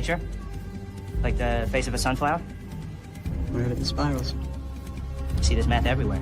nature? Like the face of a sunflower? Where are the spirals? You see this math everywhere.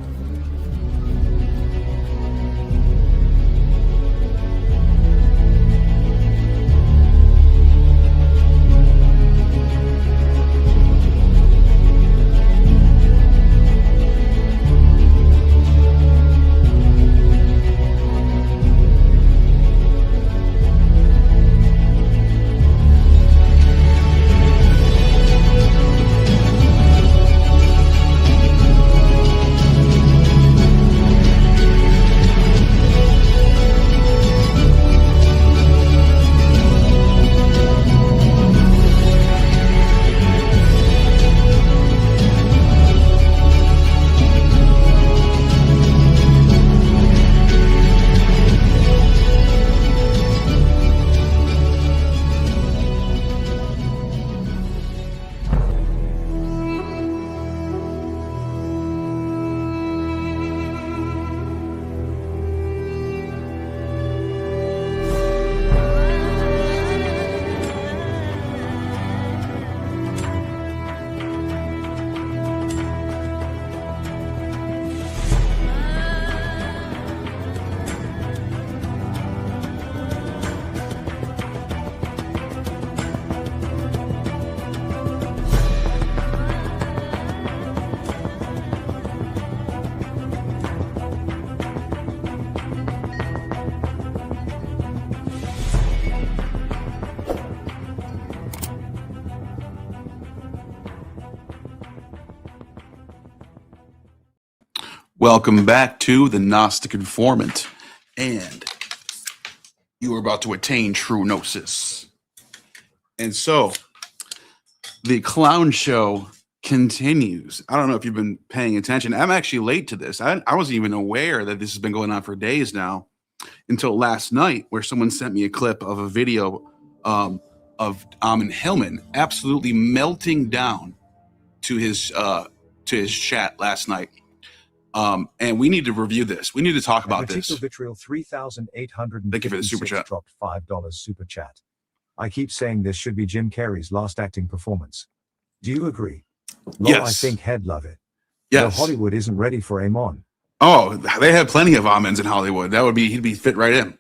Welcome back to the Gnostic Informant, and you are about to attain true gnosis. And so, the clown show continues. I don't know if you've been paying attention. I'm actually late to this. I wasn't even aware that this has been going on for days now, until last night, where someone sent me a clip of a video of Ammon Hillman absolutely melting down to his chat last night. And we need to review this. We need to talk about this. Vitriol 3,800. Thank you for the super chat. Dropped $5 super chat. I keep saying this should be Jim Carrey's last acting performance. Do you agree? Well, Yes. I think he'd love it. Yes. Though Hollywood isn't ready for Ammon. Oh, they have plenty of Ammons in Hollywood. He'd be fit right in.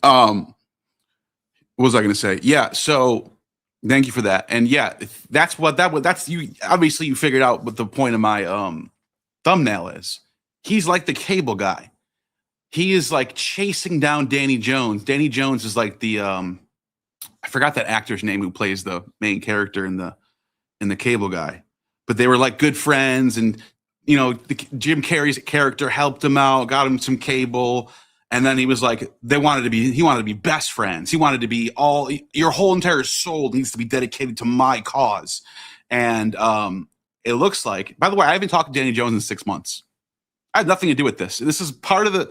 What was I going to say? Yeah. So thank you for that. And yeah, that's you. Obviously you figured out what the point of my, thumbnail is. He's like the cable guy. He is like chasing down Danny Jones. Danny Jones is like the I forgot that actor's name who plays the main character in the Cable Guy. But they were like good friends, and you know, Jim Carrey's character helped him out, got him some cable, and then he was like, he wanted to be best friends. He wanted to be your whole entire soul needs to be dedicated to my cause. And it looks like, by the way, I haven't talked to Danny Jones in 6 months. I had nothing to do with this. This is part of the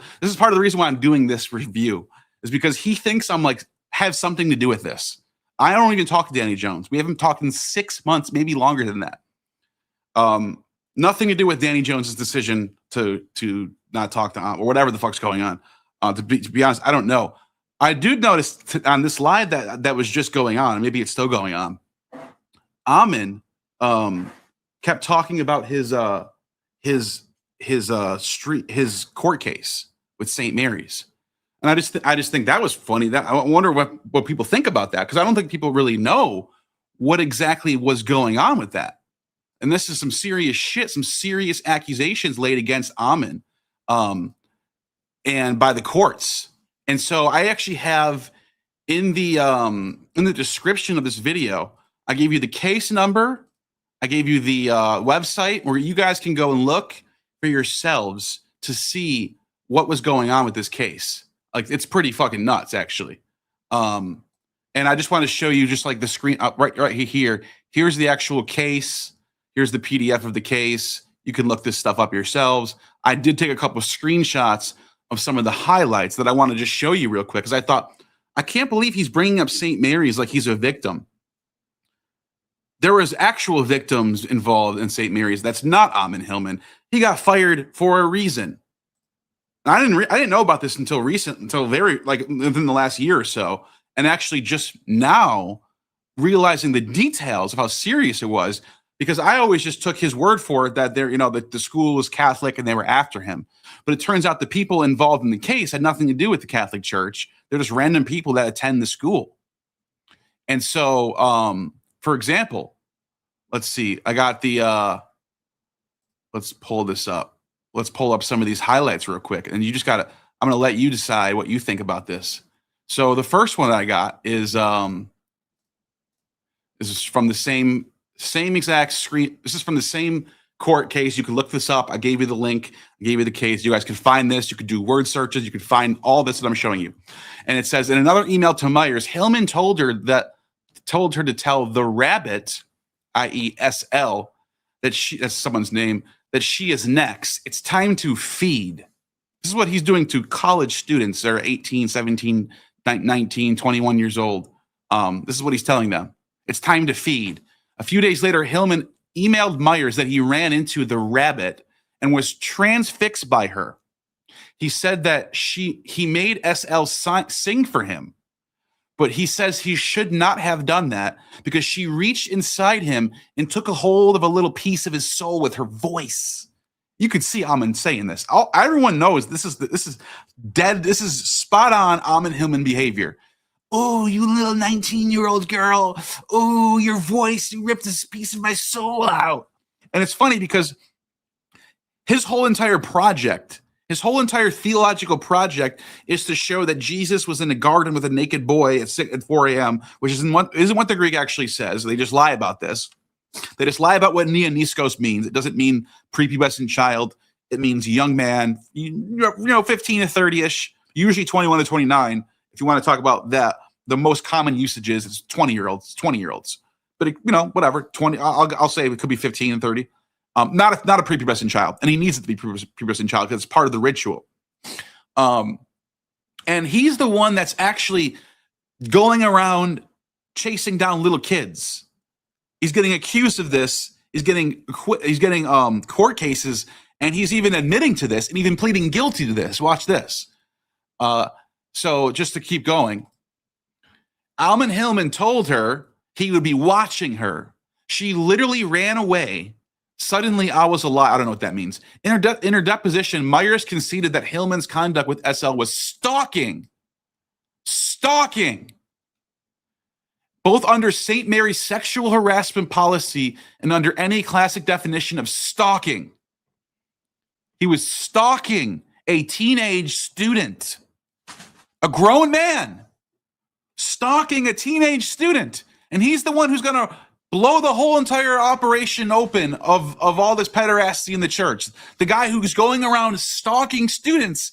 reason why I'm doing this review, is because he thinks I'm like, have something to do with this. I don't even talk to Danny Jones. We haven't talked in 6 months, maybe longer than that. Nothing to do with Danny Jones's decision to not talk to or whatever the fuck's going on. To be honest, I don't know. I do notice on this live that was just going on, and maybe it's still going on. Ammon kept talking about his court case with St. Mary's, and I just think that was funny. That I wonder what people think about that, because I don't think people really know what exactly was going on with that. And this is some serious shit, some serious accusations laid against Ammon, and by the courts. And so I actually have in the description of this video, I gave you the case number. I gave you the website where you guys can go and look for yourselves to see what was going on with this case. Like, it's pretty fucking nuts, actually. And I just want to show you just like the screen up right here. Here's the actual case. Here's the PDF of the case. You can look this stuff up yourselves. I did take a couple of screenshots of some of the highlights that I want to just show you real quick, because I thought, I can't believe he's bringing up St. Mary's like he's a victim. There was actual victims involved in St. Mary's. That's not Ammon Hillman. He got fired for a reason. I didn't know about this until very like within the last year or so, and actually just now realizing the details of how serious it was, because I always just took his word for it that that the school was Catholic and they were after him. But it turns out the people involved in the case had nothing to do with the Catholic Church. They're just random people that attend the school. And so, for example, let's see, I got the, let's pull this up. Let's pull up some of these highlights real quick. And you just got to, I'm going to let you decide what you think about this. So the first one that I got is from the same exact screen. This is from the same court case. You can look this up. I gave you the link. I gave you the case. You guys can find this. You could do word searches. You could find all this that I'm showing you. And it says, in another email to Myers, Hillman told her to tell the rabbit, i.e. SL, that's someone's name, that she is next. It's time to feed. This is what he's doing to college students that are 18, 17, 19, 21 years old. This is what he's telling them. It's time to feed. A few days later, Hillman emailed Myers that he ran into the rabbit and was transfixed by her. He said that he made SL sing for him, but he says he should not have done that because she reached inside him and took a hold of a little piece of his soul with her voice. You could see Ammon saying this. Everyone knows this is dead. This is spot on Ammon Hillman behavior. Oh, you little 19-year-old girl. Oh, your voice, you ripped this piece of my soul out. And it's funny because his whole entire project, his whole entire theological project is to show that Jesus was in a garden with a naked boy at 4 a.m., which isn't what the Greek actually says. They just lie about this. They just lie about what neoniskos means. It doesn't mean prepubescent child. It means young man, 15 to 30-ish, usually 21 to 29. If you want to talk about that, the most common usage is 20-year-olds. 20-year-olds, but whatever. 20. I'll say it could be 15 and 30. Not a prepubescent child, and he needs it to be prepubescent child because it's part of the ritual. And he's the one that's actually going around chasing down little kids. He's getting accused of this. He's getting court cases, and he's even admitting to this and even pleading guilty to this. Watch this. So just to keep going, Ammon Hillman told her he would be watching her. She literally ran away. Suddenly, I was alive. I don't know what that means. In her deposition, Myers conceded that Hillman's conduct with SL was stalking. Stalking. Both under St. Mary's sexual harassment policy and under any classic definition of stalking. He was stalking a teenage student. A grown man stalking a teenage student. And he's the one who's going to blow the whole entire operation open of all this pederasty in the church. The guy who's going around stalking students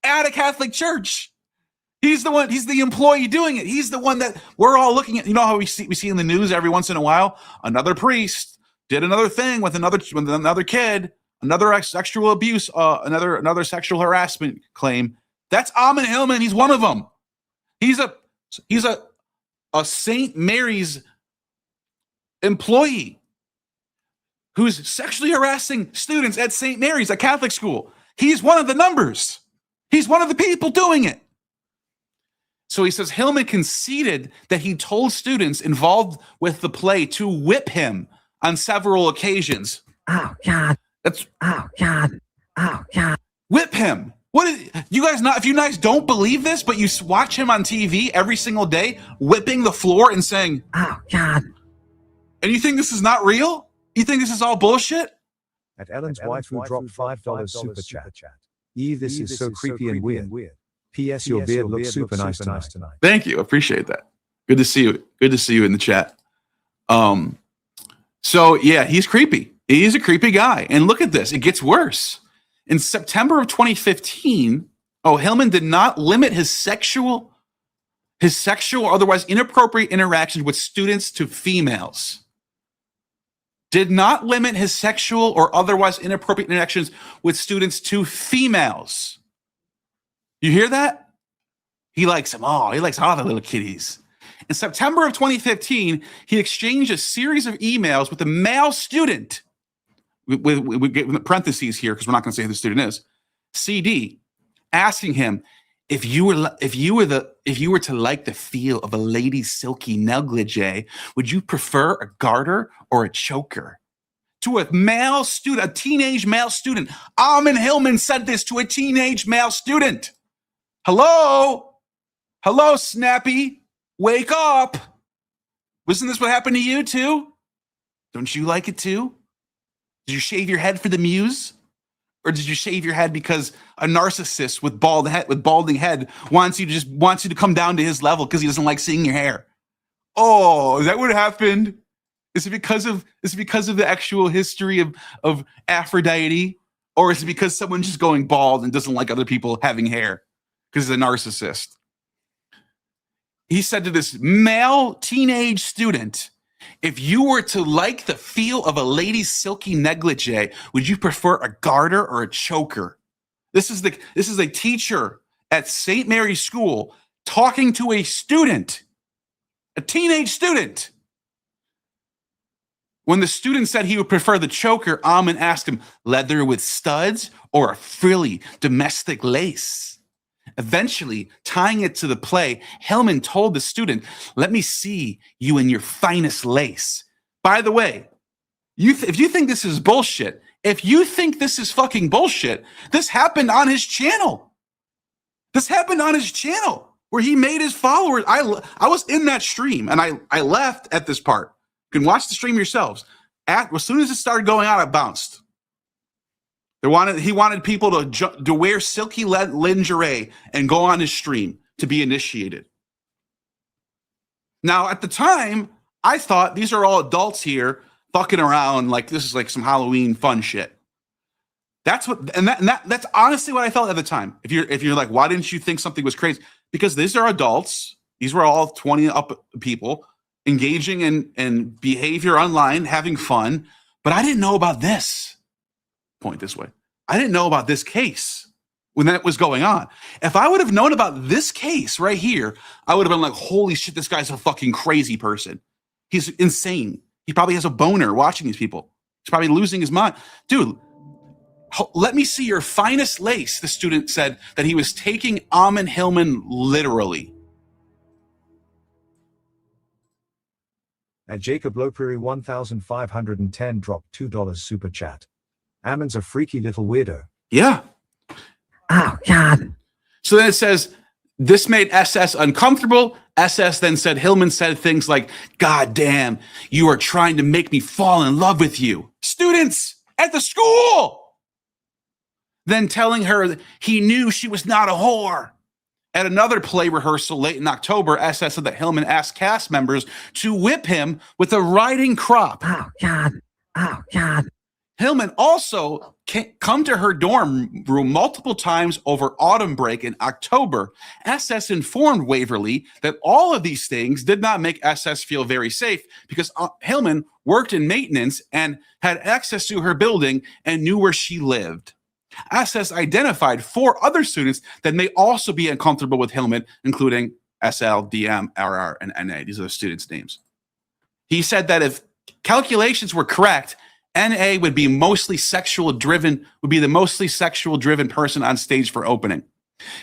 at a Catholic church. He's the one, he's the employee doing it. He's the one that we're all looking at. You know how we see in the news every once in a while, another priest did another thing with another kid, another sexual abuse, another sexual harassment claim. That's Ammon Hillman. He's one of them. He's a St. Mary's employee who's sexually harassing students at St. Mary's, a Catholic school. He's one of the numbers. He's one of the people doing it. So he says Hillman conceded that he told students involved with the play to whip him on several occasions. Oh God. Oh God. Oh God. Whip him. What is you guys not? If you guys don't believe this, but you watch him on TV every single day, whipping the floor and saying, "Oh God," and you think this is not real? You think this is all bullshit? At Ellen's wife who dropped $5 super chat. This is so creepy and weird. P.S. Your beard looks super nice tonight. Thank you. Appreciate that. Good to see you. Good to see you in the chat. So yeah, he's creepy. He's a creepy guy. And look at this. It gets worse. In September of 2015, Hillman did not limit his sexual or otherwise inappropriate interactions with students to females. Did not limit his sexual or otherwise inappropriate interactions with students to females. You hear that? He likes them all. He likes all the little kitties. In September of 2015, he exchanged a series of emails with a male student, with parentheses here because we're not going to say who the student is, CD, asking him if you were to like the feel of a lady's silky negligee, would you prefer a garter or a choker? To a male student, a teenage male student. Ammon Hillman said this to a teenage male student. Hello, Snappy, wake up. Wasn't this what happened to you too? Don't you like it too? Did you shave your head for the muse? Or did you shave your head because a narcissist with balding head wants you to come down to his level because he doesn't like seeing your hair? Oh, is that what happened? Is it because of the actual history of Aphrodite? Or is it because someone's just going bald and doesn't like other people having hair because he's a narcissist? He said to this male teenage student, if you were to like the feel of a lady's silky negligee, would you prefer a garter or a choker? This is a teacher at St. Mary's School talking to a student, a teenage student. When the student said he would prefer the choker, Ammon asked him, leather with studs or a frilly domestic lace? Eventually, tying it to the play, Hillman told the student, let me see you in your finest lace. By the way, if you think this is bullshit, if you think this is fucking bullshit, this happened on his channel. This happened on his channel where he made his followers. I was in that stream and I left at this part. You can watch the stream yourselves. As soon as it started going out, I bounced. He wanted people to wear silky lingerie and go on his stream to be initiated. Now, at the time, I thought these are all adults here fucking around like this is like some Halloween fun shit. That's honestly what I felt at the time. If you're like, why didn't you think something was crazy? Because these are adults. These were all 20 up people engaging in behavior online, having fun. But I didn't know about this. Point this way. I didn't know about this case when that was going on. If I would have known about this case right here, I would have been like, holy shit, this guy's a fucking crazy person. He's insane. He probably has a boner watching these people. He's probably losing his mind. Dude, let me see your finest lace, the student said that he was taking Ammon Hillman literally. And Jacob Loperi 1510 dropped $2 super chat. Ammon's a freaky little weirdo. Yeah. Oh, God. So then it says, this made SS uncomfortable. SS then said, Hillman said things like, God damn, you are trying to make me fall in love with you. Students at the school. Then telling her that he knew she was not a whore. At another play rehearsal late in October, SS said that Hillman asked cast members to whip him with a riding crop. Oh, God. Oh, God. Hillman also come to her dorm room multiple times over autumn break in October. SS informed Waverly that all of these things did not make SS feel very safe because Hillman worked in maintenance and had access to her building and knew where she lived. SS identified 4 other students that may also be uncomfortable with Hillman, including SL, DM, RR, and NA. These are the students' names. He said that if calculations were correct, NA would be the mostly sexual driven person on stage for opening.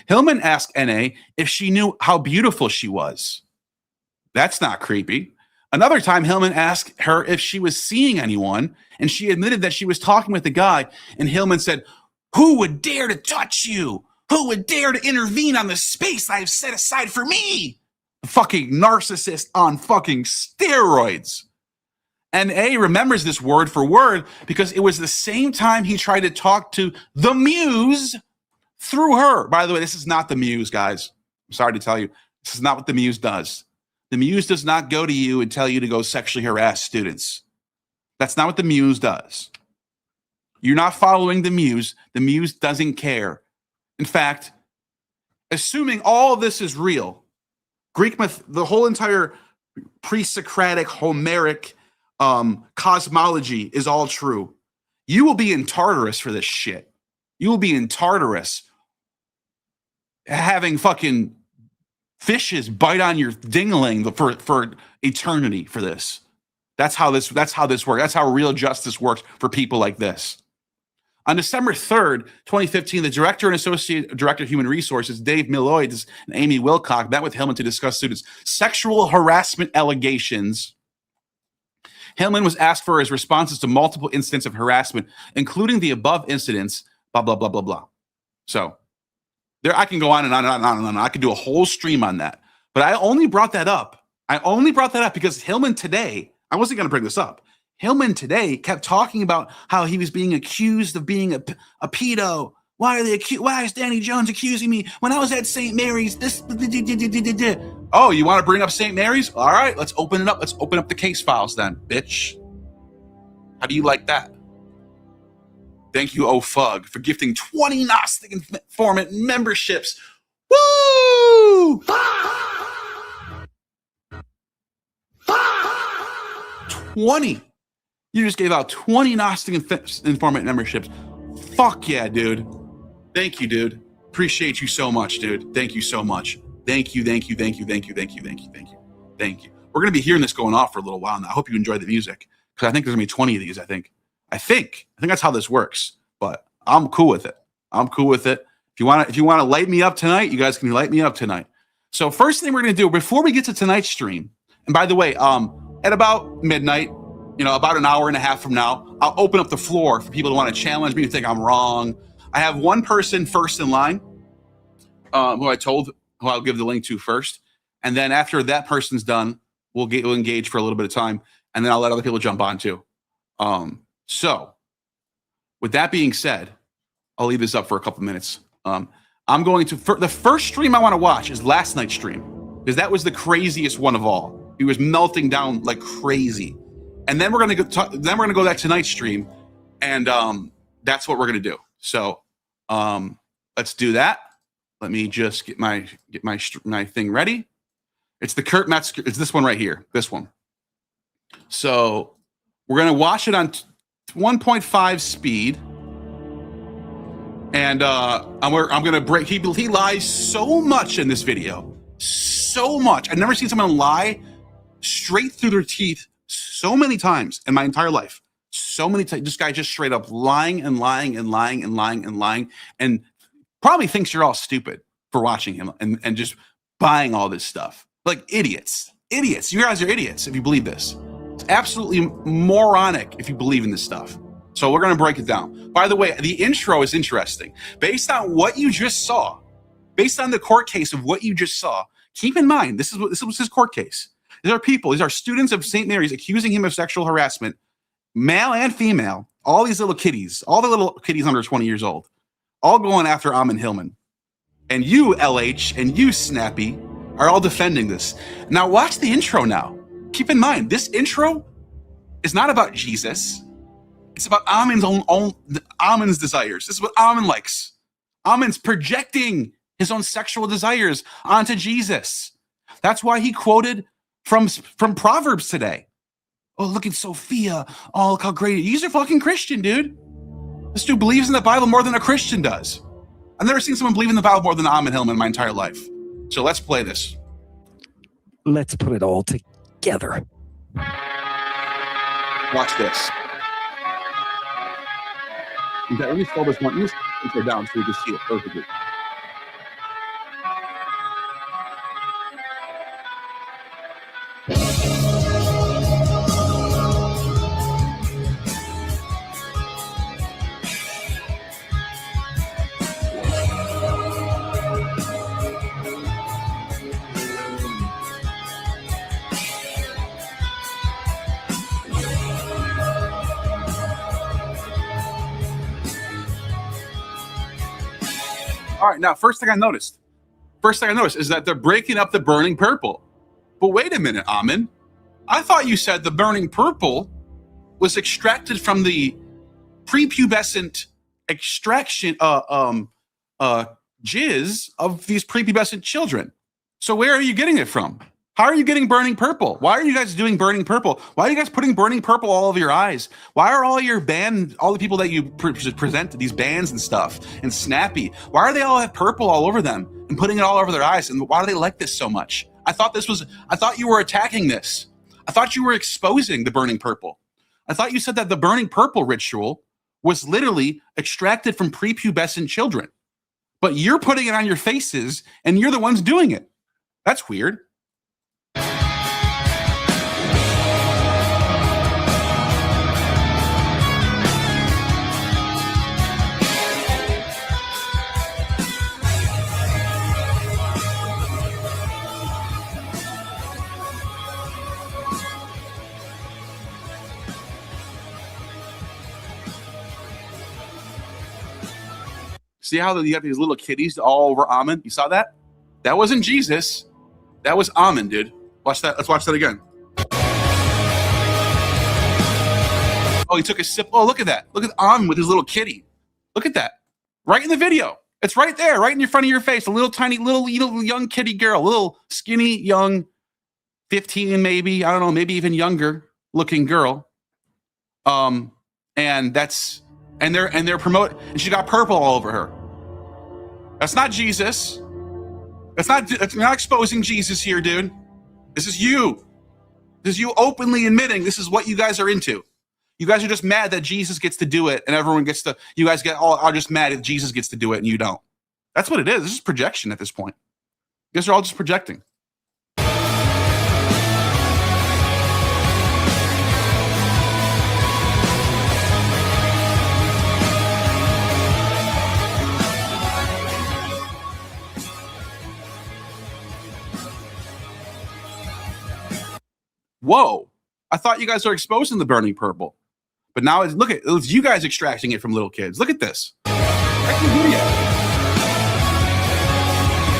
Hillman asked NA if she knew how beautiful she was. That's not creepy. Another time, Hillman asked her if she was seeing anyone, and she admitted that she was talking with a guy, and Hillman said, who would dare to touch you? Who would dare to intervene on the space I have set aside for me? A fucking narcissist on fucking steroids. And A remembers this word for word because it was the same time he tried to talk to the muse through her. By the way, this is not the muse, guys. I'm sorry to tell you. This is not what the muse does. The muse does not go to you and tell you to go sexually harass students. That's not what the muse does. You're not following the muse. The muse doesn't care. In fact, assuming all of this is real, Greek myth, the whole entire pre-Socratic, Homeric cosmology is all true. You will be in Tartarus for this shit. You will be in Tartarus having fucking fishes bite on your dingling for eternity for this. That's how this works. That's how real justice works for people like this. On December 3rd, 2015, the Director and Associate Director of Human Resources, Dave Milloy and Amy Wilcock, met with Hillman to discuss students' sexual harassment allegations. Hillman was asked for his responses to multiple incidents of harassment, including the above incidents, blah, blah, blah, blah, blah. So there, I can go on and on and on and on and on. I could do a whole stream on that. But I only brought that up. Because Hillman today, I wasn't going to bring this up. Hillman today kept talking about how he was being accused of being a pedo. Why is Danny Jones accusing me when I was at St. Mary's? Oh, you want to bring up St. Mary's? All right, let's open it up. Let's open up the case files then, bitch. How do you like that? Thank you, OFUG, for gifting 20 Gnostic Informant memberships. Woo! 20. You just gave out 20 Gnostic Informant memberships. Fuck yeah, dude. Thank you, dude. Appreciate you so much, dude. Thank you so much. Thank you. We're going to be hearing this going off for a little while now. I hope you enjoy the music, because I think there's going to be 20 of these, I think that's how this works, but I'm cool with it. If you want to light me up tonight, you guys can light me up tonight. So first thing we're going to do before we get to tonight's stream, and by the way, at about midnight, about an hour and a half from now, I'll open up the floor for people to want to challenge me, who think I'm wrong. I have one person first in line, who I'll give the link to first. And then after that person's done, we'll engage for a little bit of time, and then I'll let other people jump on too. So with that being said, I'll leave this up for a couple minutes. I'm going to, the first stream I want to watch is last night's stream, because that was the craziest one of all. He was melting down like crazy. And then we're going to go to that tonight's stream, and that's what we're going to do. So let's do that. Let me just get my thing ready. It's the Kurt Metzger. It's this one right here. This one. So we're going to watch it on 1.5 speed. And I'm going to break. He lies so much in this video. So much. I've never seen someone lie straight through their teeth so many times in my entire life. So many times. This guy just straight up lying and probably thinks you're all stupid for watching him and just buying all this stuff. Like idiots. You guys are idiots if you believe this. It's absolutely moronic if you believe in this stuff. So we're going to break it down. By the way, the intro is interesting. Based on what you just saw, based on the court case of what you just saw, keep in mind, this was his court case. These are students of St. Mary's accusing him of sexual harassment, male and female, all these little kiddies, all the little kiddies under 20 years old, all going after Ammon Hillman. And you, LH, and you, Snappy, are all defending this. Now watch the intro now. Keep in mind, this intro is not about Jesus. It's about Ammon's desires. This is what Ammon likes. Ammon's projecting his own sexual desires onto Jesus. That's why he quoted from Proverbs today. Oh, look at Sophia. Oh, look how great. He's a fucking Christian, dude. This dude believes in the Bible more than a Christian does. I've never seen someone believe in the Bible more than Ammon Hillman in my entire life. So let's play this. Let's put it all together. Watch this. Let me slow this one. Let me slow down so you can see it perfectly. All right, now first thing I noticed is that they're breaking up the burning purple. But wait a minute, Ammon. I thought you said the burning purple was extracted from the prepubescent extraction jizz of these prepubescent children. So where are you getting it from? How are you getting burning purple? Why are you guys doing burning purple? Why are you guys putting burning purple all over your eyes? Why are all the people that you present these bands and stuff and Snappy, why are they all have purple all over them and putting it all over their eyes? And why do they like this so much? I thought you were attacking this. I thought you were exposing the burning purple. I thought you said that the burning purple ritual was literally extracted from prepubescent children. But you're putting it on your faces, and you're the ones doing it. That's weird. See how you got these little kitties all over Ammon? You saw that? That wasn't Jesus. That was Ammon, dude. Watch that. Let's watch that again. Oh, he took a sip. Oh, look at that. Look at Ammon with his little kitty. Look at that. Right in the video. It's right there, right in your front of your face. A little tiny, little young kitty girl, little skinny, young, 15 maybe. I don't know, maybe even younger looking girl. And they're promoting, and she got purple all over her. That's not Jesus. That's not exposing Jesus here, dude. This is you. This is you openly admitting this is what you guys are into. You guys are just mad that Jesus gets to do it, and everyone gets to. You guys are just mad if Jesus gets to do it, and you don't. That's what it is. This is projection at this point. You guys are all just projecting. Whoa, I thought you guys are exposing the burning purple. But now it's you guys extracting it from little kids. Look at this.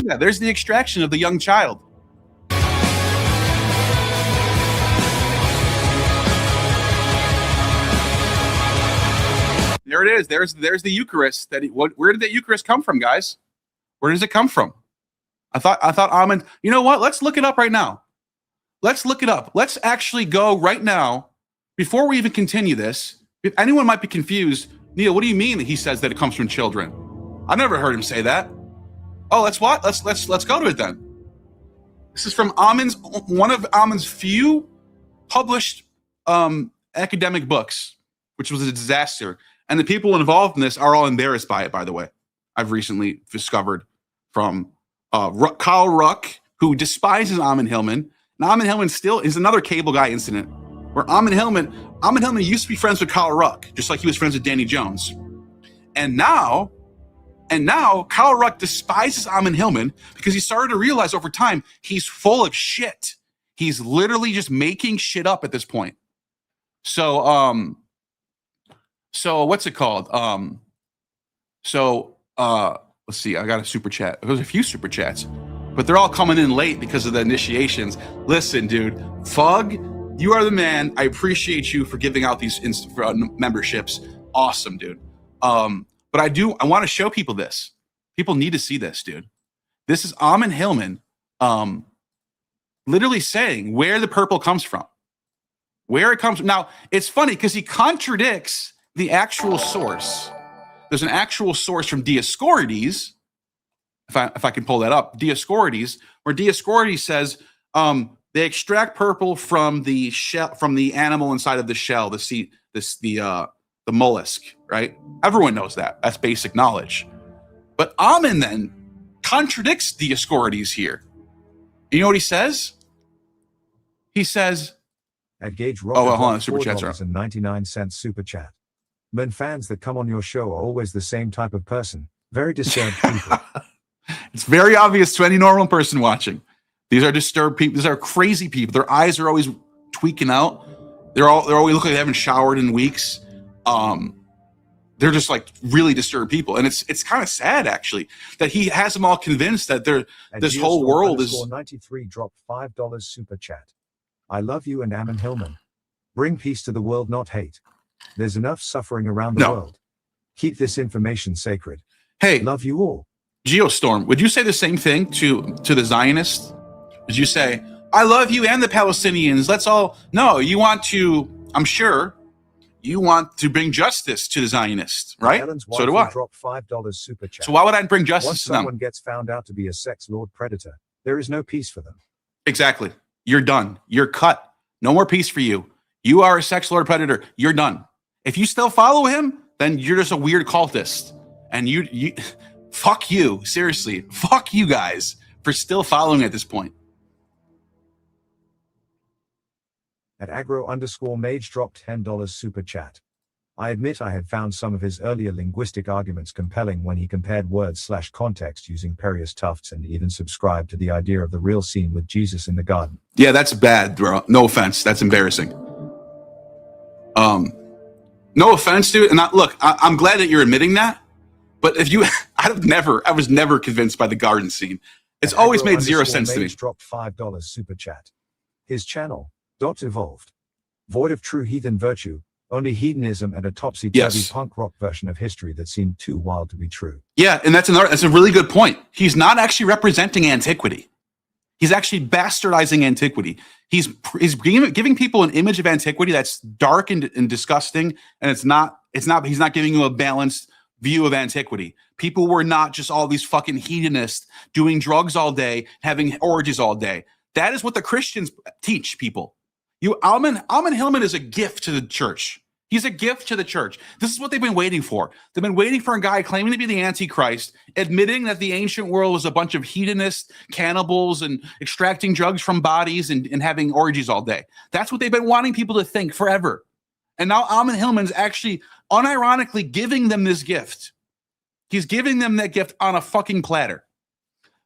Yeah, there's the extraction of the young child. There it is. There's the Eucharist. Where did that Eucharist come from, guys? Where does it come from? I thought Ammon. You know what? Let's look it up right now. Let's look it up. Let's actually go right now, before we even continue this. If anyone might be confused, Neil, what do you mean that he says that it comes from children? I never heard him say that. Oh, let's go to it then. This is from one of Ammon's few published academic books, which was a disaster. And the people involved in this are all embarrassed by it, by the way. I've recently discovered from Kyle Ruck, who despises Ammon Hillman. And Ammon Hillman still is another cable guy incident where Ammon Hillman used to be friends with Kyle Ruck, just like he was friends with Danny Jones. And now Kyle Ruck despises Ammon Hillman because he started to realize over time he's full of shit. He's literally just making shit up at this point. So what's it called? Let's see. I got a super chat. There's a few super chats, but they're all coming in late because of the initiations. Listen, dude, Fug, you are the man. I appreciate you for giving out these memberships. Awesome, dude. But I want to show people this. People need to see this, dude. This is Ammon Hillman literally saying where the purple comes from. Where it comes from. Now, it's funny because he contradicts the actual source. There's an actual source from Dioscorides, if I can pull that up, Dioscorides, where Dioscorides says they extract purple from the shell, from the animal inside of the shell, the mollusk, right? Everyone knows that. That's basic knowledge. But Ammon then contradicts Dioscorides here. You know what he says? He says, At Gage hold on, super chats are up. $4.99 super chat. Men fans that come on your show are always the same type of person. Very disturbed people. It's very obvious to any normal person watching. These are disturbed people. These are crazy people. Their eyes are always tweaking out. They always look like they haven't showered in weeks. They're just like really disturbed people, and it's kind of sad actually that he has them all convinced that this whole world is. 93 dropped $5 super chat. I love you and Ammon Hillman. Bring peace to the world, not hate. There's enough suffering around the world. Keep this information sacred. Hey, love you all. Geostorm, would you say the same thing to the Zionists? Would you say, I love you and the Palestinians? Let's all. No, you want to. I'm sure. You want to bring justice to the Zionists, right? So do I. Drop $5 super chat. So why would I bring justice Once to them? someone gets found out to be a sex lord predator, there is no peace for them. Exactly. You're done. You're cut. No more peace for you. You are a sex lord predator. You're done. If you still follow him, then you're just a weird cultist. And you fuck you, seriously. Fuck you guys for still following at this point. At agro_mage dropped $10 super chat. I admit I had found some of his earlier linguistic arguments compelling when he compared words/context using Perius Tufts and even subscribed to the idea of the real scene with Jesus in the garden. Yeah, that's bad, bro. No offense. That's embarrassing. No offense, dude. And I'm glad that you're admitting that. But if you, I was never convinced by the garden scene. It's always made zero sense to me. Dropped $5 super chat. His channel, Evolved. Void of true heathen virtue, only hedonism and a topsy-turvy punk rock version of history that seemed too wild to be true. Yeah, and that's a really good point. He's not actually representing antiquity. He's actually bastardizing antiquity. He's giving people an image of antiquity that's dark and disgusting, and he's not giving you a balanced view of antiquity. People were not just all these fucking hedonists doing drugs all day, having orgies all day. That is what the Christians teach people. Ammon Hillman is a gift to the church. He's a gift to the church. This is what they've been waiting for. They've been waiting for a guy claiming to be the Antichrist, admitting that the ancient world was a bunch of hedonists, cannibals, and extracting drugs from bodies and having orgies all day. That's what they've been wanting people to think forever. And now Ammon Hillman is actually unironically giving them this gift. He's giving them that gift on a fucking platter.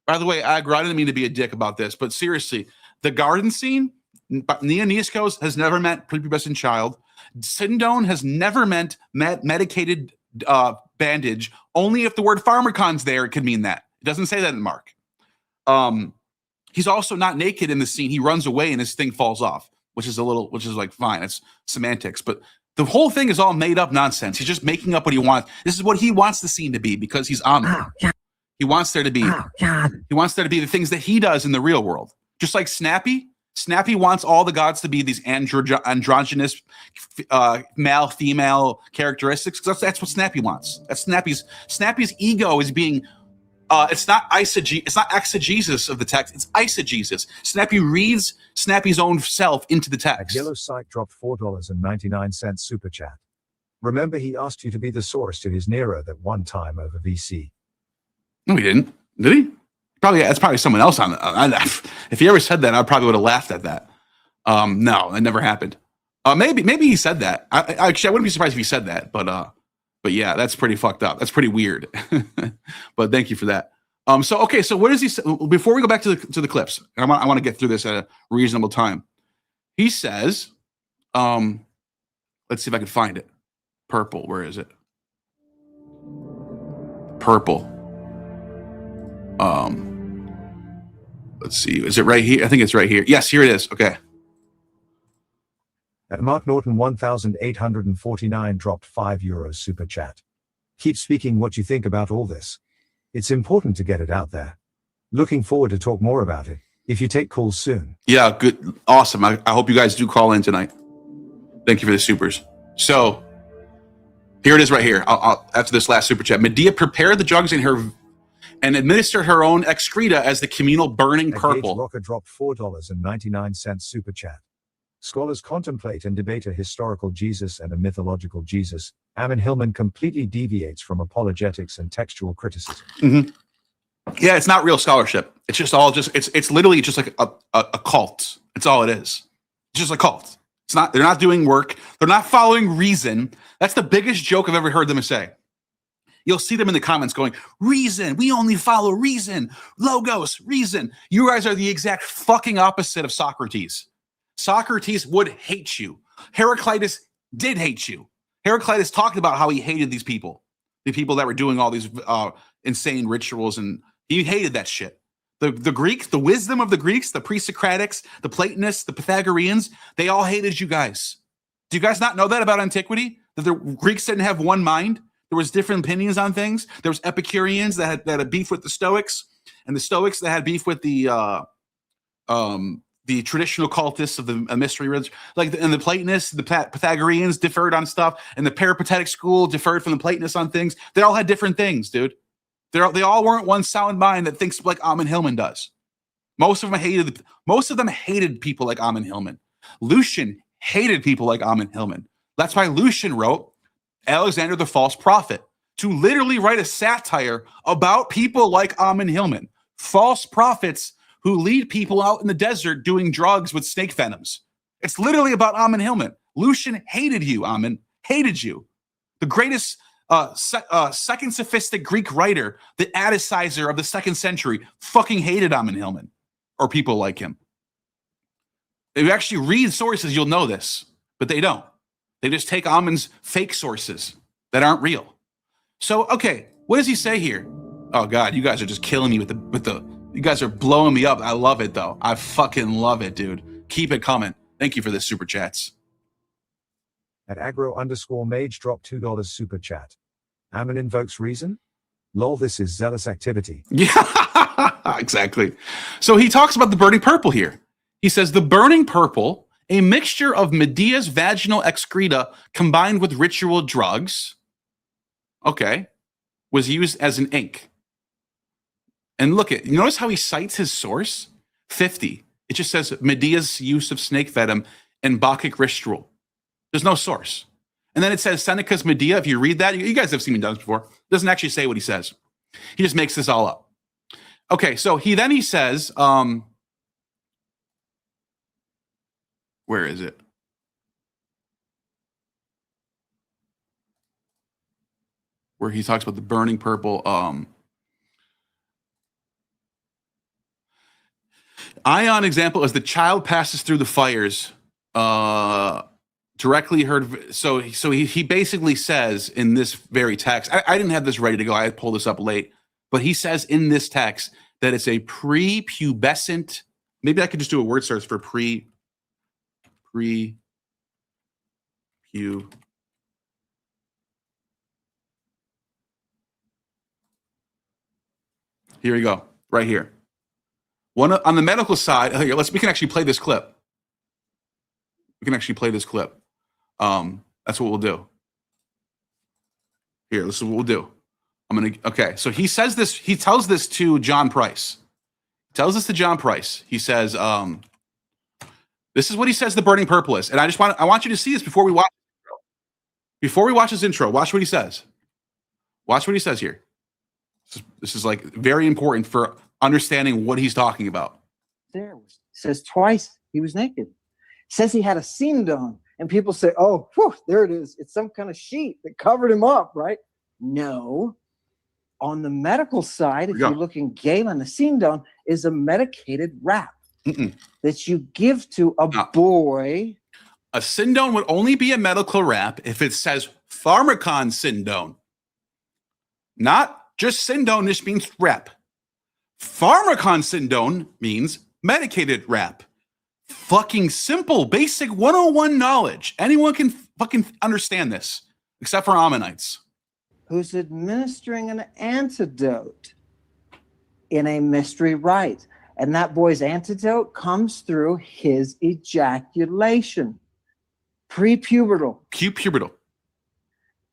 By the way, I didn't mean to be a dick about this, but seriously, the garden scene, Neoniskos has never meant prepubescent child. Sindone has never meant medicated bandage. Only if the word pharmacon's there, it could mean that. It doesn't say that in Mark. He's also not naked in the scene. He runs away and his thing falls off, which is like fine. It's semantics, but the whole thing is all made up nonsense. He's just making up what he wants. This is what he wants the scene to be because he's Ammon. Oh, God. He wants there to be. Oh, God. He wants there to be the things that he does in the real world. Just like Snappy. Snappy wants all the gods to be these androgynous male-female characteristics. That's what Snappy wants. That's Snappy's ego is being. It's not exegesis of the text. It's eisegesis. Snappy reads Snappy's own self into the text. Yellow Psych dropped $4.99 super chat. Remember, he asked you to be the source to his Nero that one time over VC. No, he didn't. Did he? That's probably someone else on it. If he ever said that, I probably would have laughed at that. No, that never happened. Maybe he said that. I wouldn't be surprised if he said that. But yeah, that's pretty fucked up. That's pretty weird. But thank you for that. So what does he say? Before we go back to the clips, I want to get through this at a reasonable time. He says, let's see if I can find it. Purple, where is it? Purple. Let's see. Is it right here? I think it's right here. Yes, here it is. Okay. At Mark Norton 1849 dropped €5 super chat. Keep speaking what you think about all this. It's important to get it out there. Looking forward to talk more about it. If you take calls soon. Yeah, good. Awesome. I hope you guys do call in tonight. Thank you for the supers. So here it is right here. I'll after this last super chat. Medea prepared the drugs in her and administered her own excreta as the communal burning purple. Rocker dropped $4.99 super chat. Scholars contemplate and debate a historical Jesus and a mythological Jesus. Ammon Hillman completely deviates from apologetics and textual criticism. Mm-hmm. Yeah, it's not real scholarship. It's just it's literally just like a cult. It's all it is. It's just a cult. It's not. They're not doing work. They're not following reason. That's the biggest joke I've ever heard them say. You'll see them in the comments going, reason, we only follow reason, logos, reason. You guys are the exact fucking opposite of Socrates. Socrates would hate you. Heraclitus did hate you. Heraclitus talked about how he hated these people, the people that were doing all these insane rituals, and he hated that shit. The Greeks, the wisdom of the Greeks, the pre-Socratics, the Platonists, the Pythagoreans, they all hated you guys. Do you guys not know that about antiquity? That the Greeks didn't have one mind? There was different opinions on things. There was Epicureans that had beef with the Stoics, and the Stoics that had beef with the traditional cultists of the mystery religion. And the Platonists, the Pythagoreans differed on stuff, and the Peripatetic school differed from the Platonists on things. They all had different things, dude. They all weren't one sound mind that thinks like Ammon Hillman does. Most of them hated people like Ammon Hillman. Lucian hated people like Ammon Hillman. That's why Lucian wrote Alexander the False Prophet, to literally write a satire about people like Ammon Hillman, false prophets who lead people out in the desert doing drugs with snake venoms. It's literally about Ammon Hillman. Lucian hated you, Ammon, hated you. The greatest second sophistic Greek writer, the Atticizer of the 2nd century, fucking hated Ammon Hillman or people like him. If you actually read sources, you'll know this, but they don't. They just take Ammon's fake sources that aren't real. So, okay, what does he say here? Oh God, you guys are just killing me with the. You guys are blowing me up. I love it though. I fucking love it, dude. Keep it coming. Thank you for the super chats. At aggro_mage dropped $2 super chat. Ammon invokes reason? Lol, this is zealous activity. Yeah, exactly. So he talks about the burning purple here. He says the burning purple, a mixture of Medea's vaginal excreta combined with ritual drugs, okay, was used as an ink. And look at, you notice how he cites his source? 50. It just says Medea's use of snake venom and Bacchic ritual. There's no source. And then it says Seneca's Medea. If you read that, you guys have seen me done this before. It doesn't actually say what he says. He just makes this all up. Okay, so he says, where is it? Where he talks about the burning purple. Ion example is the child passes through the fires. Directly heard. So he basically says in this very text, I didn't have this ready to go. I had pulled this up late, but he says in this text that it's a prepubescent. Maybe I could just do a word search for pre. Here we go. Right here. One on the medical side. Here, we can actually play this clip. We can actually play this clip. That's what we'll do. Here, this is what we'll do. Okay, so he says this, he tells this to John Price. He tells this to John Price. He says, this is what he says the burning purple is. And I want you to see this before we watch. Before we watch this intro, watch what he says. Watch what he says here. This is like very important for understanding what he's talking about. There says twice he was naked. Says he had a seam on, and people say, "Oh, whew, there it is. It's some kind of sheet that covered him up, right?" No. On the medical side, if you're looking, Galen, a seam on is a medicated wrap that you give to a boy. A syndone would only be a medical wrap if it says pharmacon syndone. Not just syndone, this means wrap. Pharmacon syndone means medicated wrap. Fucking simple, basic 101 knowledge. Anyone can fucking understand this, except for Ammonites. Who's administering an antidote in a mystery rite. And that boy's antidote comes through his ejaculation. Prepubertal. Pubertal.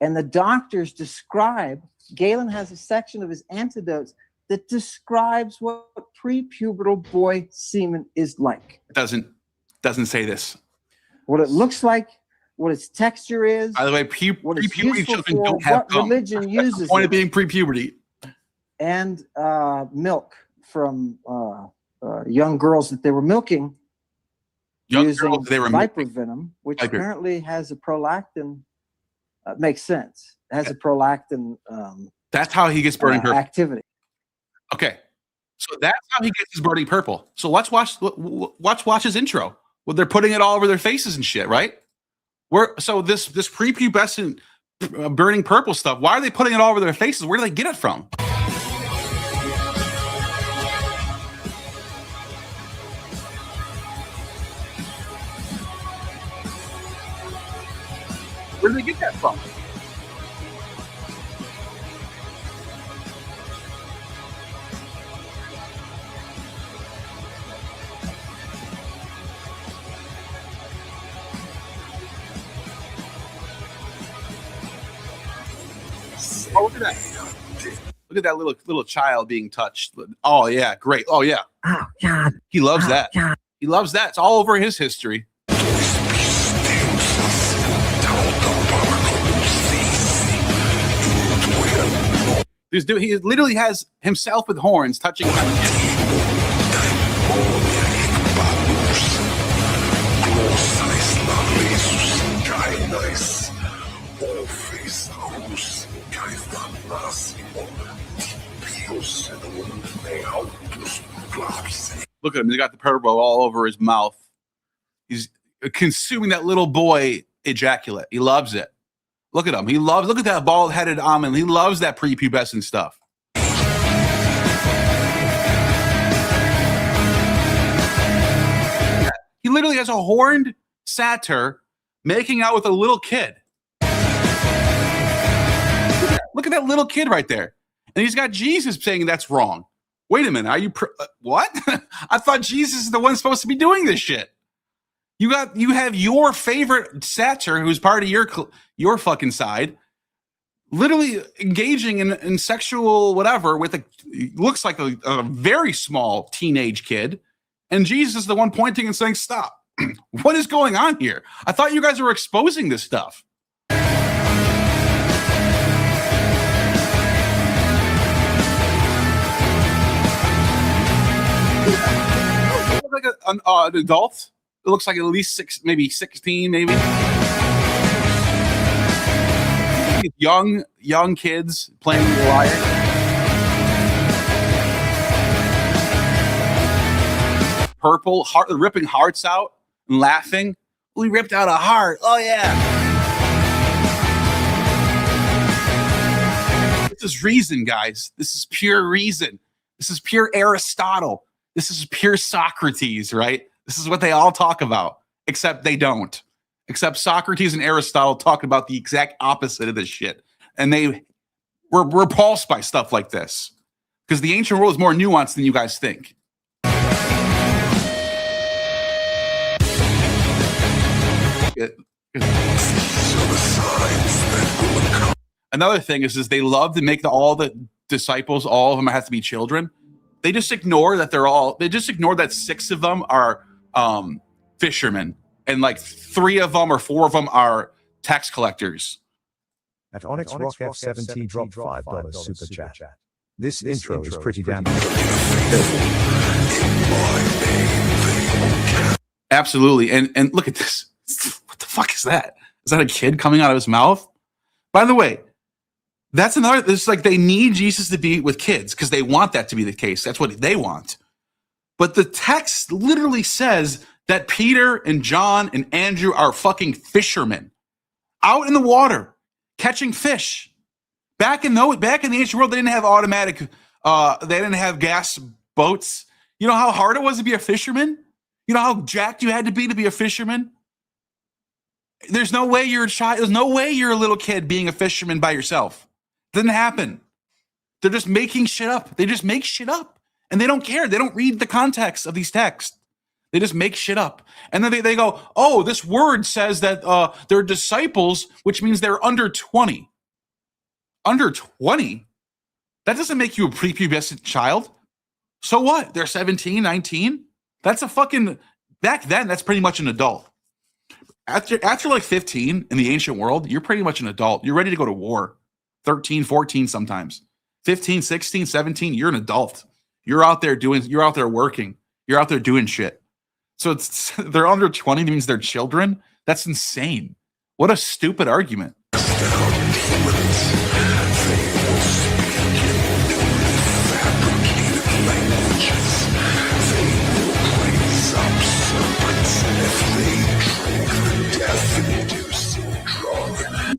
And the doctors describe, Galen has a section of his antidotes that describes what prepubertal boy semen is like. It doesn't say this. What it looks like, what its texture is. By the way, pre-puberty children don't have cum. Religion uses the point it. of being pre-puberty. And milk from young girls that they were milking. Young using girls they were viper milking. venom, which Viper. apparently has a prolactin. Makes sense. It has a prolactin. That's how he gets burning purple. Activity. Okay, so that's how he gets his burning purple. So let's watch his intro. Well, they're putting it all over their faces and shit, right? So this prepubescent burning purple stuff. Why are they putting it all over their faces? Where do they get it from? Where do they get that from? Oh, look at that. Look at that little child being touched. Oh, yeah. Great. Oh, yeah. Oh, God. He loves Oh, that. God. He loves that. It's all over his history. He literally has himself with horns touching. Look at him. He's got the purple all over his mouth. He's consuming that little boy ejaculate. He loves it. Look at him. Look at that bald-headed Ammon. He loves that prepubescent stuff. He literally has a horned satyr making out with a little kid. Look at that little kid right there. And he's got Jesus saying that's wrong. Wait a minute. Are you what? I thought Jesus is the one supposed to be doing this shit. You have your favorite satyr who's part of your fucking side, literally engaging in sexual whatever with looks like a very small teenage kid, and Jesus is the one pointing and saying, "Stop! What is going on here? I thought you guys were exposing this stuff." Like an adult. It looks like at least 16, maybe. Young kids playing the lyre. Purple, ripping hearts out and laughing. We ripped out a heart. Oh yeah. This is reason, guys. This is pure reason. This is pure Aristotle. This is pure Socrates, right? This is what they all talk about, except they don't. Except Socrates and Aristotle talk about the exact opposite of this shit. And they were repulsed by stuff like this. Because the ancient world is more nuanced than you guys think. Another thing is they love to make all the disciples, all of them have to be children. They just ignore that they just ignore that 6 of them are fishermen, and like 3 of them or 4 of them are tax collectors. At Onyx Rock F17 dropped $5 super chat. This intro is pretty damn. Absolutely, and look at this. What the fuck is that? Is that a kid coming out of his mouth? By the way, that's another. It's like they need Jesus to be with kids because they want that to be the case. That's what they want. But the text literally says that Peter and John and Andrew are fucking fishermen out in the water catching fish. Back in the ancient world, they didn't have automatic. They didn't have gas boats. You know how hard it was to be a fisherman? You know how jacked you had to be a fisherman? There's no way you're a child. There's no way you're a little kid being a fisherman by yourself. Didn't happen. They're just making shit up. They just make shit up. And they don't care. They don't read the context of these texts. They just make shit up. And then they go, oh, this word says that they're disciples, which means they're under 20. Under 20? That doesn't make you a prepubescent child. So what? They're 17, 19? That's a fucking... Back then, that's pretty much an adult. After like 15 in the ancient world, you're pretty much an adult. You're ready to go to war. 13, 14 sometimes. 15, 16, 17, you're an adult. You're out there working. You're out there doing shit. So they're under 20 means they're children? That's insane. What a stupid argument.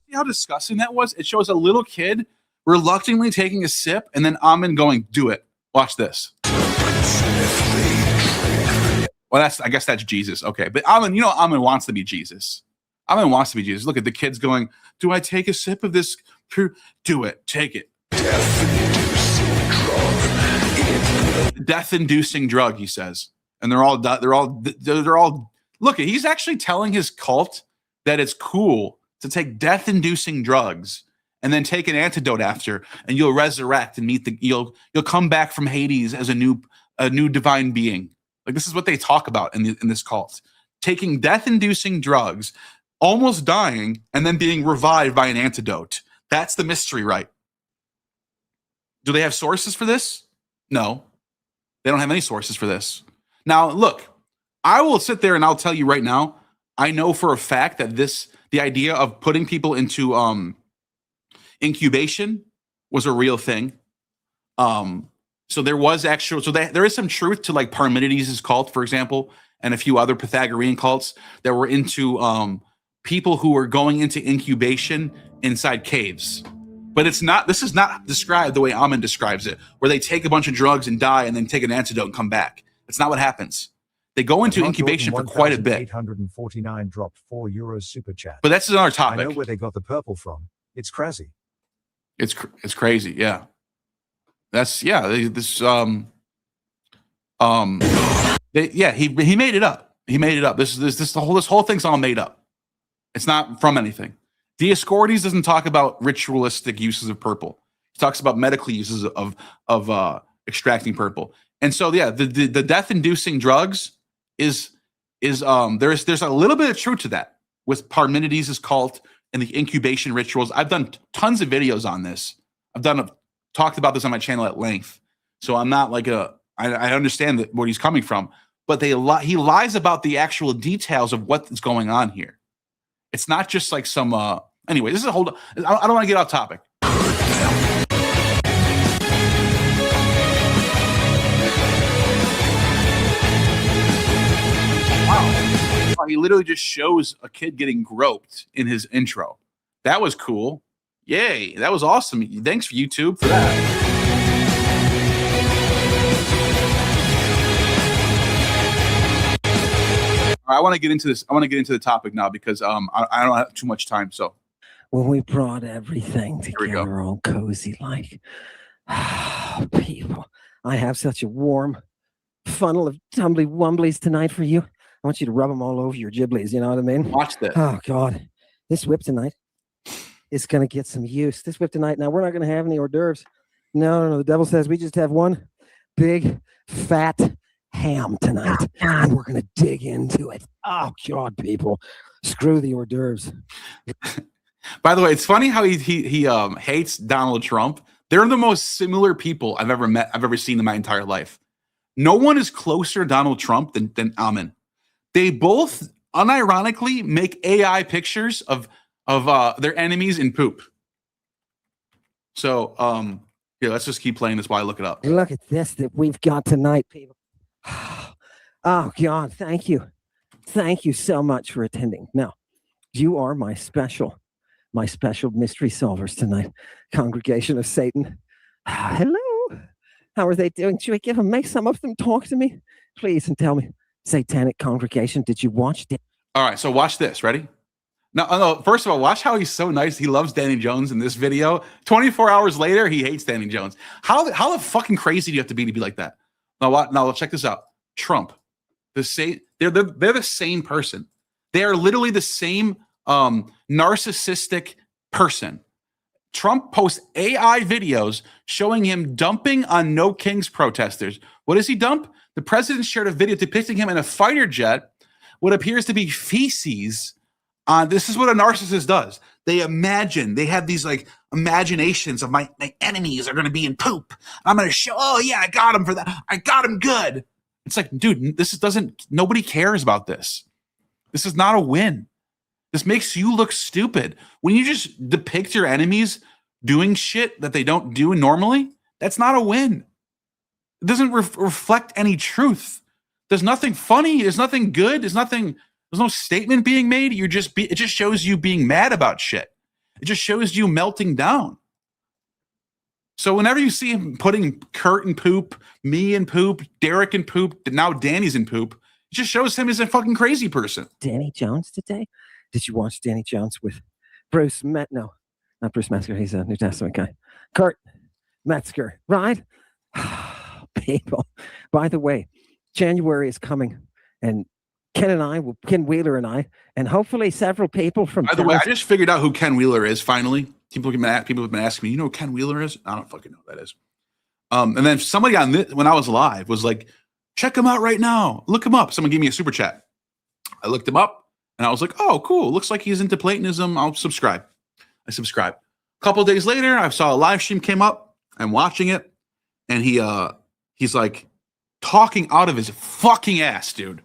See how disgusting that was? It shows a little kid reluctantly taking a sip and then Ammon going, do it. Watch this. Well, I guess that's Jesus. Okay. But Ammon, Ammon wants to be Jesus. Ammon wants to be Jesus. Look at the kids going, do I take a sip of this? Do it. Take it. Death-inducing drug, he says. And they're all look, he's actually telling his cult that it's cool to take death-inducing drugs and then take an antidote after, and you'll resurrect and you'll come back from Hades as a new divine being. Like, this is what they talk about in this cult. Taking death-inducing drugs, almost dying, and then being revived by an antidote. That's the mystery, right? Do they have sources for this? No, they don't have any sources for this. Now, look, I will sit there and I'll tell you right now, I know for a fact that the idea of putting people into incubation was a real thing. So there was there is some truth to like Parmenides' cult, for example, and a few other Pythagorean cults that were into people who were going into incubation inside caves. But this is not described the way Ammon describes it, where they take a bunch of drugs and die and then take an antidote and come back. That's not what happens. They go into incubation for quite a bit. 849 dropped €4 super chat. But that's another topic. I know where they got the purple from. It's crazy. It's crazy, yeah. He made it up. He made it up. This whole thing's all made up. It's not from anything. Dioscorides doesn't talk about ritualistic uses of purple. He talks about medical uses of extracting purple. And so yeah, the death-inducing drugs is there's a little bit of truth to that with Parmenides' cult and the incubation rituals. I've done tons of videos on this. Talked about this on my channel at length. So I'm not like I understand where he's coming from, but he lies about the actual details of what's going on here. It's not just like some anyway, this is I don't want to get off topic. Wow. He literally just shows a kid getting groped in his intro. That was cool. Yay, that was awesome. Thanks, YouTube, for that. I want to get into this. I want to get into the topic now because I don't have too much time. So when we brought everything together all cozy like, people, I have such a warm funnel of tumbly wumblies tonight for you. I want you to rub them all over your giblies. You know what I mean? Watch this. Oh, God. This whip tonight is going to get some use. This whip tonight. Now, we're not going to have any hors d'oeuvres. No. The devil says we just have one big, fat ham tonight. And we're going to dig into it. Oh, God, people. Screw the hors d'oeuvres. By the way, it's funny how he hates Donald Trump. They're the most similar people I've ever seen in my entire life. No one is closer to Donald Trump than Ammon. They both unironically make AI pictures of their enemies in poop. So yeah, let's just keep playing this while I look it up. Look at this that we've got tonight, people. Oh, God, thank you. Thank you so much for attending. Now, you are my special mystery solvers tonight. Congregation of Satan. Hello. How are they doing? Should we make some of them talk to me? Please, and tell me, Satanic Congregation, did you watch it? All right, so watch this. Ready? No, first of all, watch how he's so nice. He loves Danny Jones in this video. 24 hours later, he hates Danny Jones. How the fucking crazy do you have to be like that? Now check this out. Trump. They're the same person. They are literally the same narcissistic person. Trump posts AI videos showing him dumping on No Kings protesters. What does he dump? The president shared a video depicting him in a fighter jet, what appears to be feces. This is what a narcissist does. They have these like imaginations of my enemies are going to be in poop. I'm going to show, oh yeah, I got him for that. I got him good. It's like, dude, nobody cares about this. This is not a win. This makes you look stupid. When you just depict your enemies doing shit that they don't do normally, that's not a win. It doesn't reflect any truth. There's nothing funny. There's nothing good. There's no statement being made. It just shows you being mad about shit. It just shows you melting down. So whenever you see him putting Kurt in poop, me in poop, Derek in poop, now Danny's in poop, it just shows him as a fucking crazy person. Danny Jones today? Did you watch Danny Jones with Bruce No, not Bruce Metzger. He's a New Testament guy. Kurt Metzger, right? People. By the way, January is coming, and Ken Wheeler and I, and hopefully several people from. By the way, I just figured out who Ken Wheeler is. Finally, people have been asking me. You know who Ken Wheeler is? I don't fucking know who that is. And then somebody on this, when I was live, was like, "Check him out right now. Look him up." Someone gave me a super chat. I looked him up, and I was like, "Oh, cool. Looks like he's into Platonism. I'll subscribe." I subscribed. A couple of days later, I saw a live stream came up. I'm watching it, and he's like talking out of his fucking ass, dude.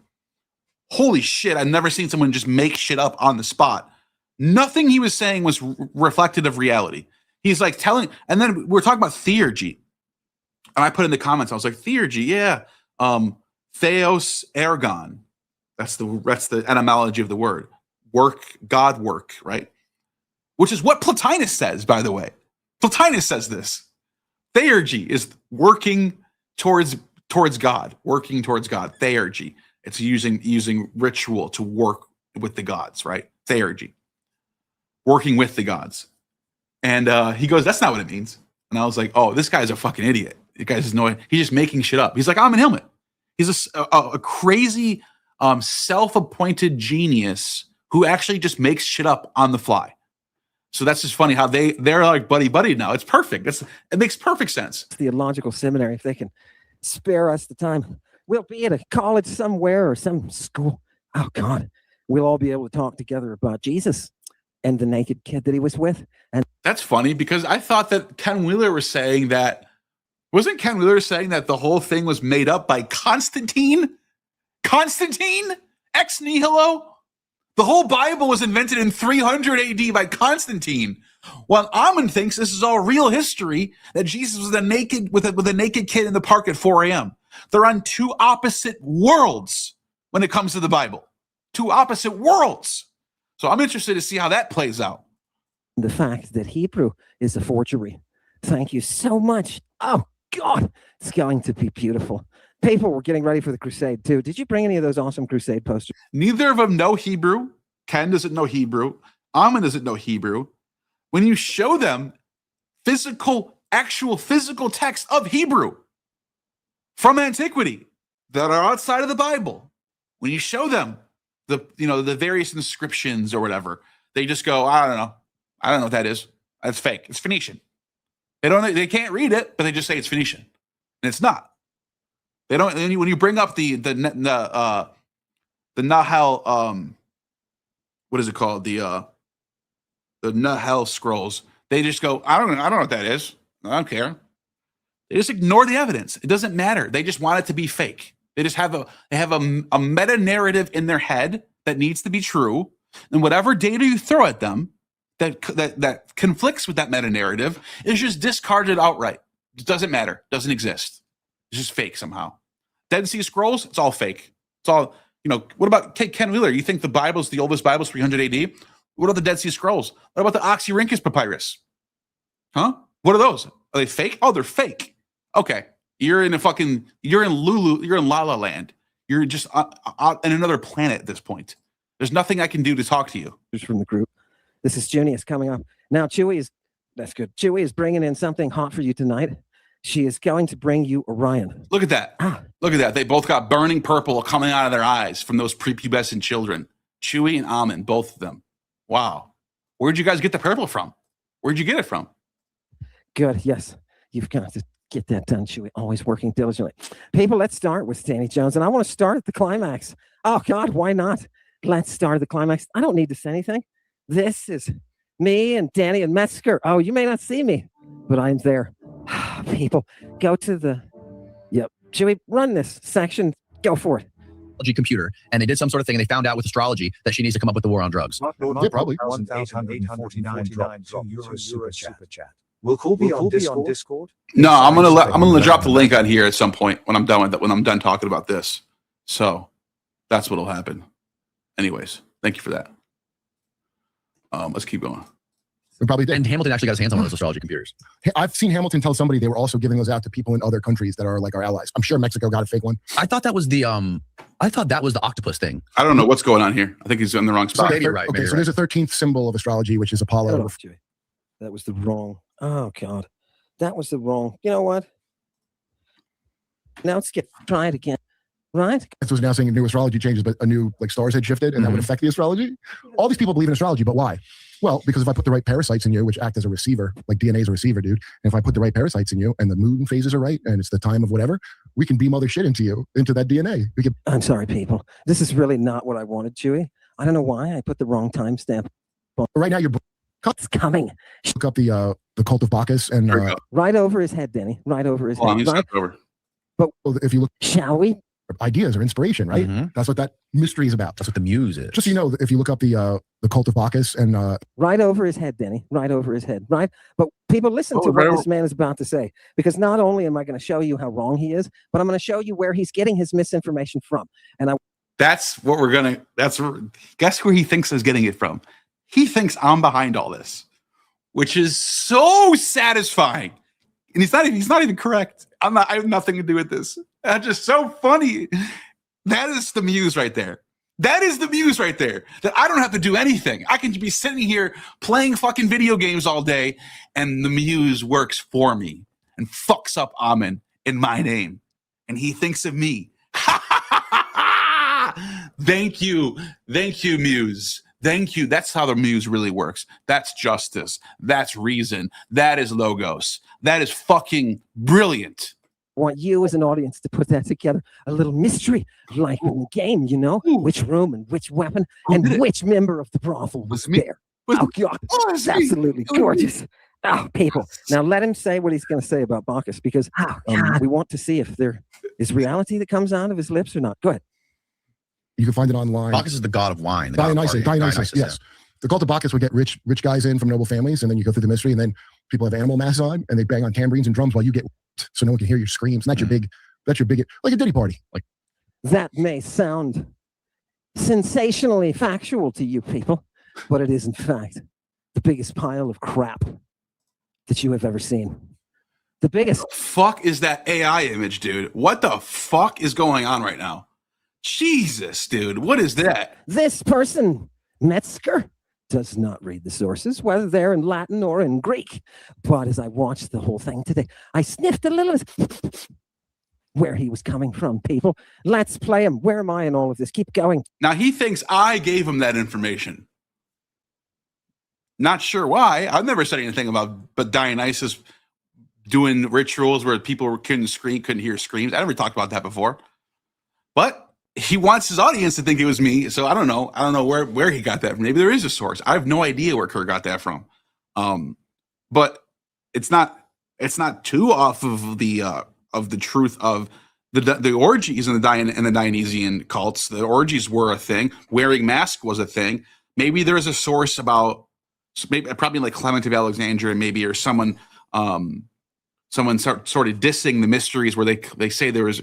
Holy shit, I've never seen someone just make shit up on the spot. Nothing he was saying was reflective of reality. He's like telling, and then we're talking about theurgy. And I put in the comments, I was like, theurgy, yeah. Theos ergon. That's the etymology of the word. Work, God work, right? Which is what Plotinus says, by the way. Plotinus says this. Theurgy is working towards God, working towards God. Theurgy. It's using ritual to work with the gods, right? Theurgy. Working with the gods. And he goes, that's not what it means. And I was like, oh, this guy's a fucking idiot. The guy's annoying. He's just making shit up. He's like Ammon Hillman. He's a crazy self-appointed genius who actually just makes shit up on the fly. So that's just funny how they're like buddy now. It's perfect. It makes perfect sense. Theological seminary, if they can spare us the time, we'll be at a college somewhere or some school. Oh God, we'll all be able to talk together about Jesus and the naked kid that he was with. And that's funny because I thought that Ken Wheeler was saying that. Wasn't Ken Wheeler saying that the whole thing was made up by Constantine? Constantine? Ex nihilo? The whole Bible was invented in 300 AD by Constantine. While Ammon thinks this is all real history, that Jesus was with a naked kid in the park at 4 a.m. They're on two opposite worlds when it comes to the Bible. Two opposite worlds. So I'm interested to see how that plays out. the fact that Hebrew is a forgery. Thank you so much. Oh God, it's going to be beautiful. People were getting ready for the crusade too. Did you bring any of those awesome crusade posters? Neither of them know Hebrew. Ken doesn't know Hebrew. Ammon doesn't know Hebrew. When you show them actual physical text of Hebrew from antiquity that are outside of the Bible, when you show them the various inscriptions or whatever, they just go, I don't know what that is. That's fake. It's Phoenician. They can't read it, but they just say it's Phoenician, and it's not. They don't. When you bring up the Nahal, what is it called? The Nahal scrolls. They just go, I don't know what that is. I don't care. They just ignore the evidence. It doesn't matter. They just want it to be fake. They just have a meta narrative in their head that needs to be true, and whatever data you throw at them that conflicts with that meta narrative is just discarded outright. It doesn't matter. Doesn't exist. It's just fake somehow. Dead Sea Scrolls, it's all fake. It's all, what about Ken Wheeler? You think the Bible's the oldest Bible's 300 AD? What are the Dead Sea Scrolls? What about the Oxyrhynchus Papyrus? Huh? What are those? Are they fake? Oh, they're fake. Okay. You're in La La Land. You're just on another planet at this point. There's nothing I can do to talk to you. Just from the group. This is Junius coming up. Now, that's good. Chewie is bringing in something hot for you tonight. She is going to bring you Orion. Look at that. Look at that. They both got burning purple coming out of their eyes from those prepubescent children. Chewie and Ammon, both of them. Wow. Where'd you guys get the purple from? Where'd you get it from? Good. Yes. You've got to get that done, Chewie. Always working diligently. People, let's start with Danny Jones. And I want to start at the climax. Oh, God, why not? Let's start at the climax. I don't need to say anything. This is me and Danny and Metzger. Oh, you may not see me, but I'm there. People, go to should we run this section? Go for it. Computer, and they did some sort of thing, and they found out with astrology that she needs to come up with the war on drugs. Yeah, probably. 1,849 €2 super chat. Will Cool be on Discord? No, I'm gonna drop the link on here at some point when I'm done with it, when I'm done talking about this. So that's what'll happen. Anyways, thank you for that. Let's keep going. Probably did. And Hamilton actually got his hands on one of those astrology computers. I've seen Hamilton tell somebody they were also giving those out to people in other countries that are like our allies. I'm sure Mexico got a fake one. I thought that was the octopus thing. I don't know what's going on here. I think he's in the wrong spot. Maybe right. Okay, so there's a 13th symbol of astrology, which is Apollo. That was the wrong. Oh God, that was the wrong. You know what? Now try it again. Right? This was now saying new astrology changes, but a new stars had shifted, and that would affect the astrology. All these people believe in astrology, but why? Well, because if I put the right parasites in you, which act as a receiver, like DNA is a receiver, dude. And if I put the right parasites in you, and the moon phases are right, and it's the time of whatever, we can beam other shit into that DNA. I'm sorry, people. This is really not what I wanted, Chewie. I don't know why I put the wrong timestamp. Right now, you're It's coming. Look up the cult of Bacchus and There we go. Right over his head, Denny. Right over his Hold on, head. let me Right? step over. if you look Shall we? ideas or inspiration, right? Mhm. That's what that mystery is about. That's what the muse is. Just so you know, if you look up the cult of Bacchus and Right over his head, Denny. Right over his head. Right? But people, listen to right what over- this man is about to say, because not only am I going to show you how wrong he is, but I'm going to show you where he's getting his misinformation from. And That's what we're gonna. Guess where he thinks is getting it from. He thinks I'm behind all this, which is so satisfying. And he's not even correct. I have nothing to do with this. That's just so funny. That is the muse right there. That is the muse right there. That I don't have to do anything. I can be sitting here playing fucking video games all day, and the muse works for me and fucks up Ammon in my name. And he thinks of me. Thank you. Thank you, muse. Thank you. That's how the muse really works. That's justice. That's reason. That is logos. That is fucking brilliant. want you as an audience to put that together. A little mystery, like in the game, you know, which room and which weapon Who did and it? which member of the brothel was Was it me? there. Was Oh, it- God. Oh, It's it's me. absolutely It was me. gorgeous. Oh, people. Now let him say what he's going to say about Bacchus, because we want to see if there is reality that comes out of his lips or not. Go ahead. you can find it online. Bacchus is the god of wine. The god of Dionysus, partying. Dionysus, yes. The cult of Bacchus would get rich guys in from noble families, and then you go through the mystery, and then people have animal masks on, and they bang on tambourines and drums while you get so no one can hear your screams. And that's your big, like a Diddy party. Like That may sound sensationally factual to you people, but it is in fact the biggest pile of crap that you have ever seen. The biggest. Fuck is that AI image, dude? What the fuck is going on right now? Jesus, dude. What is that? This person, Metzger, does not read the sources, whether they're in Latin or in Greek. But as I watched the whole thing today, I sniffed a little where he was coming from, people. Let's play him. Where am I in all of this? Keep going. Now he thinks I gave him that information. Not sure why. I've never said anything about but Dionysus doing rituals where people couldn't hear screams. I never talked about that before. But he wants his audience to think it was me. So I don't know. I don't know where he got that from. Maybe there is a source. I have no idea where Kurt got that from. But it's not too off of the truth of the orgies and the Dionysian cults. The orgies were a thing. Wearing masks was a thing. Maybe there is a source about probably like Clement of Alexandria, maybe, or someone sort of dissing the mysteries where they say there was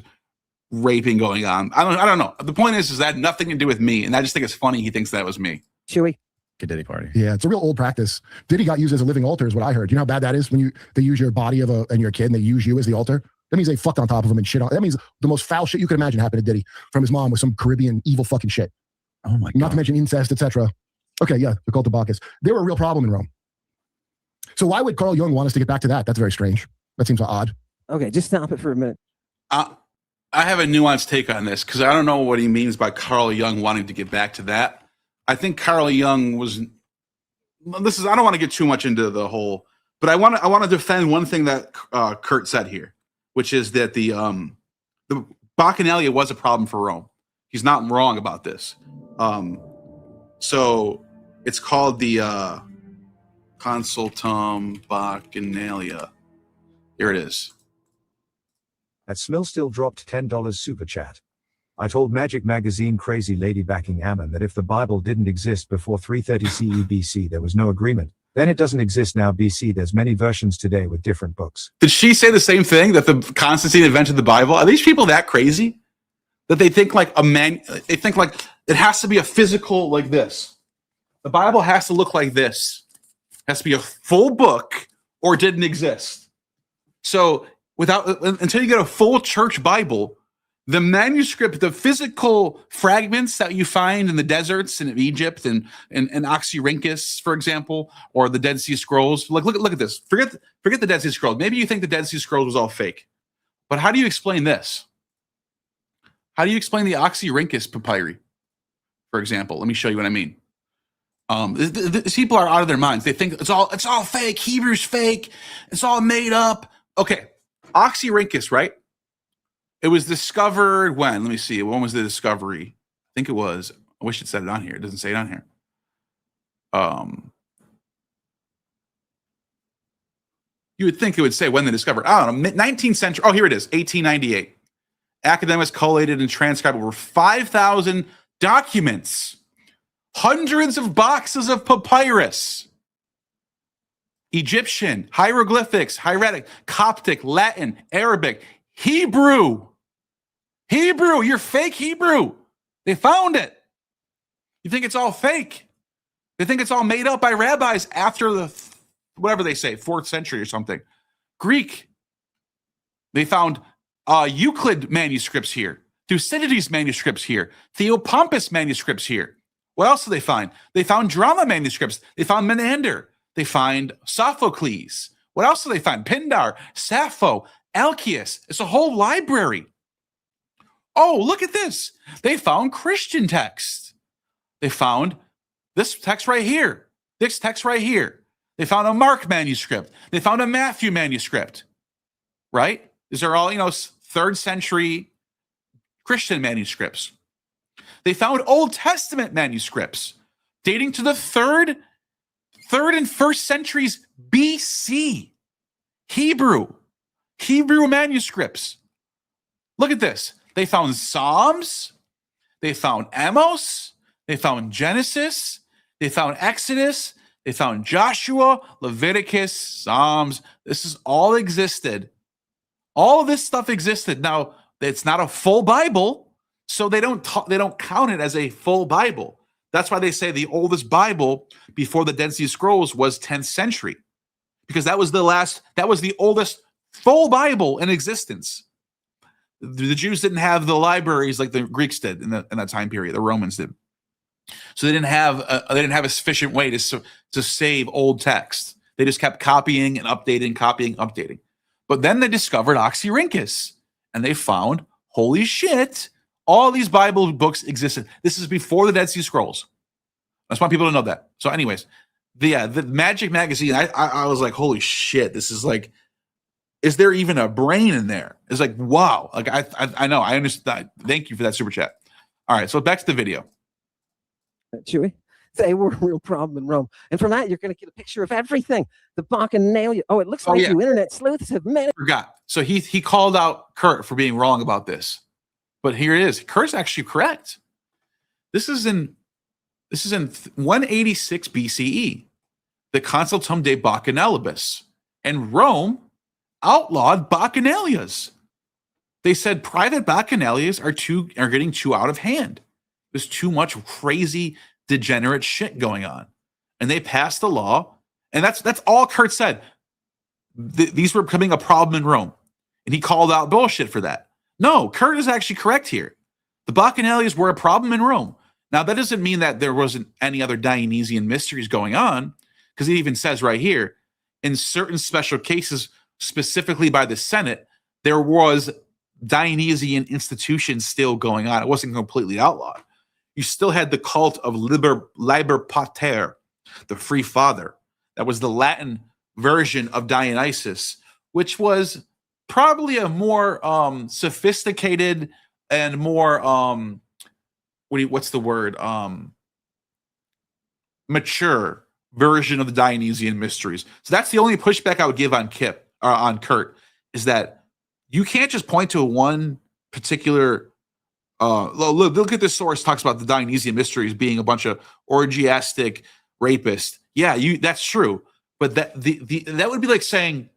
raping going on. I don't know. The point is that had nothing to do with me, and I just think it's funny he thinks that was me. Chewy. Good Diddy party. yeah, it's a real old practice. Diddy got used as a living altar, is what I heard. You know how bad that is when they use your body and your kid, and they use you as the altar. That means they fucked on top of him and shit on. That means the most foul shit you could imagine happened to Diddy from his mom with some Caribbean evil fucking shit. Oh my god. Not to mention incest, etc. Okay, yeah, the cult of Bacchus. They were a real problem in Rome. So why would Carl Jung want us to get back to that? That's very strange. That seems odd. Okay, just stop it for a minute. I have a nuanced take on this because I don't know what he means by Carl Jung wanting to get back to that. I think Carl Jung was. I don't want to get too much into the whole, but I want to defend one thing that Kurt said here, which is that the Bacchanalia was a problem for Rome. He's not wrong about this. So it's called the Consultum Bacchanalia. Here it is. That Smill still dropped $10 super chat. I told Magic Magazine crazy lady backing Ammon that if the Bible didn't exist before 330 CE BC, there was no agreement. Then it doesn't exist now BC. There's many versions today with different books. Did she say the same thing, that the Constantine invented the Bible? Are these people that crazy that they think like they think like it has to be a physical like this? The Bible has to look like this. It has to be a full book or it didn't exist. So until you get a full church Bible, the manuscript, the physical fragments that you find in the deserts in Egypt and Oxyrhynchus, for example, or the Dead Sea Scrolls. Look at this. Forget the Dead Sea Scrolls. Maybe you think the Dead Sea Scrolls was all fake. But how do you explain this? How do you explain the Oxyrhynchus papyri, for example? Let me show you what I mean. These people are out of their minds. They think it's all fake. Hebrew's fake. It's all made up. Okay. Oxyrhynchus, right? It was discovered when? Let me see. When was the discovery? I think it was. I wish it said it on here. It doesn't say it on here. You would think it would say when they discovered. I don't know, 19th century. Oh, here it is, 1898. Academics collated and transcribed over 5,000 documents, hundreds of boxes of papyrus, Egyptian, hieroglyphics, hieratic, Coptic, Latin, Arabic, Hebrew, your fake Hebrew. They found it. You think it's all fake. They think it's all made up by rabbis after the, whatever they say, 4th century or something. Greek. They found Euclid manuscripts here, Thucydides manuscripts here, Theopompus manuscripts here. What else did they find? They found drama manuscripts. They found Menander. They find Sophocles. What else did they find? Pindar, Sappho, Alcaeus. It's a whole library. Oh, look at this. They found Christian texts. They found this text right here. This text right here. They found a Mark manuscript. They found a Matthew manuscript. Right? These are all, 3rd century Christian manuscripts. They found Old Testament manuscripts dating to the 3rd and 1st centuries BC. Hebrew manuscripts. Look at this. They found Psalms. They found Amos. They found Genesis. They found Exodus. They found Joshua, Leviticus, Psalms. This is all existed. All of this stuff existed. Now, it's not a full Bible, so they don't count it as a full Bible. That's why they say the oldest Bible before the Dead Sea Scrolls was 10th century, because that was the oldest full Bible in existence. The Jews didn't have the libraries like the Greeks did in that time period. The Romans did. So they didn't have a sufficient way to save old text. They just kept copying and updating, copying, updating. But then they discovered Oxyrhynchus, and they found, holy shit, all these Bible books existed. This is before the Dead Sea Scrolls. I just want people to know that. So anyways, the Magic Magazine, I was like, holy shit, this is like, is there even a brain in there? It's like, wow. Like I know, I understand. Thank you for that super chat. All right, so back to the video. Chewy, they were a real problem in Rome. And from that, you're going to get a picture of everything. The Bacchanalia. Oh, it looks like you internet sleuths have made it. Forgot. So he called out Kurt for being wrong about this. But here it is. Kurt's actually correct. This is in 186 BCE. The Consultum de Bacchanalibus. And Rome outlawed bacchanalias. They said private bacchanalias are getting too out of hand. There's too much crazy, degenerate shit going on. And they passed the law. And that's all Kurt said. These were becoming a problem in Rome. And he called out bullshit for that. No, Kurt is actually correct here. The bacchanalias were a problem in Rome. Now, that doesn't mean that there wasn't any other Dionysian mysteries going on, because it even says right here, in certain special cases, specifically by the Senate, there was Dionysian institutions still going on. It wasn't completely outlawed. You still had the cult of Liber Pater, the free father. That was the Latin version of Dionysus, which was probably a more sophisticated and more what's the word? Mature version of the Dionysian mysteries. So that's the only pushback I would give on Kurt, is that you can't just point to one particular look at this source talks about the Dionysian mysteries being a bunch of orgiastic rapists. Yeah, that's true. But that would be like saying,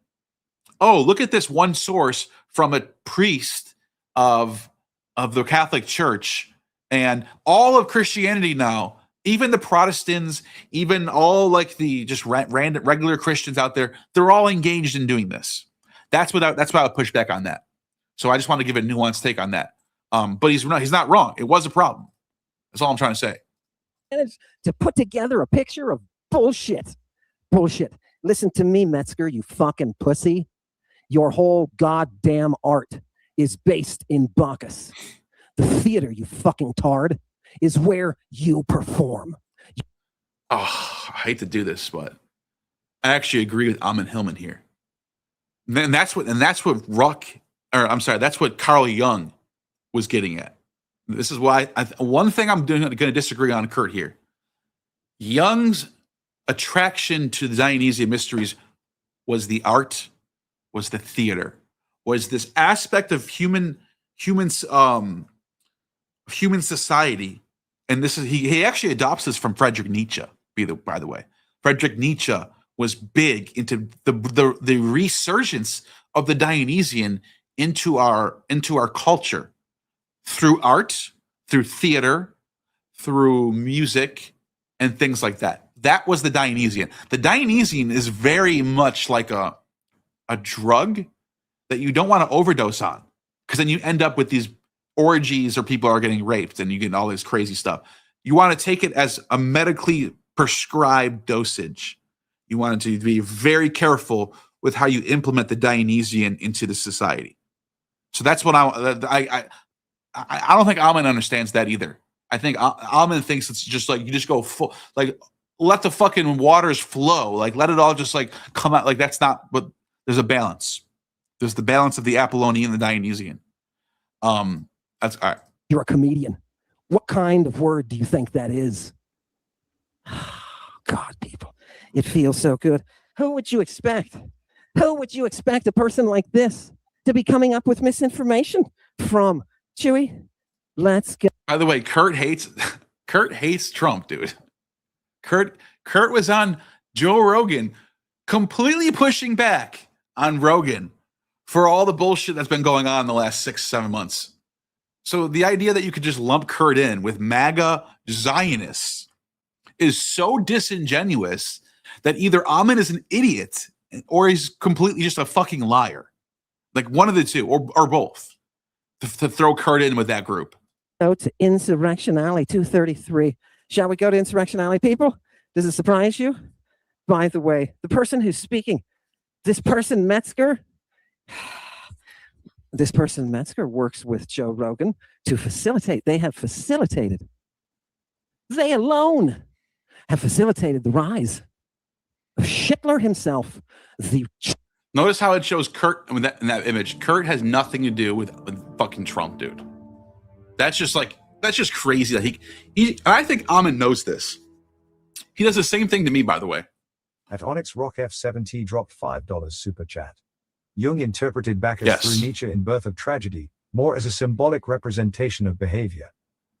oh, look at this one source from a priest of the Catholic Church, and all of Christianity now, even the Protestants, even all like the just random regular Christians out there, they're all engaged in doing this. That's why I would push back on that. So I just want to give a nuanced take on that. But he's not wrong. It was a problem. That's all I'm trying to say. To put together a picture of bullshit. Bullshit. Listen to me, Metzger, you fucking pussy. Your whole goddamn art is based in Bacchus. The theater, you fucking tard, is where you perform. Oh, I hate to do this, but I actually agree with Ammon Hillman here. And that's what Carl Jung was getting at. This is why one thing I'm going to disagree on Kurt here. Jung's attraction to the Dionysian mysteries was the art was the theater, was this aspect of human society. And this is he actually adopts this from Friedrich Nietzsche, by the way. Friedrich Nietzsche was big into the resurgence of the Dionysian into our culture through art, through theater, through music, and things like that. That was the Dionysian. The Dionysian is very much like a drug that you don't want to overdose on, because then you end up with these orgies or people are getting raped and you get all this crazy stuff. You want to take it as a medically prescribed dosage. You want to be very careful with how you implement the Dionysian into the society. So that's what I don't think Ammon understands that either. I think Ammon thinks it's just like you just go full, like let the fucking waters flow, like let it all just like come out. Like that's not what. There's a balance. There's the balance of the Apollonian and the Dionysian. That's all right. You're a comedian. What kind of word do you think that is? God, people, it feels so good. Who would you expect? Who would you expect a person like this to be coming up with misinformation from? Chewy, let's go. By the way, Kurt hates Trump, dude. Kurt was on Joe Rogan, completely pushing back on Rogan for all the bullshit that's been going on in the last 6-7 months. So the idea that you could just lump Kurt in with MAGA Zionists is so disingenuous that either Ammon is an idiot or he's completely just a fucking liar. Like one of the two, or both. To throw Kurt in with that group. Go to Insurrection Alley 233. Shall we go to Insurrection Alley, people? Does it surprise you? By the way, the person who's speaking, this person Metzger works with Joe Rogan to facilitate. They have facilitated. They alone have facilitated the rise of Hitler himself. Notice how it shows Kurt in that image. Kurt has nothing to do with fucking Trump, dude. That's just crazy that he I think Ammon knows this. He does the same thing to me, by the way. At Onyx Rock F7T dropped $5 super chat. Jung interpreted Bacchus Yes. through Nietzsche in Birth of Tragedy, more as a symbolic representation of behavior.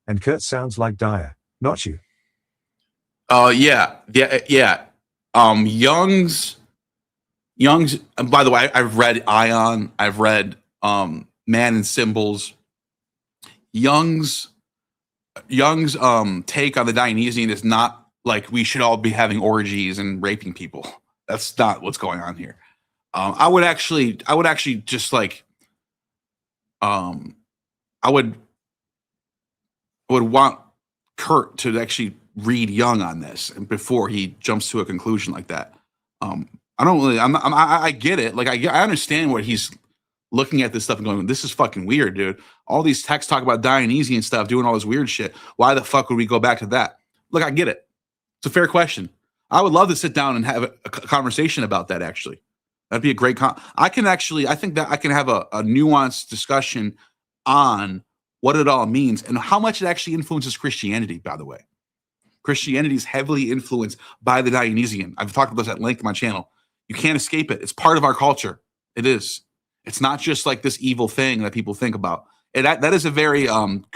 And Kurt sounds like Dyer, not you. Yeah. Jung's. By the way, I've read Ion. I've read Man and Symbols. Jung's take on the Dionysian is not like we should all be having orgies and raping people. That's not what's going on here. I would actually just like, I would want Kurt to actually read Jung on this and before he jumps to a conclusion like that. I get it. Like I understand what he's looking at this stuff and going, this is fucking weird, dude. All these texts talk about Dionysian stuff, doing all this weird shit. Why the fuck would we go back to that? Look, I get it. It's a fair question. I would love to sit down and have a conversation about that. Actually, that'd be a great. I think that I can have a nuanced discussion on what it all means and how much it actually influences Christianity. By the way, Christianity is heavily influenced by the Dionysian. I've talked about this at length on my channel. You can't escape it. It's part of our culture. It is. It's not just like this evil thing that people think about. And that is a very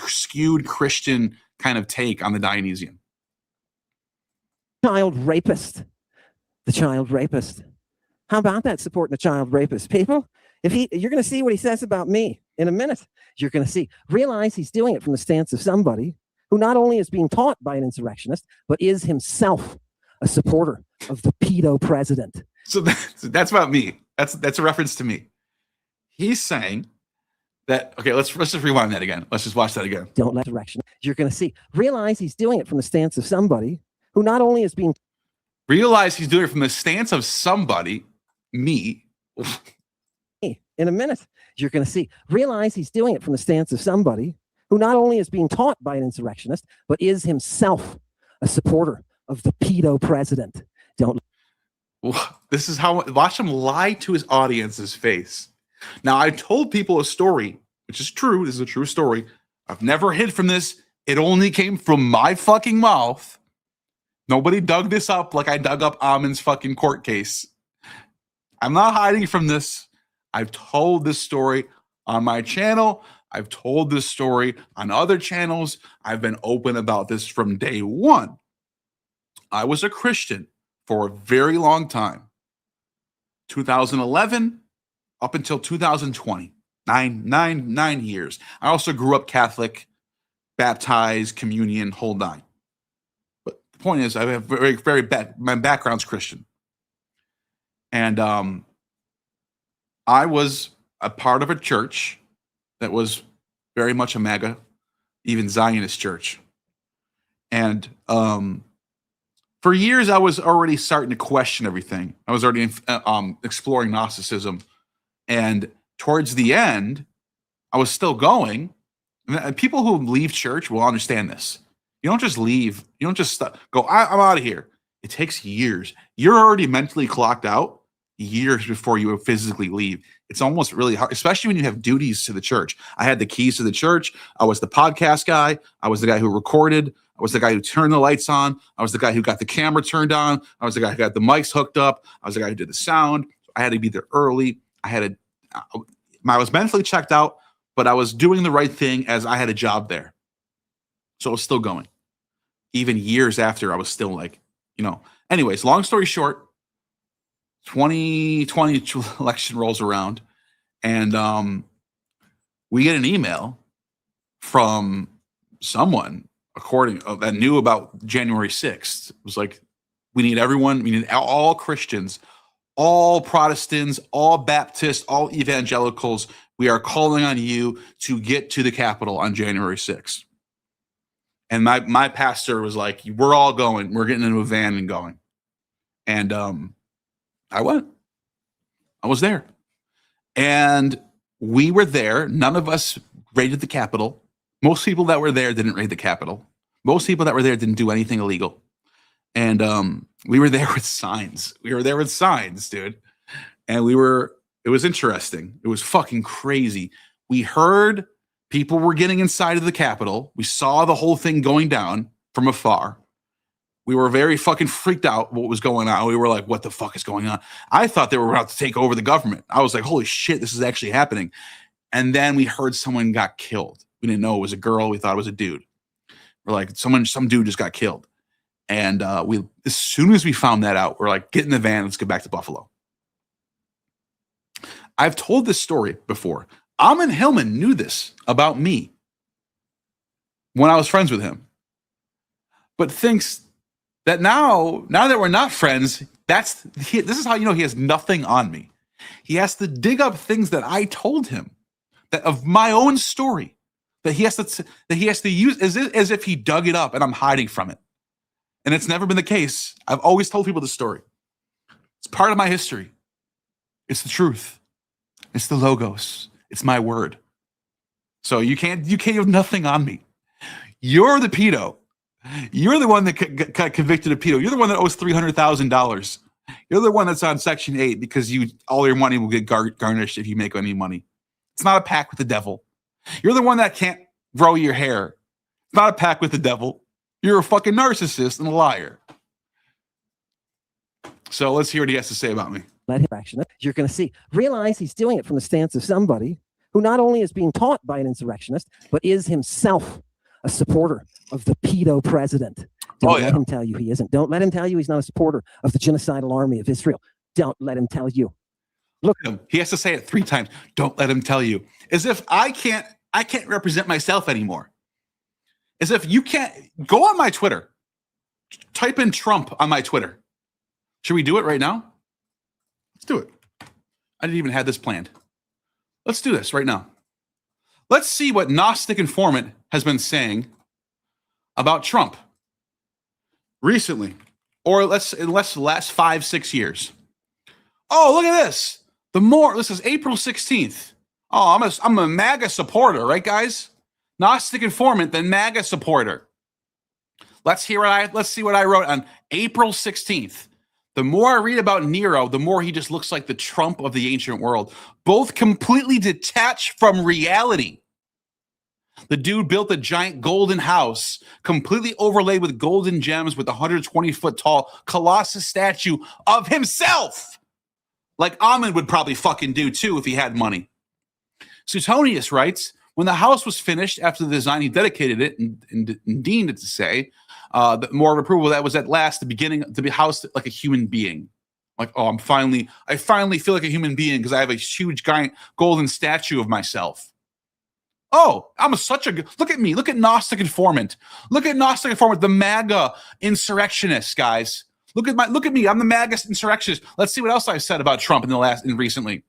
skewed Christian kind of take on the Dionysian. Child rapist. The child rapist. How about that, supporting the child rapist? People, you're going to see what he says about me in a minute. You're going to see. Realize he's doing it from the stance of somebody who not only is being taught by an insurrectionist, but is himself a supporter of the pedo president. So that's about me. That's a reference to me. He's saying that, okay, let's just rewind that again. Let's just watch that again. Don't let direction. You're going to see. Realize he's doing it from the stance of somebody who not only is being. Realize he's doing it from the stance of somebody, me. In a minute, you're going to see. Realize he's doing it from the stance of somebody who not only is being taught by an insurrectionist, but is himself a supporter of the pedo president. Don't. This is how, watch him lie to his audience's face. Now, I told people a story, which is true. This is a true story. I've never hid from this. It only came from my fucking mouth. Nobody dug this up like I dug up Ammon's fucking court case. I'm not hiding from this. I've told this story on my channel. I've told this story on other channels. I've been open about this from day one. I was a Christian for a very long time. 2011 up until 2020. Nine years. I also grew up Catholic, baptized, communion, whole nine. But the point is, I have very bad. My background's Christian, and I was a part of a church that was very much a MAGA, even Zionist church, and for years I was already starting to question everything. I was already exploring Gnosticism, and towards the end, I was still going. And people who leave church will understand this. You don't just leave. You don't just go, I'm out of here. It takes years. You're already mentally clocked out years before you physically leave. It's almost really hard, especially when you have duties to the church. I had the keys to the church. I was the podcast guy. I was the guy who recorded. I was the guy who turned the lights on. I was the guy who got the camera turned on. I was the guy who got the mics hooked up. I was the guy who did the sound. I had to be there early. I was mentally checked out, but I was doing the right thing as I had a job there. So I was still going. Even years after, I was still like, Anyways, long story short, 2020 election rolls around, and we get an email from someone that knew about January 6th. It was like, we need everyone, we need all Christians, all Protestants, all Baptists, all evangelicals. We are calling on you to get to the Capitol on January 6th. And my pastor was like, we're all going. We're getting into a van and going. And I went. I was there. And we were there. None of us raided the Capitol. Most people that were there didn't raid the Capitol. Most people that were there didn't do anything illegal. And we were there with signs. Dude. And it was interesting. It was fucking crazy. We heard people were getting inside of the Capitol. We saw the whole thing going down from afar. We were very fucking freaked out what was going on. We were like, what the fuck is going on? I thought they were about to take over the government. I was like, holy shit, this is actually happening. And then we heard someone got killed. We didn't know it was a girl. We thought it was a dude. We're like, some dude just got killed. And as soon as we found that out, we're like, get in the van, let's get back to Buffalo. I've told this story before. Ammon Hillman knew this about me when I was friends with him, but thinks that now that we're not friends, this is how you know he has nothing on me. He has to dig up things that I told him, that of my own story, that he has to use as if he dug it up and I'm hiding from it. And it's never been the case. I've always told people the story. It's part of my history. It's the truth. It's the logos. It's my word. So you can't have nothing on me. You're the pedo. You're the one that got convicted of pedo. You're the one that owes $300,000. You're the one that's on Section 8 because all your money will get garnished if you make any money. It's not a pact with the devil. You're the one that can't grow your hair. It's not a pact with the devil. You're a fucking narcissist and a liar. So let's hear what he has to say about me. Let him action it. You're going to see. Realize he's doing it from the stance of somebody who not only is being taught by an insurrectionist, but is himself a supporter of the pedo president. Don't let him tell you he isn't. Don't let him tell you he's not a supporter of the genocidal army of Israel. Don't let him tell you. Look at him. He has to say it 3 times. Don't let him tell you. As if I can't represent myself anymore. As if you can't go on my Twitter. Type in Trump on my Twitter. Should we do it right now? Let's do it. I didn't even have this planned. Let's do this right now. Let's see what Gnostic Informant has been saying about Trump recently, or unless the last 5-6 years. Oh, look at this. This is April 16th. Oh, I'm a MAGA supporter, right, guys? Gnostic Informant, then MAGA supporter. Let's see what I wrote on April 16th. The more I read about Nero, the more he just looks like the Trump of the ancient world. Both completely detached from reality. The dude built a giant golden house, completely overlaid with golden gems with a 120-foot tall Colossus statue of himself like Ammon would probably fucking do too if he had money. Suetonius writes, when the house was finished after the design, he dedicated it and deemed it to say that more of approval that was at last the beginning to be housed like a human being. Like, oh, I finally feel like a human being because I have a huge giant golden statue of myself. Oh, look at me. Look at Gnostic Informant. Look at Gnostic Informant, the MAGA insurrectionist, guys. Look at me. I'm the MAGA insurrectionist. Let's see what else I've said about Trump recently.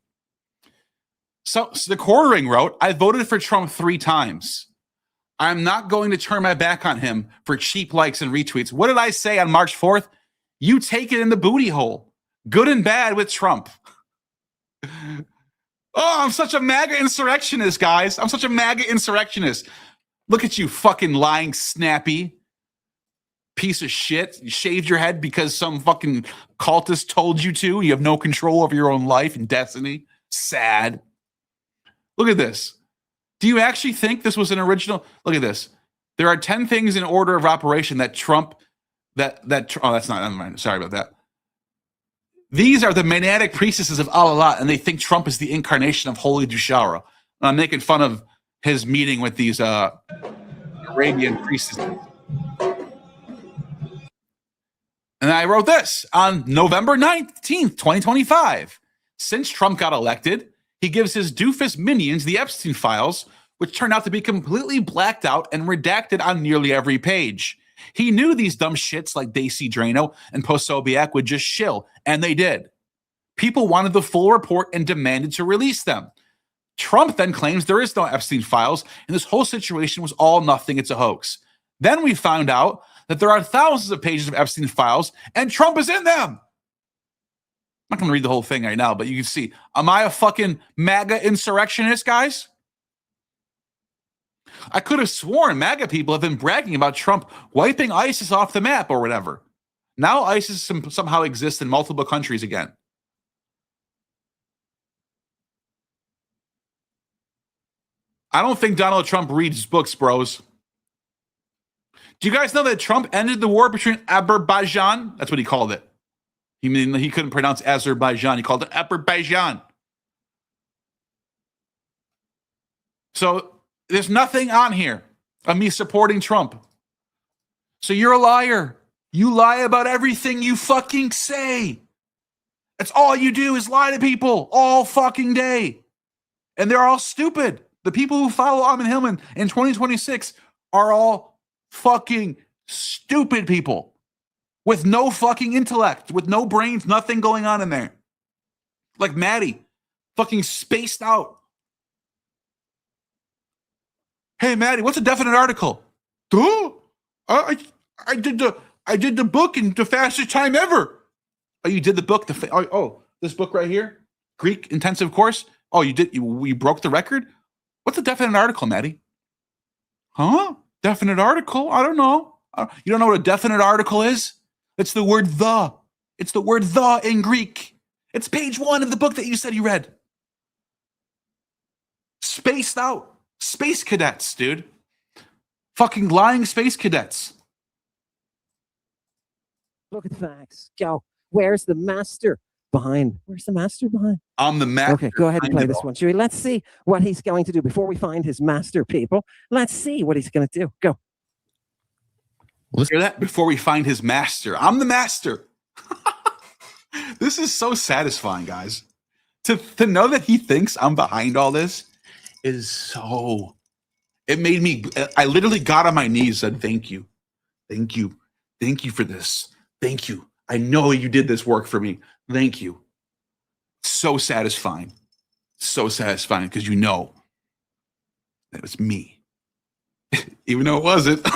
So the Quartering wrote, I voted for Trump 3 times. I'm not going to turn my back on him for cheap likes and retweets. What did I say on March 4th? You take it in the booty hole. Good and bad with Trump. Oh, I'm such a MAGA insurrectionist, guys. I'm such a MAGA insurrectionist. Look at you, fucking lying, snappy piece of shit. You shaved your head because some fucking cultist told you to. You have no control over your own life and destiny. Sad. Look at this. Do you actually think this was an original? Look at this. There are 10 things in order of operation that Trump, oh, that's not, never mind. Sorry about that. These are the Menadic priestesses of Allah, and they think Trump is the incarnation of Holy Dushara. I'm making fun of his meeting with these Arabian priestesses. And I wrote this on November 19th, 2025. Since Trump got elected, he gives his doofus minions the Epstein files, which turned out to be completely blacked out and redacted on nearly every page. He knew these dumb shits like Dacey Drano and Posobiec would just shill, and they did. People wanted the full report and demanded to release them. Trump then claims there is no Epstein files, and this whole situation was all nothing, it's a hoax. Then we found out that there are thousands of pages of Epstein files, and Trump is in them. I'm not going to read the whole thing right now, but you can see. Am I a fucking MAGA insurrectionist, guys? I could have sworn MAGA people have been bragging about Trump wiping ISIS off the map or whatever. Now ISIS somehow exists in multiple countries again. I don't think Donald Trump reads books, bros. Do you guys know that Trump ended the war between Azerbaijan? That's what he called it. He couldn't pronounce Azerbaijan. He called it Azerbaijan. So there's nothing on here of me supporting Trump. So you're a liar. You lie about everything you fucking say. That's all you do is lie to people all fucking day. And they're all stupid. The people who follow Ammon Hillman in 2026 are all fucking stupid people with no fucking intellect, with no brains, nothing going on in there. Like Maddie, fucking spaced out. Hey, Maddie, what's a definite article? Duh. I did the book in the fastest time ever. Oh, you did the book? This book right here? Greek intensive course? Oh, you did? You broke the record? What's a definite article, Maddie? Huh? Definite article? I don't know. You don't know what a definite article is? It's the word the. It's the word the in Greek. It's page 1 of the book that you said you read. Spaced out. Space cadets, dude. Fucking lying space cadets. Look at the facts. Go. Where's the master behind? Where's the master behind? I'm the master. Okay, go ahead and play this one, Judy. Let's see what he's going to do before we find his master, people. Let's see what he's going to do. Go. Let's hear that before we find his master. I'm the master. This is so satisfying, guys. To know that he thinks I'm behind all this is so. It made me. I literally got on my knees and said, "Thank you, thank you, thank you for this. Thank you. I know you did this work for me. Thank you." So satisfying because you know that it was me, even though it wasn't.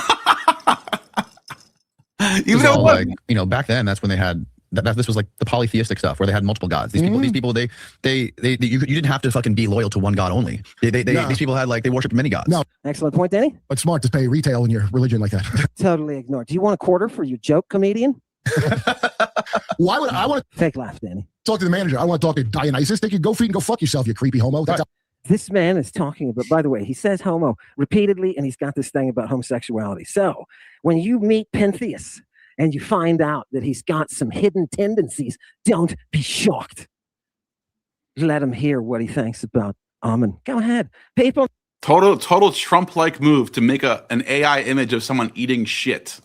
Even though it wasn't. Like, back then that's when they had this was like the polytheistic stuff where they had multiple gods. These people, you didn't have to fucking be loyal to one god only. These people had they worshipped many gods. No. Excellent point, Danny. But smart to pay retail in your religion like that. Totally ignored. Do you want a quarter for your joke, comedian? Why would I want to Fake laugh, Danny. talk to the manager? I want to talk to Dionysus. They could go feed and go fuck yourself, you creepy homo. That's This man is talking about, by the way, he says homo repeatedly, and he's got this thing about homosexuality. So when you meet Pentheus and you find out that he's got some hidden tendencies, don't be shocked. let him hear what he thinks about Ammon. Go ahead, people. Total Trump-like move to make an AI image of someone eating shit.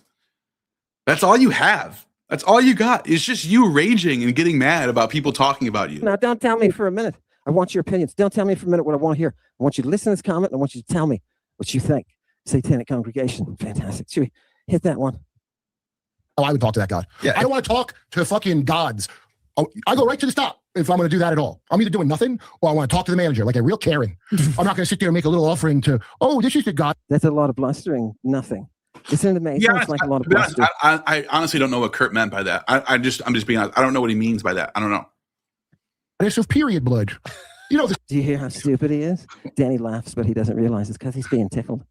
That's all you have. That's all you got. It's just you raging and getting mad about people talking about you. Now, don't tell me for a minute. I want your opinions. Don't tell me for a minute what I want to hear. I want you to listen to this comment, and I want you to tell me what you think. Satanic congregation. Fantastic. Chewy, hit that one. Oh, I would talk to that God. Yeah. I don't want to talk to fucking gods. Oh, I go right to the stop if I'm going to do that at all. I'm either doing nothing or I want to talk to the manager like a real Karen. I'm not going to sit there and make a little offering to, oh, this is the God. That's a lot of blustering. Nothing. Isn't it amazing? Yeah, It's like a lot of bluster. I honestly don't know what Kurt meant by that. I'm just being honest. I don't know what he means by that. I don't know. It's of period blood. You know, Do you hear how stupid he is? Danny laughs, but he doesn't realize it's because he's being tickled.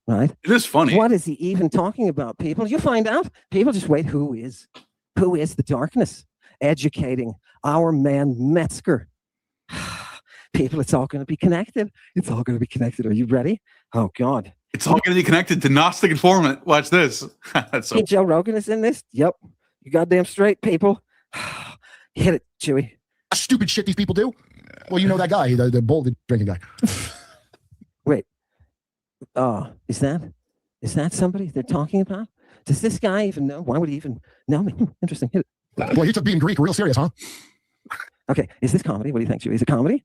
Right? It is funny. What is he even talking about, people? You find out. People just wait. Who is the darkness educating our man Metzger? People, it's all going to be connected. It's all going to be connected. Are you ready? Oh, God. It's all going to be connected to Gnostic informant. Watch this. That's so Hey, Joe Rogan is in this? Yep. You goddamn straight, people. Hit it, Chewy. stupid shit these people do. Well, you know that guy, the bold drinking guy. Wait. Is that somebody they're talking about? Does this guy even know? Why would he even know me? Interesting. Hit it. Well, you took being Greek real serious, huh? Okay, is this comedy? What do you think, Chewy? Is it comedy?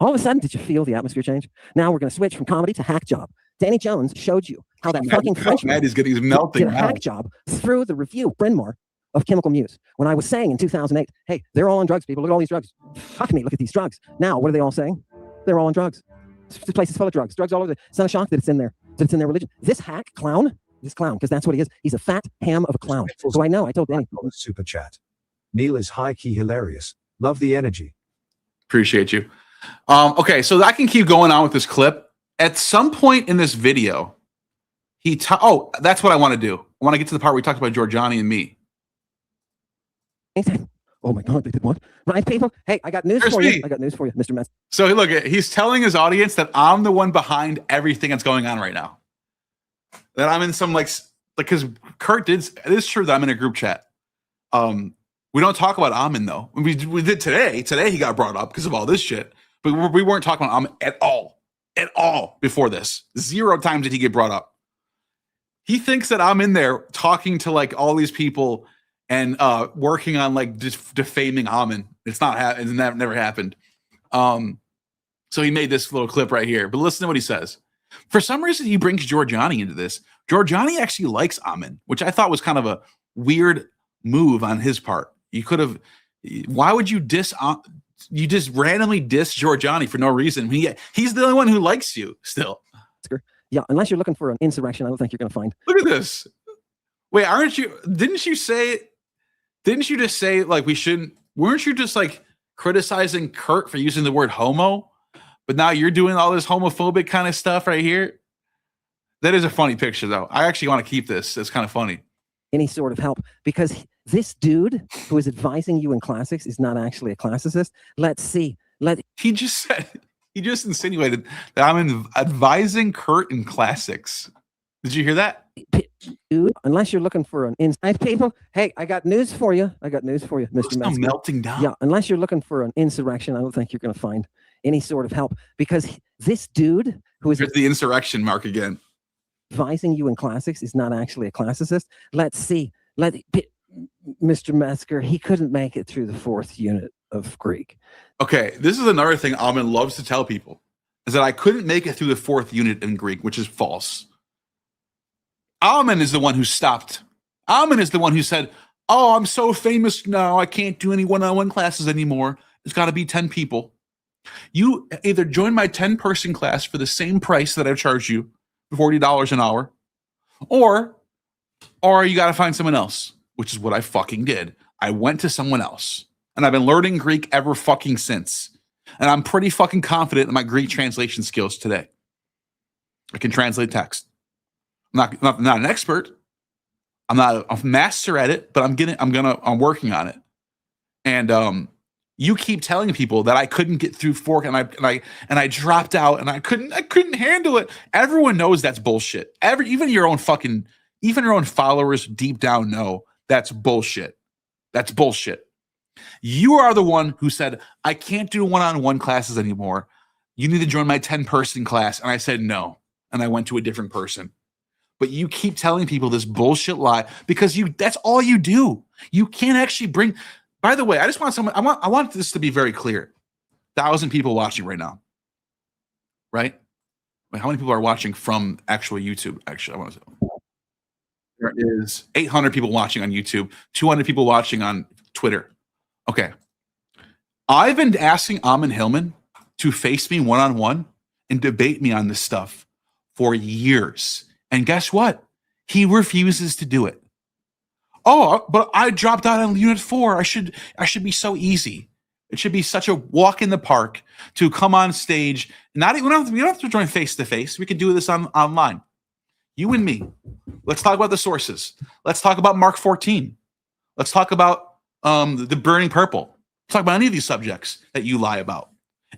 All of a sudden, did you feel the atmosphere change? Now we're going to switch from comedy to hack job. Danny Jones showed you how that fucking Frenchman Matt is getting melting did a hack job through the review, Bryn Mawr, of Chemical Muse. When I was saying in 2008, hey, they're all on drugs, people. Look at all these drugs. Fuck me, look at these drugs. Now, what are they all saying? They're all on drugs. This place is full of drugs. Drugs all over. It's not a shock that it's in there, that it's in their religion. This hack clown, because that's what he is. He's a fat ham of a clown. So I know, I told Danny. Super chat. Neil is high-key hilarious. Love the energy. Appreciate you. Okay, so I can keep going on with this clip. At some point in this video, that's what I want to do. I want to get to the part where we talked about Giorgiani and me. Oh my God, they did what? Right, people? Hey, I got news for you. I got news for you, Mr. Mess. So look, he's telling his audience that I'm the one behind everything that's going on right now. That I'm in some because Kurt did. It is true that I'm in a group chat. We don't talk about Ammon though. We did today. Today he got brought up because of all this shit. But we weren't talking about Ammon at all before this. 0 times did he get brought up. He thinks that I'm in there talking to like all these people and working on like defaming Ammon. It's not it's never happened. So he made this little clip right here. But listen to what he says. For some reason, he brings Giorgiani into this. Giorgiani actually likes Ammon, which I thought was kind of a weird move on his part. You could have. Why would you you just randomly diss Giorgiani for no reason? He's the only one who likes you still. Yeah, unless you're looking for an insurrection, I don't think you're going to find. Look at this. Wait, didn't you just say like we shouldn't? Weren't you just like criticizing Kurt for using the word homo? But now you're doing all this homophobic kind of stuff right here. That is a funny picture, though. I actually want to keep this. It's kind of funny. Any sort of help, because this dude who is advising you in classics is not actually a classicist. Let's see. He just insinuated that I'm advising Kurt in classics. Did you hear that? Dude, unless you're looking for an inside people. Hey, I got news for you. Mr. I'm melting down. Yeah, unless you're looking for an insurrection, I don't think you're going to find any sort of help, because this dude who is the insurrection mark again, advising you in classics is not actually a classicist. Let's see. Mr. Metzger, he couldn't make it through the 4th unit of Greek. Okay, this is another thing Ammon loves to tell people, is that I couldn't make it through the 4th unit in Greek, which is false. Ammon is the one who stopped. Ammon is the one who said, oh, I'm so famous now, I can't do any one-on-one classes anymore. It's got to be 10 people. You either join my 10-person class for the same price that I've charged you, $40 an hour, or you got to find someone else, which is what I fucking did. I went to someone else, and I've been learning Greek ever fucking since. And I'm pretty fucking confident in my Greek translation skills today. I can translate text. I'm not an expert. I'm not a master at it, but I'm working on it. And you keep telling people that I couldn't get through 4 and I dropped out and I couldn't handle it. Everyone knows that's bullshit. Even your own followers deep down know that's bullshit. That's bullshit. You are the one who said, I can't do one-on-one classes anymore. You need to join my 10-person class. And I said no. And I went to a different person. But you keep telling people this bullshit lie because that's all you do. You can't actually bring. By the way, I just want someone, I want this to be very clear. 1,000 people watching right now. Right? Wait, how many people are watching from actual YouTube? Actually, I want to say there is 800 people watching on YouTube, 200 people watching on Twitter. Okay. I've been asking Ammon Hillman to face me one-on-one and debate me on this stuff for years. And guess what? He refuses to do it. Oh, but I dropped out on Unit 4. I should be so easy. It should be such a walk in the park to come on stage. We don't have to join face-to-face. We can do this online. You and me. Let's talk about the sources. Let's talk about Mark 14. Let's talk about the burning purple. Let's talk about any of these subjects that you lie about.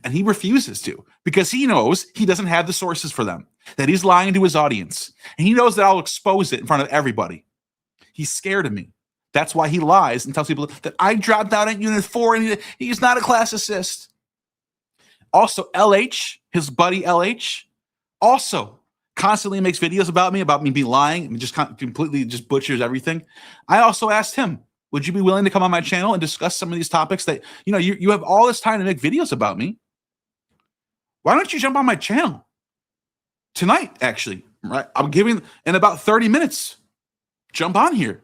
And he refuses to because he knows he doesn't have the sources for them, that he's lying to his audience. And he knows that I'll expose it in front of everybody. He's scared of me. That's why he lies and tells people that I dropped out at Unit 4 and he's not a class assist. Also, LH, his buddy LH, also constantly makes videos about me being lying, and just completely just butchers everything. I also asked him, would you be willing to come on my channel and discuss some of these topics that, you have all this time to make videos about me? Why don't you jump on my channel tonight, actually, right? I'm giving in about 30 minutes. Jump on here.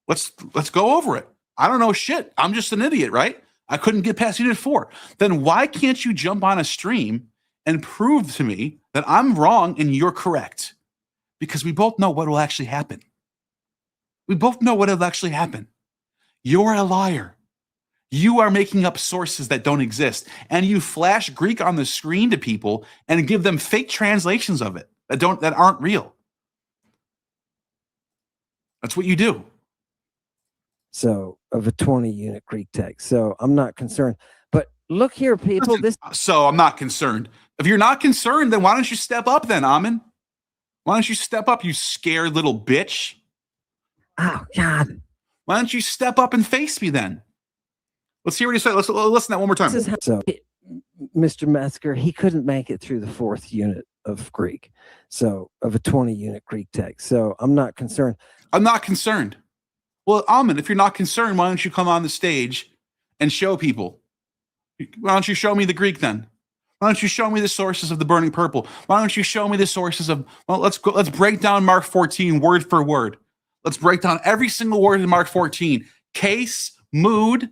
Let's go over it. I don't know shit. I'm just an idiot, right? I couldn't get past Unit 4. Then why can't you jump on a stream and prove to me that I'm wrong and you're correct? Because we both know what will actually happen. We both know what will actually happen. You're a liar. You are making up sources that don't exist. And you flash Greek on the screen to people and give them fake translations of it that aren't real. That's what you do. So of a 20-unit Greek text. So I'm not concerned. But look here, people. So I'm not concerned. If you're not concerned, then why don't you step up then, Ammon? Why don't you step up, you scared little bitch? Oh, God. Why don't you step up and face me then? Let's hear what he said. Let's listen to that one more time. Mr. Metzger, he couldn't make it through the 4th unit of Greek. So of a 20-unit Greek text. So I'm not concerned. I'm not concerned. Well, Ammon, if you're not concerned, why don't you come on the stage and show people? Why don't you show me the Greek then? Why don't you show me the sources of the burning purple? Why don't you show me the sources of, let's break down Mark 14 word for word. Let's break down every single word in Mark 14. Case, mood,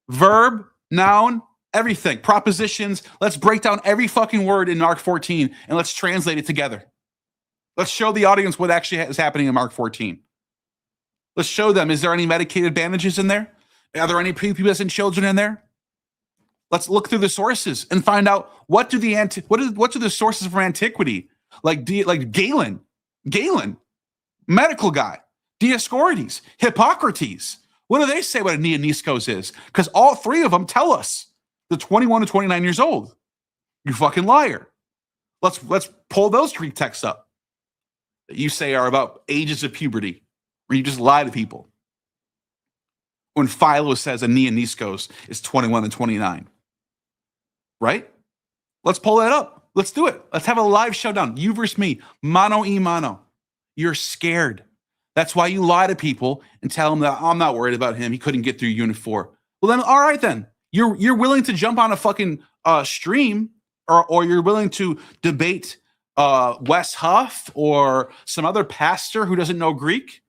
verb, noun, everything. Propositions. Let's break down every fucking word in Mark 14 and let's translate it together. Let's show the audience what actually is happening in Mark 14. Let's show them, is there any medicated bandages in there? Are there any prepubescent children in there? Let's look through the sources and find out what do the sources from antiquity, like Galen, medical guy, Dioscorides, Hippocrates. What do they say what a neoniskos is? Because all three of them tell us they're 21 to 29 years old. You fucking liar. Let's pull those Greek texts up that you say are about ages of puberty, where you just lie to people. When Philo says a neoniskos is 21 to 29. Right? Let's pull that up. Let's do it. Let's have a live showdown. You versus me. Mano y mano. You're scared. That's why you lie to people and tell them that I'm not worried about him. He couldn't get through Unit 4. Well, then, all right, then. You're willing to jump on a fucking stream or you're willing to debate Wes Huff or some other pastor who doesn't know Greek,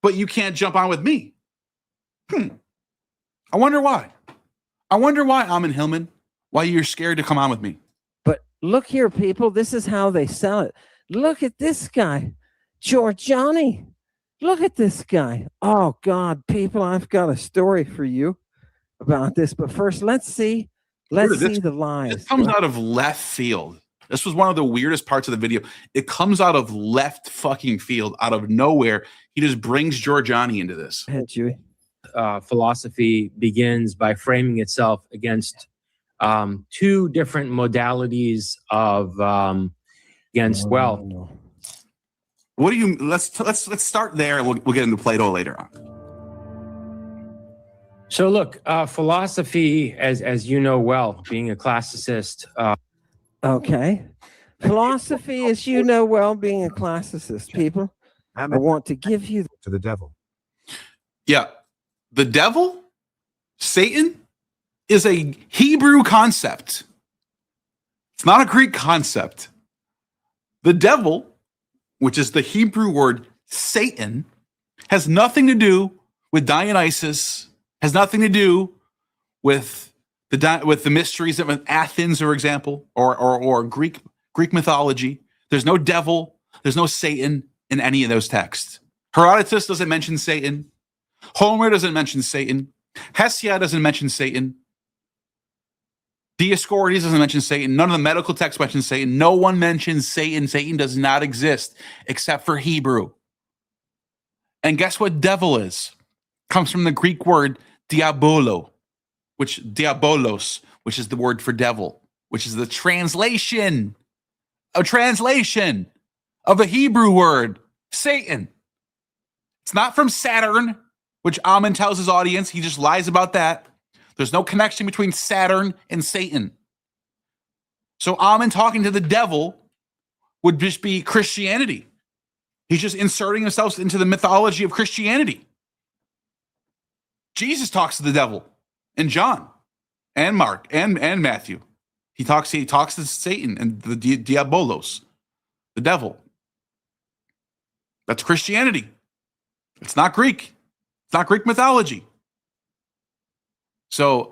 but you can't jump on with me. I wonder why. Ammon Hillman, why you're scared to come on with me. But look here, people. This is how they sell it. Look at this guy, Giorgiani. Look at this guy. Oh, God, people, I've got a story for you about this. But first, let's see the lines. This comes out of left field. This was one of the weirdest parts of the video. It comes out of left fucking field, out of nowhere. He just brings Giorgiani into this. Go ahead, Judy. Philosophy begins by framing itself against two different modalities of What do you? Let's start there. We'll get into Plato later on. So look, philosophy, as you know well, being a classicist, Okay. Philosophy, as you know well, being a classicist, people, I Ammon want to give you to the devil. Yeah. The devil, Satan, is a Hebrew concept. It's not a Greek concept. The devil, which is the Hebrew word Satan, has nothing to do with Dionysus, has nothing to do with the mysteries of Athens, for example, or Greek mythology. There's no devil, there's no Satan in any of those texts. Herodotus doesn't mention Satan. Homer doesn't mention Satan. Hesiod doesn't mention Satan. Dioscorides doesn't mention Satan. None of the medical texts mention Satan. No one mentions Satan. Satan does not exist except for Hebrew. And guess what devil is? Comes from the Greek word diabolos, which is the word for devil, which is the translation of a Hebrew word, Satan. It's not from Saturn, which Ammon tells his audience. He just lies about that. There's no connection between Saturn and Satan. So Ammon talking to the devil would just be Christianity. He's just inserting himself into the mythology of Christianity. Jesus talks to the devil, and John, and Mark, and Matthew. He talks to Satan and the diabolos, the devil. That's Christianity. It's not Greek. It's not Greek mythology. So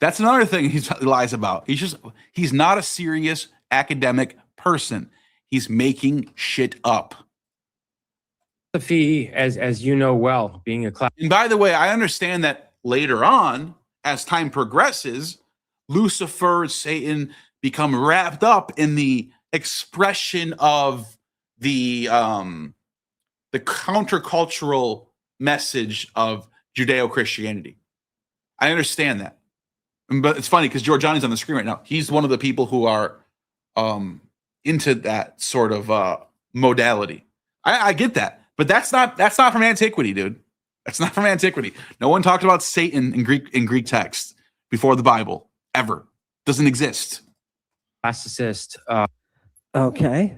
that's another thing he lies about. He's not a serious academic person. He's making shit up. philosophy, as you know well, being a class. And by the way, I understand that later on, as time progresses, Lucifer, Satan become wrapped up in the expression of the countercultural message of Judeo-Christianity. I understand that. But it's funny because Giorgiani's on the screen right now. He's one of the people who are into that sort of modality. I get that. But that's not from antiquity, dude. That's not from antiquity. No one talked about Satan in Greek text before the Bible ever. Doesn't exist. Classicist. Okay.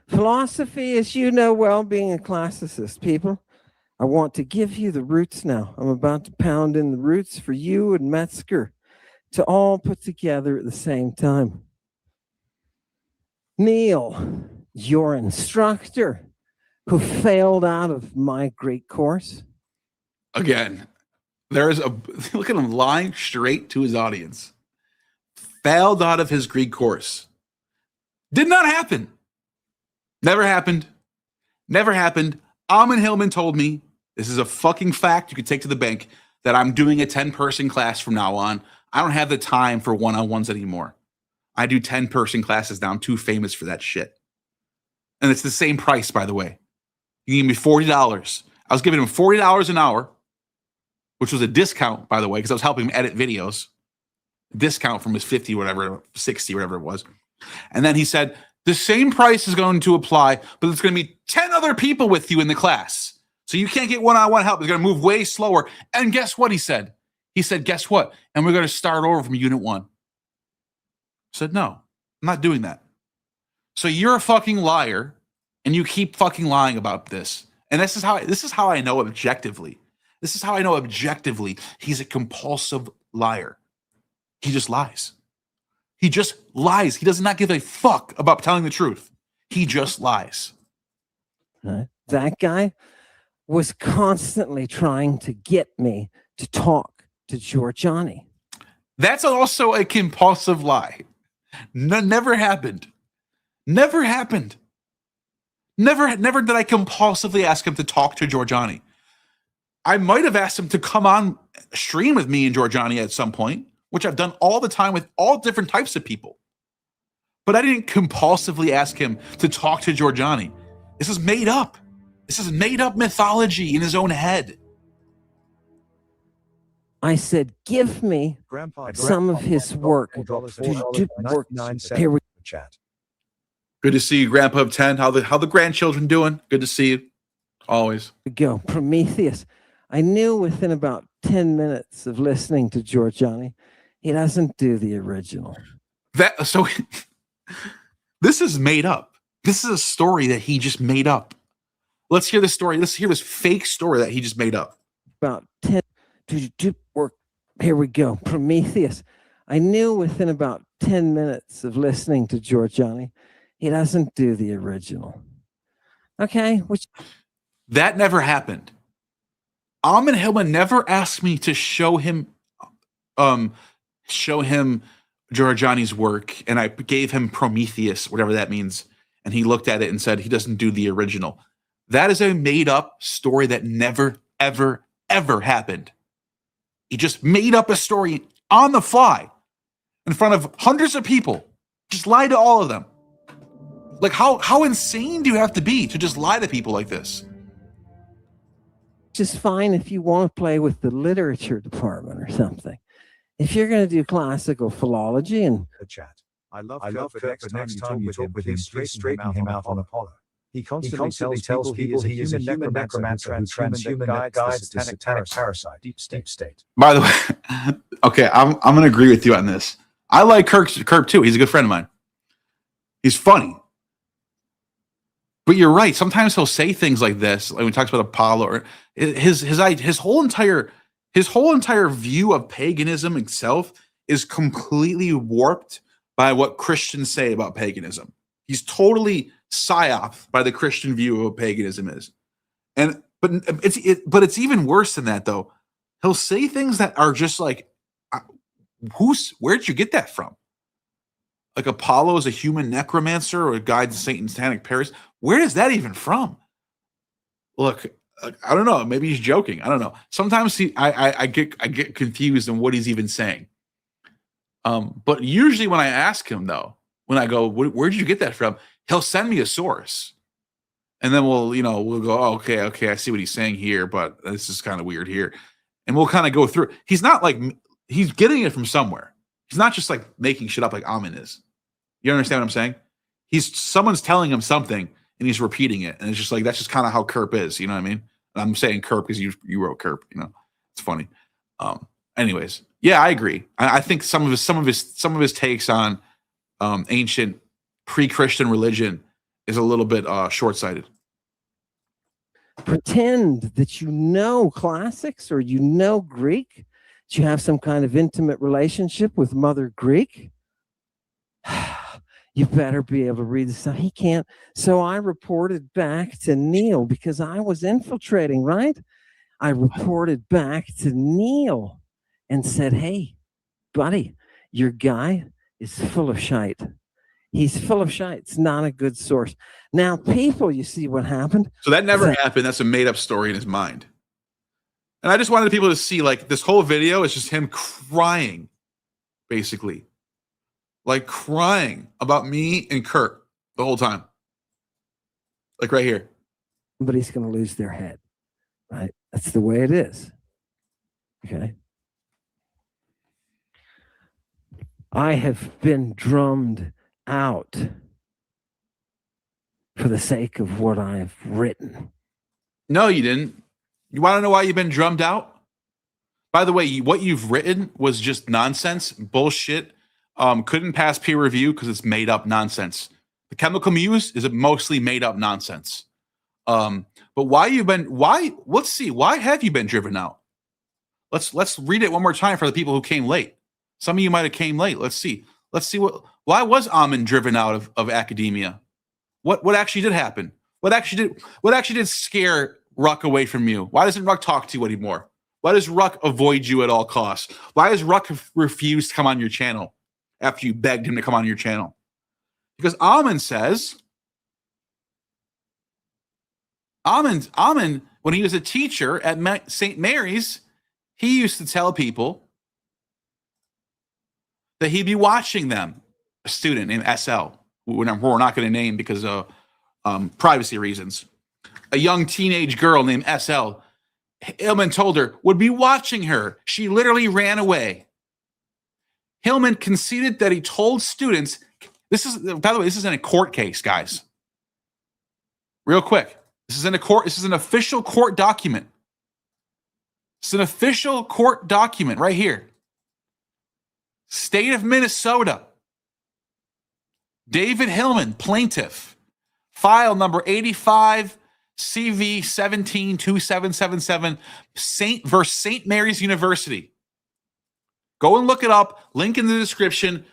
Philosophy, as you know well, being a classicist, people, I want to give you the roots now. I'm about to pound in the roots for you and Metzger to all put together at the same time. Neil, your instructor, who failed out of my Greek course. Again, look at him lying straight to his audience. Failed out of his Greek course. Did not happen. Never happened. Never happened. Ammon Hillman told me, this is a fucking fact you could take to the bank, that I'm doing a 10-person class from now on. I don't have the time for one-on-ones anymore. I do 10-person classes now. I'm too famous for that shit. And it's the same price, by the way. You give me $40. I was giving him $40 an hour, which was a discount, by the way, because I was helping him edit videos. Discount from his 50, whatever, 60, whatever it was. And then he said, the same price is going to apply, but there's going to be 10 other people with you in the class. So you can't get one-on-one help. It's going to move way slower. And guess what he said? He said, guess what? And we're going to start over from unit 1. I said, no, I'm not doing that. So you're a fucking liar, and you keep fucking lying about this. And this is how I know objectively. This is how I know objectively he's a compulsive liar. He just lies. He just lies. He does not give a fuck about telling the truth. He just lies. That guy was constantly trying to get me to talk to Giorgiani. That's also a compulsive lie. Never happened. Never happened. Never did I compulsively ask him to talk to Giorgiani. I might have asked him to come on stream with me and Giorgiani at some point, which I've done all the time with all different types of people. But I didn't compulsively ask him to talk to Giorgiani. This is made up. This is made up mythology in his own head. I said, give me some of his work. Here we chat. Good to see you, Grandpa of 10. How the grandchildren doing? Good to see you. Always. go. Prometheus. I knew within about 10 minutes of listening to Giorgiani, he doesn't do the original. So this is made up. This is a story that he just made up. Let's hear this story. Let's hear this fake story that he just made up. About 10 work. Here we go. Prometheus. I knew within about 10 minutes of listening to Giorgiani, he doesn't do the original. Okay, which that never happened. Ammon Hillman never asked me to show him Giorgiani's work, and I gave him Prometheus, whatever that means, and he looked at it and said he doesn't do the original. That is a made-up story that never, ever, ever happened. He just made up a story on the fly in front of hundreds of people. Just lied to all of them. Like, how insane do you have to be to just lie to people like this? Just fine if you want to play with the literature department or something. If you're going to do classical philology and The chat. I love Kirk, but next time you talk with him, please straighten him out on Apollo. He constantly tells people he is a human necromancer who transhuman guides the satanic parasite, deep state. By the way, okay, I'm going to agree with you on this. I like Kirk too. He's a good friend of mine. He's funny. But you're right. Sometimes he'll say things like this, like when he talks about Apollo, or his whole entire view of paganism itself is completely warped by what Christians say about paganism. He's totally psyoped by the Christian view of what paganism is. But it's even worse than that, though. He'll say things that are just like, where'd you get that from? Like Apollo is a human necromancer or a guide to Satan's satanic Paris. Where is that even from? Look, I don't know. Maybe he's joking. I don't know. Sometimes I get confused on what he's even saying. But usually when I ask him, though, when I go, where did you get that from? He'll send me a source. And then we'll go, oh, okay, I see what he's saying here, but this is kind of weird here. And we'll kind of go through. He's not like, he's getting it from somewhere. He's not just like making shit up like Ammon is. You understand what I'm saying? Someone's telling him something and he's repeating it. And it's just like, that's just kind of how Kerp is. You know what I mean? And I'm saying Kerp because you wrote Kerp, it's funny. Anyways, yeah, I agree. I think some of his takes on ancient pre-Christian religion is a little bit short-sighted. pretend that you know classics or you know Greek, that you have some kind of intimate relationship with Mother Greek. You better be able to read this stuff. He can't. So I reported back to Neil because I was infiltrating, right? I reported back to Neil and said, hey, buddy, your guy is full of shite. He's full of shite. It's not a good source. Now, people, you see what happened? So that never happened. That's a made-up story in his mind. And I just wanted people to see, like, this whole video is just him crying, basically. Like, crying about me and Kurt the whole time. Like, right here. Somebody's going to lose their head, right? That's the way it is. Okay? I have been drummed out for the sake of what I've written. No, you didn't. You want to know why you've been drummed out? By the way, what you've written was just nonsense, bullshit. Couldn't pass peer review because it's made up nonsense. The Chemical Muse is a mostly made up nonsense. But let's see, why have you been driven out? Let's read it one more time for the people who came late. Some of you might have came late. Let's see why was Ammon driven out of academia? What actually did happen? What actually did scare Ruck away from you? Why doesn't Ruck talk to you anymore? Why does Ruck avoid you at all costs? Why does Ruck refuse to come on your channel after you begged him to come on your channel? Because Ammon says, Ammon, when he was a teacher at St. Mary's, he used to tell people that he'd be watching them. A student named SL, who we're not going to name because of privacy reasons. A young teenage girl named SL, Hillman told her, would be watching her. She literally ran away. Hillman conceded that he told students, by the way, this is in a court case, guys. Real quick. This is in a court, this is an official court document. It's an official court document right here. State of Minnesota. David Hillman, plaintiff. File number 85 CV 172777 versus St. Mary's University. Go and look it up. Link in the description.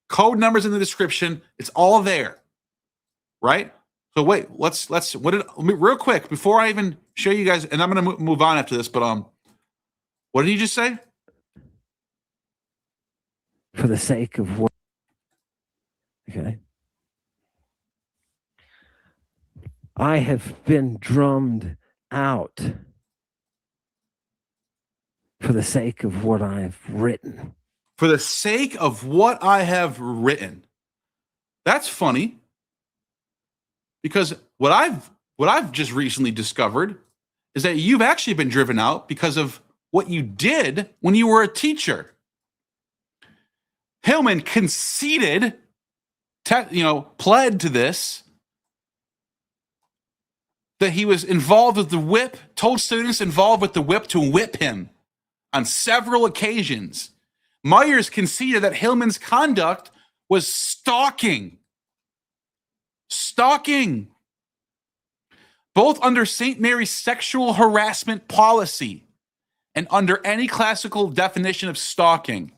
Code numbers in the description. It's all there. Right? So wait, real quick before I even show you guys, and I'm going to move on after this, but what did he just say? For the sake of what? Okay. I have been drummed out for the sake of what I've written. For the sake of what I have written. That's funny. Because what I've just recently discovered is that you've actually been driven out because of what you did when you were a teacher. Hillman conceded, pled to this, that he was involved with the whip, told students involved with the whip to whip him on several occasions. Myers conceded that Hillman's conduct was stalking. Stalking. Both under St. Mary's sexual harassment policy and under any classical definition of stalking.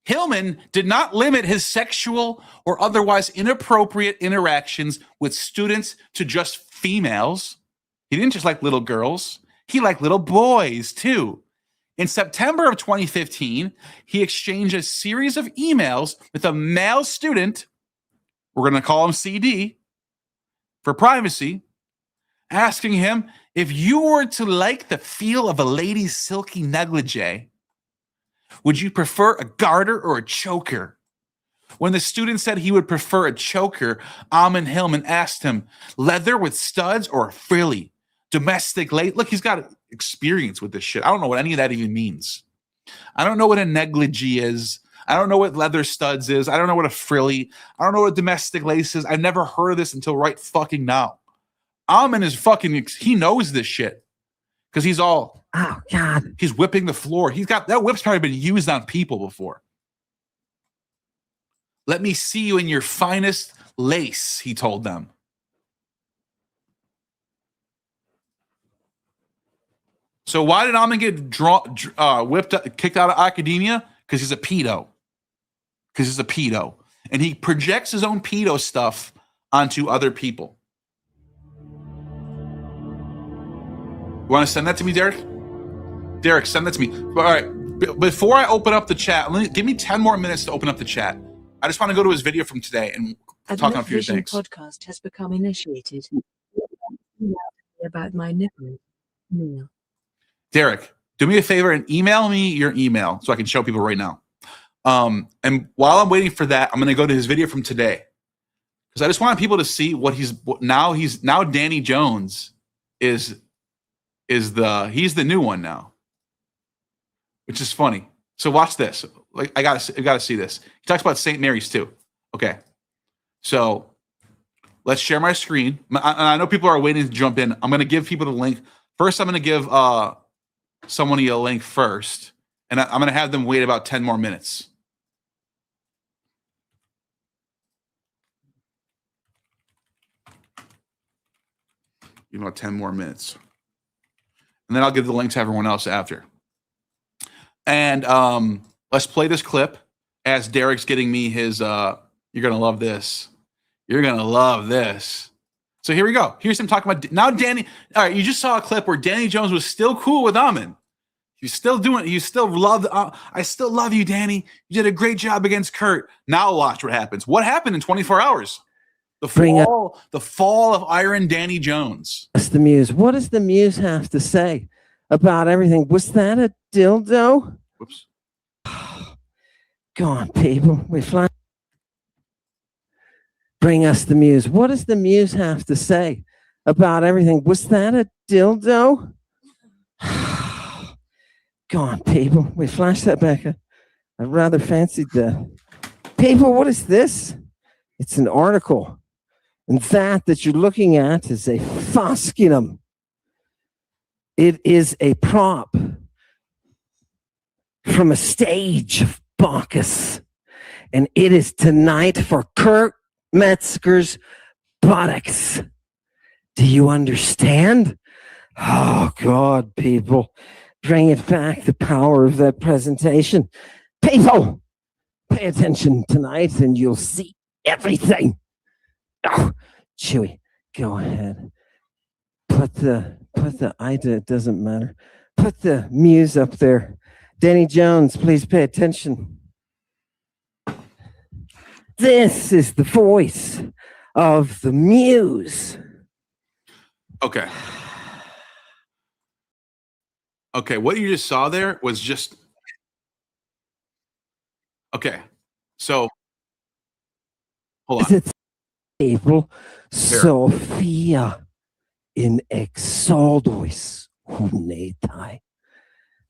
Hillman did not limit his sexual or otherwise inappropriate interactions with students to just females. He didn't just like little girls. He liked little boys too. In September of 2015, he exchanged a series of emails with a male student, we're going to call him CD for privacy, asking him, if you were to like the feel of a lady's silky negligee, would you prefer a garter or a choker? When the student said he would prefer a choker, Ammon Hillman asked him, leather with studs or a frilly? Domestic lace? Look, he's got experience with this shit. I don't know what any of that even means. I don't know what a negligee is. I don't know what leather studs is. I don't know what a frilly. I don't know what domestic lace is. I've never heard of this until right fucking now. Ammon is fucking, he knows this shit. Because he's all, oh God, he's whipping the floor. He's got, that whip's probably been used on people before. Let me see you in your finest lace, he told them. So why did Ammon get kicked out of academia? Because he's a pedo. Because he's a pedo. And he projects his own pedo stuff onto other people. You want to send that to me, Derek? Derek, send that to me. All right. Before I open up the chat, give me 10 more minutes to open up the chat. I just want to go to his video from today and talk on a few things. Podcast has become initiated. About my nipple. No. Derek, do me a favor and email me your email so I can show people right now. And while I'm waiting for that, I'm going to go to his video from today because I just want people to see what he's now. Danny Jones is he's the new one now, which is funny. So watch this. Like I gotta see this. He talks about St. Mary's too. Okay, so let's share my screen. I know people are waiting to jump in. I'm gonna give people the link first. I'm gonna give somebody a link first, and I'm gonna have them wait about 10 more minutes. Give about 10 more minutes, and then I'll give the link to everyone else after. And let's play this clip as Derek's getting me his, you're going to love this. You're going to love this. So here we go. Here's him talking about, now Danny, all right, you just saw a clip where Danny Jones was still cool with Ammon. He's still doing it. You still love, I still love you, Danny. You did a great job against Kurt. Now watch what happens. What happened in 24 hours? The fall of Iron Danny Jones. That's the Muse. What does the Muse have to say about everything? Was that a dildo? Whoops. Go on, people. We fly. Bring us the Muse. What does the Muse have to say about everything? Was that a dildo? Go on, people. We flash that back. I rather fancied the people. What is this? It's an article. And that you're looking at is a fosculum. It is a prop from a stage of Bacchus. And it is tonight for Kurt Metzger's buttocks. Do you understand? Oh, God, people. Bring it back, the power of that presentation. People, pay attention tonight and you'll see everything. Oh, Chewy, go ahead. Put the, it doesn't matter. Put the muse up there. Danny Jones, please pay attention. This is the voice of the muse. Okay. Okay, what you just saw there was just okay. So hold on. It's April Sophia in exaldois hunetai.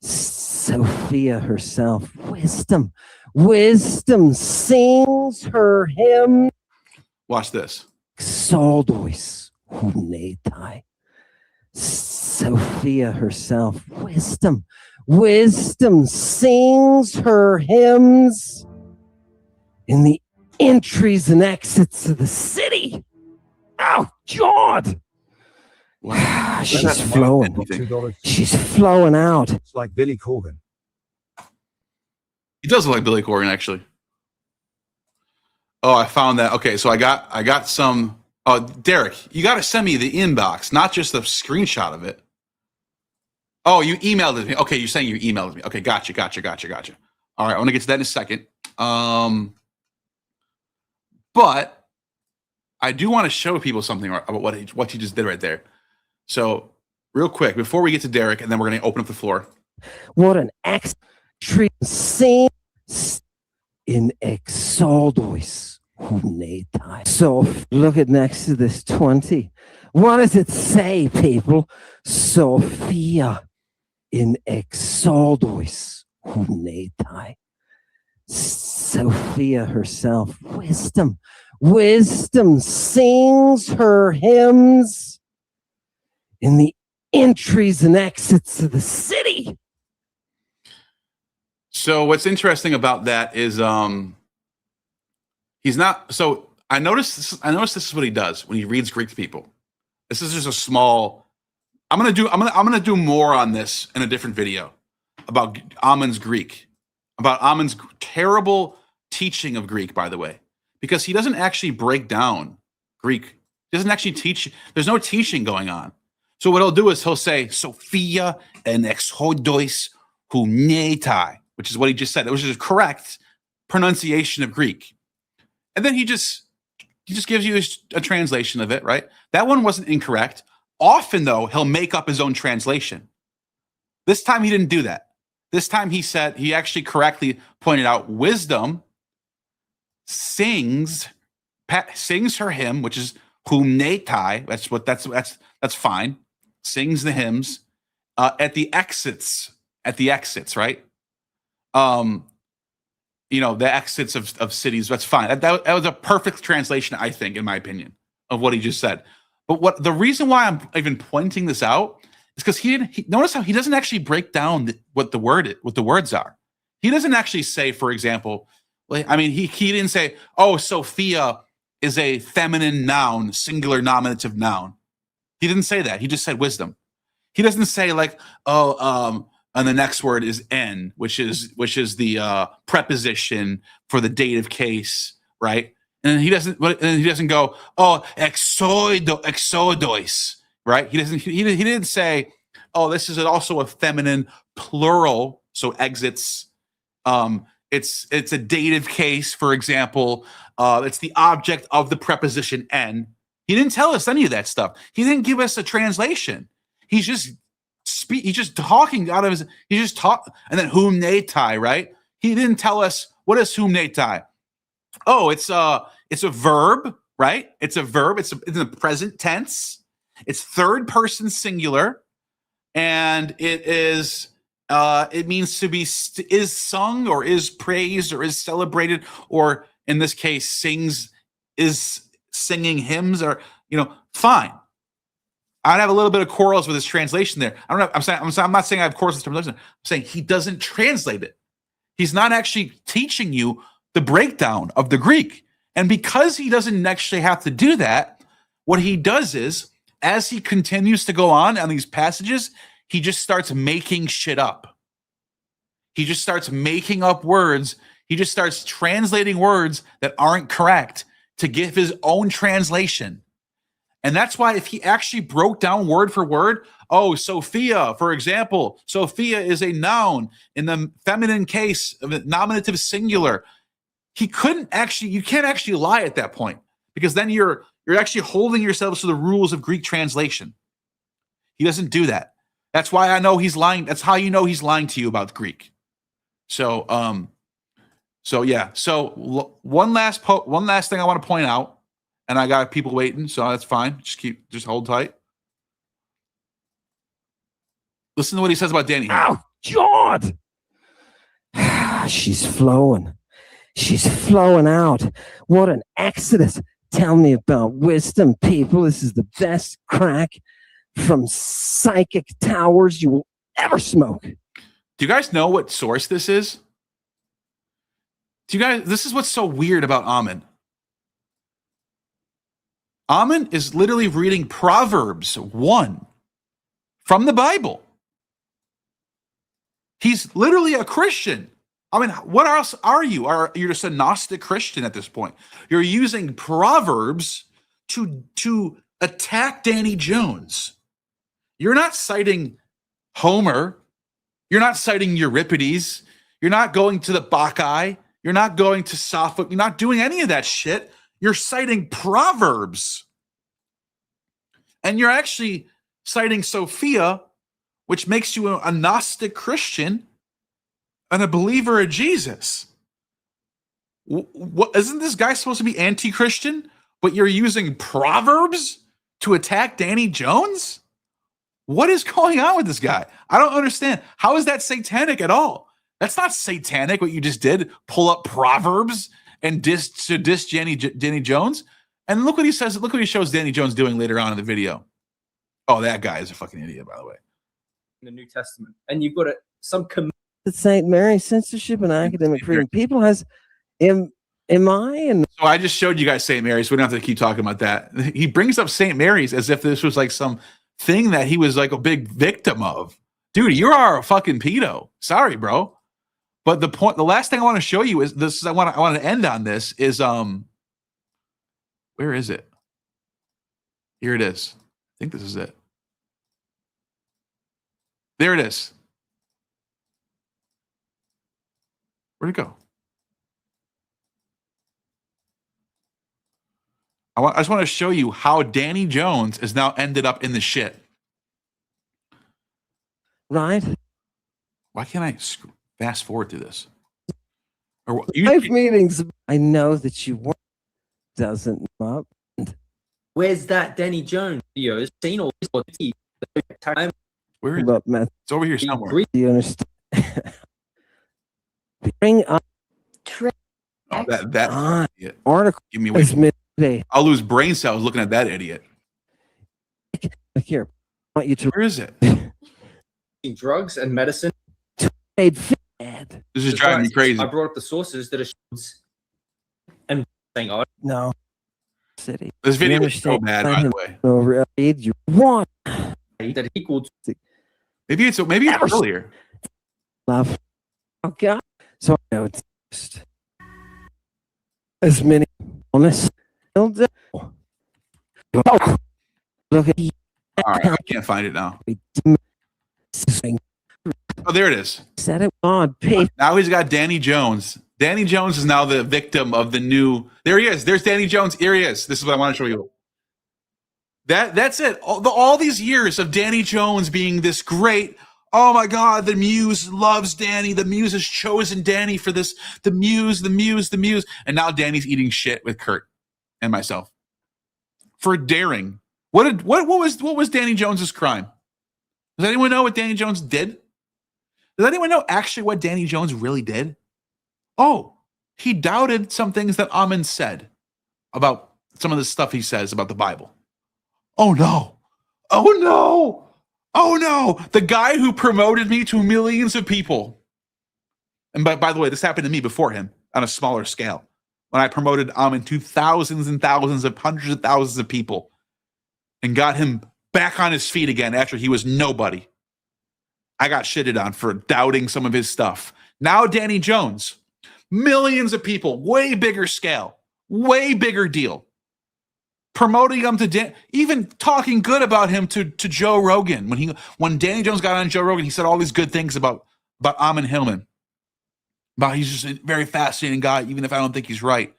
Sophia herself, wisdom sings her hymn. Watch this. Exaldois hunetai. Sophia herself, wisdom sings her hymns in the entries and exits of the city. Oh, God. Wow. She's flowing. $2. She's flowing out. It's like Billy Corgan. He does look like Billy Corgan, actually. Oh, I found that. Okay, so I got some. Oh, Derek, you got to send me the inbox, not just the screenshot of it. Oh, you emailed it to me. Okay, you're saying you emailed it to me. Okay, gotcha. All right, I want to get to that in a second. But I do want to show people something about what he just did right there. So, real quick, before we get to Derek, and then we're going to open up the floor. What an extreme scene in exaldois hunetai. So look at next to this 20. What does it say, people? Sophia in exaldois hunetai. Sophia herself, wisdom sings her hymns in the entries and exits of the city. So what's interesting about that is he's not. So I noticed this is what he does when he reads Greek to people. This is just a small. I'm gonna do more on this in a different video about Ammon's Greek, about Ammon's terrible teaching of Greek, by the way, because he doesn't actually break down Greek. He doesn't actually teach. There's no teaching going on. So what he'll do is he'll say Sophia and exodois hunetai, which is what he just said. It was just correct pronunciation of Greek. And then he just gives you a translation of it, right? That one wasn't incorrect. Often, though, he'll make up his own translation. This time he didn't do that. This time he actually correctly pointed out wisdom sings her hymn, which is hunetai. That's fine. Sings the hymns at the exits, right? The exits of cities. That's fine. That was a perfect translation, I think, in my opinion, of what he just said. But the reason why I'm even pointing this out is because notice how he doesn't actually break down what the words are. He doesn't actually say, for example, he didn't say, "Oh, Sophia is a feminine noun, singular nominative noun." He didn't say that. He just said wisdom. He doesn't say and the next word is "n," which is the preposition for the dative case, right? And he doesn't go, "Oh, exodois," right? He didn't say, "Oh, this is also a feminine plural," so exits. It's a dative case, for example. It's the object of the preposition "n." He didn't tell us any of that stuff. He didn't give us a translation. He's just talking out of his. He just talk, and then hunetai, right? He didn't tell us what is hunetai. Oh, it's a verb, right? It's a verb. It's in the present tense. It's third person singular, and it is. It means to be is sung or is praised or is celebrated, or in this case, is singing hymns, or fine. I'd have a little bit of quarrels with his translation there. I don't know. I'm not saying I have quarrels with his translation. I'm saying he doesn't translate it. He's not actually teaching you the breakdown of the Greek. And because he doesn't actually have to do that, what he does is, as he continues to go on these passages, he just starts making shit up. He just starts making up words. He just starts translating words that aren't correct to give his own translation. And that's why if he actually broke down word for word, oh, Sophia, for example, Sophia is a noun in the feminine case of a nominative singular. You can't actually lie at that point, because then you're actually holding yourselves to the rules of Greek translation. He doesn't do that. That's why I know he's lying. That's how you know he's lying to you about Greek. So, yeah. So one last thing I want to point out, and I got people waiting, so that's fine. Just hold tight. Listen to what he says about Danny. Oh, God! She's flowing. She's flowing out. What an exodus. Tell me about wisdom, people. This is the best crack from psychic towers you will ever smoke. Do you guys know what source this is? This is what's so weird about Ammon. Ammon is literally reading Proverbs 1 from the Bible. He's literally a Christian. I mean, what else are you? You're just a Gnostic Christian at this point. You're using Proverbs to attack Danny Jones. You're not citing Homer. You're not citing Euripides. You're not going to the Bacchae. You're not going to Sophocles. You're not doing any of that shit. You're citing Proverbs. And you're actually citing Sophia, which makes you a Gnostic Christian and a believer of Jesus. What, isn't this guy supposed to be anti-Christian? But you're using Proverbs to attack Danny Jones? What is going on with this guy? I don't understand. How is that satanic at all? That's not satanic what you just did. Pull up Proverbs and diss Danny Jones. And look what he says. Look what he shows Danny Jones doing later on in the video. Oh, that guy is a fucking idiot, by the way. In the New Testament. And you've got some The St. Mary censorship and academic freedom. People has, am I? And so I just showed you guys St. Mary's. So we don't have to keep talking about that. He brings up St. Mary's as if this was like some thing that he was like a big victim of. Dude, you are a fucking pedo. Sorry, bro. But the last thing I want to show you is this. I want to end on this is where is it? Here it is. I think this is it. There it is. Where'd it go? I just want to show you how Danny Jones is now ended up in the shit. right? Why can't I fast forward through this? Or Life meetings. I know that you weren't. Doesn't up. Where's that Danny Jones video? It's seen all this. Where is But it? It's over here somewhere. do you understand? Bring up Oh, that idiot. article. Give me is away. midday. I'll lose brain cells looking at that idiot. Here, I want you to Where is it? Drugs and medicine. trade fed. This is driving me crazy. I brought up the sources that are and saying, "Oh, No, city. This video You is so understand? bad, Let by the him way. know, read you want that equal to Maybe it's earlier. love. Oh God! So I know it's just as many illness. Oh, look at All right, I can't find it now. Oh, there it is. Said it on paper. Now he's got Danny Jones. Danny Jones is now the victim of the new. There he is. There's Danny Jones. Here he is. This is what I want to show you. That's it. All these years of Danny Jones being this great. Oh my God, the muse loves Danny. The muse has chosen Danny for this. The muse. And now Danny's eating shit with Kurt and myself for daring. What was Danny Jones's crime? Does anyone know what Danny Jones did? Does anyone know actually what Danny Jones really did? Oh, he doubted some things that Ammon said about some of the stuff he says about the Bible. Oh no. Oh no. Oh no. The guy who promoted me to millions of people And by the way, this happened to me before him on a smaller scale. When I promoted Ammon to thousands and thousands of hundreds of thousands of people and got him back on his feet again after he was nobody. I got shitted on for doubting some of his stuff. Now Danny Jones, millions of people, way bigger scale, way bigger deal. Promoting him to even talking good about him to Joe Rogan. When Danny Jones got on Joe Rogan, he said all these good things about Ammon Hillman. About he's just a very fascinating guy, even if I don't think he's right.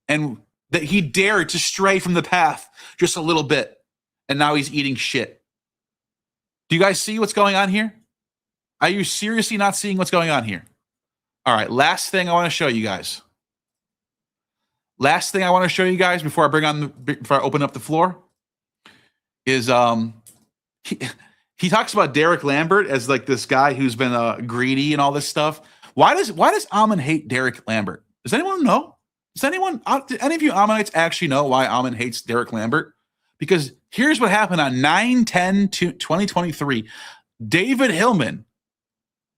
And that he dared to stray from the path just a little bit. And now he's eating shit. Do you guys see what's going on here? Are you seriously not seeing what's going on here? All right, last thing I want to show you guys. Last thing I want to show you guys before I open up the floor is he talks about Derek Lambert as like this guy who's been greedy and all this stuff. Why does Ammon hate Derek Lambert? Does anyone know? Does any of you Ammonites actually know why Ammon hates Derek Lambert? Because here's what happened on 9/10/2023. David Hillman,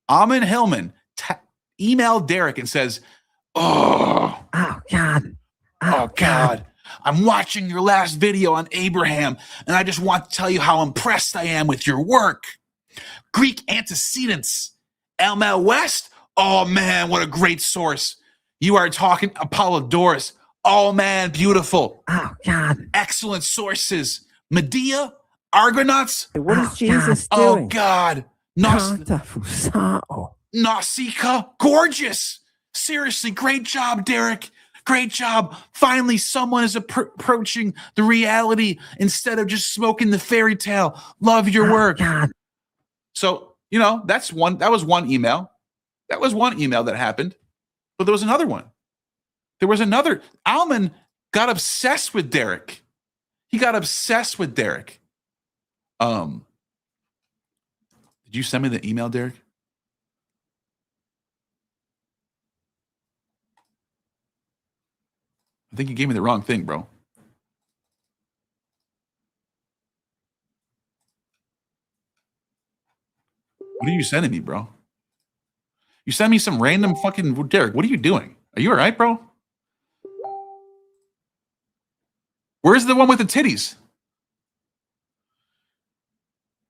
Ammon Hillman, emailed Derek and says, "Oh God. Oh, God. I'm watching your last video on Abraham, and I just want to tell you how impressed I am with your work. Greek antecedents. Elmel West? Oh, man, what a great source. You are talking Apollodorus. Oh, man, beautiful. Oh, God. Excellent sources. Medea? Argonauts? What is Jesus Oh, doing? God. Fusao. Nausicaa? Gorgeous. Seriously, great job, Derek. Great job. Finally, someone is approaching the reality instead of just smoking the fairy tale. Love your work." God. So, that was one email. That was one email that happened. But there was another one. There was another. Ammon got obsessed with Derek. He got obsessed with Derek. Did you send me the email, Derek? I think you gave me the wrong thing, bro. What are you sending me, bro? You send me some random fucking Derek. What are you doing? Are you all right, bro? Where's the one with the titties?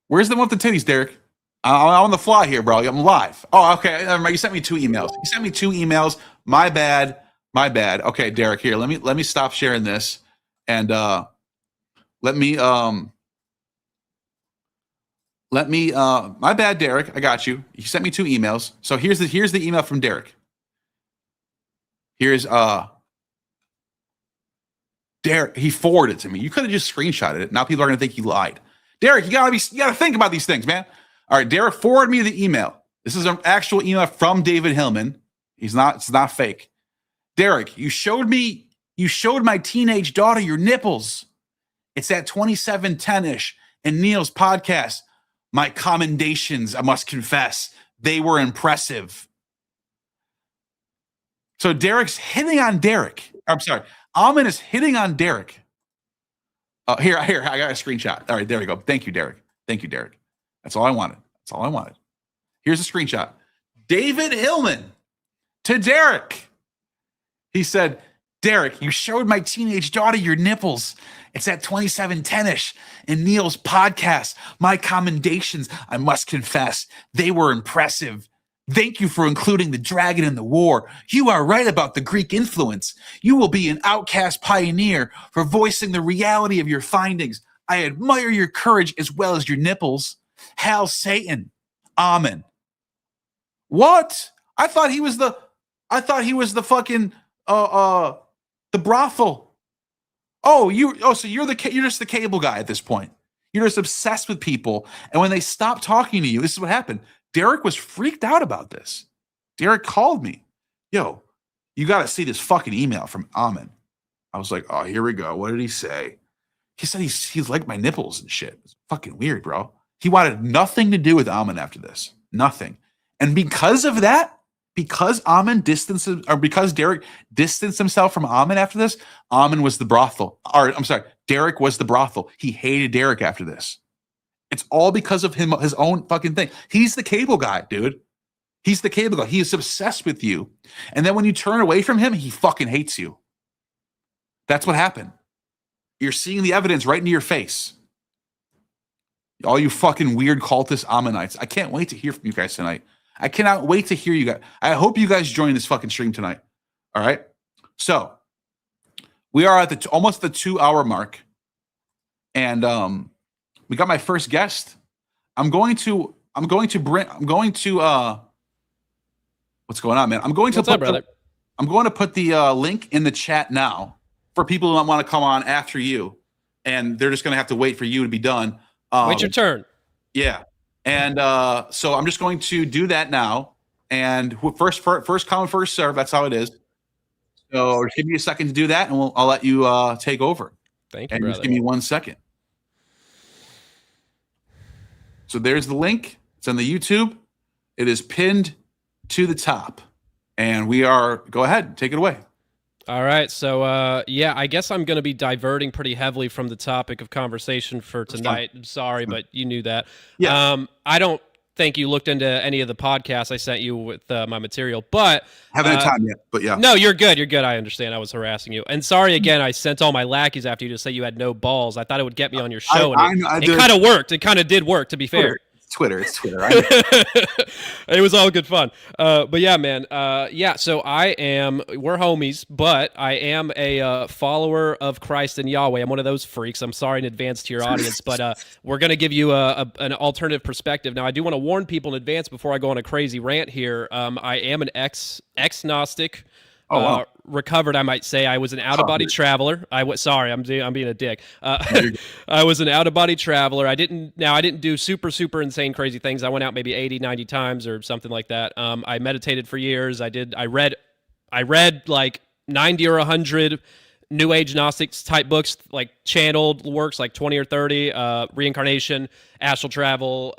Where's the one with the titties, Derek? I'm on the fly here, bro. I'm live. Oh, okay. You sent me 2 emails. You sent me 2 emails. My bad. My bad. Okay, Derek, here. Let me stop sharing this. And my bad, Derek. I got you. You sent me 2 emails. So here's the email from Derek. Here's Derek, he forwarded it to me. You could have just screenshotted it. Now people are gonna think you lied. Derek, you gotta think about these things, man. All right, Derek, forward me the email. This is an actual email from David Hillman. It's not fake. Derek, you showed my teenage daughter your nipples. It's at 27:10-ish in Neil's podcast. My commendations, I must confess, they were impressive. So Derek's hitting on Derek. I'm sorry, Ammon is hitting on Derek. Here, I got a screenshot. All right, there we go. Thank you, Derek. That's all I wanted. Here's a screenshot. David Hillman to Derek. He said, "Derek, you showed my teenage daughter your nipples. It's at 27:10-ish in Neil's podcast. My commendations, I must confess, they were impressive. Thank you for including the dragon in the war. You are right about the Greek influence. You will be an outcast pioneer for voicing the reality of your findings. I admire your courage as well as your nipples. Hail Satan, Ammon." What? I thought he was the fucking the brothel. So you're just the cable guy at this point. You're just obsessed with people, and when they stop talking to you, this is what happened. Derek was freaked out about this. Derek called me. "Yo, you got to see this fucking email from Ammon." I was like, "Oh, here we go. What did he say?" He said he liked my nipples and shit. It's fucking weird, bro. He wanted nothing to do with Ammon after this. Nothing. And because of that, because Derek distanced himself from Ammon after this, Ammon was the brothel. Derek was the brothel. He hated Derek after this. It's all because of him, his own fucking thing. He's the cable guy, dude. He's the cable guy. He is obsessed with you. And then when you turn away from him, he fucking hates you. That's what happened. You're seeing the evidence right in your face. All you fucking weird cultist Ammonites. I can't wait to hear from you guys tonight. I cannot wait to hear you guys. I hope you guys join this fucking stream tonight. All right. So we are at the almost the 2-hour mark. And we got my first guest. I'm going to what's going on, man? I'm going to put the link in the chat now for people who want to come on after you, and they're just going to have to wait for you to be done. Wait your turn. Yeah. And so I'm just going to do that now. And first come, first serve. That's how it is. So give me a second to do that, and I'll let you take over. Thank you, and brother. just give me 1 second. So there's the link. It's on the YouTube. It is pinned to the top. And go ahead, take it away. All right. So, yeah, I guess I'm going to be diverting pretty heavily from the topic of conversation for tonight. I'm sorry, but you knew that. Yeah. I don't think you looked into any of the podcasts I sent you with my material, but haven't had time yet, but yeah. No, you're good. You're good. I understand. I was harassing you. And sorry again, I sent all my lackeys after you to say you had no balls. I thought it would get me on your show. It kind of worked. It kind of did work, to be fair. It's Twitter. It was all good fun. But yeah, man. Yeah, so we're homies, but I am a follower of Christ and Yahweh. I'm one of those freaks. I'm sorry in advance to your audience, but we're going to give you an alternative perspective. Now, I do want to warn people in advance before I go on a crazy rant here. I am an ex-Gnostic. Oh, wow. Recovered, I might say. I was an out-of-body traveler. Sorry, I'm being a dick. I was an out-of-body traveler. I didn't do super insane crazy things. I went out maybe 80, 90 times or something like that. I meditated for years. I read like 90 or 100 New Age Gnostics type books, like channeled works, like 20 or 30, reincarnation, astral travel,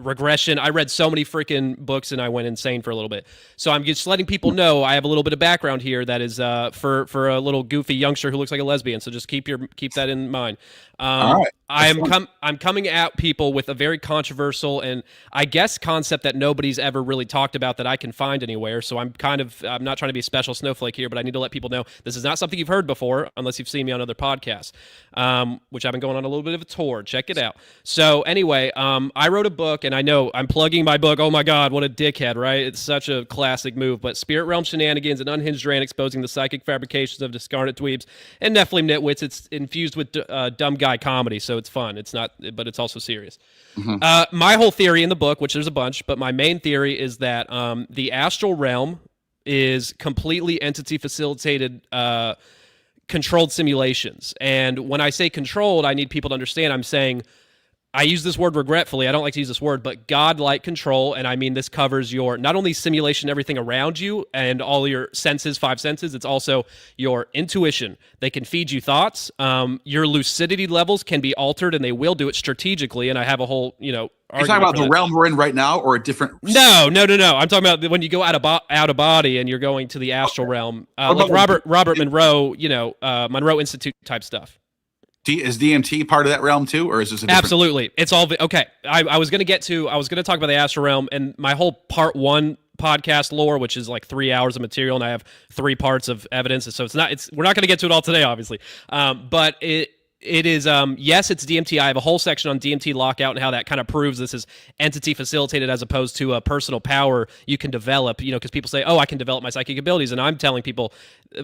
regression. I read so many freaking books and I went insane for a little bit. So I'm just letting people know I have a little bit of background here that is for a little goofy youngster who looks like a lesbian. So just keep that in mind. All right. I'm coming at people with a very controversial and I guess concept that nobody's ever really talked about that I can find anywhere. So I'm not trying to be a special snowflake here, but I need to let people know this is not something you've heard before unless you've seen me on other podcasts, which I've been going on a little bit of a tour. Check it out. So anyway, I wrote a book and I know I'm plugging my book. Oh my God, what a dickhead, right? It's such a classic move, but Spirit Realm Shenanigans, an unhinged rant exposing the psychic fabrications of discarnate dweebs and Nephilim nitwits. It's infused with dumb guy comedy, so it's fun. It's not, but it's also serious. Mm-hmm. My whole theory in the book, which there's a bunch, but my main theory is that the astral realm is completely entity facilitated controlled simulations. And when I say controlled, I need people to understand I'm saying, I use this word regretfully, I don't like to use this word, but God-like control, and I mean this covers your, not only simulation, everything around you, and all your senses, 5 senses, it's also your intuition. They can feed you thoughts. Your lucidity levels can be altered, and they will do it strategically, and I have a whole, You're talking about the realm we're in right now, or a different... No. I'm talking about when you go out of body, and you're going to the astral realm. Like Robert Monroe, Monroe Institute type stuff. Is DMT part of that realm too, or is this a different... Absolutely? It's all okay. I was going to talk about the astral realm, and my whole part 1 podcast lore, which is like 3 hours of material, and I have 3 parts of evidence. So we're not going to get to it all today, obviously. But it is, yes, it's DMT. I have a whole section on DMT lockout and how that kind of proves this is entity facilitated as opposed to a personal power you can develop, because people say, oh, I can develop my psychic abilities. And I'm telling people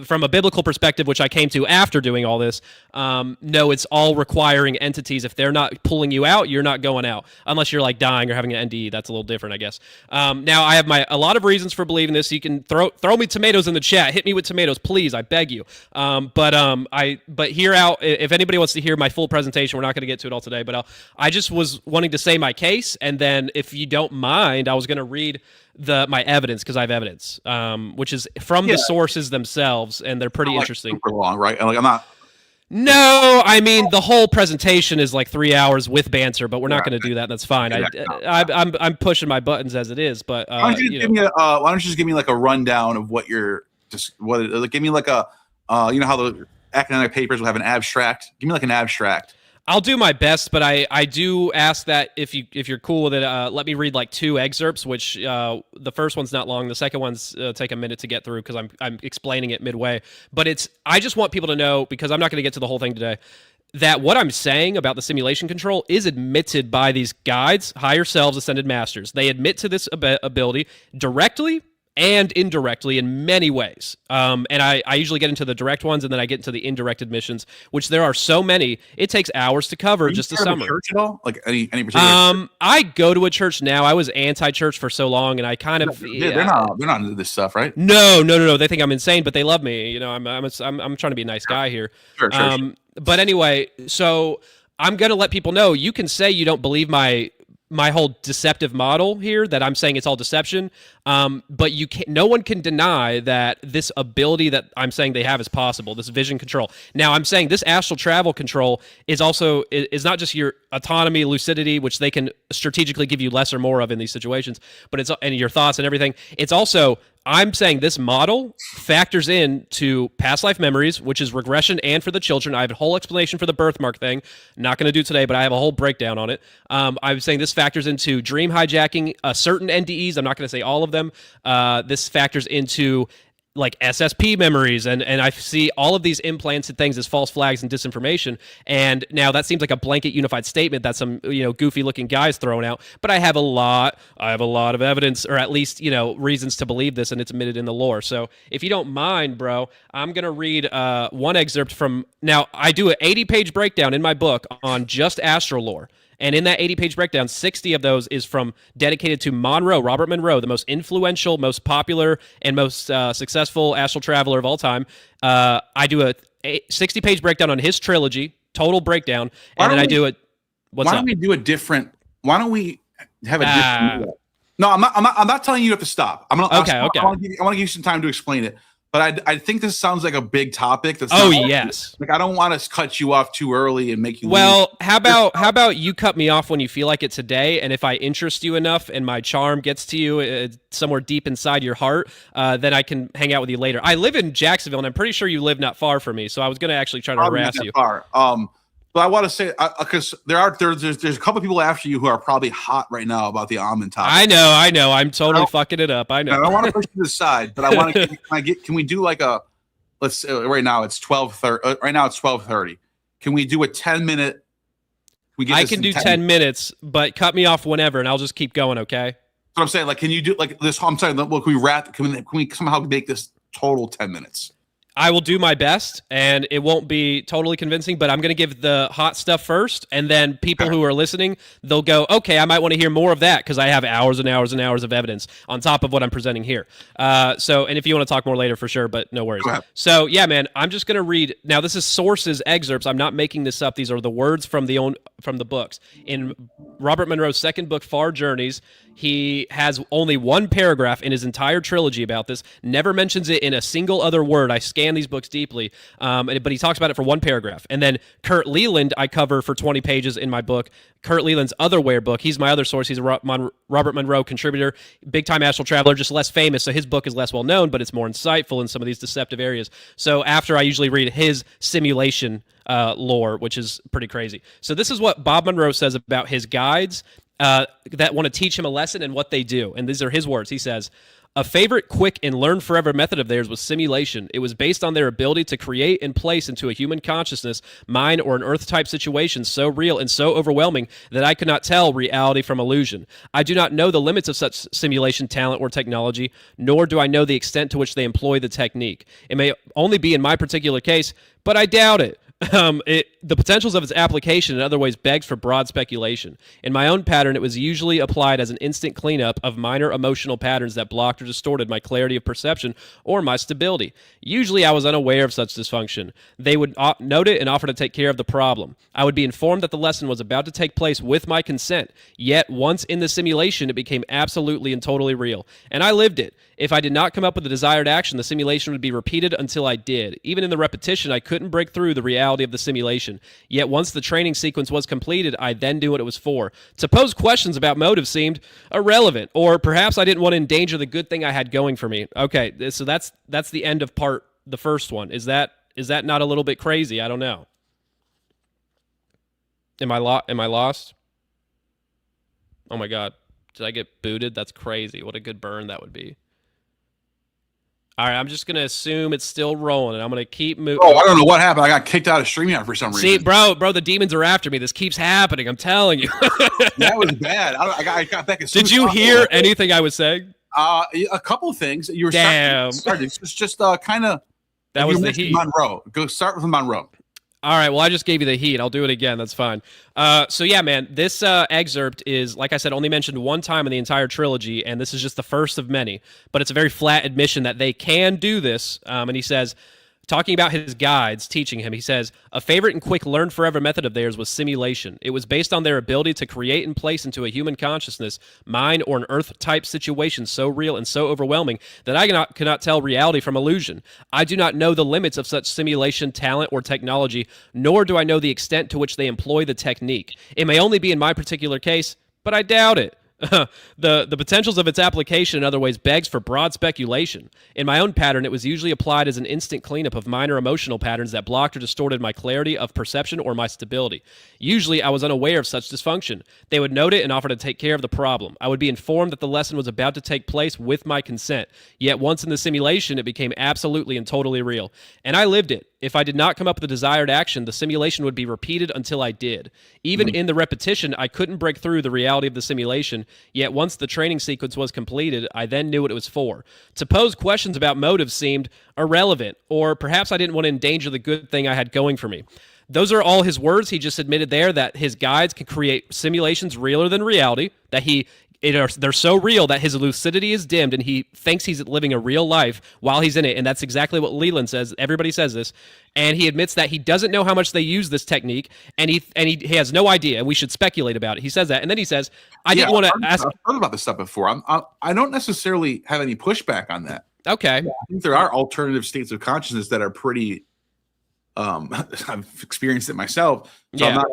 from a biblical perspective, which I came to after doing all this, no, it's all requiring entities. If they're not pulling you out, you're not going out unless you're like dying or having an NDE. That's a little different, I guess. Now I have a lot of reasons for believing this. You can throw me tomatoes in the chat. Hit me with tomatoes, please. I beg you. But hear out, if anybody wants to hear my full presentation, we're not going to get to it all today, but I just was wanting to say my case, and then if you don't mind, I was going to read my evidence, because I have evidence, which is from the sources themselves, and they're pretty interesting. Super long, right? And I'm not. No, I mean the whole presentation is like 3 hours with banter, but we're not going to do that. That's fine. I'm pushing my buttons as it is, but why don't you just give me like a rundown of what you're give me like a how the academic papers will have an abstract. Give me like an abstract. I'll do my best, but I do ask that if you're cool with it, let me read like 2 excerpts. Which the first one's not long. The second one's take a minute to get through because I'm explaining it midway. But I just want people to know, because I'm not going to get to the whole thing today, that what I'm saying about the simulation control is admitted by these guides, higher selves, ascended masters. They admit to this ability directly and indirectly in many ways. And I usually get into the direct ones, and then I get into the indirect admissions, which there are so many. It takes hours to cover just a summary. Church at all? Like any particular? I go to a church now. I was anti-church for so long, and I kind of they're not into this stuff, right? No. They think I'm insane, but they love me. You know, I'm trying to be a nice guy here. Sure. But anyway, so I'm gonna let people know. You can say you don't believe my whole deceptive model here, that I'm saying it's all deception. But no one can deny that this ability that I'm saying they have is possible, this vision control. Now, I'm saying this astral travel control is not just your autonomy, lucidity, which they can strategically give you less or more of in these situations, but and your thoughts and everything. It's also, I'm saying this model factors in to past life memories, which is regression, and for the children. I have a whole explanation for the birthmark thing. Not going to do today, but I have a whole breakdown on it. I'm saying this factors into dream hijacking, certain NDEs. I'm not going to say all of them. This factors into like SSP memories, and I see all of these implanted things as false flags and disinformation. And now that seems like a blanket unified statement that some goofy looking guys throwing out. But I have a lot of evidence, or at least reasons to believe this, and it's admitted in the lore. So if you don't mind, bro, I'm gonna read one excerpt from. Now I do an 80-page breakdown in my book on just astral lore. And in that 80-page breakdown, 60 of those is dedicated to Robert Monroe, the most influential, most popular, and most successful astral traveler of all time. I do a 60-page breakdown on his trilogy, total breakdown, and then I do it. Why don't we do a different? Why don't we have a different? No, I'm not telling you you have to stop. I want to give you some time to explain it. But I think this sounds like a big topic. Yes. Like I don't want to cut you off too early and make you. Well, how about you cut me off when you feel like it today, and if I interest you enough and my charm gets to you somewhere deep inside your heart, then I can hang out with you later. I live in Jacksonville, and I'm pretty sure you live not far from me, so I was going to actually try to harass you. Far. But I want to say, because there's a couple of people after you who are probably hot right now about the Ammon topic. I know. I'm totally fucking it up. I know. I don't want to push you to the side, but I want to. Can we do like right now it's 12:30. Right now it's 12:30. Can we do a 10-minute? I can do 10 minutes, but cut me off whenever, and I'll just keep going. Okay. So I'm saying, like, can you do like this? I'm saying, look, can we somehow make this total 10 minutes? I will do my best, and it won't be totally convincing, but I'm going to give the hot stuff first, and then people who are listening, they'll go, okay, I might want to hear more of that, because I have hours and hours and hours of evidence on top of what I'm presenting here. And if you want to talk more later, for sure, but no worries. So, yeah, man, I'm just going to read. Now, this is sources, excerpts. I'm not making this up. These are the words from the books. In Robert Monroe's second book, Far Journeys, he has only one paragraph in his entire trilogy about this, never mentions it in a single other word. I scan these books deeply, but he talks about it for one paragraph. And then Kurt Leland, I cover for 20 pages in my book. Kurt Leland's Otherwhere book, he's my other source. He's a Robert Monroe contributor, big-time astral traveler, just less famous, so his book is less well-known, but it's more insightful in some of these deceptive areas. So after I usually read his simulation lore, which is pretty crazy. So this is what Bob Monroe says about his guides that want to teach him a lesson and what they do. And these are his words. He says, a favorite, quick, and learn forever method of theirs was simulation. It was based on their ability to create and place into a human consciousness, mind, or an Earth-type situation so real and so overwhelming that I could not tell reality from illusion. I do not know the limits of such simulation talent or technology, nor do I know the extent to which they employ the technique. It may only be in my particular case, but I doubt it. The potentials of its application in other ways begs for broad speculation. In my own pattern, it was usually applied as an instant cleanup of minor emotional patterns that blocked or distorted my clarity of perception or my stability. Usually, I was unaware of such dysfunction. They would note it and offer to take care of the problem. I would be informed that the lesson was about to take place with my consent, yet once in the simulation, it became absolutely and totally real. And I lived it. If I did not come up with the desired action, the simulation would be repeated until I did. Even in the repetition, I couldn't break through the reality of the simulation. Yet once the training sequence was completed, I then knew what it was for. To pose questions about motive seemed irrelevant, or perhaps I didn't want to endanger the good thing I had going for me. Okay, so that's the end of the first one. Is that not a little bit crazy? I don't know. Am I lost? Oh my god. Did I get booted? That's crazy. What a good burn that would be. All right, I'm just going to assume it's still rolling, and I'm going to keep moving. Oh, I don't know what happened. I got kicked out of StreamYard for some reason. See, bro, the demons are after me. This keeps happening. I'm telling you. That was bad. I got back as soon Did as you possible. hear anything I was saying? A couple of things. You were Damn. starting. It's just kind of. That was the heat. Monroe. Go start with Monroe. All right, well, I just gave you the heat. I'll do it again. That's fine. So, yeah, man, this excerpt is, like I said, only mentioned one time in the entire trilogy, and this is just the first of many. But it's a very flat admission that they can do this. And he says, talking about his guides teaching him, he says, a favorite and quick learn forever method of theirs was simulation. It was based on their ability to create and place into a human consciousness, mind, or an earth-type situation so real and so overwhelming that I cannot tell reality from illusion. I do not know the limits of such simulation, talent, or technology, nor do I know the extent to which they employ the technique. It may only be in my particular case, but I doubt it. The potentials of its application in other ways begs for broad speculation. In my own pattern, it was usually applied as an instant cleanup of minor emotional patterns that blocked or distorted my clarity of perception or my stability. Usually, I was unaware of such dysfunction. They would note it and offer to take care of the problem. I would be informed that the lesson was about to take place with my consent. Yet once in the simulation, it became absolutely and totally real. And I lived it. If I did not come up with the desired action, the simulation would be repeated until I did. Even in the repetition, I couldn't break through the reality of the simulation, yet once the training sequence was completed, I then knew what it was for. To pose questions about motives seemed irrelevant, or perhaps I didn't want to endanger the good thing I had going for me. Those are all his words. He just admitted there that his guides can create simulations realer than reality, that they're so real that his lucidity is dimmed and he thinks he's living a real life while he's in it. And that's exactly what Leland says. Everybody says this. And he admits that he doesn't know how much they use this technique, and he has no idea, and we should speculate about it. He says that. And then he says, I didn't want to ask. I've heard about this stuff before. I don't necessarily have any pushback on that. Okay. I think there are alternative states of consciousness that are pretty I've experienced it myself. So Yeah.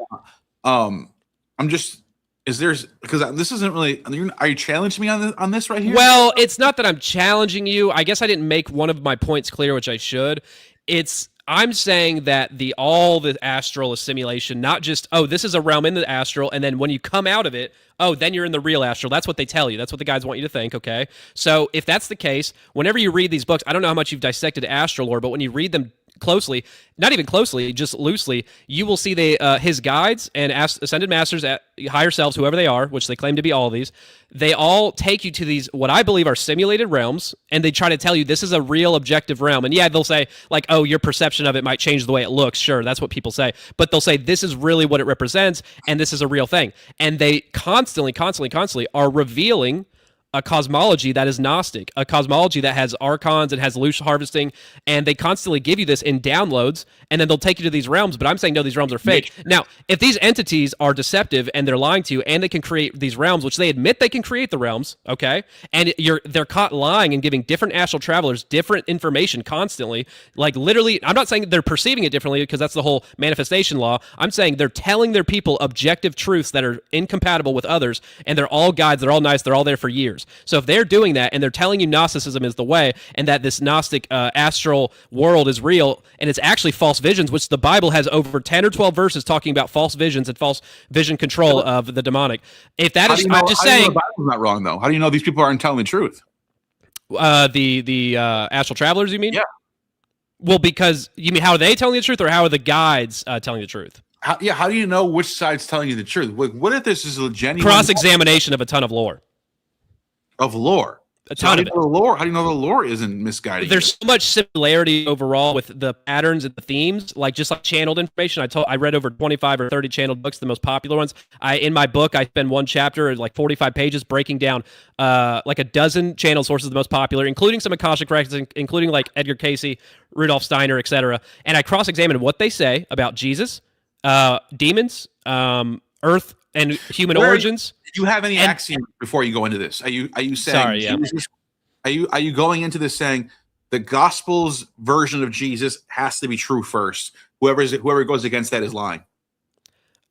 I'm just because this isn't really. Are you challenging me on this right here? Well, it's not that I'm challenging you. I guess I didn't make one of my points clear, which I should. I'm saying that all the astral is simulation, not just, oh, this is a realm in the astral, and then when you come out of it, oh, then you're in the real astral. That's what they tell you. That's what the guys want you to think, okay? So if that's the case, whenever you read these books, I don't know how much you've dissected astral lore, but when you read them closely, not even closely, just loosely, you will see his guides and ascended masters at higher selves, whoever they are, which they claim to be all of these, they all take you to these, what I believe are simulated realms, and they try to tell you this is a real objective realm. And yeah, they'll say, like, oh, your perception of it might change the way it looks. Sure, that's what people say. But they'll say this is really what it represents, and this is a real thing. And they constantly are revealing a cosmology that is Gnostic, a cosmology that has archons and has loose harvesting, and they constantly give you this in downloads, and then they'll take you to these realms, but I'm saying, no, these realms are fake. Now, if these entities are deceptive and they're lying to you, and they can create these realms, which they admit they can create the realms, okay, and they're caught lying and giving different astral travelers different information constantly, like literally, I'm not saying they're perceiving it differently, because that's the whole manifestation law. I'm saying they're telling their people objective truths that are incompatible with others, and they're all guides, they're all nice, they're all there for years. So if they're doing that and they're telling you Gnosticism is the way and that this Gnostic astral world is real and it's actually false visions, which the Bible has over 10 or 12 verses talking about false visions and false vision control of the demonic. If that is, I'm just saying, the Bible's not wrong though. How do you know these people aren't telling the truth? The astral travelers, you mean? Yeah. Well, because you mean how are they telling the truth, or how are the guides telling the truth? How do you know which side's telling you the truth? What if this is a genuine cross-examination of a ton of lore? Of lore. A ton of it. How do you know the lore isn't misguiding? There's so much similarity overall with the patterns and the themes, like channeled information. I read over 25 or 30 channeled books, the most popular ones. In my book, I spend one chapter, like 45 pages, breaking down like a dozen channel sources, the most popular, including some Akashic records, including like Edgar Cayce, Rudolf Steiner, etc. And I cross-examine what they say about Jesus, demons, Earth, and human origins. Do you have any axiom before you go into this? Are you saying? Sorry, yeah. Jesus, are you going into this saying the Gospel's version of Jesus has to be true first? Whoever goes against that is lying.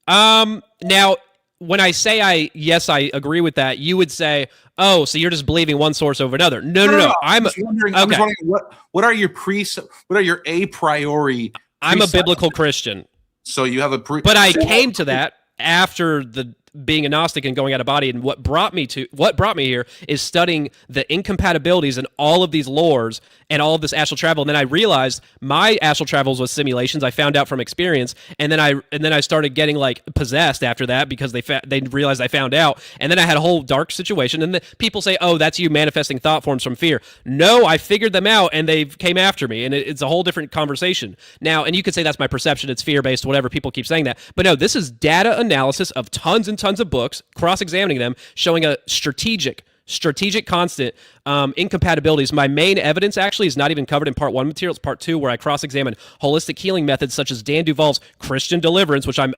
Now, when I say I agree with that, you would say, oh, so you're just believing one source over another. No. I'm just wondering what are your a priori? I'm a biblical Christian. So you have but I came to that. after the being a Gnostic and going out of body, and what brought me here is studying the incompatibilities in all of these lores and all of this astral travel. And then I realized my astral travels was simulations. I found out from experience, and then I started getting like possessed after that because they realized I found out, and then I had a whole dark situation. And people say, "Oh, that's you manifesting thought forms from fear." No, I figured them out, and they came after me, and it's a whole different conversation now. And you could say that's my perception; it's fear based, whatever. People keep saying that, but no, this is data analysis of tons and tons of books, cross-examining them, showing a strategic constant incompatibilities. My main evidence actually is not even covered in part 1 material. It's part 2, where I cross-examine holistic healing methods such as Dan Duvall's Christian deliverance, which I'm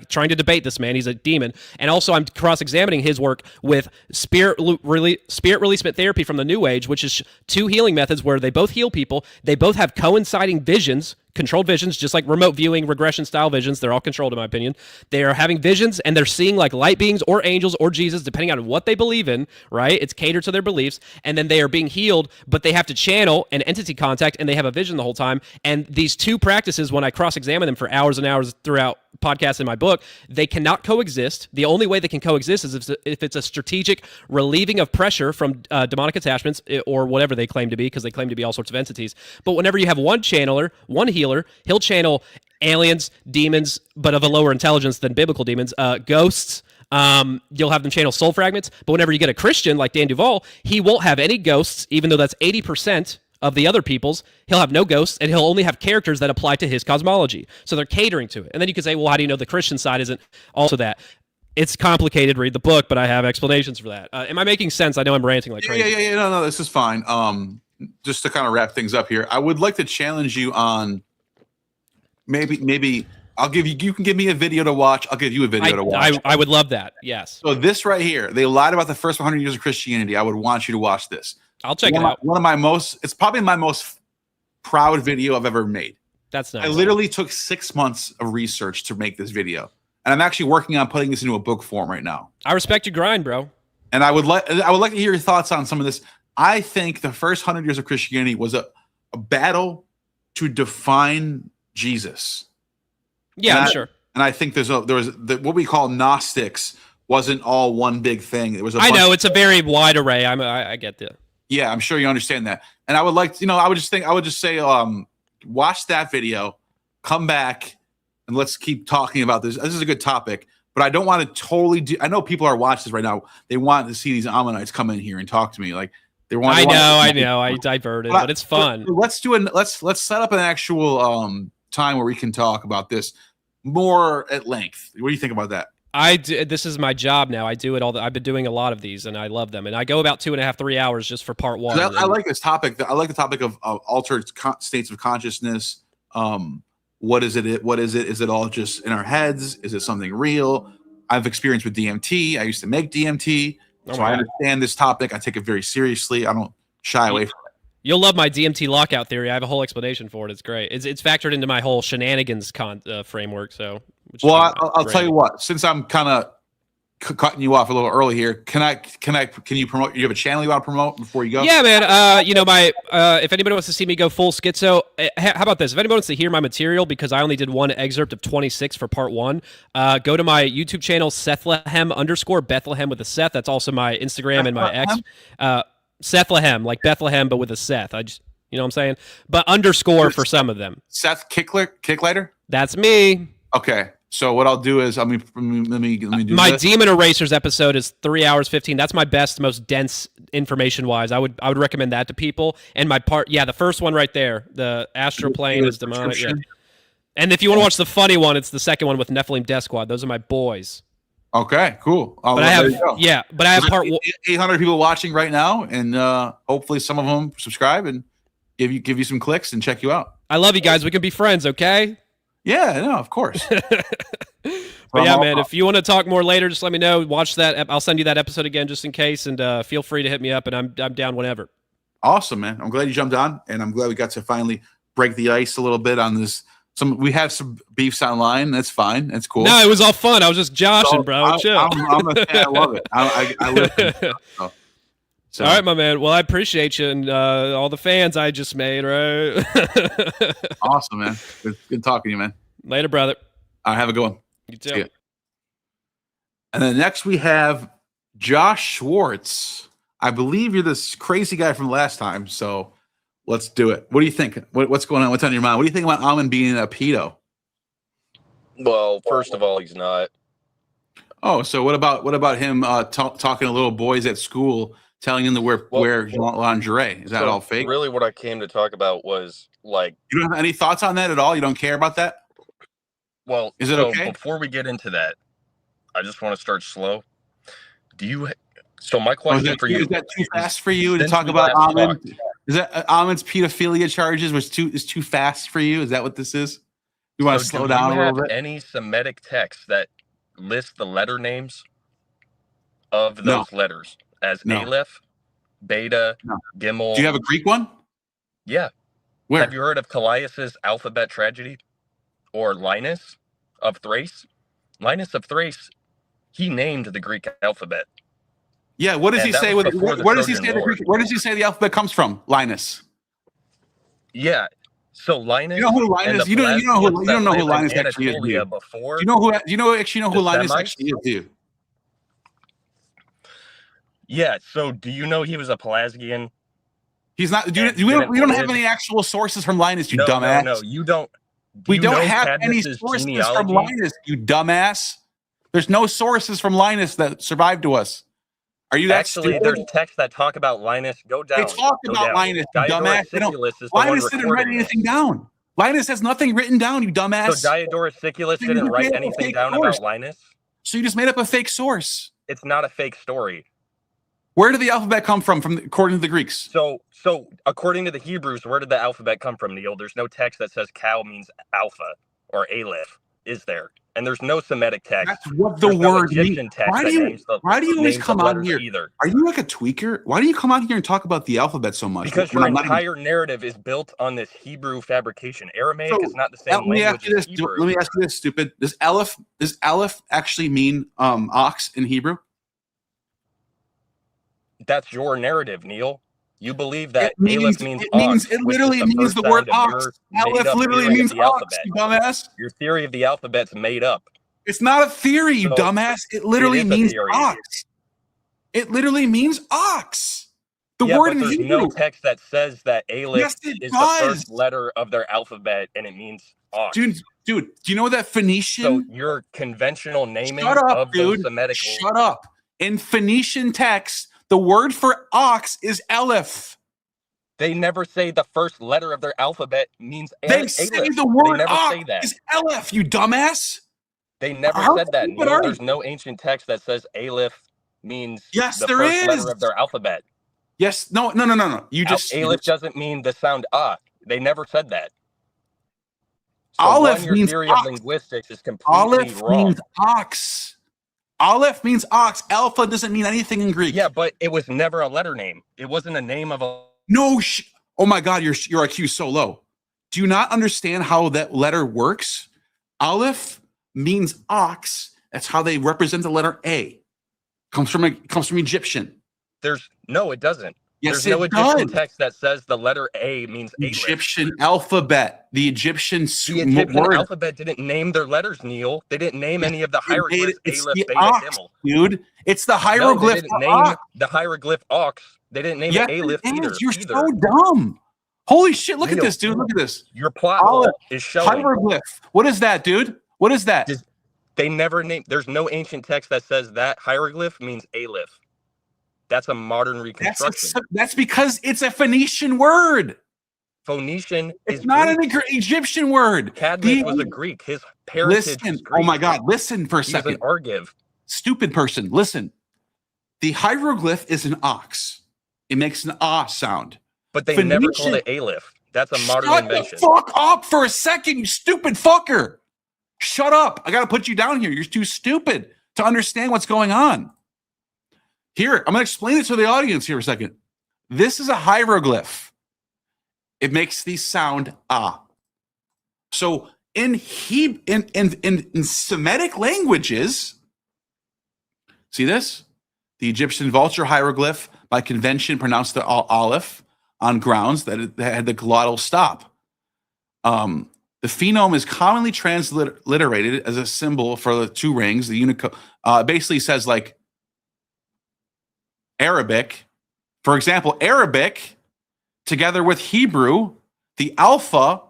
trying to debate this man. He's a demon. And also I'm cross-examining his work with spirit releasement therapy from the New Age, which is 2 healing methods where they both heal people. They both have coinciding visions, controlled visions, just like remote viewing, regression style visions. They're all controlled, in my opinion. They are having visions, and they're seeing like light beings or angels or Jesus, depending on what they believe in, right? It's catered to their beliefs. And then they are being healed, but they have to channel an entity contact, and they have a vision the whole time. And these 2 practices, when I cross-examine them for hours and hours throughout podcasts in my book, they cannot coexist. The only way they can coexist is if it's a strategic relieving of pressure from demonic attachments or whatever they claim to be, because they claim to be all sorts of entities. But whenever you have one channeler, one healer, he'll channel aliens, demons, but of a lower intelligence than biblical demons, ghosts. You'll have them channel soul fragments. But whenever you get a Christian like Dan Duvall, he won't have any ghosts, even though that's 80% of the other people's. He'll have no ghosts, and he'll only have characters that apply to his cosmology. So they're catering to it. And then you could say, well, how do you know the Christian side isn't also that? It's complicated. Read the book, but I have explanations for that. Am I making sense? I know I'm ranting like crazy. Yeah. No, this is fine. Just to kind of wrap things up here, I would like to challenge you on maybe I'll give you. You can give me a video to watch. I'll give you a video to watch. I would love that. Yes. So this right here, they lied about the first 100 years of Christianity. I would want you to watch this. I'll check it out. It's probably my most proud video I've ever made. That's nice. I literally took 6 months of research to make this video, and I'm actually working on putting this into a book form right now. I respect your grind, bro. And I would like to hear your thoughts on some of this. I think the first 100 years of Christianity was a battle to define Jesus. Yeah, I'm sure. And I think there was what we call Gnostics wasn't all one big thing. It was. I know it's a very wide array. I get that. Yeah, I'm sure you understand that. And I would like to, I would just say, watch that video, come back, and let's keep talking about this. This is a good topic, but I don't want to totally I know people are watching this right now. They want to see these Ammonites come in here and talk to me. Like they want. I know. I diverted, but it's fun. Let's set up an actual time where we can talk about this more at length. What do you think about that? This is my job now. I do it all. I've been doing a lot of these, and I love them. And I go about 2.5, 3 hours just for part 1. I like this topic. I like the topic of altered states of consciousness. What is it? What is it? Is it all just in our heads? Is it something real? I've experienced with DMT. I used to make DMT, so I understand this topic. I take it very seriously. I don't shy away from it. You'll love my DMT lockout theory. I have a whole explanation for it. It's great. It's factored into my whole shenanigans framework. So, I'll tell you what. Since I'm kind of cutting you off a little early here, can you promote? You have a channel you want to promote before you go? Yeah, man. If anybody wants to see me go full schizo, how about this? If anybody wants to hear my material, because I only did one excerpt of 26 for part 1, go to my YouTube channel, Sethlehem_Bethlehem with a Seth. That's also my Instagram and my X. Sethlehem, like Bethlehem, but with a Seth. You know what I'm saying? But underscore for some of them. Seth Kicklighter? That's me. Okay. So what I'll do is let me do my this. Demon Erasers episode is 3 hours 15. That's my best, most dense information wise. I would recommend that to people. And my part, the first one right there, the astral plane is demonic. Yeah. And if you want to watch the funny one, it's the second one with Nephilim Death Squad. Those are my boys. Okay, cool. But I have part 800 people watching right now, and hopefully some of them subscribe and give you some clicks and check you out. I love you guys. We can be friends, okay? Yeah, no, of course. But yeah, man, if you want to talk more later, just let me know. Watch that. I'll send you that episode again just in case, and feel free to hit me up, and I'm down whenever. Awesome, man. I'm glad you jumped on, and I'm glad we got to finally break the ice a little bit on this. We have some beefs online. That's fine. That's cool. No, it was all fun. I was just joshing, bro. Chill. I'm a fan. I love it. I listen. So. All right, my man. Well, I appreciate you and all the fans I just made, right? Awesome, man. Good talking to you, man. Later, brother. Have a good one. You too. And then next we have Josh Schwartz. I believe you're this crazy guy from last time, so let's do it. What do you think? What's going on? What's on your mind? What do you think about Ammon being a pedo? Well, first of all, he's not. Oh, so what about him talking to little boys at school, telling them to wear lingerie? Is that all fake? Really, what I came to talk about was like. You don't have any thoughts on that at all? You don't care about that? Well, is it okay? Before we get into that, I just want to start slow. So my question for you is that too fast for you to talk about Ammon? Is that Ammon's pedophilia charges is too fast for you? Is that what this is? You want to slow down a little bit? Any Semitic text that lists the letter names of those letters as Aleph, Beta, Gimel? Do you have a Greek one? Yeah. Where? Have you heard of Callias's alphabet tragedy or Linus of Thrace? Linus of Thrace, he named the Greek alphabet. Yeah, what does he say? Where does he say the Greek? Where does he say the alphabet comes from? Linus. Yeah. So Linus. You know who Linus? You don't know who Linus actually is. Do you? You know who? You know who Linus actually is? Do you? Yeah. So do you know he was a Pelasgian? He's not. We don't have any actual sources from Linus. You dumbass. No, you don't. We don't have any sources from Linus. You dumbass. There's no sources from Linus that survived to us. Are you actually? There's texts that talk about Linus. Go down. They talk about Linus, you dumbass. Linus didn't write anything down. Linus has nothing written down, you dumbass. So Diodorus Siculus didn't write anything down about Linus? So you just made up a fake source. It's not a fake story. Where did the alphabet come from according to the Greeks? So according to the Hebrews, where did the alphabet come from, Neil? There's no text that says cow means alpha or aleph, is there? And there's no Semitic text. That's what the word means. Why do you always come out here? Either. Are you like a tweaker? Why do you come out here and talk about the alphabet so much? Because your entire narrative is built on this Hebrew fabrication. Aramaic is not the same language as Hebrew. Let me ask you this, stupid. Does aleph actually mean ox in Hebrew? That's your narrative, Neil. You believe that aleph means ox. It literally means the word ox. Aleph literally means ox, you dumbass. Your theory of the alphabet's made up. It's not a theory, you dumbass. It literally means ox. It literally means ox. The word in Hebrew. There's no text that says that aleph is the first letter of their alphabet and it means ox. Dude, do you know that Phoenician? So your conventional naming of the Semitic. Shut up. In Phoenician text, the word for ox is aleph. They never say the first letter of their alphabet means They say the word ox is aleph, you dumbass. They never said that. There's no ancient text that says aleph means the first letter of their alphabet. Yes, no. You just aleph doesn't mean the sound ah. They never said that. So aleph your means theory ox. of linguistics is completely Aleph wrong. means ox. Aleph means ox. Alpha doesn't mean anything in Greek. Yeah, but it was never a letter name. It wasn't a name of a. Oh my God, your IQ is so low. Do you not understand how that letter works? Aleph means ox. That's how they represent the letter A. Comes from Egyptian. It doesn't. Yes, There's no Egyptian text that says the letter A means Egyptian alphabet. The Egyptian alphabet didn't name their letters, Neil. They didn't name any of the hieroglyphs. It's the ox, dude. It's the hieroglyph. They didn't name the hieroglyph ox. They didn't name it aleph either. You're so dumb. Holy shit! Look at this, dude. Look at this. Your plot hole is showing. Hieroglyph. What is that, dude? What is that? They never named. There's no ancient text that says that hieroglyph means aleph. That's a modern reconstruction. That's because it's a Phoenician word. Phoenician is not an Egyptian word. Cadmus was a Greek. His heritage is Greek. Oh my God! Listen for a second. He was an Argive. Stupid person. Listen. The hieroglyph is an ox. It makes an ah sound. But they never called it aleph. That's a modern invention. Shut the fuck up for a second, you stupid fucker. Shut up. I got to put you down here. You're too stupid to understand what's going on. Here, I'm going to explain it to the audience here for a second. This is a hieroglyph. It makes the sound ah. So in Semitic languages, see this? The Egyptian vulture hieroglyph by convention pronounced the aleph on grounds that it had the glottal stop. The phenome is commonly transliterated as a symbol for the two rings, the It basically says like Arabic. For example, Arabic together with Hebrew, the alpha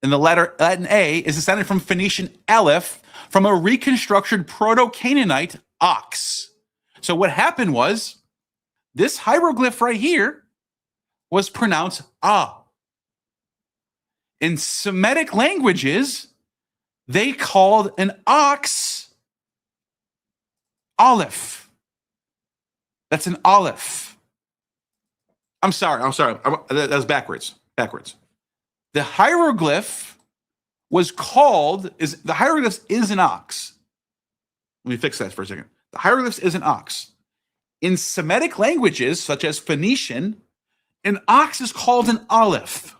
in the letter Latin A is descended from Phoenician aleph from a reconstructed Proto-Canaanite ox. So what happened was this hieroglyph right here was pronounced ah. In Semitic languages, they called an ox aleph. That's an aleph. I'm sorry. That was backwards. The hieroglyph was called, the hieroglyph is an ox. Let me fix that for a second. The hieroglyph is an ox. In Semitic languages, such as Phoenician, an ox is called an aleph.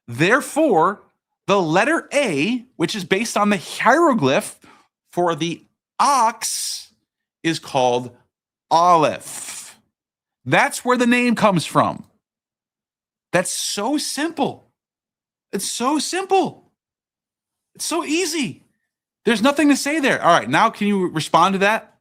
Therefore, the letter A, which is based on the hieroglyph for the ox, is called aleph. That's where the name comes from. That's so simple. It's so simple. It's so easy. There's nothing to say there. All right, now can you respond to that?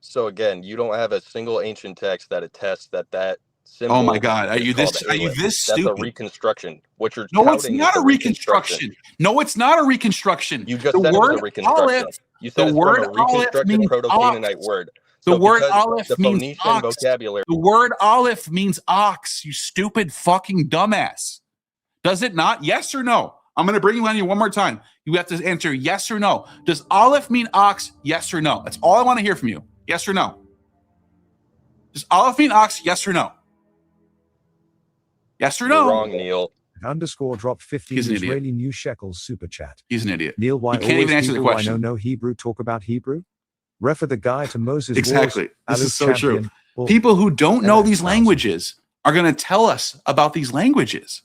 So again, you don't have a single ancient text that attests that symbol. Oh my God, are you this stupid? That's a reconstruction. What you're No, it's touting not is a reconstruction. No, it's not a reconstruction. You just The said it was word a reconstruction. aleph- You said the it's word from a reconstructed aleph means Proto-Canaanite ox. word. The So word because aleph the means Phoenician ox. vocabulary. The word aleph means ox, you stupid fucking dumbass. Does it not? Yes or no? I'm going to bring you on you one more time. You have to answer yes or no. Does aleph mean ox? Yes or no? That's all I want to hear from you. Yes or no? Does aleph mean ox? Yes or no? Yes or You're no? wrong, Neil. Underscore drop 15 He's an idiot. Israeli new shekels super chat. He's an idiot. Neil, why He can't always even answer the people question. I know Hebrew talk about Hebrew? Refer the guy to Moses. Exactly. Wars, This is so Alec true. Champion, or People who don't know these 11,000. languages are going to tell us about these languages.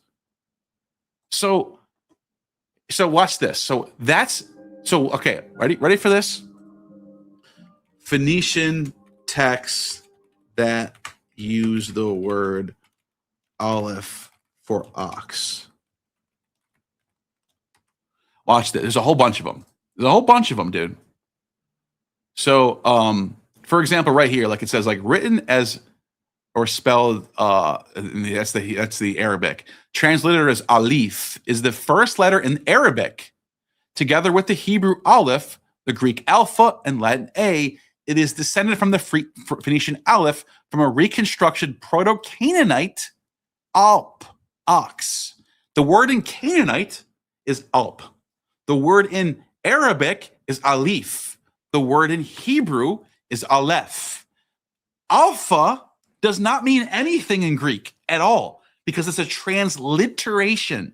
So watch this. Okay, ready for this? Phoenician texts that use the word aleph for ox. Watch this. There's a whole bunch of them. Dude. So, for example, right here, like it says, like written as or spelled, that's the Arabic. Translated as alif is the first letter in Arabic, together with the Hebrew aleph, the Greek alpha, and Latin A. It is descended from the Phoenician aleph from a reconstructed Proto-Canaanite alp, ox. The word in Canaanite is alp. The word in Arabic is alif. The word in Hebrew is aleph. Alpha does not mean anything in Greek at all because it's a transliteration.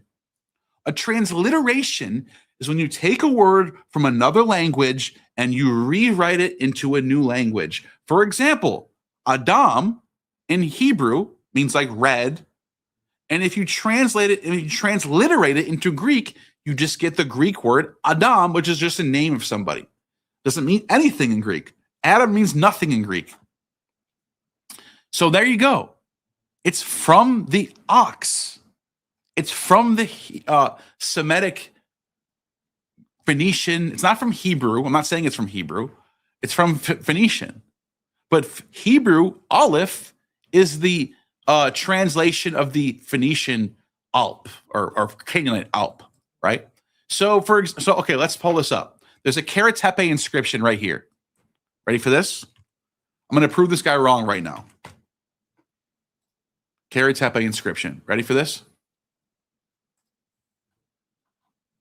A transliteration is when you take a word from another language and you rewrite it into a new language. For example, Adam in Hebrew means like red. And if you transliterate it into Greek, you just get the Greek word Adam, which is just a name of somebody. Doesn't mean anything in Greek. Adam means nothing in Greek. So there you go. It's from the ox. It's from the Semitic Phoenician. It's not from Hebrew. I'm not saying it's from Hebrew. It's from Phoenician. But Hebrew, aleph, is the translation of the Phoenician alp or Canaanite alp, right? So okay, let's pull this up. There's a Kara Tepe inscription right here. Ready for this? I'm going to prove this guy wrong right now. Kara Tepe inscription. Ready for this?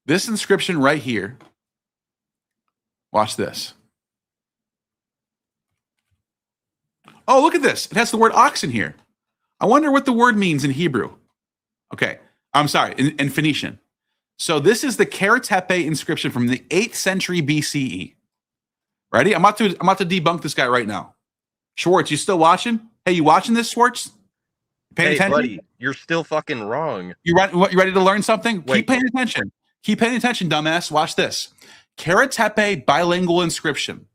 This inscription right here. Watch this. Oh, look at this. It has the word ox in here. I wonder what the word means in Hebrew. Okay. I'm sorry, in Phoenician. So this is the Kara Tepe inscription from the 8th century BCE. Ready? I'm about to debunk this guy right now. Schwartz, you still watching? Hey, you watching this, Schwartz? Paying attention? Buddy, you're still fucking wrong. You ready to learn something? Wait. Keep paying attention. Keep paying attention, dumbass. Watch this. Kara Tepe bilingual inscription.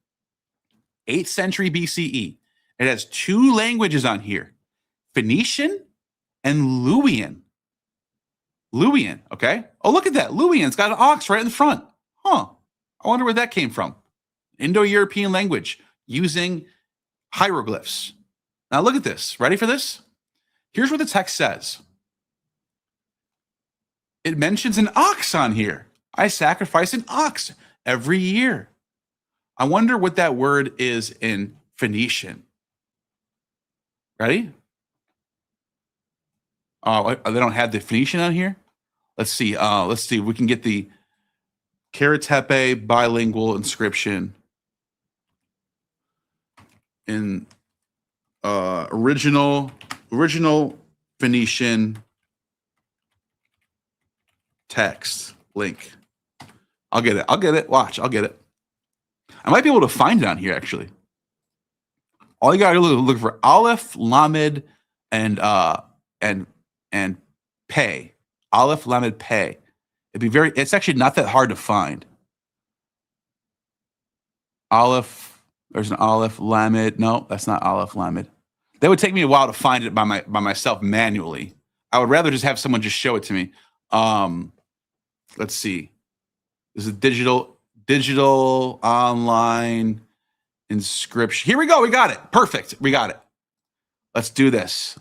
8th century BCE. It has 2 languages on here. Phoenician and Luwian. Luwian, okay? Oh, look at that. Luwian's got an ox right in the front. Huh. I wonder where that came from. Indo-European language using hieroglyphs. Now look at this. Ready for this? Here's what the text says. It mentions an ox on here. I sacrifice an ox every year. I wonder what that word is in Phoenician. Ready? Oh, they don't have the Phoenician on here? Let's see. Let's see if we can get the Karatepe bilingual inscription in original Phoenician text link. I'll get it. Watch, I'll get it. I might be able to find it on here actually. All you gotta do is look for Aleph, Lamed, and Pei. Aleph, Lamed, Pei. It's actually not that hard to find. Aleph, there's an Aleph, Lamed. No, that's not Aleph, Lamed. That would take me a while to find it by myself manually. I would rather just have someone just show it to me. Let's see. This is digital online inscription. Here we go. We got it. Perfect. We got it. Let's do this.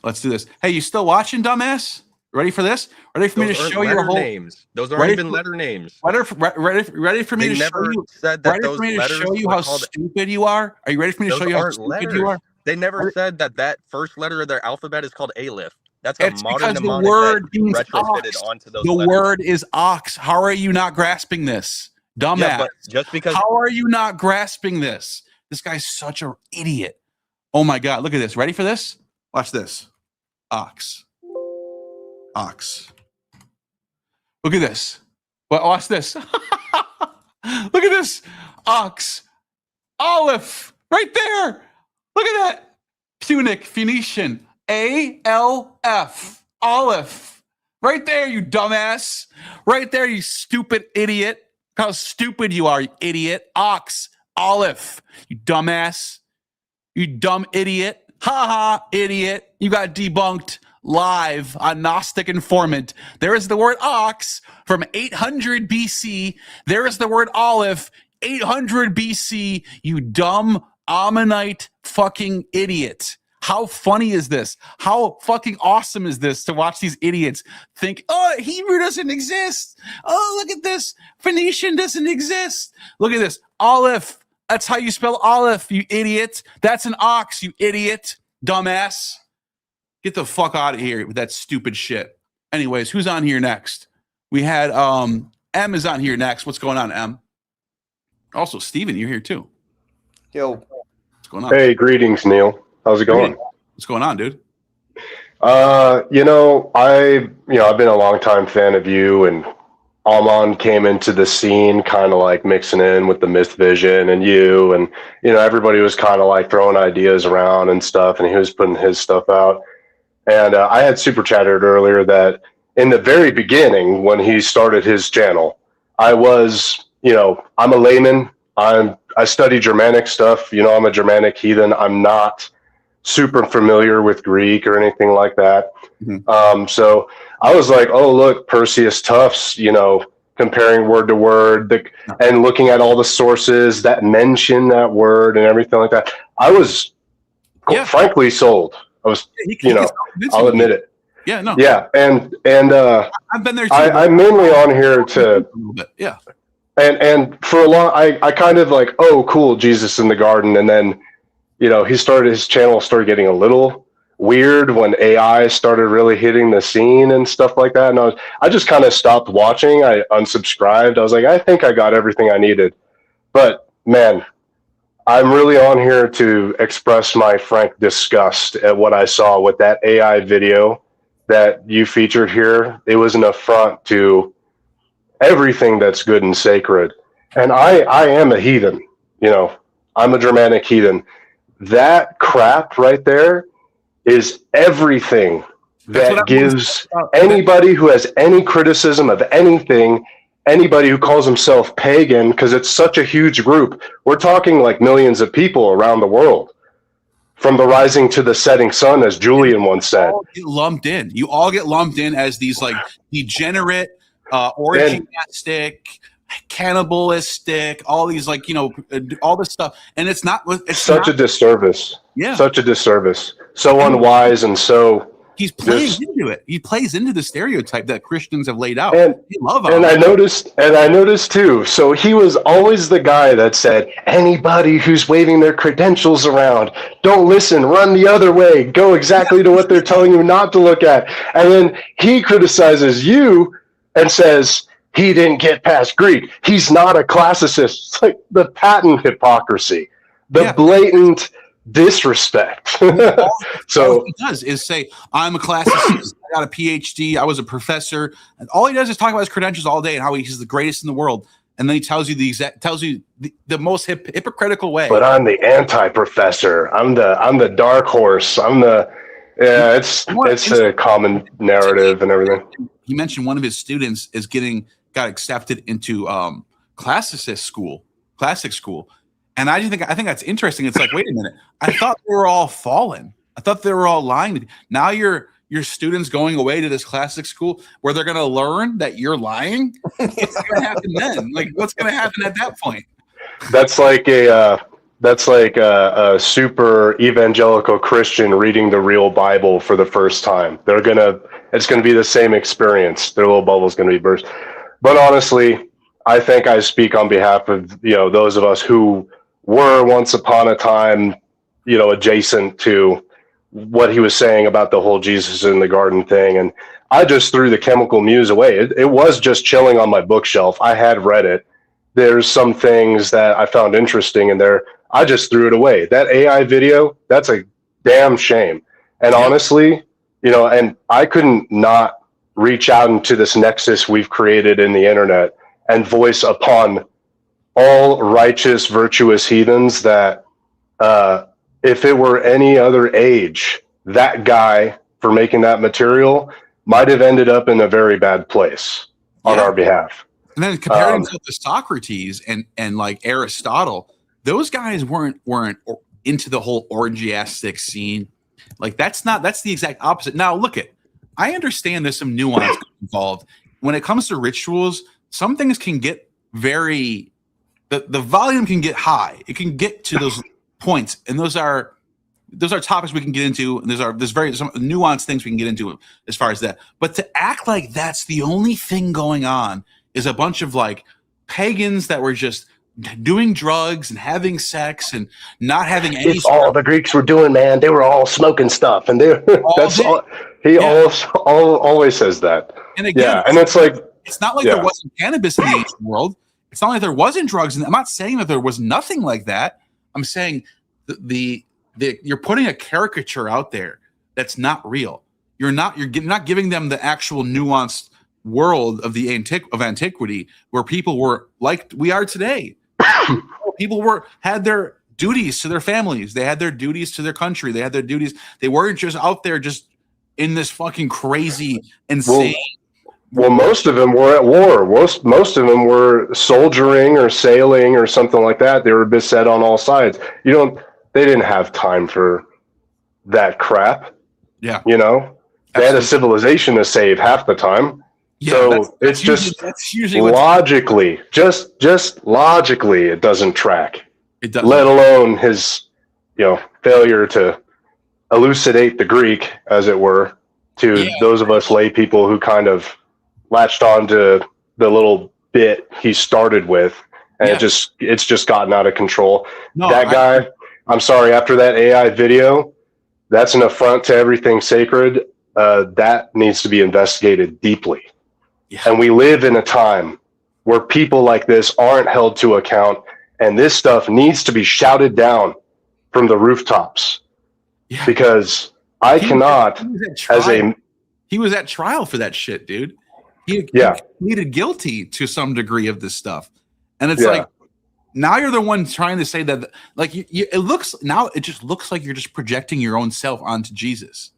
Hey, you still watching, dumbass? Ready for this? Ready for me to show you the whole names? Those aren't even letter names. Ready for me to show you? Said that ready those for me to letters show you were how called, stupid you are? Are you ready for me to show you how stupid you are? They never said that first letter of their alphabet is called Aleph. That's it's a modern because the mnemonic word that means retrofitted ox. onto those The letters. word is ox. How are you not grasping this, dumbass? Yeah, but just because. How are you not grasping this? This guy's such an idiot. Oh my God! Look at this. Ready for this? Watch this. Ox. Look at this. Well, watch this. Look at this. Ox. Aleph. Right there. Look at that. Punic, Phoenician. ALF. Aleph. Right there, you dumbass. Right there, you stupid idiot. Look how stupid you are, you idiot. Ox. Aleph. You dumbass. You dumb idiot. Ha ha, idiot. You got debunked live on Gnostic Informant. There is the word ox from 800 BC. There is the word Aleph, 800 BC. You dumb Ammonite fucking idiot. How funny is this? How fucking awesome is this to watch these idiots think, oh, Hebrew doesn't exist. Oh, look at this. Phoenician doesn't exist. Look at this. Aleph. That's how you spell Aleph, you idiot. That's an ox, you idiot. Dumbass. Get the fuck out of here with that stupid shit. Anyways, who's on here next? We had M is on here next. What's going on, M? Also, Steven, you're here too. Yo. What's going on? Hey, greetings, Neil. How's it going? What's going on, dude? I've been a longtime fan of you, and Ammon came into the scene kind of like mixing in with the Myth Vision and you, and everybody was kind of like throwing ideas around and stuff, and he was putting his stuff out. And I had super chatted earlier that in the very beginning, when he started his channel, I was, I'm a layman. I study Germanic stuff. I'm a Germanic heathen. I'm not super familiar with Greek or anything like that. Mm-hmm. So I was like, oh, look, Perseus Tufts, comparing word to word and looking at all the sources that mention that word and everything like that. I was frankly sold. I was, I'll admit it. Yeah, no. Yeah, and I've been there too. I'm mainly on here to yeah. And for a long, I kind of like, oh, cool, Jesus in the garden, and then his channel started getting a little weird when AI started really hitting the scene and stuff like that. And I just kind of stopped watching. I unsubscribed. I was like, I think I got everything I needed. But man, I'm really on here to express my frank disgust at what I saw with that AI video that you featured here. It was an affront to everything that's good and sacred. And I am a heathen, I'm a Germanic heathen. That crap right there is everything that gives anybody who has any criticism of anything, anybody who calls himself pagan, because it's such a huge group. We're talking like millions of people around the world, from the rising to the setting sun, as Julian once said. You all get lumped in as these like degenerate, orgiastic, cannibalistic, all these like, you know, all this stuff. And it's such a disservice. Yeah. Such a disservice. So unwise and so he's playing into it. He plays into the stereotype that Christians have laid out. And, they love and I noticed too. So he was always the guy that said, anybody who's waving their credentials around, don't listen, run the other way, go exactly to what they're telling you not to look at. And then he criticizes you and says he didn't get past Greek. He's not a classicist. It's like the patent hypocrisy, the blatant disrespect. All he does is say, I'm a classicist, I got a PhD, I was a professor, and all he does is talk about his credentials all day and how he's the greatest in the world, and then he tells you the most hypocritical way. But I'm the anti-professor. I'm the dark horse. It's a common narrative and everything. He mentioned one of his students got accepted into classic school. And I think that's interesting. It's like, wait a minute. I thought they were all fallen. I thought they were all lying. Now your students going away to this classic school where they're going to learn that you're lying. What's going to happen then? Like, what's going to happen at that point? That's like a super evangelical Christian reading the real Bible for the first time. It's going to be the same experience. Their little bubble's going to be burst. But honestly, I think I speak on behalf of, you know, those of us who were once upon a time, you know, adjacent to what he was saying about the whole Jesus in the garden thing. And I just threw the chemical muse away. It was just chilling on my bookshelf. I had read it. There's some things that I found interesting in there. I just threw it away. That AI video, that's a damn shame. And honestly, you know, and I couldn't not reach out into this nexus we've created in the internet and voice upon all righteous, virtuous heathens that if it were any other age, that guy for making that material might have ended up in a very bad place on our behalf. And then comparing himself to Socrates and like Aristotle, those guys weren't into the whole orgiastic scene. Like that's the exact opposite. Now I understand there's some nuance involved. When it comes to rituals, some things can get the volume can get high. It can get to those points, and those are topics we can get into, and there's some nuanced things we can get into as far as that. But to act like that's the only thing going on is a bunch of like pagans that were just doing drugs and having sex and not having any. It's all the Greeks were doing, man. They were all smoking stuff, and he always says that. And again, and it's like it's not like there wasn't cannabis in the ancient world. It's not like there wasn't drugs, and I'm not saying that there was nothing like that. I'm saying you're putting a caricature out there that's not real. You're not giving them the actual nuanced world of antiquity where people were like we are today. People had their duties to their families. They had their duties to their country. They had their duties. They weren't just out there just in this fucking crazy, insane. Well, most of them were at war. Most of them were soldiering or sailing or something like that. They were beset on all sides. They didn't have time for that crap. Yeah. You know, they had a civilization to save half the time. Yeah, so that's usually logically, just logically, it doesn't track. It doesn't. Let alone his, failure to elucidate the Greek, as it were, to those of us lay people who kind of latched on to the little bit he started with, and it's just gotten out of control. No, guy, I'm sorry, after that AI video, that's an affront to everything sacred. That needs to be investigated deeply. Yeah. And we live in a time where people like this aren't held to account, and this stuff needs to be shouted down from the rooftops. Yeah. Because he was at trial for that shit, dude. He pleaded guilty to some degree of this stuff. And it's like, now you're the one trying to say that, like, it just looks like you're just projecting your own self onto Jesus.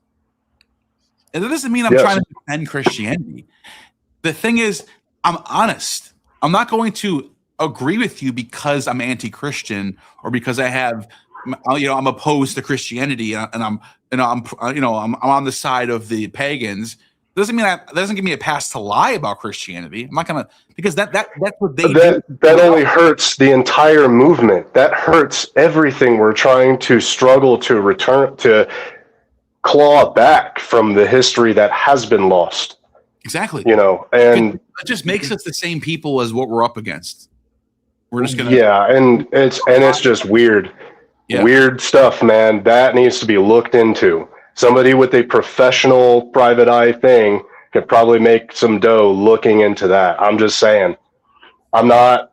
And that doesn't mean I'm trying to defend Christianity. The thing is, I'm honest. I'm not going to agree with you because I'm anti-Christian or because I'm opposed to Christianity and I'm on the side of the pagans. Doesn't mean that doesn't give me a pass to lie about Christianity. I'm not gonna, because that's what they that only hurts the entire movement. That hurts everything we're trying to struggle to return to, claw back from the history that has been lost. Exactly. You know, and it just makes us the same people as what we're up against. We're just gonna and it's just weird. Weird stuff, man. That needs to be looked into. Somebody with a professional private eye thing could probably make some dough looking into that. I'm just saying. I'm not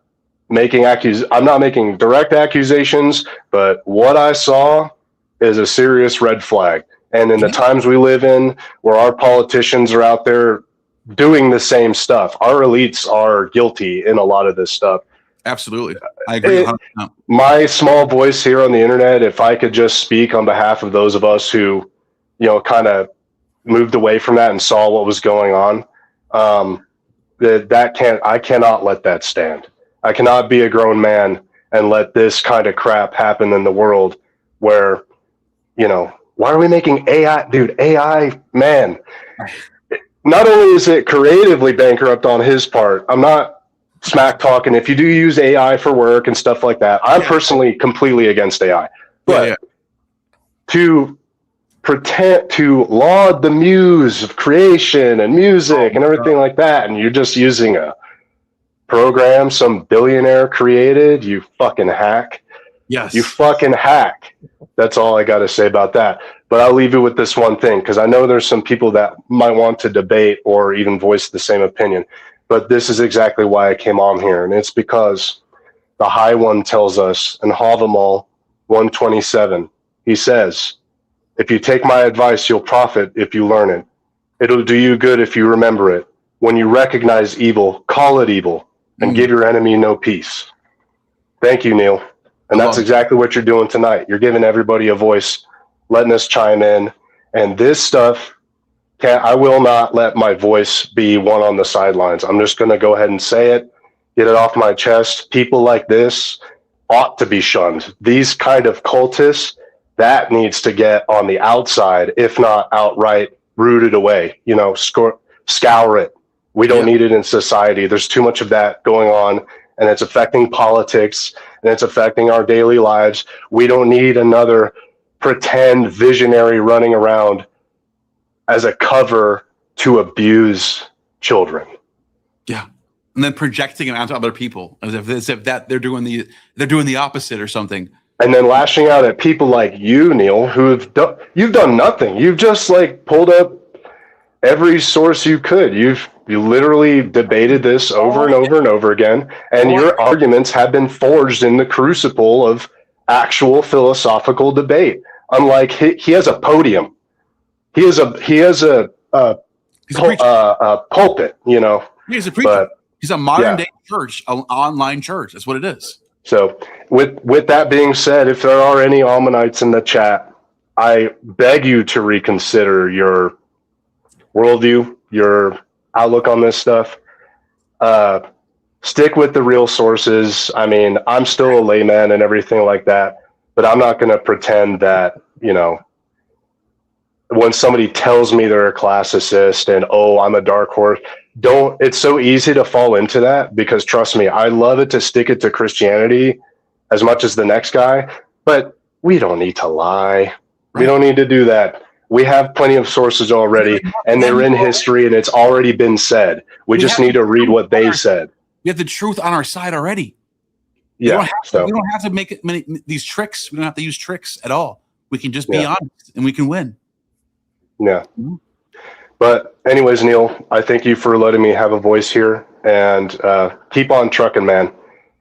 making direct accusations, but what I saw is a serious red flag. And in the times we live in, where our politicians are out there doing the same stuff, our elites are guilty in a lot of this stuff. Absolutely. I agree. My small voice here on the internet, if I could just speak on behalf of those of us who, you know, kind of moved away from that and saw what was going on, I cannot let that stand. I cannot be a grown man and let this kind of crap happen in the world where, you know, why are we making AI? Dude, AI, man, not only is it creatively bankrupt on his part, I'm not smack talking. If you do use AI for work and stuff like that, I'm personally completely against AI. But to pretend to laud the muse of creation and music and everything like that, and you're just using a program some billionaire created, you fucking hack. Yes. You fucking hack. That's all I got to say about that. But I'll leave you with this one thing, because I know there's some people that might want to debate or even voice the same opinion. But this is exactly why I came on here. And it's because the High One tells us in Havamal 127, he says, if you take my advice, you'll profit if you learn it. It'll do you good if you remember it. When you recognize evil, call it evil and give your enemy no peace. Thank you, Neil. And that's exactly what you're doing tonight. You're giving everybody a voice, letting us chime in. And this stuff, I will not let my voice be one on the sidelines. I'm just going to go ahead and say it, get it off my chest. People like this ought to be shunned. These kind of cultists, that needs to get on the outside, if not outright rooted away. You know, scour it. We don't need it in society. There's too much of that going on, and it's affecting politics, and it's affecting our daily lives. We don't need another pretend visionary running around as a cover to abuse children. Yeah. And then projecting it onto other people as if that they're doing the opposite or something. And then lashing out at people like you, Neil, you've done nothing. You've just like pulled up every source you could. You literally debated this over and over and over again, and your arguments have been forged in the crucible of actual philosophical debate. Unlike he has a podium, he has a pulpit. You know, he's a preacher. But, he's a modern day church, an online church. That's what it is. So with that being said, if there are any Ammonites in the chat, I beg you to reconsider your worldview, your outlook on this stuff. Stick with the real sources. I mean, I'm still a layman and everything like that, but I'm not going to pretend that, you know, when somebody tells me they're a classicist and, oh, I'm a dark horse, it's so easy to fall into that, because trust me, I love it to stick it to Christianity as much as the next guy, but we don't need to lie. Right. We don't need to do that. We have plenty of sources already, and they're in history, and it's already been said. We just need to read what they said. We have the truth on our side already. Yeah. We don't have to make these tricks. We don't have to use tricks at all. We can just be honest, and we can win. Yeah. But anyways, Neil, I thank you for letting me have a voice here, and keep on trucking, man.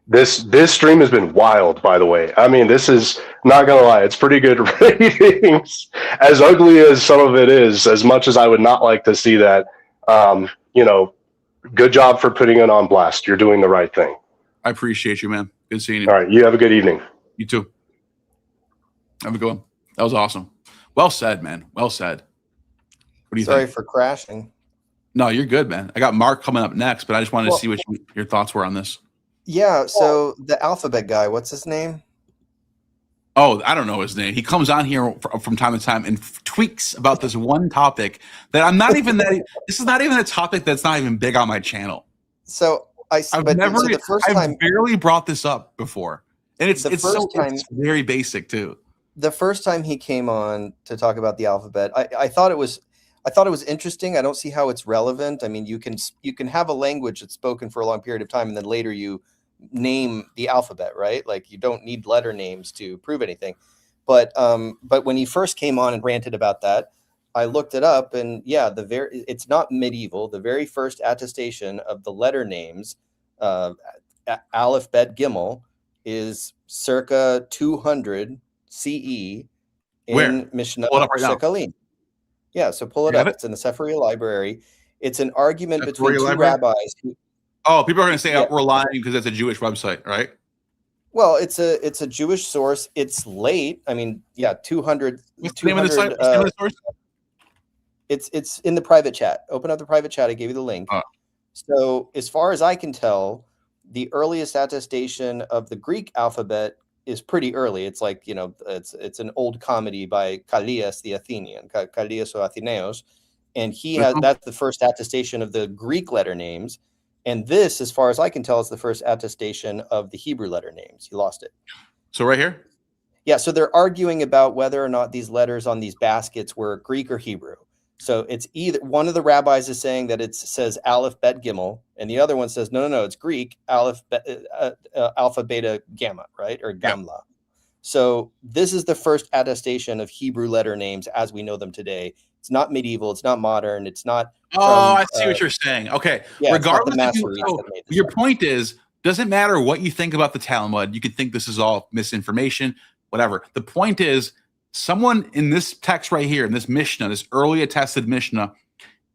This stream has been wild, by the way. I mean, this is, not gonna lie, it's pretty good ratings. As ugly as some of it is, as much as I would not like to see that, you know, good job for putting it on blast. You're doing the right thing. I appreciate you, man. Good seeing you. All right, you have a good evening. You too. Have a good one. That was awesome. Well said, man. Well said. What do you Sorry think? for crashing. No, you're good, man. I got Mark coming up next, but I just wanted to see what your thoughts were on this. Yeah, so the alphabet guy, what's his name? Oh, I don't know his name. He comes on here from time to time and tweaks about this one topic that I'm not even that. This is not even a topic that's not even big on my channel. So I've barely brought this up before, and it's very basic too. The first time he came on to talk about the alphabet, I thought it was interesting. I don't see how it's relevant. I mean, you can have a language that's spoken for a long period of time, and then later you name the alphabet, right? Like you don't need letter names to prove anything. But when he first came on and ranted about that, I looked it up, and yeah, it's not medieval. The very first attestation of the letter names, Aleph, Bet, Gimel, is circa 200 CE in Mishnah Shekalim. Yeah, so pull it up. It's in the Sephria library. It's an argument between two rabbis. People are going to say we're lying because it's a Jewish website, right? Well, it's a Jewish source. It's late. I mean, 200. What's the name of the site? What's the name of the source? It's in the private chat. Open up the private chat. I gave you the link. So as far as I can tell, the earliest attestation of the Greek alphabet is pretty early. It's like, it's an old comedy by Callias the Athenian, Callias or Athenaeus, and that's the first attestation of the Greek letter names. And this, as far as I can tell, is the first attestation of the Hebrew letter names. He lost it. So right here? Yeah, so they're arguing about whether or not these letters on these baskets were Greek or Hebrew. So it's either one of the rabbis is saying that it says Aleph, Bet, Gimel, and the other one says, no, it's Greek, Aleph, Alpha, Beta, Gamma, right? Or Gamla. Yeah. So this is the first attestation of Hebrew letter names as we know them today. It's not medieval. It's not modern. It's not. I see what you're saying. Okay. Yeah, regardless your point is, doesn't matter what you think about the Talmud. You could think this is all misinformation, whatever. The point is, someone in this text right here, in this Mishnah, this early attested Mishnah,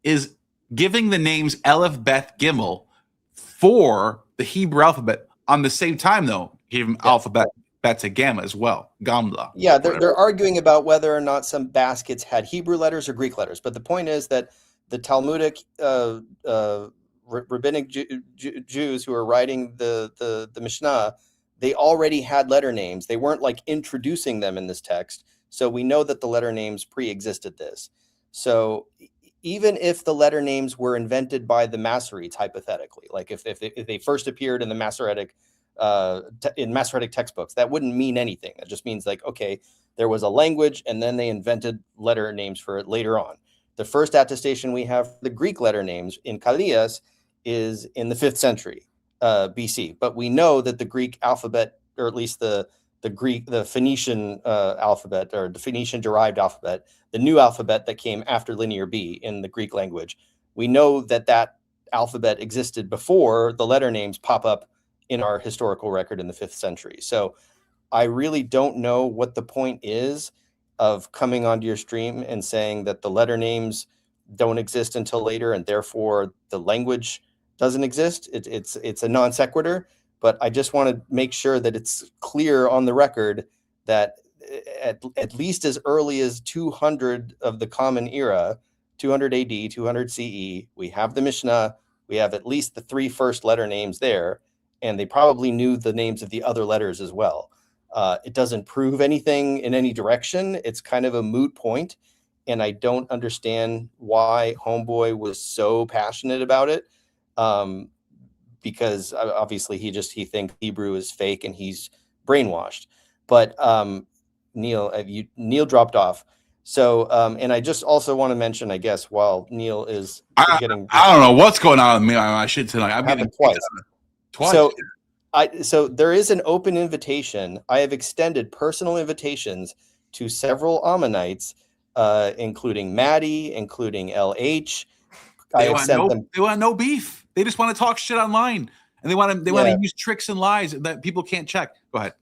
is giving the names Aleph, Bet, Gimel for the Hebrew alphabet. On the same time, though, give them alphabet, Beta, Gamma as well. Gamla. Yeah, they're arguing about whether or not some baskets had Hebrew letters or Greek letters. But the point is that the Talmudic rabbinic Jews who are writing the Mishnah, they already had letter names. They weren't like introducing them in this text. So we know that the letter names pre-existed this. So even if the letter names were invented by the Masoretes, hypothetically, like if they first appeared in the Masoretic textbooks, that wouldn't mean anything. It just means like, okay, there was a language and then they invented letter names for it later on. The first attestation we have for the Greek letter names in Callias is in the 5th century BC. But we know that the Greek alphabet, or at least the Phoenician alphabet, or the Phoenician derived alphabet, the new alphabet that came after Linear B in the Greek language, we know that alphabet existed before the letter names pop up in our historical record in the 5th century. So I really don't know what the point is of coming onto your stream and saying that the letter names don't exist until later and therefore the language doesn't exist. It's a non sequitur. But I just want to make sure that it's clear on the record that at least as early as 200 of the Common Era, 200 AD, 200 CE, we have the Mishnah, we have at least the 3 first letter names there, and they probably knew the names of the other letters as well. It doesn't prove anything in any direction. It's kind of a moot point, and I don't understand why Homeboy was so passionate about it. Because obviously he thinks Hebrew is fake and he's brainwashed. But Neil dropped off. So and I just also want to mention, I guess, while Neil is getting, I don't know what's going on with me. I should tonight. I'm getting twice. So there is an open invitation. I have extended personal invitations to several Ammonites, including Maddie, including LH. They want no beef. They just want to talk shit online, and they want to use tricks and lies that people can't check. Go ahead.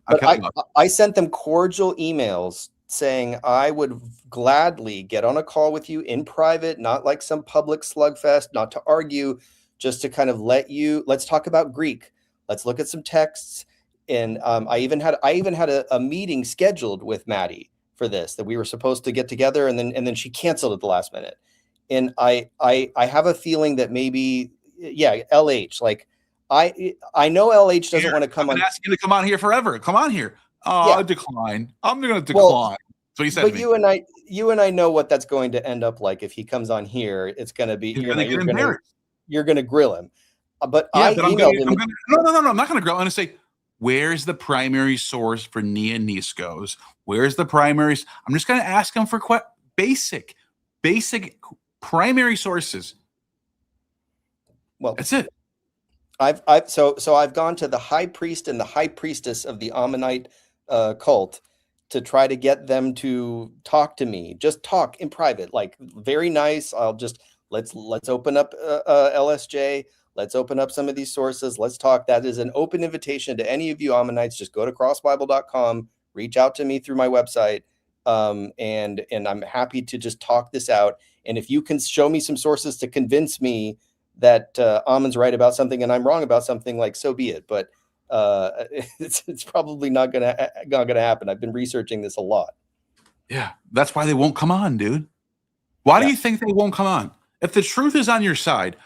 I sent them cordial emails saying I would gladly get on a call with you in private, not like some public slugfest, not to argue, just to kind of let's talk about Greek. Let's look at some texts. And I even had a meeting scheduled with Maddie for this, that we were supposed to get together, and then she canceled at the last minute. And I have a feeling that maybe, LH, like I know LH doesn't want to come on. I'm asking you to come on here forever. Come on here. Oh, decline. I'm going to decline. Well, so he said but to me. you and I know what that's going to end up like if he comes on here. It's going to be you're going to grill him. But yeah, I but emailed him. No. I'm not going to grill. I'm going to say, where's the primary source for Neoniscos? Where's the primary? I'm just going to ask him for basic primary sources. Well, that's it. I've gone to the high priest and the high priestess of the Ammonite cult to try to get them to talk to me. Just talk in private, like very nice. I'll just let's open up LSJ. Let's open up some of these sources. Let's talk. That is an open invitation to any of you Ammonites. Just go to crossbible.com, reach out to me through my website, and I'm happy to just talk this out. And if you can show me some sources to convince me that Ammon's right about something and I'm wrong about something, like, so be it. But it's probably not gonna happen. I've been researching this a lot. Yeah, that's why they won't come on, dude. Why do you think they won't come on? If the truth is on your side,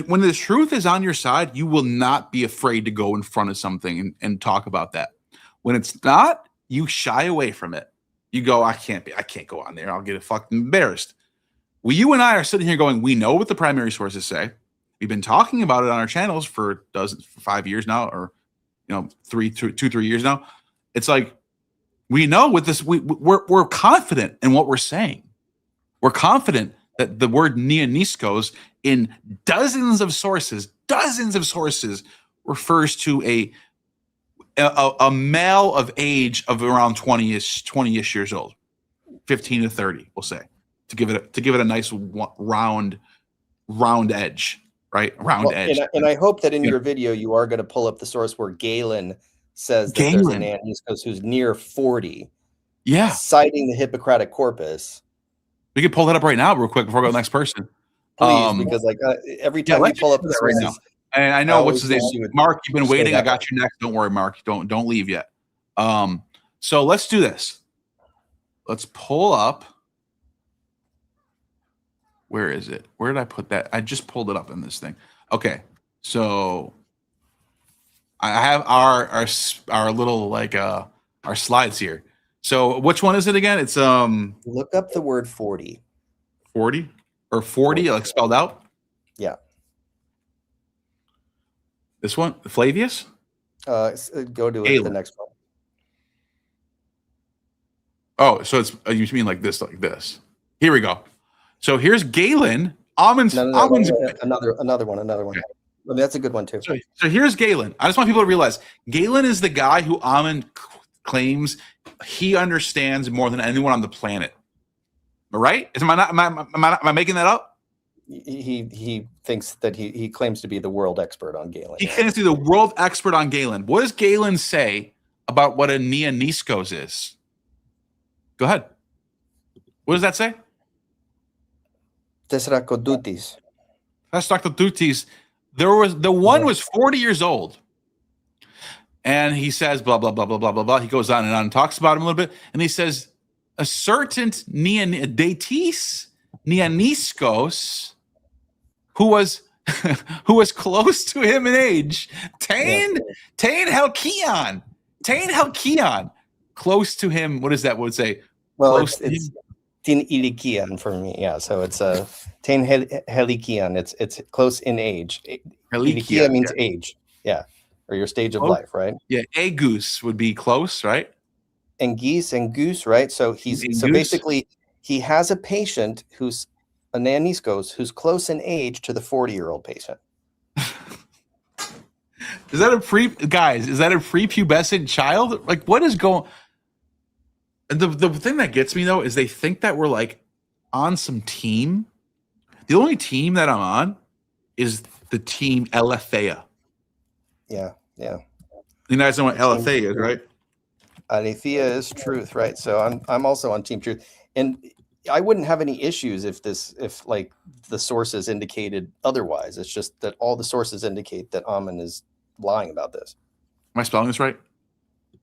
when the truth is on your side, you will not be afraid to go in front of something and talk about that. When it's not, you shy away from it. You go, I can't go on there. I'll get fucking embarrassed. Well, you and I are sitting here going, we know what the primary sources say. We've been talking about it on our channels for 5 years now, or 3 years now. It's like, we know what this. We're confident in what we're saying. We're confident that the word Neoniskos in dozens of sources refers to a male of age of around 20-ish years old, 15 to 30, we'll say, to give it a nice round edge, right? Edge. And I hope that in your video you are going to pull up the source where Galen says that there's an Neoniskos who's near 40. Yeah, citing the Hippocratic corpus. We can pull that up right now, real quick, before we go to the next person. Please, because every time we pull up the sources, right now. And I know what's his name, Mark. You've been waiting. I got you next. Don't worry, Mark. Don't leave yet. So let's do this. Let's pull up. Where is it? Where did I put that? I just pulled it up in this thing. Okay, so I have our little our slides here. So which one is it again? It's look up the word 40. 40 or 40 like spelled out? Yeah. This one, Flavius? Go to the next one. Oh, so it's you mean like this? Here we go. So here's Galen. Ammon's another one. Okay. Well, that's a good one too. So here's Galen. I just want people to realize Galen is the guy who Ammon claims he understands more than anyone on the planet. Right? Am I making that up? He thinks that he claims to be the world expert on Galen. He claims to be the world expert on Galen. What does Galen say about what a Neoniskos is? Go ahead. What does that say? Tesrakodutis. The one was 40 years old. And he says, blah, blah, blah, blah, blah, blah, blah. He goes on and talks about him a little bit. And he says, a certain Detis Neoniskos, who was close to him in age, Tain Helkion, close to him. What is that? What would say? Well, it's Tin Ilikian for me. Yeah. So it's Tain Helikian. It's close in age. Ilikia means age. Yeah. Or your stage of life, right? Yeah, Agus would be close, right? And goose, right? So basically he has a patient who's a Neoniskos who's close in age to the 40-year-old patient. Is that a prepubescent child? Like, what is going? The thing that gets me though is they think that we're like on some team. The only team that I'm on is the team Aletheia. Yeah. You guys know what Aletheia is, right? Aletheia is truth, right? So I'm also on Team Truth, and I wouldn't have any issues if like the sources indicated otherwise. It's just that all the sources indicate that Ammon is lying about this. Am I spelling this right? Is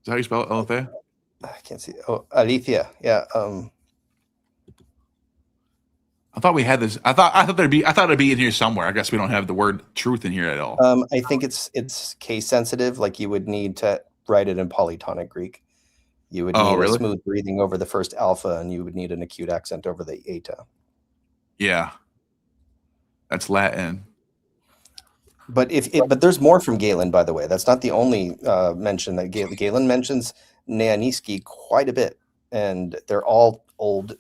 that how you spell it, Aletheia? I can't see. Oh, Aletheia. Yeah. I thought we had this. I thought it'd be in here somewhere. I guess we don't have the word truth in here at all. I think it's case sensitive. Like you would need to write it in polytonic Greek. You would need a smooth breathing over the first alpha, and you would need an acute accent over the eta. Yeah, that's Latin. But but there's more from Galen, by the way. That's not the only mention that Galen mentions Neaniski quite a bit, and they're all old.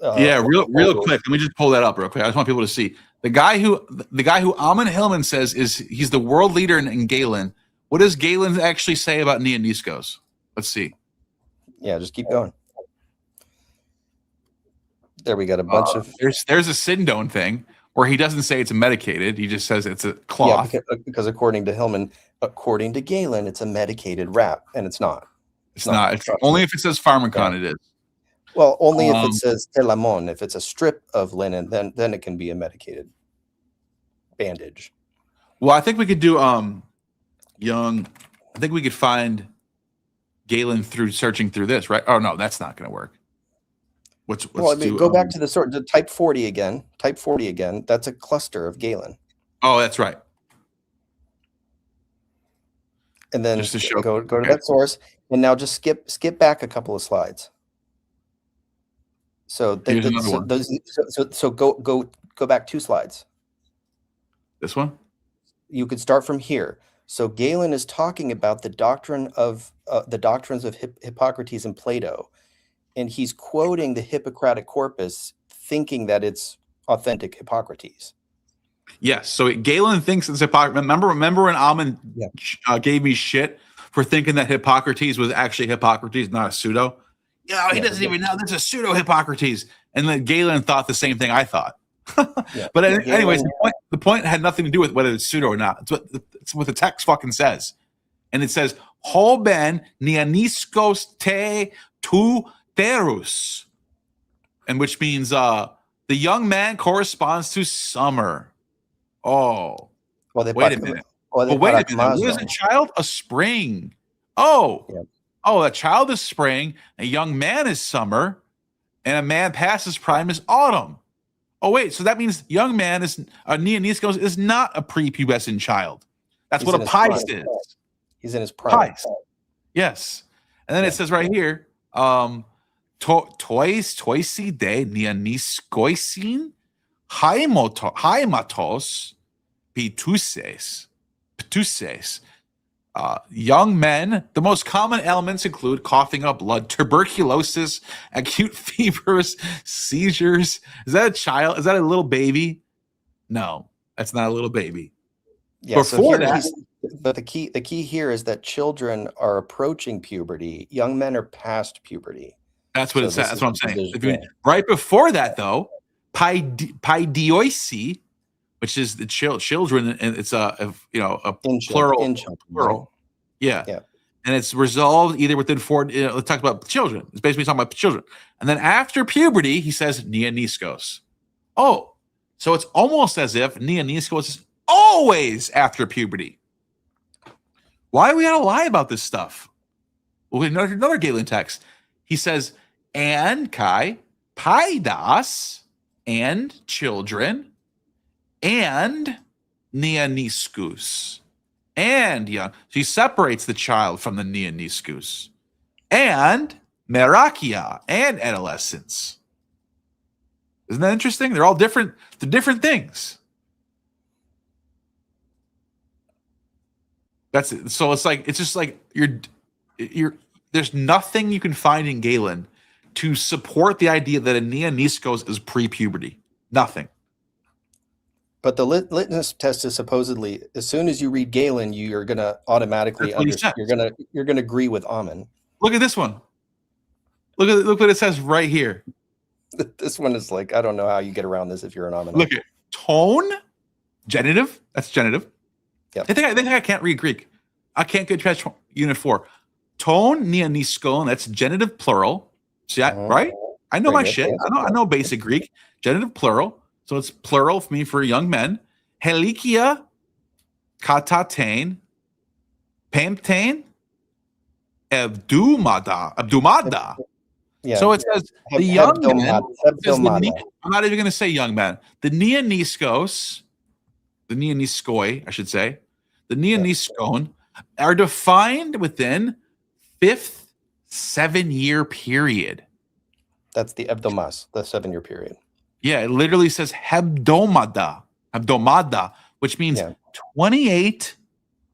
Real quick. Let me just pull that up real quick. I just want people to see the guy who Ammon Hillman says he's the world leader in Galen. What does Galen actually say about Neaniskos? Let's see. Yeah, just keep going. There we got a bunch of. There's a Sindone thing where he doesn't say it's a medicated. He just says it's a cloth. Yeah, because according to Hillman, according to Galen, it's a medicated wrap, and it's not. It's not. It's only if it says pharmacon, it is. Well, only if it says telamon. If it's a strip of linen, then it can be a medicated bandage. Well, I think we could do Young. I think we could find Galen through searching through this, right? Oh no, that's not going to work. Go back to the type 40 again. Type 40 again. That's a cluster of Galen. Oh, that's right. And then just to show, go to that source, and now just skip back a couple of slides. So go back 2 slides. This one? You could start from here. So Galen is talking about the doctrines of Hippocrates and Plato, and he's quoting the Hippocratic corpus, thinking that it's authentic Hippocrates. Yes. So Galen thinks it's Hippocrates. Remember when Ammon gave me shit for thinking that Hippocrates was actually Hippocrates, not a pseudo? He doesn't even know there's a pseudo Hippocrates. And then Galen thought the same thing I thought. But anyways, the point had nothing to do with whether it's pseudo or not. It's what the text fucking says. And it says, Hoben Neaniskos te tu terus. And which means the young man corresponds to summer. Oh. Wait a minute. Wait a minute. What is a child? A spring. Oh. Yeah. Oh, a child is spring, a young man is summer, and a man past his prime is autumn. Oh, wait, so that means young man is Neaniskos is not a prepubescent child. That's what a Pais is. He's in his prime. Pais. Yes. And then it says right here, toisi de Neaniskoisin haimatos pituses. Young men, the most common elements include coughing up blood, tuberculosis, acute fevers, seizures. Is that a child? Is that a little baby? No, that's not a little baby. Yeah, before that, but the key here is that children are approaching puberty. Young men are past puberty. That's what it says. That's what I'm saying. Right before that, though, paidioisi, which is the children, and it's a plural. Yeah. And it's resolved either within 4. Let's talk about children. It's basically talking about children. And then after puberty, he says Neaniskos. Oh, so it's almost as if Neaniskos is always after puberty. Why are we gotta lie about this stuff? Well, another Galen text. He says, and kai paidas, and children, and Neaniskus, and young. So he separates the child from the Neaniskus, and Merakia, and adolescence. Isn't that interesting? They're all different. They're different things. That's it. So it's just like you're. There's nothing you can find in Galen to support the idea that a Neaniskos is pre-puberty. Nothing. But the litmus test is supposedly, as soon as you read Galen, you're going to automatically understand. You're going to agree with Ammon. Look at this one. Look what it says right here. This one is like, I don't know how you get around this if you're an Ammon. Look at tone, genitive. That's genitive. Yep. They think I can't read Greek. I can't get past unit 4. Tone Neaniskon. That's genitive plural. See, right? I know my shit. I know basic Greek. Genitive plural. So it's plural for me for young men. Helikia, katatain, pamtain, abdumada. Yeah. So it says the young man. I'm not even going to say young man. The Neaniskos, the Neaniskoi, I should say. The Neaniskon are defined within 5th 7-year period. That's the hebdomas, the 7-year period. Yeah, it literally says hebdomada, which means 28,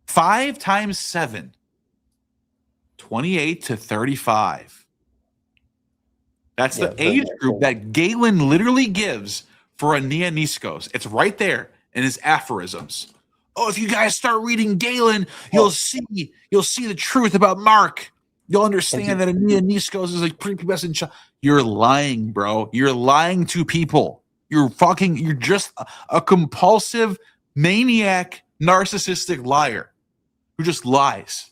5 times 7, 28 to 35. That's the age group that Galen literally gives for a Neoniskos. It's right there in his aphorisms. Oh, if you guys start reading Galen, you'll see the truth about Mark. You'll understand that a Neoniskos is a prepubescent child. You're lying, bro. You're lying to people. You're just a compulsive, maniac, narcissistic liar who just lies.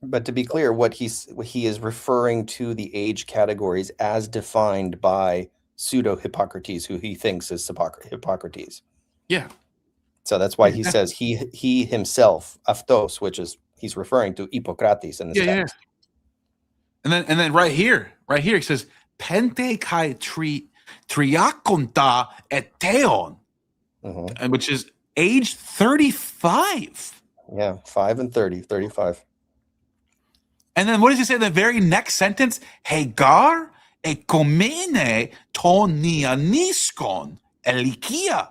But to be clear, what he is referring to the age categories as defined by pseudo-Hippocrates, who he thinks is Hippocrates. Yeah. So that's why he says he himself, aftos, which is he's referring to Hippocrates in this text. And then right here it says pente kai triakonta eteon, and which is age 35. Yeah, 5 and 30, 35. And then what does he say in the very next sentence? Hagar ekomene ton Neoniskon elikia.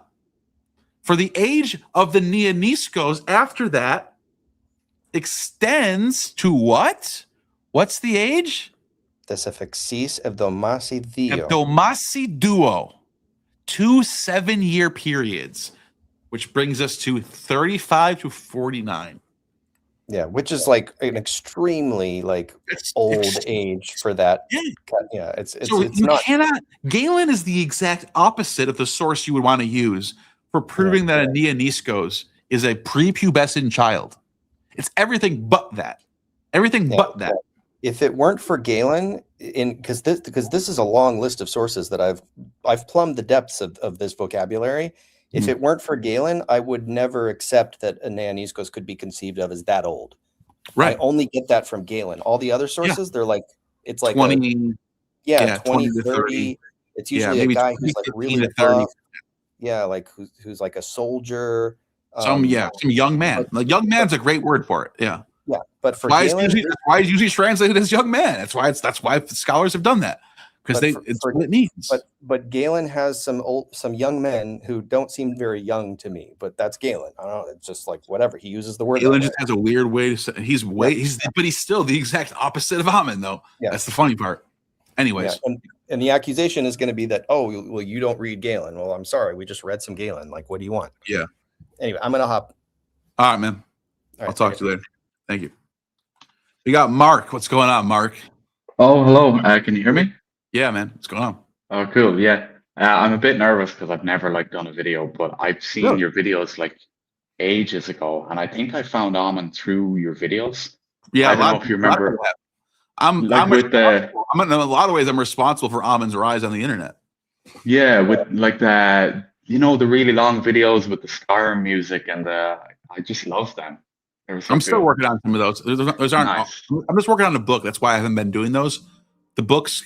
For the age of the Neoniskos after that extends to what? What's the age? Tesefexis evdomasi dio. Evdomasi duo. 2 7-year periods, which brings us to 35 to 49. Yeah, which is like an extremely old age for that. Yeah, it's not. Galen is the exact opposite of the source you would want to use for proving that a Neoniskos is a prepubescent child. It's everything but that. Everything but that. If it weren't for Galen, because this is a long list of sources that I've plumbed the depths of this vocabulary. If it weren't for Galen, I would never accept that a Neoniskos could be conceived of as that old. Right. I only get that from Galen. All the other sources, they're like, it's like 20, 20 to 30. It's usually a guy who's like really 30. Yeah, like who's like a soldier. Some young man. Like young man's a great word for it. Yeah. Yeah, but for why Galen, it's usually translated as young man. That's why scholars have done that. Because it's what it means. But Galen has some young men who don't seem very young to me. But that's Galen. I don't know. It's just like whatever. He uses the word. Galen just has a weird way to say. But he's still the exact opposite of Ammon, though. Yeah. That's the funny part. Anyways, and the accusation is going to be that you don't read Galen. Well, I'm sorry, we just read some Galen. Like, what do you want? Yeah. Anyway, I'm gonna hop. All right, man. I'll talk to you later. Thank you. We got Mark. What's going on, Mark? Oh, hello. Can you hear me? Yeah, man. What's going on? Oh, cool. Yeah. I'm a bit nervous because I've never done a video, but I've seen your videos ages ago, and I think I found Ammon through your videos. Yeah, I don't know if you remember. I'm in a lot of ways I'm responsible for Ammon's rise on the internet. Yeah, with the really long videos with the Skyrim music and I just love them. I'm still working on some of those. Those aren't. Nice. I'm just working on a book. That's why I haven't been doing those. The book's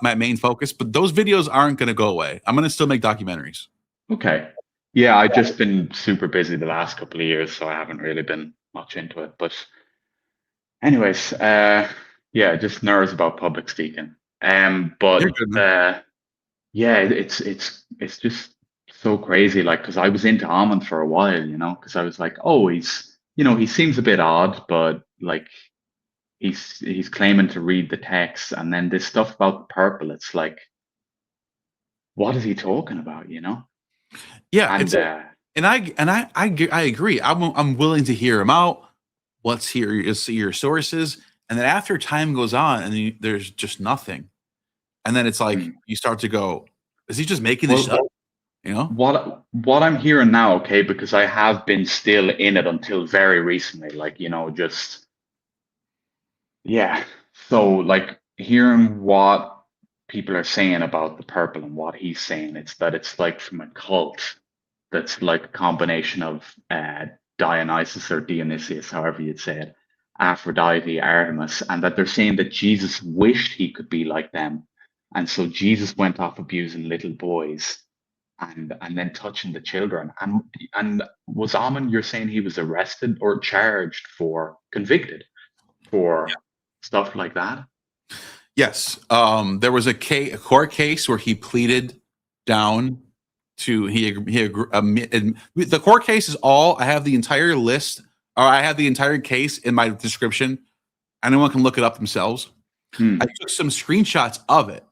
my main focus, but those videos aren't going to go away. I'm going to still make documentaries. Okay. Yeah, I've just been super busy the last couple of years, so I haven't really been much into it. But anyways, just nerves about public speaking. But it's just so crazy. Because I was into Ammon for a while, because I was like, oh, he's, he seems a bit odd, but he's claiming to read the text, and then this stuff about the purple, it's like, what is he talking about? Yeah, and I agree. I'm willing to hear him out. Let's hear your sources, and then after time goes on, and there's just nothing, and then it's like you start to go, is he just making this up? What I'm hearing now, okay, because I have been still in it until very recently, so hearing what people are saying about the purple and what he's saying, it's from a cult that's like a combination of Dionysus or Dionysius, however you'd say it, Aphrodite, Artemis, and that they're saying that Jesus wished he could be like them, and so Jesus went off abusing little boys, and then touching the children. And was Ammon, you're saying he was arrested or charged for, convicted for stuff like that? Yes. There was a court case where he pleaded down to the court case is all. I have the entire list, or I have the entire case in my description. Anyone can look it up themselves. I took some screenshots of it,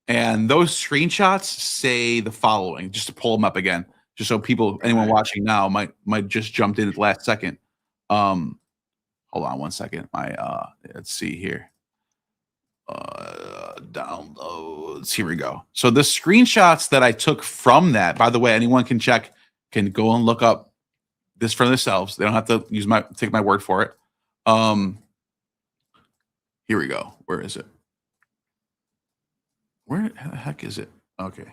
and those screenshots say the following. Just to pull them up again, just so anyone watching now might just jumped in at the last second. Hold on one second. Let's see here. Downloads. Here we go. So the screenshots that I took from that, by the way, anyone can go and look up this for themselves. They don't have to take my word for it. Here we go. Where is it? Where the heck is it? Okay.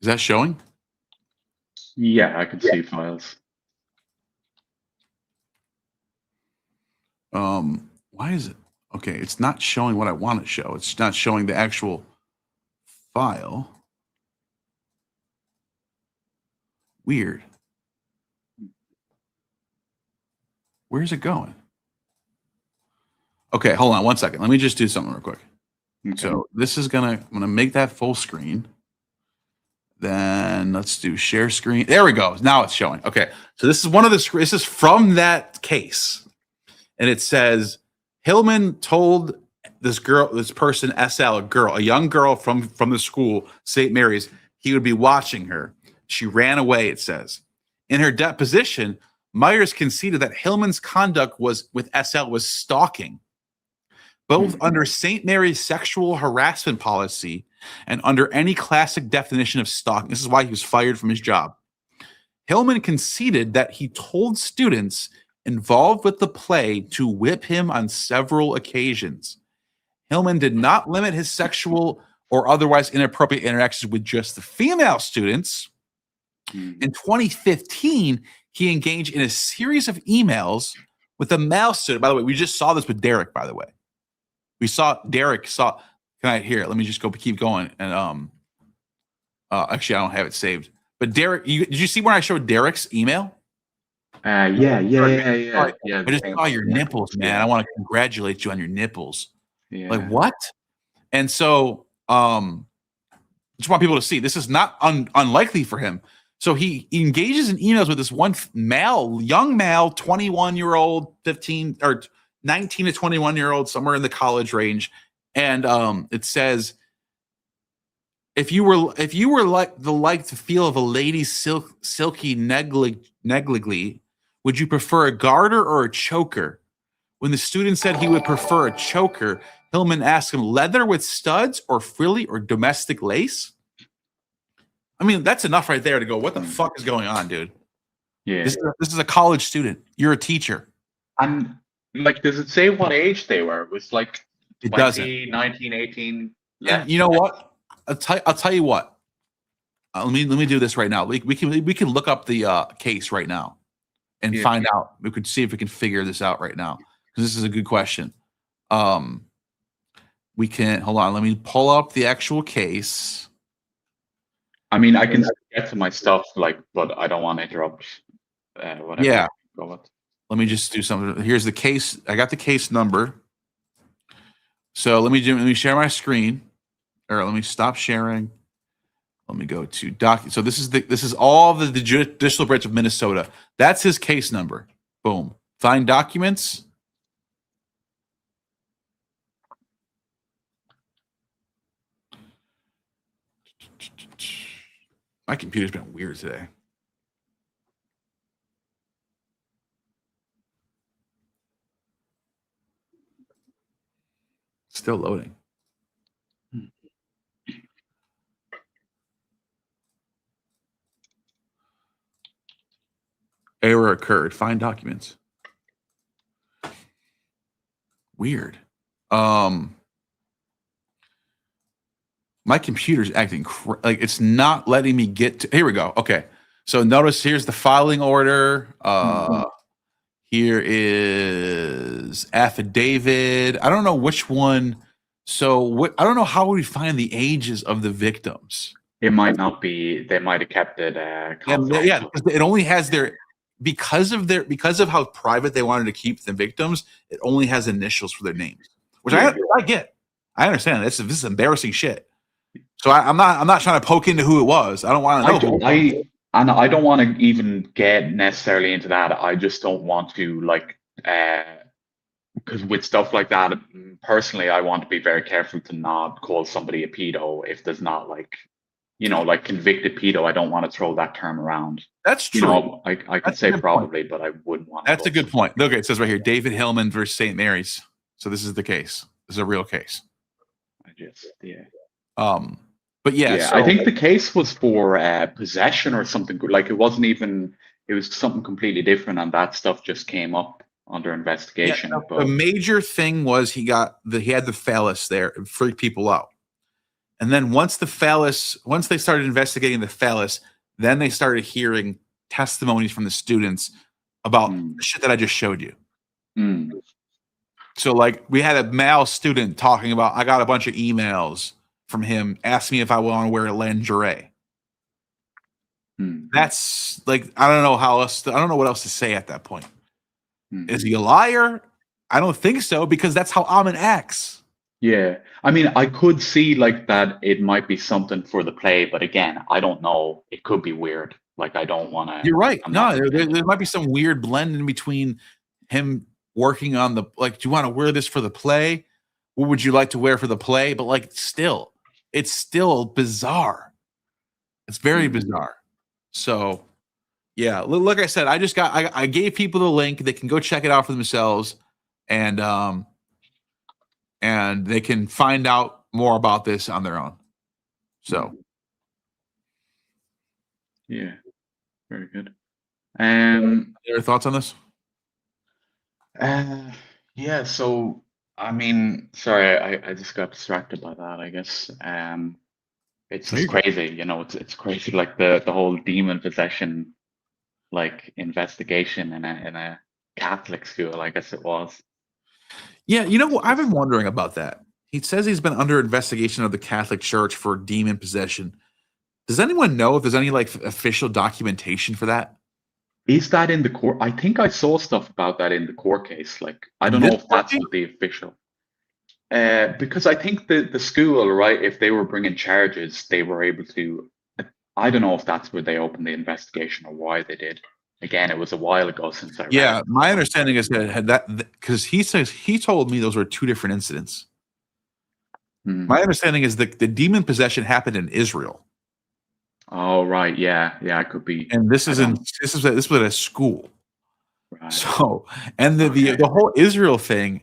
Is that showing? Yeah, I could see files. Why is it? Okay, it's not showing what I want to show. It's not showing the actual file. Weird. Where's it going? Okay, hold on one second. Let me just do something real quick. Okay. So this is I'm gonna make that full screen. Then let's do share screen. There we go. Now it's showing. Okay. So this is this is from that case. And it says Hillman told this person, SL, a young girl from the school, St. Mary's, he would be watching her. She ran away, it says. In her deposition, Myers conceded that Hillman's conduct with SL was stalking. Both under St. Mary's sexual harassment policy and under any classic definition of stalking. This is why he was fired from his job. Hillman conceded that he told students involved with the play to whip him on several occasions. Hillman did not limit his sexual or otherwise inappropriate interactions with just the female students. In 2015, he engaged in a series of emails with a male student. By the way, we just saw this with Derek, by the way. Can I hear it? Let me just keep going. And actually, I don't have it saved. But Derek, did you see when I showed Derek's email? Yeah. I just saw your nipples, man. I want to congratulate you on your nipples. Yeah. Like what? And so, just want people to see this is not unlikely for him. So he engages in emails with this one young male, 21-year-old, 15 or 19 to 21-year-old, somewhere in the college range. And it says, if you were like the feel of a lady's silky negligee, would you prefer a garter or a choker? When the student said he would prefer a choker, Hillman asked him, leather with studs or frilly or domestic lace? I mean, that's enough right there to go, what the fuck is going on, dude? Yeah. This is a college student. You're a teacher. And like, does it say what age they were? It was like it 20, doesn't. 19, 18. Yeah. You know what? I'll tell you what. Let me do this right now. We can look up the case right now and find out. We could see if we can figure this out right now, because this is a good question. We can hold on. Let me pull up the actual case. I mean, I can get to my stuff, but I don't want to interrupt. Whatever. Yeah. Go with. Let me just do something. Here's the case. I got the case number. So let me share my screen, or let me stop sharing. Let me go to doc. So this is all the judicial branch of Minnesota. That's his case number. Boom. Find documents. My computer's been weird today. Still loading. Error occurred. Find documents. Weird. My computer's acting like it's not letting me get to. Here we go. Okay. So notice here's the filing order. Here is affidavit. I don't know which one. So I don't know how we find the ages of the victims. It might not be. They might have kept it. Yeah, it only has because of how private they wanted to keep the victims. It only has initials for their names, which I get. I understand. This is embarrassing shit. So I'm not trying to poke into who it was. I don't want to know. I don't want to even get necessarily into that. I just don't want to because with stuff like that, personally, I want to be very careful to not call somebody a pedo if there's not like convicted pedo. I don't want to throw that term around. That's true. I could say probably, but I wouldn't want to. That's a good point. Look, it says right here, David Hillman versus St. Mary's. So this is the case. This is a real case. But yeah, I think the case was for possession or something. Like it wasn't even. It was something completely different, and that stuff just came up under investigation. The major thing was he had the phallus there and freaked people out. And then once they started investigating the phallus, then they started hearing testimonies from the students about the shit that I just showed you. So like we had a male student talking about, I got a bunch of emails from him asking me if I want to wear lingerie. That's like, I don't know what else to say at that point. Is he a liar? I don't think so, because that's how Ammon acts. Yeah. I mean, I could see like that it might be something for the play, but again, I don't know. It could be weird. Like, I don't want to. You're right. There might be some weird blend in between him working on do you want to wear this for the play? What would you like to wear for the play? But like, it's still bizarre. It's very bizarre. So, yeah, like I said, I gave people the link. They can go check it out for themselves, and they can find out more about this on their own. So, yeah, very good. Your thoughts on this? Yeah. So, I mean, sorry, I just got distracted by that. I guess it's just crazy. You know, it's crazy. Like the whole demon possession, like investigation in a Catholic school. I guess it was. Yeah, I've been wondering about that. He says he's been under investigation of the Catholic Church for demon possession. Does anyone know if there's any like official documentation for that? Is that in the court? I think I saw stuff about that in the court case. Like, I don't know if that's the official. Because I think the school, right, if they were bringing charges, they were able to. I don't know if that's where they opened the investigation or why they did. Again, it was a while ago since I read. Yeah, my understanding is that because he told me those were two different incidents. My understanding is that the demon possession happened in Israel. Oh right, yeah, it could be. And this was at a school. Right. So, and the whole Israel thing,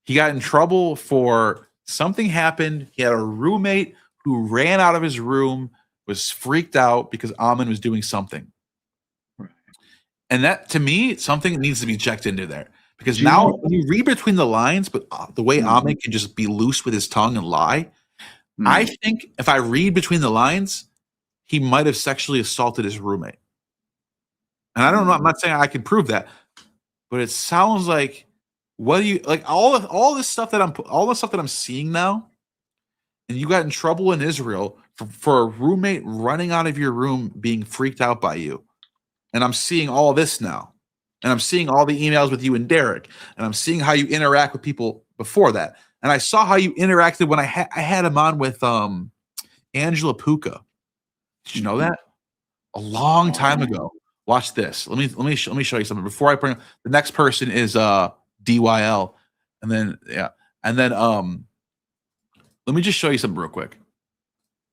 he got in trouble for something happened. He had a roommate who ran out of his room, was freaked out because Ammon was doing something. And that, to me, something needs to be checked into there. Because now, when you read between the lines, but the way Ammon can just be loose with his tongue and lie, I think if I read between the lines, he might have sexually assaulted his roommate. And I don't know, I'm not saying I can prove that, but it sounds like all the stuff that I'm seeing now, and you got in trouble in Israel for a roommate running out of your room being freaked out by you. And I'm seeing all this now. And I'm seeing all the emails with you and Derek. And I'm seeing how you interact with people before that. And I saw how you interacted when I had him on with Angela Puka. Did you know that? A long time ago. Watch this. Let me show you something. Before I bring the next person is DYL. And then let me just show you something real quick.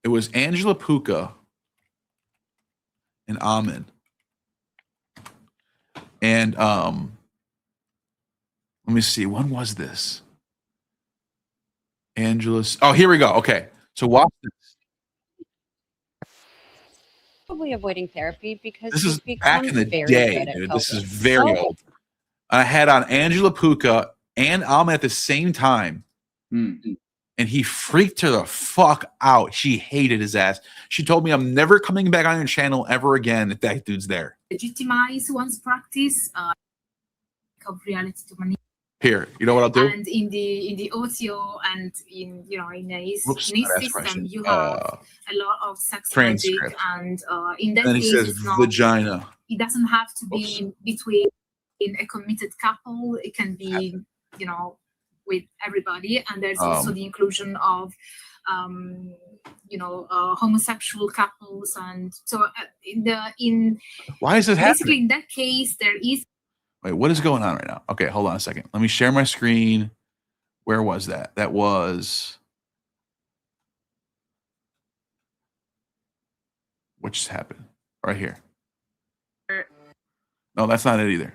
It was Angela Puka and Ammon. And let me see. When was this? Angela's. Oh, here we go. Okay. So watch this. Probably avoiding therapy because this is back in the day, dude. This is very old. I had on Angela Puka and Ammon at the same time. and he freaked her the fuck out. She hated his ass. She told me, I'm never coming back on your channel ever again if that dude's there. Legitimize one's practice of reality to manipulate. Here, you know what I'll do? And in the audio and in his system, question. you have a lot of sex magic, Transcript. and in that And he case, says it's not, vagina. it doesn't have to be between a committed couple. It can be, with everybody. And there's also the inclusion of, homosexual couples, and so Why is it basically happening? in that case there is. Wait, what is going on right now? Okay, hold on a second. Let me share my screen. Where was that? That was... What just happened? Right here. No, that's not it either.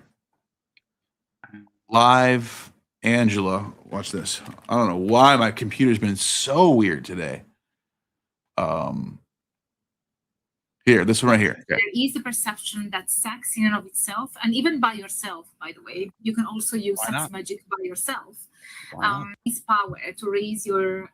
Live Angela. Watch this. I don't know why my computer's been so weird today. Here, this one right here. Okay. There is the perception that sex in and of itself, and even by yourself, by the way, you can also use sex magic by yourself. Is power to raise the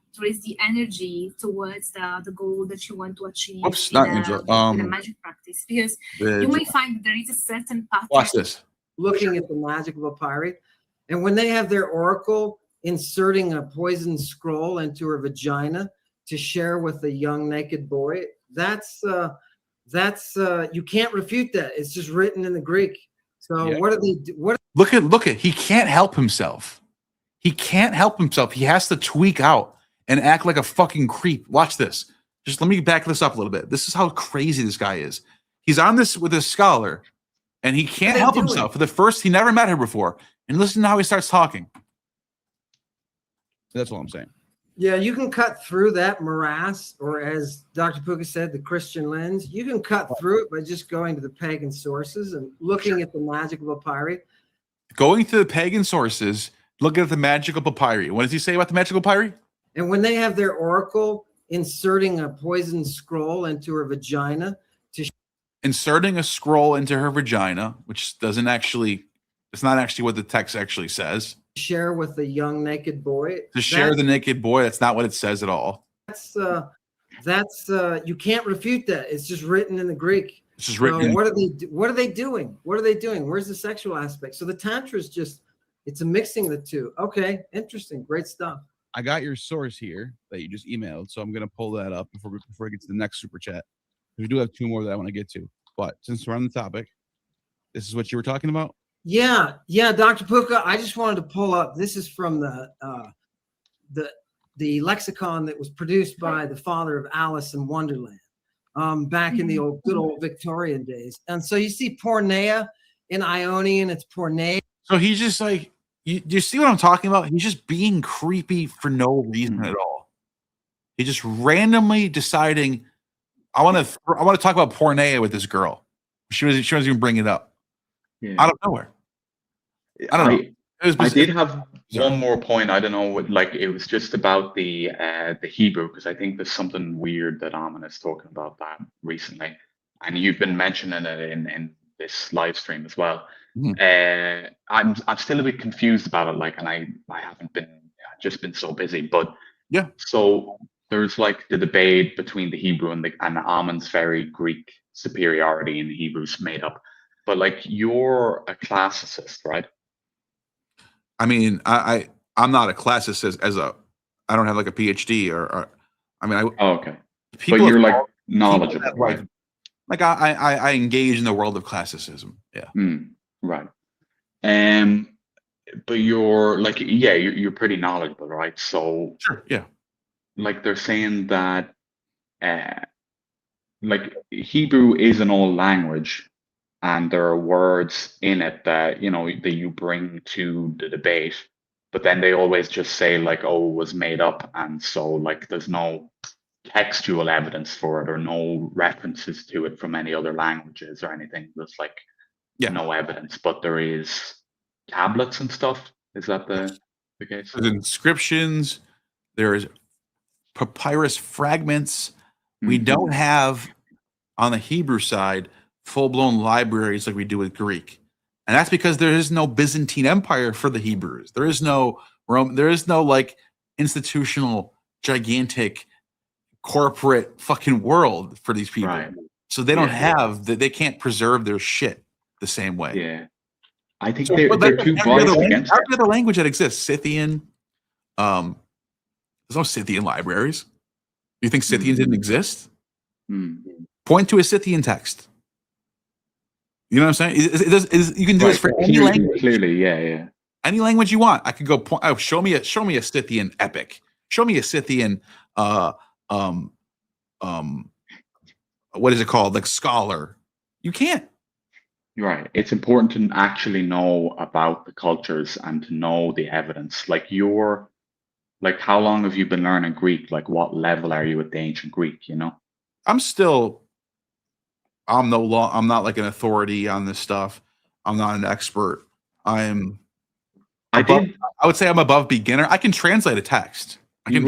energy towards the goal that you want to achieve in a magic practice. Because you may find that there is a certain pattern. Watch this. Looking at the magic of a pirate, and when they have their oracle inserting a poisoned scroll into her vagina to share with a young naked boy, that's you can't refute that. It's just written in the Greek. So what do they do? Look at he can't help himself. He can't help himself. He has to tweak out and act like a fucking creep. Watch this. Just let me back this up a little bit. This is how crazy this guy is. He's on this with a scholar, and he can't help himself. For the first, he never met her before. And listen to how he starts talking. That's all I'm saying. Yeah, you can cut through that morass, or as Dr. Puka said, the Christian lens. You can cut through it by just going to the pagan sources and looking at the magic of a pirate. Going to the pagan sources, looking at the magical papyri. What does he say about the magical papyri? And when they have their oracle inserting a poisoned scroll into her vagina to inserting a scroll into her vagina, which doesn't actually, it's not actually what the text actually says. Share with a young naked boy. To share the naked boy, that's not what it says at all. That's you can't refute that. It's just written in the Greek. It's just written. What are they doing? What are they doing? Where's the sexual aspect? So the tantra is just, it's a mixing of the two. Okay, interesting, great stuff. I got your source here that you just emailed, so I'm gonna pull that up before I get to the next super chat. We do have two more that I want to get to, but since we're on the topic, this is what you were talking about. Yeah, Dr. Puka, I just wanted to pull up. This is from the lexicon that was produced by the father of Alice in Wonderland, back in the good old Victorian days. And so you see porneia in Ionian, it's porneia. So he's just like, do you see what I'm talking about? He's just being creepy for no reason at all. He's just randomly deciding, I want to talk about porneia with this girl. She wasn't even bring it up. Out of nowhere. I don't know. I did have one more point. I don't know what, like, it was just about the Hebrew, because I think there's something weird that Ammon is talking about that recently, and you've been mentioning it in this live stream as well. I'm still a bit confused about it, like, and I haven't been, just been so busy, but yeah. So there's like the debate between the Hebrew and Ammon's very Greek superiority in the Hebrew's made up. But like, you're a classicist, right? I mean, I'm not a classicist I don't have like a PhD or I mean, okay. But you're like knowledgeable, right? Like I engage in the world of classicism. Yeah. Right. But you're like, you're pretty knowledgeable, right? So sure, yeah. Like they're saying that like Hebrew is an old language, and there are words in it that, that you bring to the debate, but then they always just say like, oh, it was made up. And so like, there's no textual evidence for it or no references to it from any other languages or anything. There's like no evidence, but there is tablets and stuff. Is that the case? There's inscriptions, there's papyrus fragments. We don't have on the Hebrew side full-blown libraries like we do with Greek, and that's because there is no Byzantine Empire for the Hebrews. There is no Rome. There is no like institutional gigantic corporate fucking world for these people. Right. So they don't Yeah. have they can't preserve their shit the same way. Yeah. I think So, they're but that's too every biased other against every other language that exists. Scythian. There's no Scythian libraries. You think Scythian didn't exist? Point to a Scythian text. You know what I'm saying? You can do this for any language. Clearly, yeah. Any language you want. I could go point. Oh, show me a Scythian epic. Show me a Scythian. What is it called? Like scholar. You can't. Right. It's important to actually know about the cultures and to know the evidence. Like how long have you been learning Greek? Like what level are you with the ancient Greek, you know? I'm not like an authority on this stuff. I'm not an expert. I would say I'm above beginner. I can translate a text. I can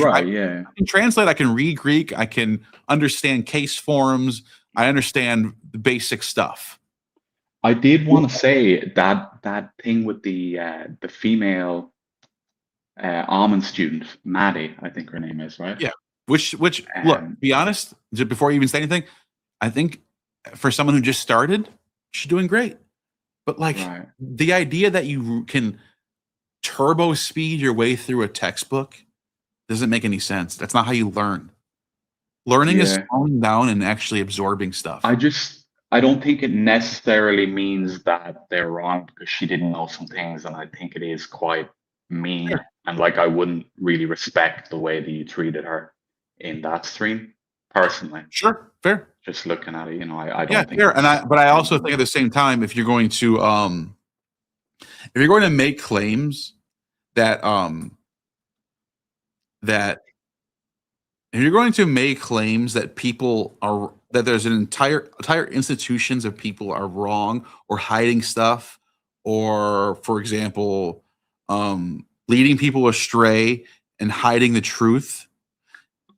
translate, I can read Greek, I can understand case forms, I understand the basic stuff. I did want to say that thing with the female Ammon student, Maddie, I think her name is, right? Yeah. Which look, be honest, before you even say anything, I think for someone who just started, she's doing great. But like the idea that you can turbo speed your way through a textbook doesn't make any sense. That's not how you learn. Learning is slowing down and actually absorbing stuff. I don't think it necessarily means that they're wrong because she didn't know some things, and I think it is quite mean. Sure. And like I wouldn't really respect the way that you treated her in that stream, personally. Sure, fair. Just looking at it, you know, I don't think. Fair. But I also think at the same time, if you're going to make claims that people are that there's an entire institutions of people are wrong or hiding stuff, or for example, leading people astray and hiding the truth,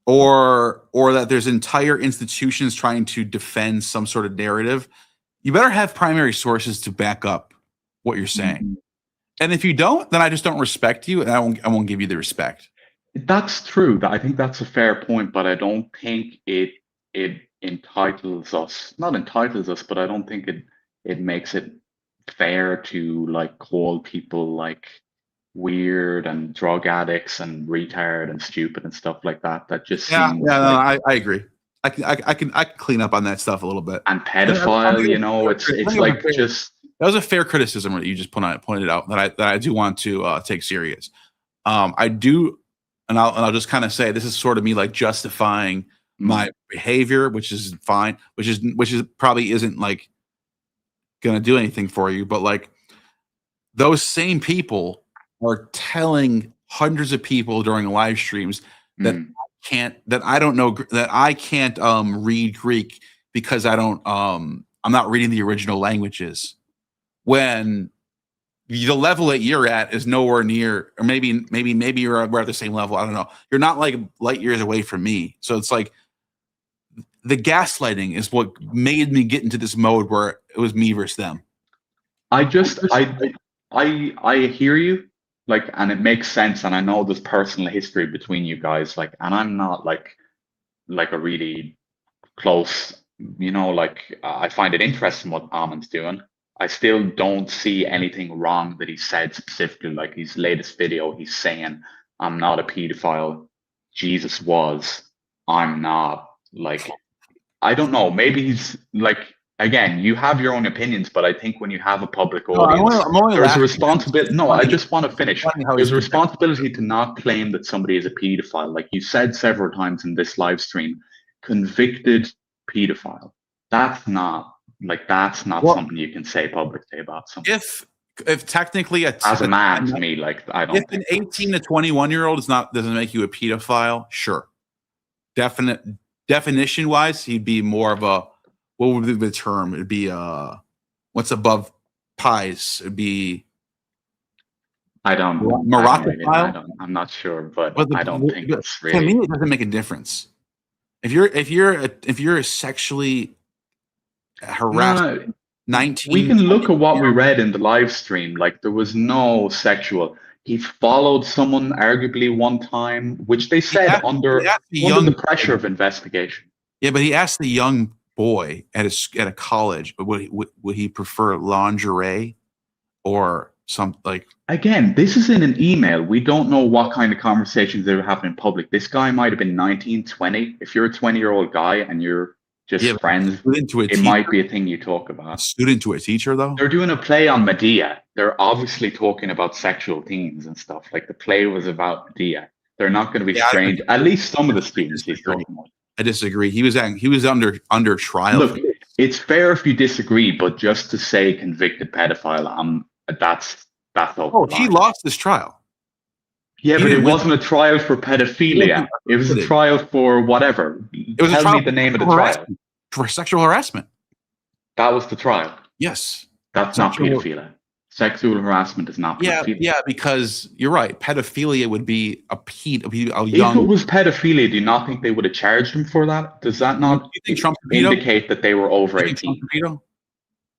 or that there's entire institutions trying to defend some sort of narrative, you better have primary sources to back up what you're saying. And if you don't, then I just don't respect you, and I won't give you the respect. That's true. I think that's a fair point, but I don't think it entitles us. Not entitles us, but I don't think it makes it fair to like call people like weird and drug addicts and retard and stupid and stuff like that. That just seems I agree. I can clean up on that stuff a little bit. And pedophile, you know, it's like just. That was a fair criticism that you just pointed out that I do want to take serious. I do, and I'll just kind of say this is sort of me like justifying my behavior, which is fine, which is probably isn't like gonna do anything for you, but like those same people are telling hundreds of people during live streams that I can't read Greek because I'm not reading the original languages. When the level that you're at is nowhere near, or maybe we're at the same level. I don't know. You're not like light years away from me. So it's like the gaslighting is what made me get into this mode where it was me versus them. I hear you, like, and it makes sense. And I know there's personal history between you guys, like, and I'm not like a really close, you know, like I find it interesting what Ammon's doing. I still don't see anything wrong that he said specifically, like his latest video, he's saying, I'm not a pedophile. Jesus was. I'm not. Like, I don't know. Maybe he's like, again, you have your own opinions, but I think when you have a public audience, there's a responsibility. No, I just want to finish. There's a responsibility to not claim that somebody is a pedophile. Like you said several times in this live stream, convicted pedophile. That's not something you can say publicly about something. If technically as a man to me, like I don't. If an 18 to 21-year-old doesn't make you a pedophile, sure. Definition wise, he'd be more of a, what would be the term? It'd be what's above pies? It'd be I'm not sure, but I don't think it's really. To me, it doesn't make a difference. If you're sexually harassed, 19. We can look at what we read in the live stream. Like there was no sexual. He followed someone arguably one time, which they said under the pressure of investigation. Yeah, but he asked the young boy at a college, would he prefer lingerie or some like? Again, this is in an email. We don't know what kind of conversations they were having in public. This guy might have been 19, 20. If you're a 20-year-old guy and you're just friends, it might be a thing you talk about. Student to a teacher, though? They're doing a play on Medea. They're obviously talking about sexual themes and stuff. Like the play was about Medea. They're not going to be strange. At least some of the students he's talking about. I disagree. He was under trial. Look, it's fair if you disagree, but just to say convicted pedophile, that's over. Oh, he lost this trial. Yeah, but it wasn't a trial for pedophilia. It was a trial for whatever. It was Tell me the name of the trial. For sexual harassment. That was the trial. Yes. That's not pedophilia. Sexual harassment is not pedophilia. Yeah, because you're right. Pedophilia would be a young. If it was pedophilia, do you not think they would have charged him for that? Does that not indicate that they were over 18?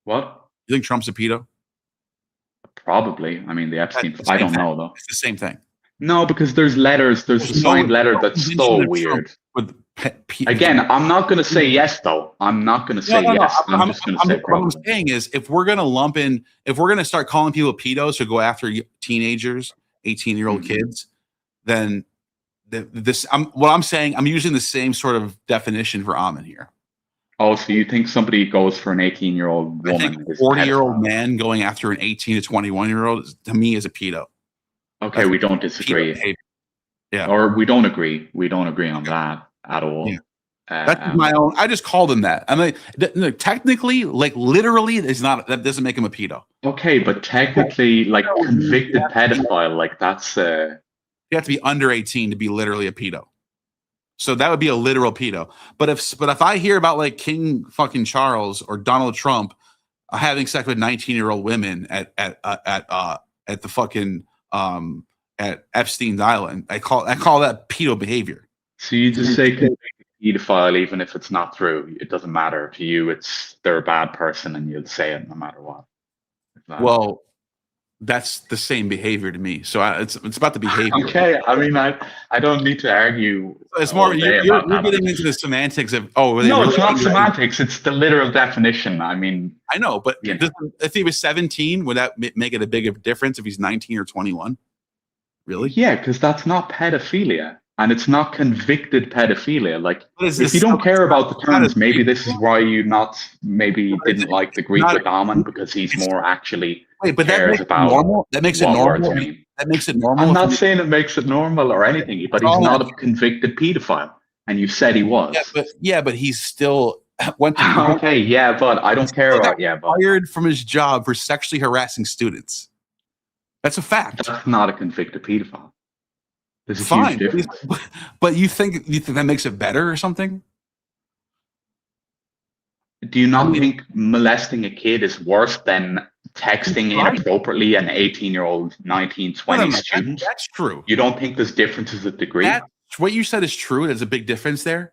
What? You think Trump's a pedo? Probably. I mean, the Epstein. I don't know though. It's the same thing. No, because there's letters. There's a signed letter that's so weird. Again, I'm not going to say yes, though. I'm not going to say yes. I'm just going to say probably. What I'm saying is, if we're going to start calling people pedos who go after teenagers, 18-year-old kids, then what I'm saying, I'm using the same sort of definition for Ammon here. Oh, so you think somebody goes for an 18-year-old woman? I think a 40-year-old man going after an 18 to 21-year-old, to me, is a pedo. Okay, we don't disagree. Yeah, or we don't agree. We don't agree on that at all. Yeah. That's my own. I just called him that. I mean, technically, like literally, it's not. That doesn't make him a pedo. Okay, but technically, like convicted pedophile, like that's. You have to be under 18 to be literally a pedo. So that would be a literal pedo. But if I hear about like King fucking Charles or Donald Trump having sex with 19-year-old women at the fucking at Epstein's Island, I call that pedo behavior. So you just say pedophile even if it's not true. It doesn't matter to you. They're a bad person, and you'll say it no matter what. Well, that's the same behavior to me. So it's about the behavior. Okay, I mean, I don't need to argue. It's more you're getting into the semantics of no, it's not semantics. It's the literal definition. I mean, I know, but if he was 17, would that make it a bigger difference if he's 19 or 21? Really? Yeah, because that's not pedophilia, and it's not convicted pedophilia. Like, if you don't care about the terms, maybe this is why you didn't like the Greek with Ammon, because he's more actually cares about normal. That makes it normal. That makes it normal. I'm not saying it makes it normal or anything, but he's not a convicted pedophile, and you said he was. But he's still went to okay. Yeah, but I don't care about fired from his job for sexually harassing students. That's a fact. That's not a convicted pedophile. There's a Fine, huge difference. But you think that makes it better or something? Do you not think molesting a kid is worse than texting inappropriately an 18-year-old, 19, 20 student? That's true. You don't think there's differences of degree? What you said is true. There's a big difference there.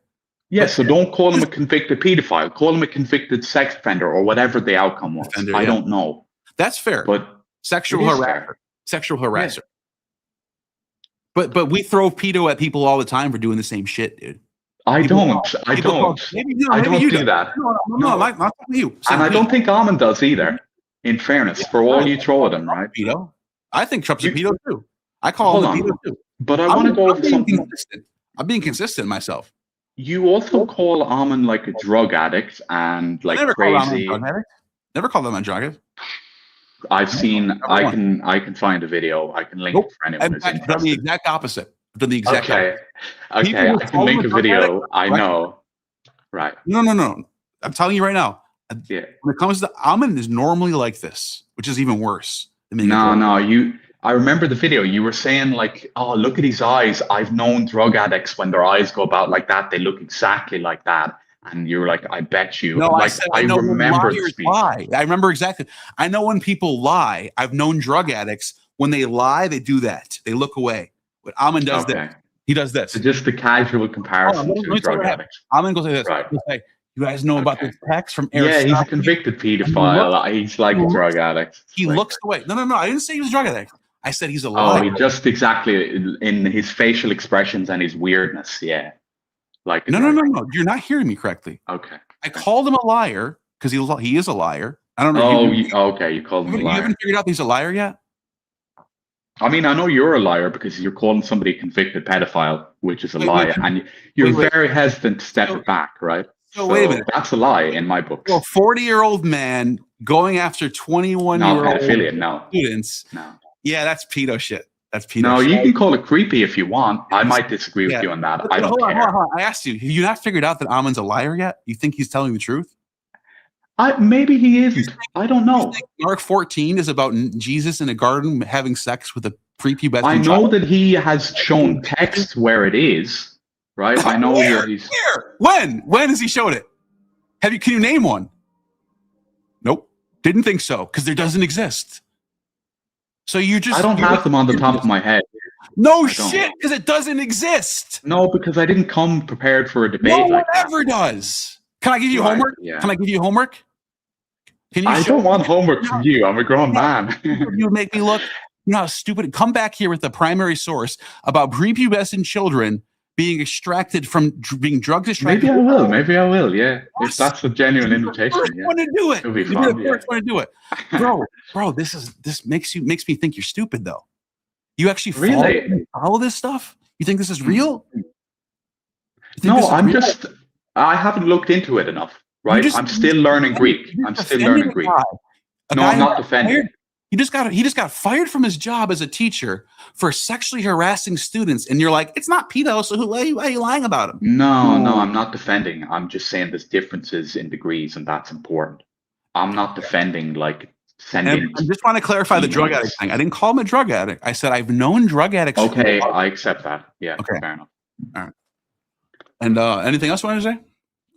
Yeah, so don't call him a convicted pedophile. Call him a convicted sex offender or whatever the outcome was. I don't know. That's fair. But sexual harasser. Yeah. But we throw pedo at people all the time for doing the same shit, dude. I don't do that. No, not talking to you. And I don't think Ammon does either. In fairness, for all you throw at him, right? Pedo. I think Trump's a pedo too. I call him a pedo too. But I want to go over something. Consistent. I'm being consistent myself. You also call Ammon like a drug addict and like crazy. Never called him a drug addict. I've seen. I can find a video. I can link it for anyone who's interested. I've done the exact opposite. I've done the exact opposite. Okay. I can link a video. I know. Right. No. I'm telling you right now. Yeah. When it comes to Ammon, is normally like this, which is even worse. I remember the video. You were saying like, "Oh, look at his eyes. I've known drug addicts when their eyes go about like that. They look exactly like that." And you were like, "I bet you." No, like, I know remember when liars lie. I remember exactly. I know when people lie. I've known drug addicts when they lie, they do that. They look away. But Ammon does this. He does this. So just the casual comparison to drug addicts. Ammon goes like this. Right. Like, you guys know about this text from Aristotle? Yeah, he's a convicted pedophile. He's like a drug addict. He looks away. No. I didn't say he was a drug addict. I said he's a Oh, liar. he just exactly in his facial expressions and his weirdness. Yeah. Like No. You're not hearing me correctly. Okay. I called him a liar because he is a liar. I don't know. Oh, okay. You called him a You liar. haven't figured out he's a liar yet? I mean, I know you're a liar because you're calling somebody a convicted pedophile, which is a lie, and you're very hesitant to step it back, right? So wait a minute. That's a lie in my books. So a 40-year-old man going after 21-year-old students. No. Yeah, that's pedo shit. That's pedo No, shit. you can call it creepy if you want. I might disagree with you on that. I don't care. Hold on. I asked you, have you not figured out that Ammon's a liar yet? You think he's telling the truth? Maybe he isn't. I don't know. Mark 14 is about Jesus in a garden having sex with a prepubescent I know child? that he has shown text where it is, right? I know he's. Where? When has he showed it? Can you name one? Nope. Didn't think so, because there doesn't exist. So you just. I don't have them on the top of my head. No shit, because it doesn't exist. No, because I didn't come prepared for a debate. No one like that. ever does. Can I give you Right, homework? yeah. Can I give you homework? Can you I don't want homework from you. I'm a grown man. You make me look. You know how stupid. Come back here with the primary source about prepubescent children being extracted from being drugs extracted. Maybe I will. Yeah, if that's a genuine invitation. First Yeah. one to do it. It'll be You'll fun, be the first one to do it, bro. This makes me think you're stupid though. You actually follow this stuff? You think this is real? No, I haven't looked into it enough. Right, I'm still learning Greek. No, I'm not defending. He just got fired from his job as a teacher for sexually harassing students, and you're like, it's not pedo, so why are you lying about him? No, I'm not defending. I'm just saying there's differences in degrees, and that's important. I'm not defending like sending. And I just want to clarify the drug addict thing. I didn't call him a drug addict. I said I've known drug addicts. Okay, I accept that. Yeah, okay, fair enough. All right. And anything else you want to say?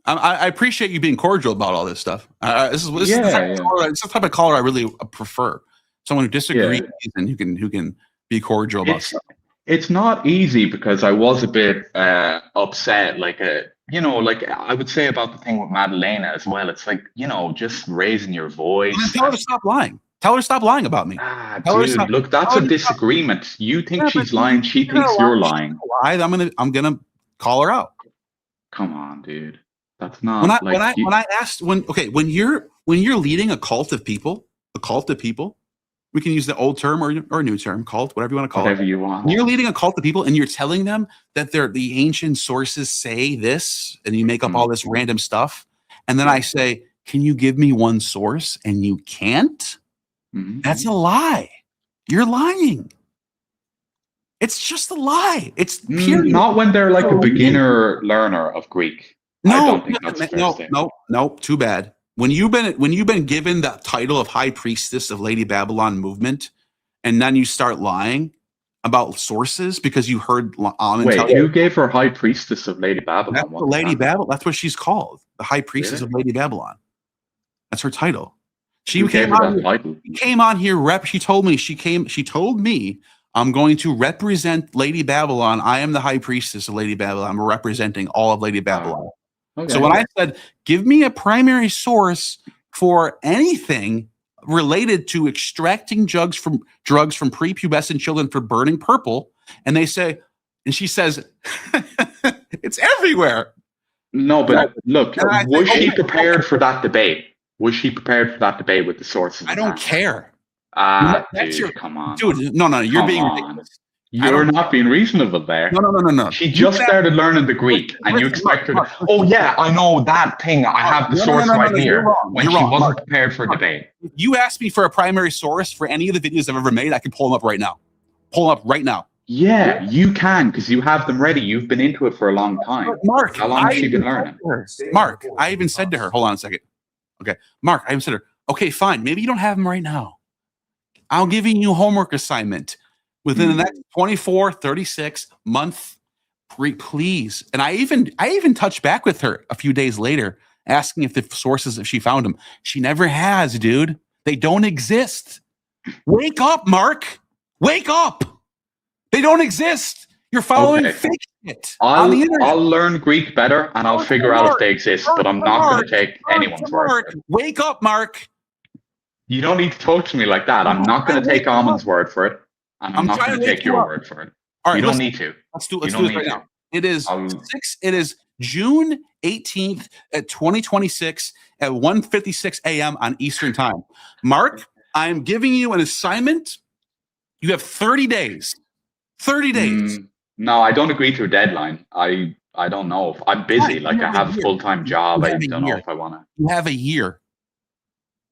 I appreciate you being cordial about all this stuff. This is the type of caller I really prefer. Someone who disagrees and who can be cordial about stuff. It's not easy because I was a bit upset. Like I would say about the thing with Madalena as well. It's like, just raising your voice. Tell her to stop lying. Tell her to stop lying about me. Dude, look, that's a disagreement. You think she's lying. She thinks you're lying. I'm gonna call her out. Come on, dude. That's not when I asked when you're leading a cult of people, we can use the old term or a new term, cult, whatever you want to call whatever it. you want. When you're leading a cult of people and you're telling them that the ancient sources say this, and you make up all this random stuff, and then I say, can you give me one source? And you can't? That's a lie. You're lying. It's just a lie. It's pure. Not when they're like a beginner learner of Greek. I don't think that's no. Too bad. When you've been given the title of High Priestess of Lady Babylon movement, and then you start lying about sources because you heard Ammon. Wait, you gave her High Priestess of Lady Babylon. That's Lady Babylon. That's what she's called, the High Priestess of Lady Babylon. That's her title. She came on here. She told me I'm going to represent Lady Babylon. I am the High Priestess of Lady Babylon. I'm representing all of Lady Babylon. Okay. So when I said, give me a primary source for anything related to extracting drugs from prepubescent children for burning purple, and she says, it's everywhere. No, but look, was she prepared for that debate? Was she prepared for that debate with the sources? I don't care. Dude, come on. Dude, no, you're being ridiculous. You're not being reasonable there. No. She just started learning the Greek, and you expect her to, I know that thing. I have the source right here. When she wasn't prepared for debate. If you asked me for a primary source for any of the videos I've ever made, I can pull them up right now. Yeah, you can, because you have them ready. You've been into it for a long time. Mark, how long has she been learning? Mark, I even said to her, hold on a second. Okay, Mark, I even said to her, okay, fine, maybe you don't have them right now. I'll give you a homework assignment within the next 24, 36 month, please. And I even touched back with her a few days later, asking if the sources, if she found them. She never has, dude. They don't exist. Wake up, Mark. Wake up. They don't exist. You're following fake shit. I'll learn Greek better, and I'll figure out if they exist, but I'm not going to take anyone's word for it. Wake up, Mark. You don't need to talk to me like that. I'm not going to take Ammon's word for it. I'm not trying going to to wake take you your up. word for it. All right, you don't listen. need to. Let's do You this don't right need now. to. It is It is June 18th at 2026 at 1:56 a.m. on Eastern Time. Mark, I'm giving you an assignment. You have 30 days. 30 days. No, I don't agree to a deadline. I don't know if I'm busy. Fine, Like you I have a year. full-time job. You I have a don't know year. if I want to. You have a year.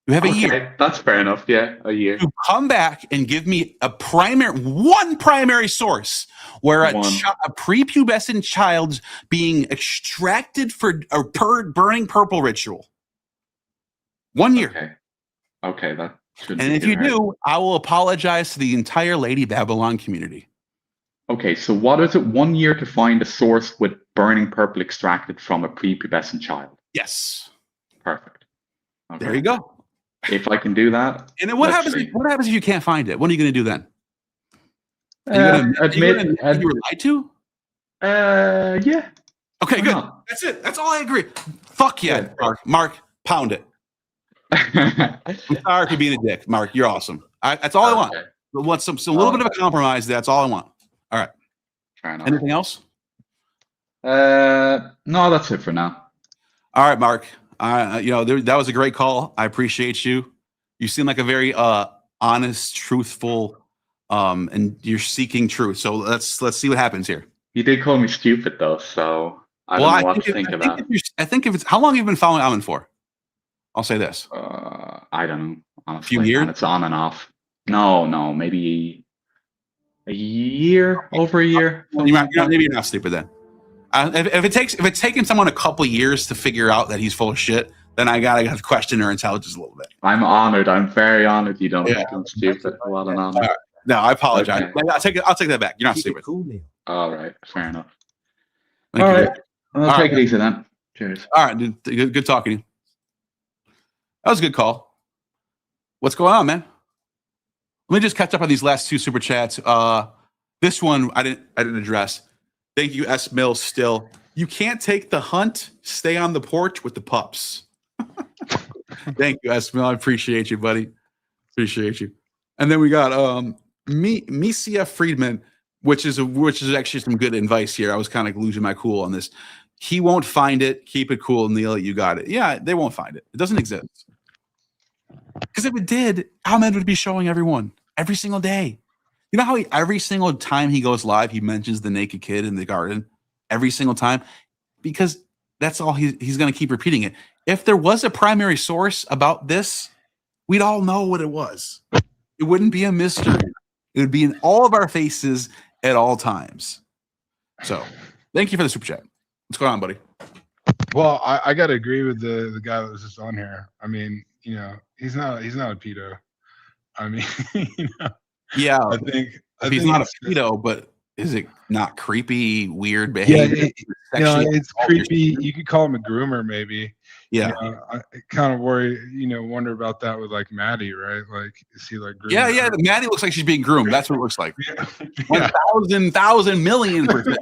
You have a year. Okay, that's fair enough. Yeah, a year. To come back and give me one primary source where a prepubescent child's being extracted for a burning purple ritual. 1 year. Okay, that should. And if you do, I will apologize to the entire Lady Babylon community. Okay, so what is it? 1 year to find a source with burning purple extracted from a prepubescent child. Yes. Perfect. Okay. There you go. If I can do that. And then what happens if you can't find it? What are you going to do then? Are you gonna admit you were lied to? Yeah. Okay, good. That's it. That's all I agree. Fuck yeah, Mark, pound it. I'm sorry for being a dick, Mark. You're awesome. That's all I want. I want some little bit of a compromise. That's all I want. All right. Fair enough. Anything else? No, that's it for now. All right, Mark. That was a great call. I appreciate you. You seem like a very honest, truthful, and you're seeking truth. So let's see what happens here. You did call me stupid though, so I don't know what to think about. I think if it's how long have you been following Ammon for? I'll say this. I don't know. Honestly, few years? and it's on and off. No, maybe a year, over a year. Maybe you're not stupid then. If it's taken someone a couple years to figure out that he's full of shit, then I gotta question her intelligence a little bit. I'm honored. I'm very honored. You don't think I'm stupid. What an honor. Right. No, I apologize. Okay. I'll take that back. You're not stupid. Cool, Neil. All right, fair enough. Thank All you. right, I'll take it easy then. Cheers. All right, dude. Good talking to you. That was a good call. What's going on, man? Let me just catch up on these last two super chats. This one I didn't address. Thank you, S. Mills. Still, you can't take the hunt. Stay on the porch with the pups. Thank you, S. Mills. I appreciate you, buddy. Appreciate you. And then we got Misia Friedman, which is actually some good advice here. I was kind of losing my cool on this. He won't find it. Keep it cool, Neil. You got it. Yeah, they won't find it. It doesn't exist. Because if it did, Ahmed would be showing everyone every single day. You know how every single time he goes live, he mentions the naked kid in the garden every single time? Because that's all he's going to keep repeating it. If there was a primary source about this, we'd all know what it was. It wouldn't be a mystery. It would be in all of our faces at all times. So thank you for the super chat. What's going on, buddy? Well, I got to agree with the guy that was just on here. I mean, he's not a pedo. I mean, yeah, I think he's not a pedo, but is it not creepy, weird behavior? Yeah, it's creepy. You could call him a groomer, maybe. Yeah, I kind of worry. Wonder about that with like Maddie, right? Like, is he like grooming? Yeah. Maddie looks like she's being groomed. That's what it looks like. 1,000,000,000,000%.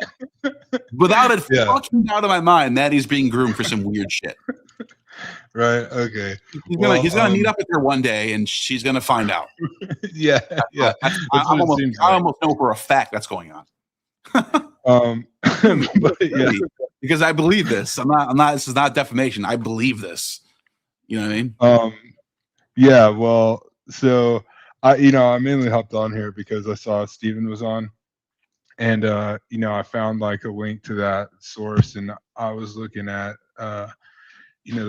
Without it fucking out of my mind, Maddie's being groomed for some weird shit. Right. Okay. He's gonna meet up with her one day, and she's gonna find out. Yeah. I almost know for a fact that's going on. But yeah, because I believe this. I'm not. This is not defamation. I believe this. You know what I mean? Yeah. Well, so I mainly hopped on here because I saw Steven was on, and I found like a link to that source, and I was looking at the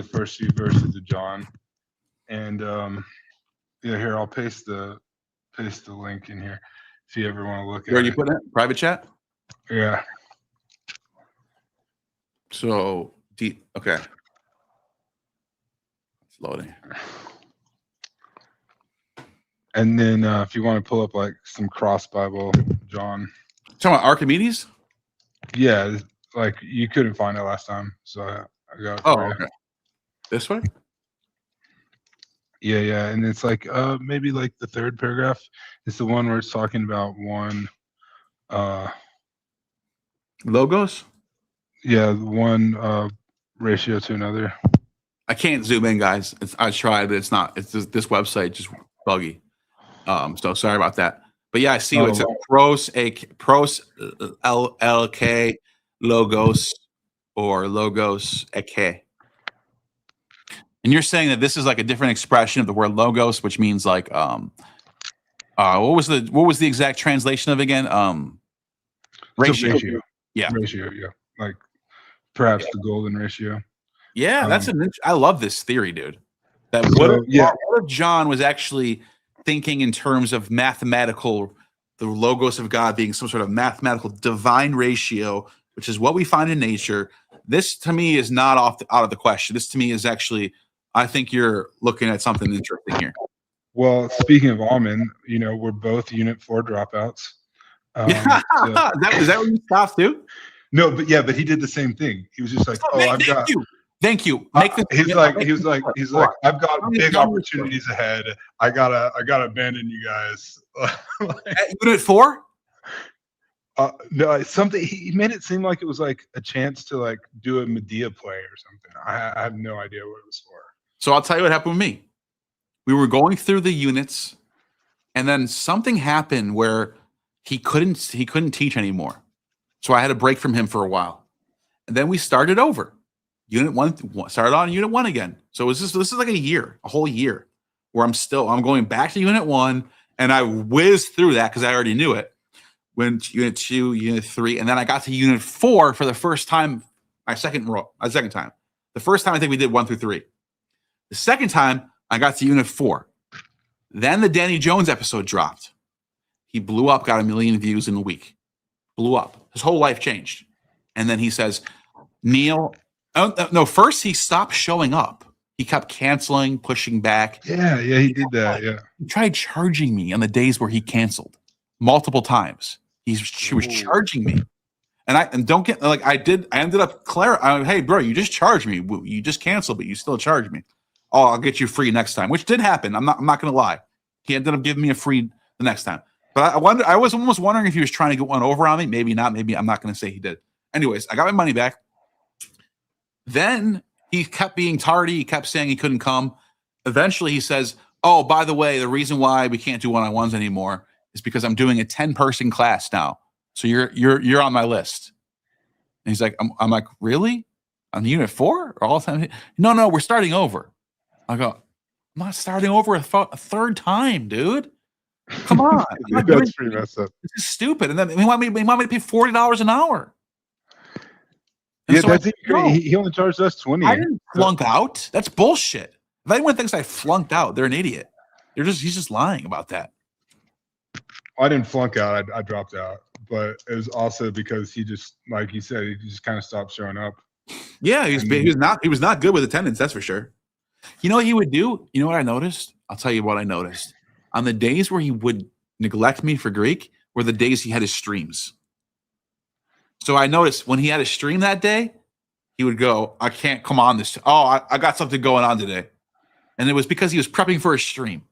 first few verses of John, and here I'll paste the link in here if you ever want to look at it. Where you put it? Private chat? Yeah. So deep. Okay. It's loading. And then if you want to pull up like some cross Bible, John. Talking about Archimedes? Yeah, like you couldn't find it last time, so I got it. Oh, okay. This way? Yeah, and it's like maybe like the third paragraph. It's the one where it's talking about one logos. Yeah, one ratio to another. I can't zoom in, guys. I tried, but it's not. It's just, this website just buggy. So sorry about that. But yeah, I see Oh, it's a wow. pros LLK logos or logos ek. And you're saying that this is like a different expression of the word logos, which means like what was the exact translation of again? Ratio. Ratio. Yeah. Ratio. Yeah. Like perhaps the golden ratio. Yeah, that's I love this theory, dude. That So, what if John was actually thinking in terms of mathematical, the logos of God being some sort of mathematical divine ratio, which is what we find in nature. This to me is not out of the question. This to me is actually, I think you're looking at something interesting here. Well, speaking of Ammon, we're both Unit 4 dropouts. Yeah, is that what you stopped too? No, but he did the same thing. He was just like, Thank you. He's like, I've got big opportunities ahead. I gotta abandon you guys. At Unit 4? No, something he made it seem like it was like a chance to like do a Medea play or something. I have no idea what it was for. So I'll tell you what happened with me. We were going through the units, and then something happened where he couldn't teach anymore. So I had to break from him for a while. And then we started over. Unit 1 started on Unit 1 again. So this is like a whole year where I'm going back to Unit 1, and I whizzed through that because I already knew it. Went to Unit 2, Unit 3, and then I got to Unit 4 for the first time, my second time. The first time I think we did 1 through 3. The second time I got to Unit 4. Then the Danny Jones episode dropped. He blew up, got 1 million views in a week. Blew up. His whole life changed. And then he says, Neil, no, first he stopped showing up. He kept canceling, pushing back. Yeah, he did that. Yeah. He tried charging me on the days where he canceled multiple times. He was charging me. And don't get like I ended up hey bro, you just charged me. You just canceled, but you still charged me. Oh, I'll get you free next time, which did happen. I'm not gonna lie. He ended up giving me a free the next time. But I was almost wondering if he was trying to get one over on me. Maybe not. Maybe I'm not gonna say he did. Anyways, I got my money back. Then he kept being tardy. He kept saying he couldn't come. Eventually he says, oh, by the way, the reason why we can't do one-on-ones anymore is because I'm doing a 10-person class now. So you're on my list. And he's like, I'm like, really? On Unit 4 or all the time? No, we're starting over. I go, I'm not starting over a third time, dude. Come on. That's pretty messed up. This is stupid. And then he wanted me to pay $40 an hour. And Yeah, so that's he only charged us 20. I didn't flunk out. That's bullshit. If anyone thinks I flunked out, they're an idiot. He's just lying about that. I didn't flunk out. I dropped out. But it was also because he just, like you said, he just kind of stopped showing up. Yeah, he was not good with attendance, that's for sure. You know what he would do? You know what I noticed? I'll tell you what I noticed. On the days where he would neglect me for Greek were the days he had his streams. So I noticed when he had a stream that day, he would go, I can't come on this. Oh, I got something going on today. And it was because he was prepping for a stream.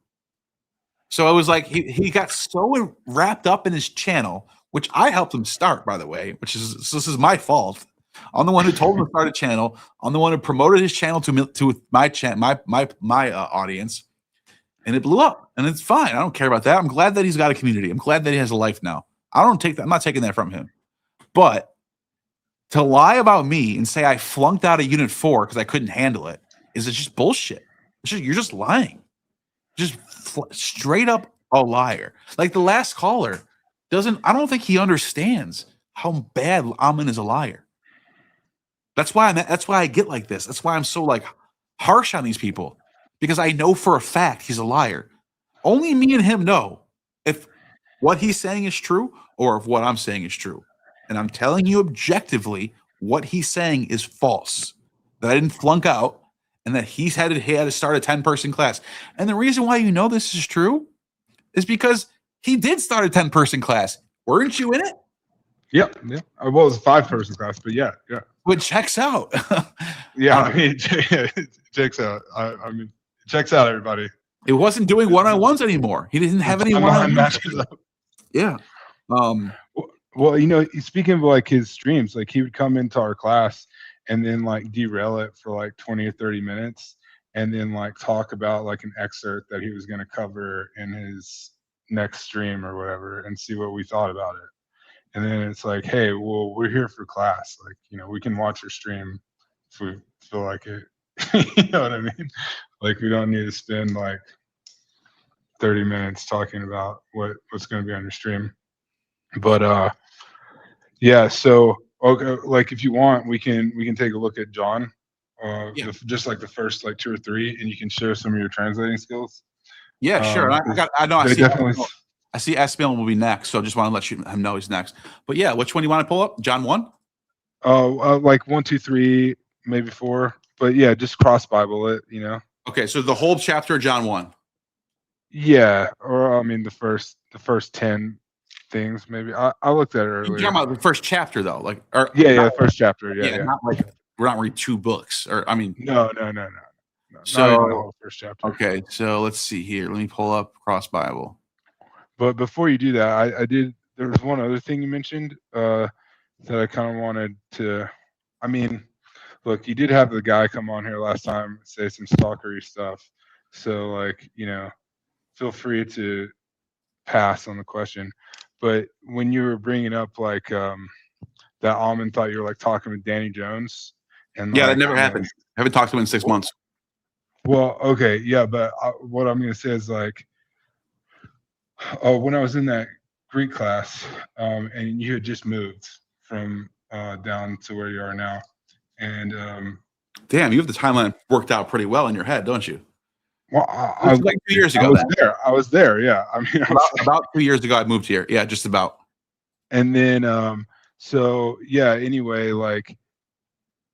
So it was like he got so wrapped up in his channel, which I helped him start, by the way, this is my fault. I'm the one who told him to start a channel. I'm the one who promoted his channel to my audience, and it blew up. And it's fine. I don't care about that. I'm glad that he's got a community. I'm glad that he has a life now. I'm not taking that from him. But to lie about me and say I flunked out of Unit 4 because I couldn't handle it is just bullshit. You're just lying. Just straight up a liar. Like the last caller I don't think he understands how bad Ammon is a liar. That's why I get like this. That's why I'm so like harsh on these people, because I know for a fact he's a liar. Only me and him know if what he's saying is true or if what I'm saying is true. And I'm telling you objectively what he's saying is false. That I didn't flunk out and that he had to start a 10-person class. And the reason why you know this is true is because he did start a 10-person class. Weren't you in it? Yeah. Well, it was a 5-person class, but yeah. But checks out. Yeah, I mean, it checks out. I mean, it checks out, everybody. It wasn't doing one-on-ones anymore. He didn't have any one-on-ones. Matches up. Yeah. Well, speaking of like his streams, like he would come into our class and then like derail it for like 20 or 30 minutes and then like talk about like an excerpt that he was going to cover in his next stream or whatever and see what we thought about it. And then it's like, hey, well, we're here for class. Like, you know, we can watch your stream if we feel like it. You know what I mean? Like, we don't need to spend like 30 minutes talking about what's going to be on your stream. But yeah, so okay, like if you want, we can take a look at John, just like the first like 2 or 3, and you can share some of your translating skills. Yeah, sure. I see Espion will be next, so I just want to let him know he's next. But yeah, which one do you want to pull up? John 1? Like 1, 2, 3, maybe 4. But yeah, just cross Bible it, you know. Okay, so the whole chapter of John 1. Yeah, or I mean the first 10 things maybe. I looked at it earlier. You're talking about the first chapter though, like the first chapter. Yeah. Not like we're not reading 2 books, or I mean. No. So not even the whole first chapter. Okay, so let's see here. Let me pull up Cross Bible. But before you do that, I did. There was one other thing you mentioned that I kind of wanted to. I mean, look, you did have the guy come on here last time say some stalkery stuff. So like, you know, feel free to pass on the question. But when you were bringing up like that Ammon thought you were like talking with Danny Jones, and yeah, like, that never happened. I haven't talked to him in 6 months. Well, okay, yeah, but what I'm gonna say is like, when I was in that Greek class, and you had just moved from down to where you are now, and damn, you have the timeline worked out pretty well in your head, don't you? Well, I was like 2 years ago. I was there. Yeah, I mean, about 2 years ago, I moved here. Yeah, just about. And then, so yeah. Anyway, like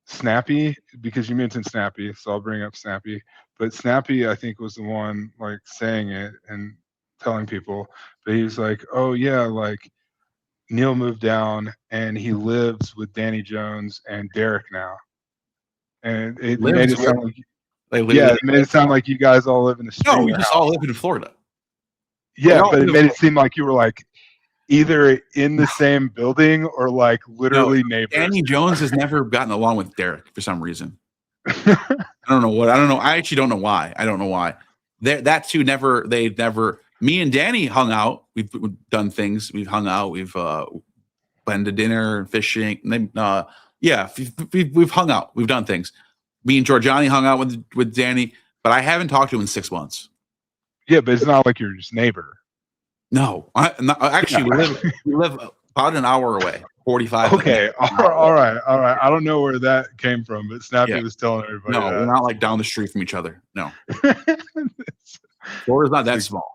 Snappy, because you mentioned Snappy, so I'll bring up Snappy. But Snappy, I think, was the one like saying it and telling people. But he was like, "Oh yeah, like Neil moved down and he lives with Danny Jones and Derek now." And it made it sound like, it made it sound like you guys all live in the street. No, we just all live in Florida. Yeah, but it made it seem like you were like either in the same building or like literally neighbors. Danny Jones has never gotten along with Derek for some reason. I don't know. I actually don't know why. I don't know why. That two never. They never. Me and Danny hung out. We've done things. We've hung out. We've been to dinner, fishing. Yeah, we've hung out. We've done things. Me and Georgiani hung out with Danny, but I haven't talked to him in 6 months. Yeah, but it's not like you're just neighbor. No, actually, we live about an hour away, 45. Okay, all right. I don't know where that came from, but Snappy was telling everybody. No, we're not like down the street from each other. No, Florida's not that small.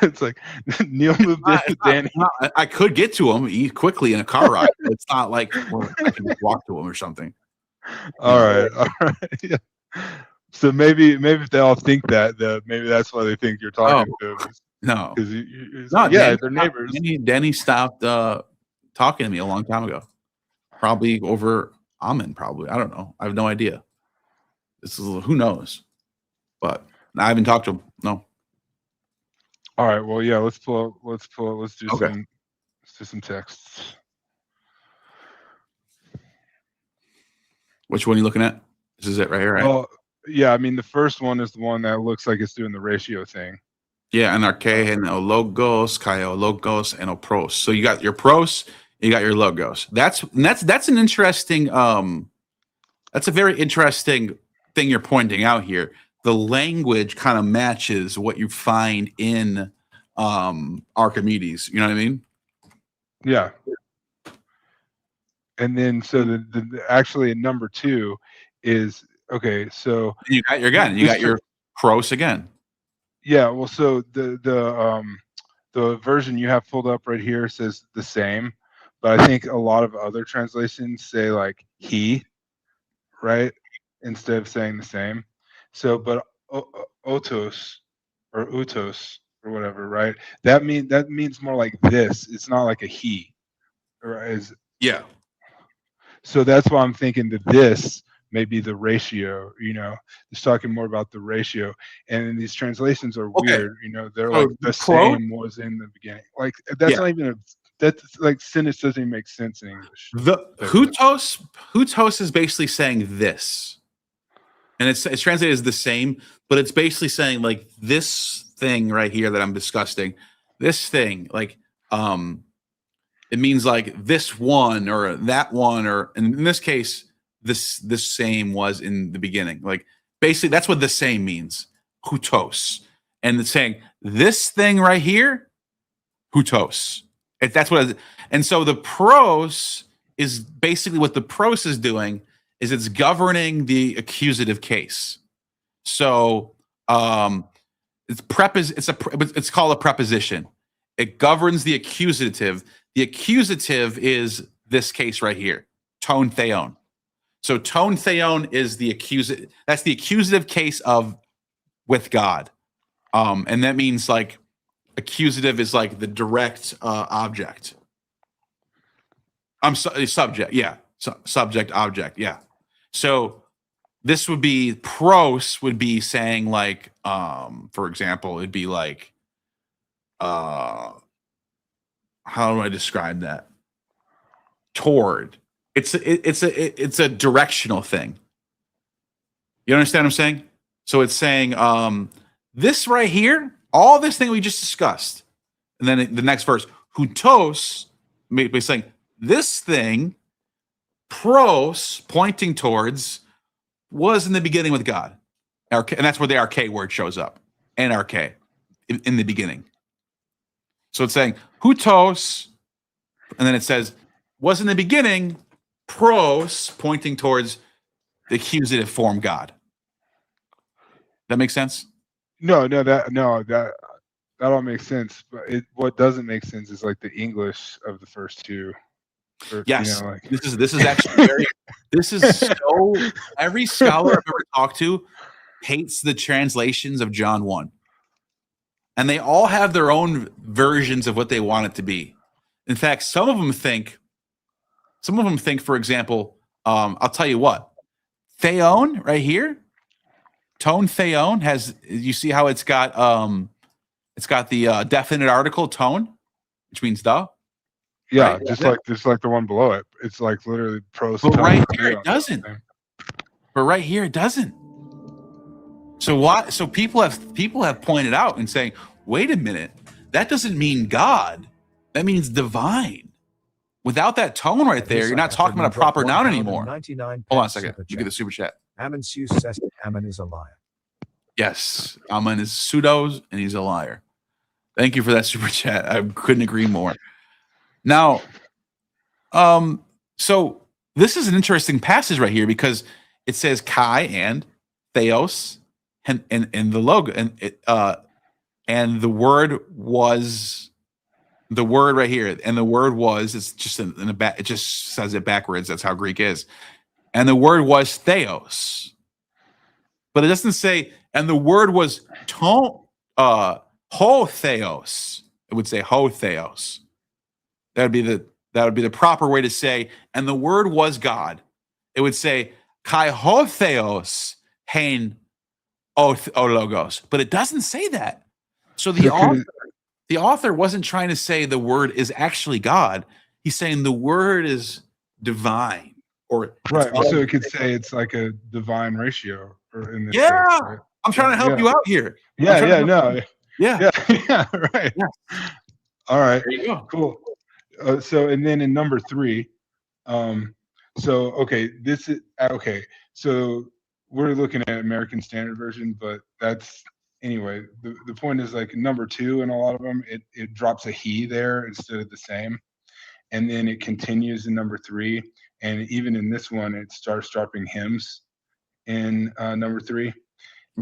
It's like Neil moved in with Danny. I could get to him quickly in a car ride. It's not like I can just walk to him or something. All right. Yeah. So maybe if they all think that maybe that's why they think you're talking to them. No, because they're neighbors. Danny stopped talking to me a long time ago, probably over Ammon. Probably, I don't know. I have no idea. Who knows, but I haven't talked to him. No. All right. Well, yeah. Let's do some texts. Which one are you looking at? This is it right here, right? Well, yeah. I mean, the first one is the one that looks like it's doing the ratio thing. Yeah, anarche and logos, kaio logos, and pros. So you got your pros, you got your logos. That's an interesting. That's a very interesting thing you're pointing out here. The language kind of matches what you find in Archimedes. You know what I mean? Yeah. And then so the actually number 2 is okay. So you got your gun. You got your pros again. Yeah, well, so the version you have pulled up right here says the same, but I think a lot of other translations say like he, right, instead of saying the same. So, but otos or utos or whatever, right? That means more like this. It's not like a he, right? Yeah. So that's why I'm thinking that this may be the ratio, you know, it's talking more about the ratio. And these translations are weird, you know, they're like the same was in the beginning. Like that's not even that's like sentence doesn't even make sense in English. The hutos is basically saying this. And it's translated as the same, but it's basically saying like this thing right here that I'm discussing this thing, like it means like this one or that one, or in this case, this same was in the beginning. Like basically, that's what the same means, hutos, and it's saying this thing right here, hutos. That's what. And so the pros is basically what the pros is doing is it's governing the accusative case. So it's called a preposition. It governs the accusative. The accusative is this case right here, ton theon. So ton theon is the accusative. That's the accusative case of with God, and that means like accusative is like the direct object. Subject, yeah. Subject object, yeah. So this would be pros would be saying like, for example, it'd be like, how do I describe that? Toward. It's a directional thing. You understand what I'm saying? So it's saying this right here, all this thing we just discussed, and then the next verse, hutos, by saying this thing, pros, pointing towards, was in the beginning with God. And that's where the arche word shows up. Anarche, in the beginning. So it's saying hutos, and then it says, was in the beginning, pros, pointing towards the accusative form God. That makes sense? No, that all makes sense. But what doesn't make sense is like the English of the first two. Or, yes, like... this is actually very. This is so. Every scholar I've ever talked to hates the translations of John 1, and they all have their own versions of what they want it to be. In fact, some of them think, for example, I'll tell you what, theon right here, tone theon has. You see how it's got the definite article tone, which means the. Yeah, right? just like the one below it. It's like literally pros. But right here it doesn't. But right here it doesn't. So what? So people have pointed out and saying, wait a minute, that doesn't mean God. That means divine. Without that tone right there, you're not talking about a proper noun anymore. Hold on a second. You get the super chat. Ammon says Ammon is a liar. Yes, Ammon is pseudos and he's a liar. Thank you for that super chat. I couldn't agree more. Now, so this is an interesting passage right here because it says Kai and Theos and the logo and the word was the word right here, and the word was it's just in the back. It just says it backwards. That's how Greek is, and the word was Theos, but it doesn't say. And the word was ho Theos. It would say ho Theos. That would be the proper way to say, and the word was God. It would say kai ho Theos hein o logos, but it doesn't say that. So the author wasn't trying to say the word is actually God. He's saying the word is divine, or right. So it could say it's like a divine ratio, or in this case, right? I'm trying to help you out here. Yeah, yeah, right. Yeah. All right, there you go. Cool. So and then in number 3, so okay, this is okay. So we're looking at American Standard Version, but that's anyway. The point is like number 2 in a lot of them, it drops a he there instead of the same, and then it continues in number 3, and even in this one, it starts dropping hymns in number 3,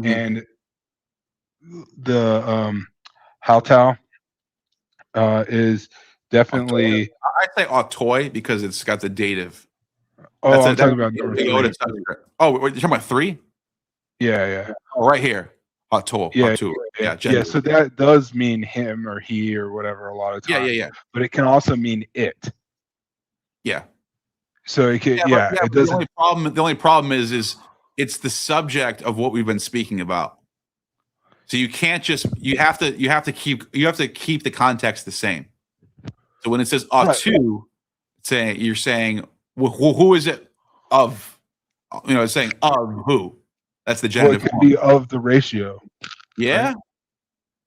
and the Haltau is definitely. I say autoy because it's got the dative. Oh, I'm talking about number 3. Oh, you're talking about 3? Yeah. Oh, right here. Autoy. Yeah. So that does mean him or he or whatever a lot of times. Yeah. But it can also mean it. Yeah. So it can. It doesn't. The only problem is it's the subject of what we've been speaking about. So you can't just you have to keep the context the same. So when it says to, you're saying who is it of? It's saying of who. That's the genitive. Well, it could be of the ratio. Yeah. Right?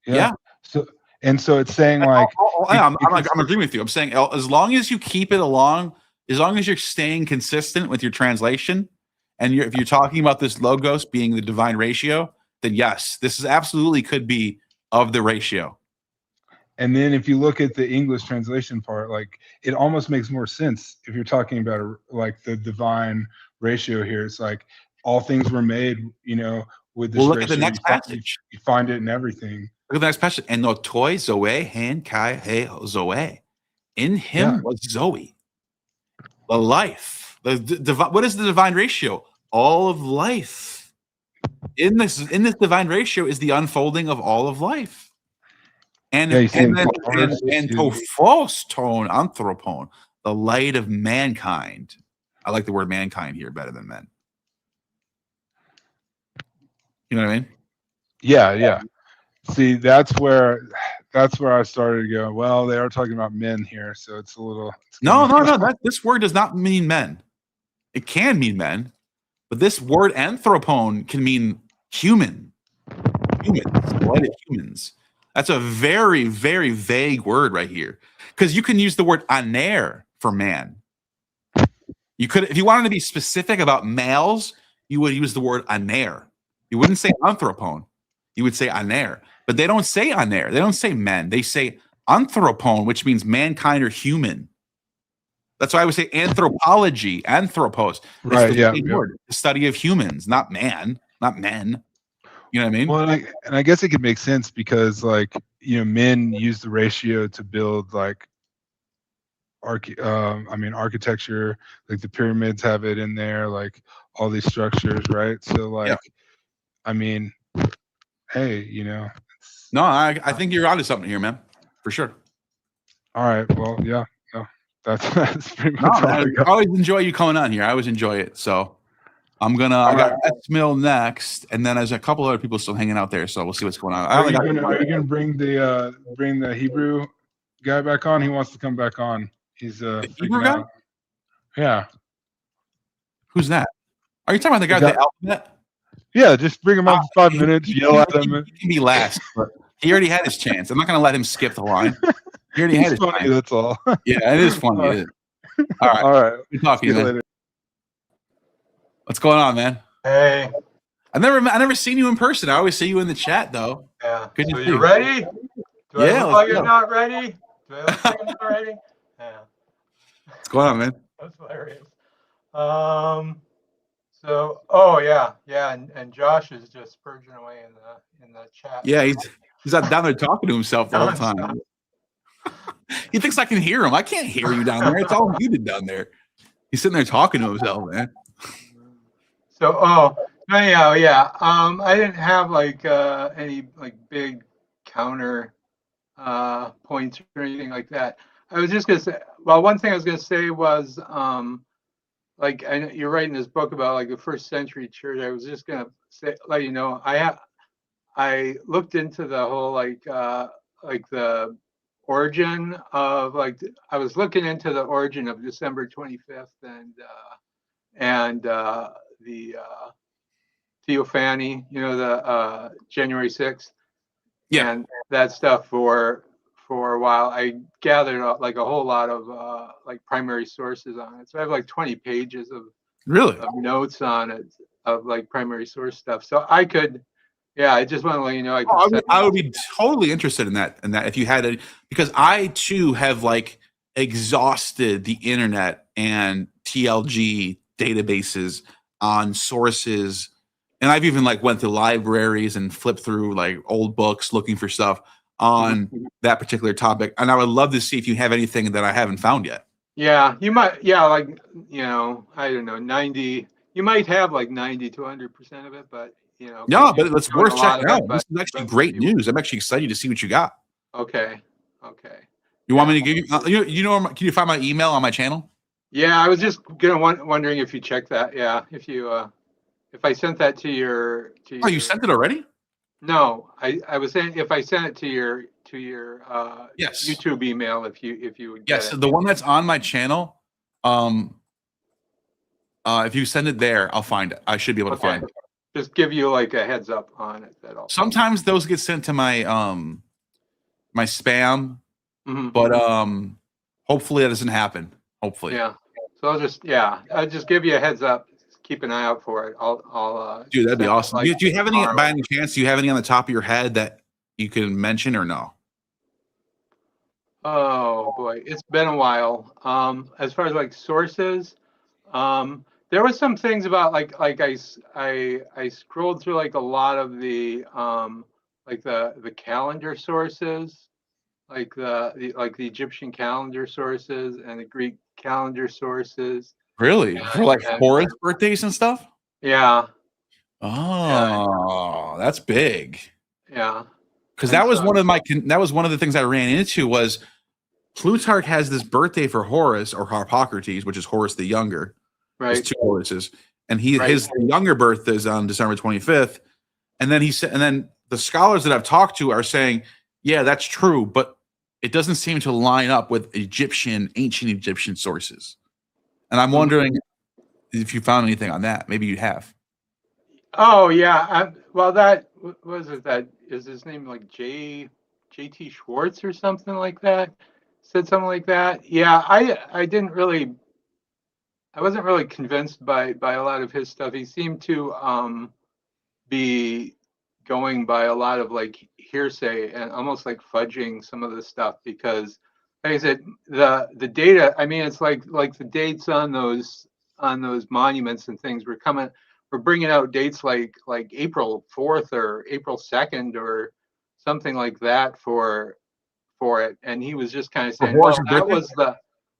Yeah. So And so it's saying like, I'm agreeing with you. I'm saying as long as you keep it along, as long as you're staying consistent with your translation, and if you're talking about this logos being the divine ratio, then yes, this is absolutely could be of the ratio. and then if you look at the English translation part, like it almost makes more sense if you're talking about like the divine ratio here. It's like all things were made, you know, with this Well, look ratio. at the next passage. You find it in everything. Look at the next passage. And no toy zoe han kai he zoe. In him was Zoe, the life. What is the divine ratio? All of life. In this divine ratio is the unfolding of all of life. And tophos ton anthropon, the light of mankind. I like the word mankind here better than men. You know what I mean? Yeah. See, that's where I started to go, well, they are talking about men here, so it's a little. No. This word does not mean men. It can mean men, but this word anthropon can mean humans, the light of humans. That's a very, very vague word right here, because you can use the word aner for man. You could, if you wanted to be specific about males, you would use the word aner. You wouldn't say anthropon. You would say aner. But they don't say aner. They don't say men. They say anthropon, which means mankind or human. That's why I would say anthropology, anthropos. Right, yeah. Word, the study of humans, not man, not men. You know what I mean? Well, and I guess it could make sense because, like, you know, men use the ratio to build like architecture. Like the pyramids have it in there, like all these structures, right? So, like, I mean, hey, you know. No, I think you're onto something here, man, for sure. All right. Well, yeah. No, that's pretty much. I always enjoy you coming on here. I always enjoy it. So I got Mill next, and then there's a couple other people still hanging out there. So we'll see what's going on. Are you gonna bring the Hebrew guy back on? He wants to come back on. He's the Hebrew guy. Yeah. Who's that? Are you talking about the guy with the alphabet? Yeah, just bring him up for 5 minutes. Yell at him. He can be last, but he already had his chance. I'm not going to let him skip the line. He already had his funny, chance. that's all. Yeah, it is funny. It is. All right. Good talking to you, man. What's going on, man? Hey. I never seen you in person. I always see you in the chat, though. Yeah. Good So to see you you. ready? Do I Yeah, look like you're not ready? Do I look like I'm not ready? Yeah. What's going on, man? That's hilarious. So, and Josh is just purging away in the chat. Yeah, he's down there talking to himself the whole time. He thinks I can hear him. I can't hear you down there. It's all muted down there. He's sitting there talking to himself, man. So, anyhow, yeah. I didn't have like any like big counter points or anything like that. I was just gonna say. Well, one thing I was gonna say was like you're writing this book about like the first century church. I was just gonna say, let you know, I looked into the whole like the origin of I was looking into the origin of December 25th and the Theophany, you know, the January 6th, and that stuff for a while. I gathered like a whole lot of like primary sources on it. So I have like 20 pages of notes on it of like primary source stuff. So I could, I just want to let you know. I would be totally interested in that. If you had it, because I too have like exhausted the internet and TLG databases on sources, and I've even like went to libraries and flipped through like old books looking for stuff on that particular topic. And I would love to see if you have anything that I haven't found yet. Yeah, you might. Yeah, like, you know, I don't know, 90. You might have like 90 to 100% of it, but you know. No, but it's worth checking out. This is actually great news. I'm actually excited to see what you got. Okay. You want me to give you? You know, can you find my email on my channel? Yeah, I was just wondering if you checked that. Yeah, if I sent that to your. Oh, you sent it already? No, I was saying if I sent it to your yes. YouTube email, if you would. Yes, the one that's on my channel. If you send it there, I'll find it. I should be able to find it. Just give you like a heads up on it. Sometimes those get sent to my my spam, Mhm. but hopefully that doesn't happen. Hopefully. Yeah. So I'll just give you a heads up. Keep an eye out for it. I'll Dude, that'd be send it, awesome. like, Do you have any, tomorrow. by any chance, do you have any on the top of your head that you can mention or no? Oh boy, it's been a while. As far as like sources, there was some things about I scrolled through like a lot of the like the calendar sources, like the Egyptian calendar sources and the Greek calendar sources. Really? For like And- Horus birthdays and stuff? Yeah, Oh, that's big. yeah. Because And that was so- that was one of the things I ran into was Plutarch has this birthday for Horus or Harpocrates, which is Horus the Younger. There's Right. two Horuses, and Right. his younger birthday is on December 25th. And then he said, and then the scholars that I've talked to are saying, yeah, that's true, but it doesn't seem to line up with ancient Egyptian sources. And I'm wondering if you found anything on that. Maybe you have. Oh yeah. Well, that what was it. That is his name, like J.T. Schwartz or something like that. Said something like that. Yeah, I didn't really. I wasn't really convinced by a lot of his stuff. He seemed to be going by a lot of like hearsay and almost like fudging some of the stuff because, like I said, the data. I mean, it's like the dates on those monuments and things. We're bringing out dates like April 4th or April 2nd or something like that for it, and he was just kind of saying, well,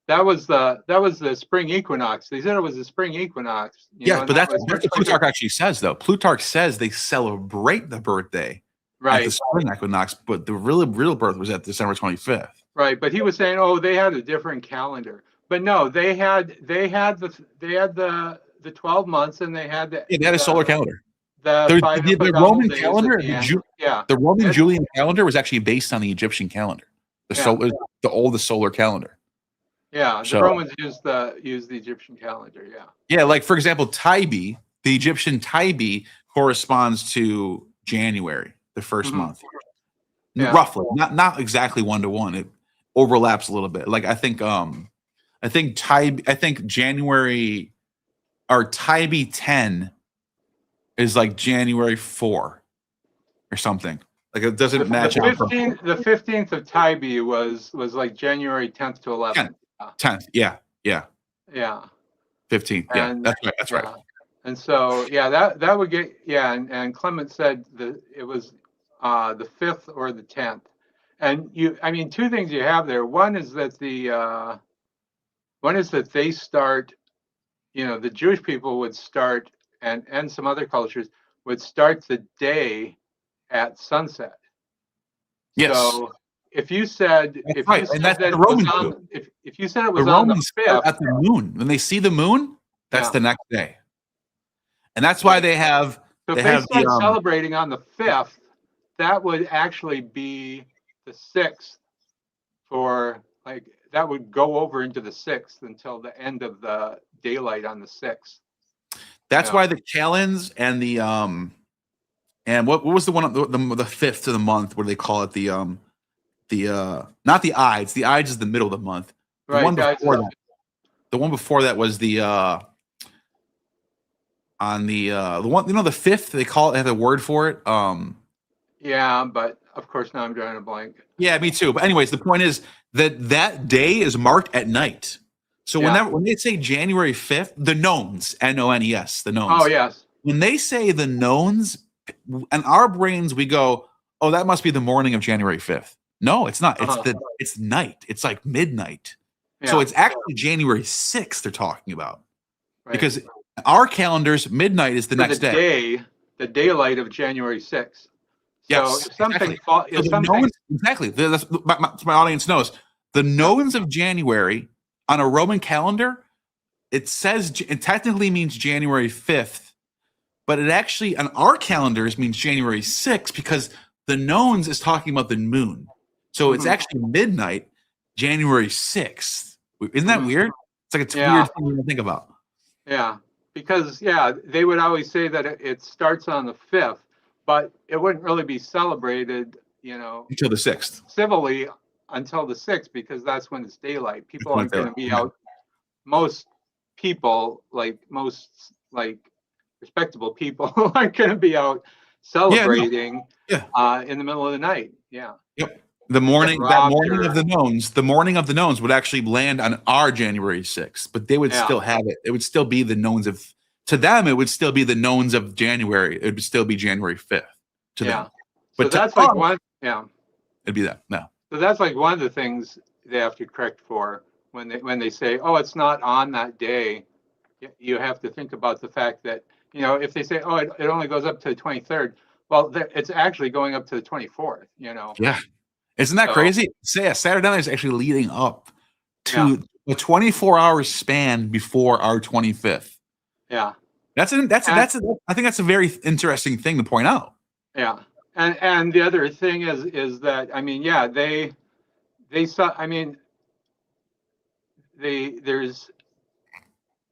that was the spring equinox. They said it was the spring equinox. Yeah, but that's what Plutarch actually says, though. Plutarch says they celebrate the birthday at the spring equinox, but the real birth was at December 25th. Right, but he was saying, oh, they had a different calendar. But no, they had the 12 months, and they had the a solar calendar. The Roman calendar, the Roman Julian calendar was actually based on the Egyptian calendar, the oldest solar calendar. Yeah, the Romans used the Egyptian calendar. Yeah. Yeah, like for example, Tybi, the Egyptian Tybi corresponds to January, the first month, roughly, not exactly 1-to-1. It overlaps a little bit. Like I think January or Tybi 10 is like January 4 or something. Like it doesn't match up. The 15th of Tybi was like January 10th to 11th. 10th, yeah. 15th, yeah. That's right. And so, that would get, and Clement said that it was the 5th or the 10th. And two things you have there. One is that they start, the Jewish people would start, and some other cultures would start the day at sunset. Yes. So if you said if you said it was on the 5th at the moon, when they see the moon, that's the next day. And that's why they have So if they start celebrating on the 5th, that would actually be the 6th that would go over into the 6th until the end of the daylight on the 6th. That's why the calends and the and what was the one the 5th of the month? What do they call it? Not the Ides. The Ides is the middle of the month. The Right. one before that was the one, the 5th, they have a word for it. Yeah, but of course now I'm drawing a blank. Yeah, me too. But anyways, the point is that day is marked at night. So when they say January 5th, the nones, N-O-N-E-S, the nones. Oh yes. When they say the nones, in our brains we go, oh, that must be the morning of January 5th. No, it's not. It's night. It's like midnight. So it's actually January 6th they're talking about. Right. Because our calendars, midnight is the next day. The daylight of January 6th. Yes, so if something exactly. That's my audience knows. The nones of January on a Roman calendar, it technically means January 5th, but it actually on our calendars means January 6th because the nones is talking about the moon. So it's actually midnight, January 6th. Isn't that weird? It's like a weird thing to think about. Yeah, because they would always say that it starts on the 5th, but it wouldn't really be celebrated Until the 6th. civilly until the 6th, because that's when it's daylight. People aren't going to be Yeah. out. Most people, most respectable people, aren't going to be out celebrating in the middle of the night. Yeah. Yep. The morning of the knowns would actually land on our January 6th, but they would still have it. It would still be the knowns of, to them, it would still be the knowns of January. It would still be January 5th to them. So But that's like one, it'd be that. No. So that's like one of the things they have to correct for when they say, oh, it's not on that day. You have to think about the fact that, if they say, oh, it only goes up to the 23rd, well, it's actually going up to the 24th, Yeah. Isn't that crazy? Say Saturday night is actually leading up to a 24-hour span before our 25th. Yeah. I think that's a very interesting thing to point out. Yeah. And the other thing is that, they saw, there's,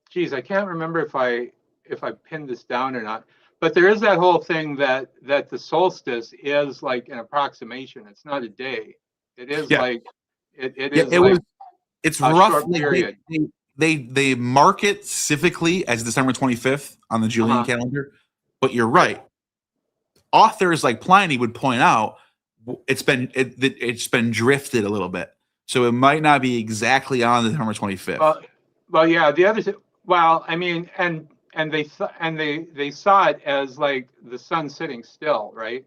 geez, I can't remember if I pinned this down or not, but there is that whole thing that the solstice is like an approximation. It's not a day. It is like it's a rough short period. They mark it specifically as December 25th on the Julian calendar, but you're right. Authors like Pliny would point out it's been drifted a little bit, so it might not be exactly on December 25th. Well, yeah. The other thing, and they saw it as like the sun sitting still, right?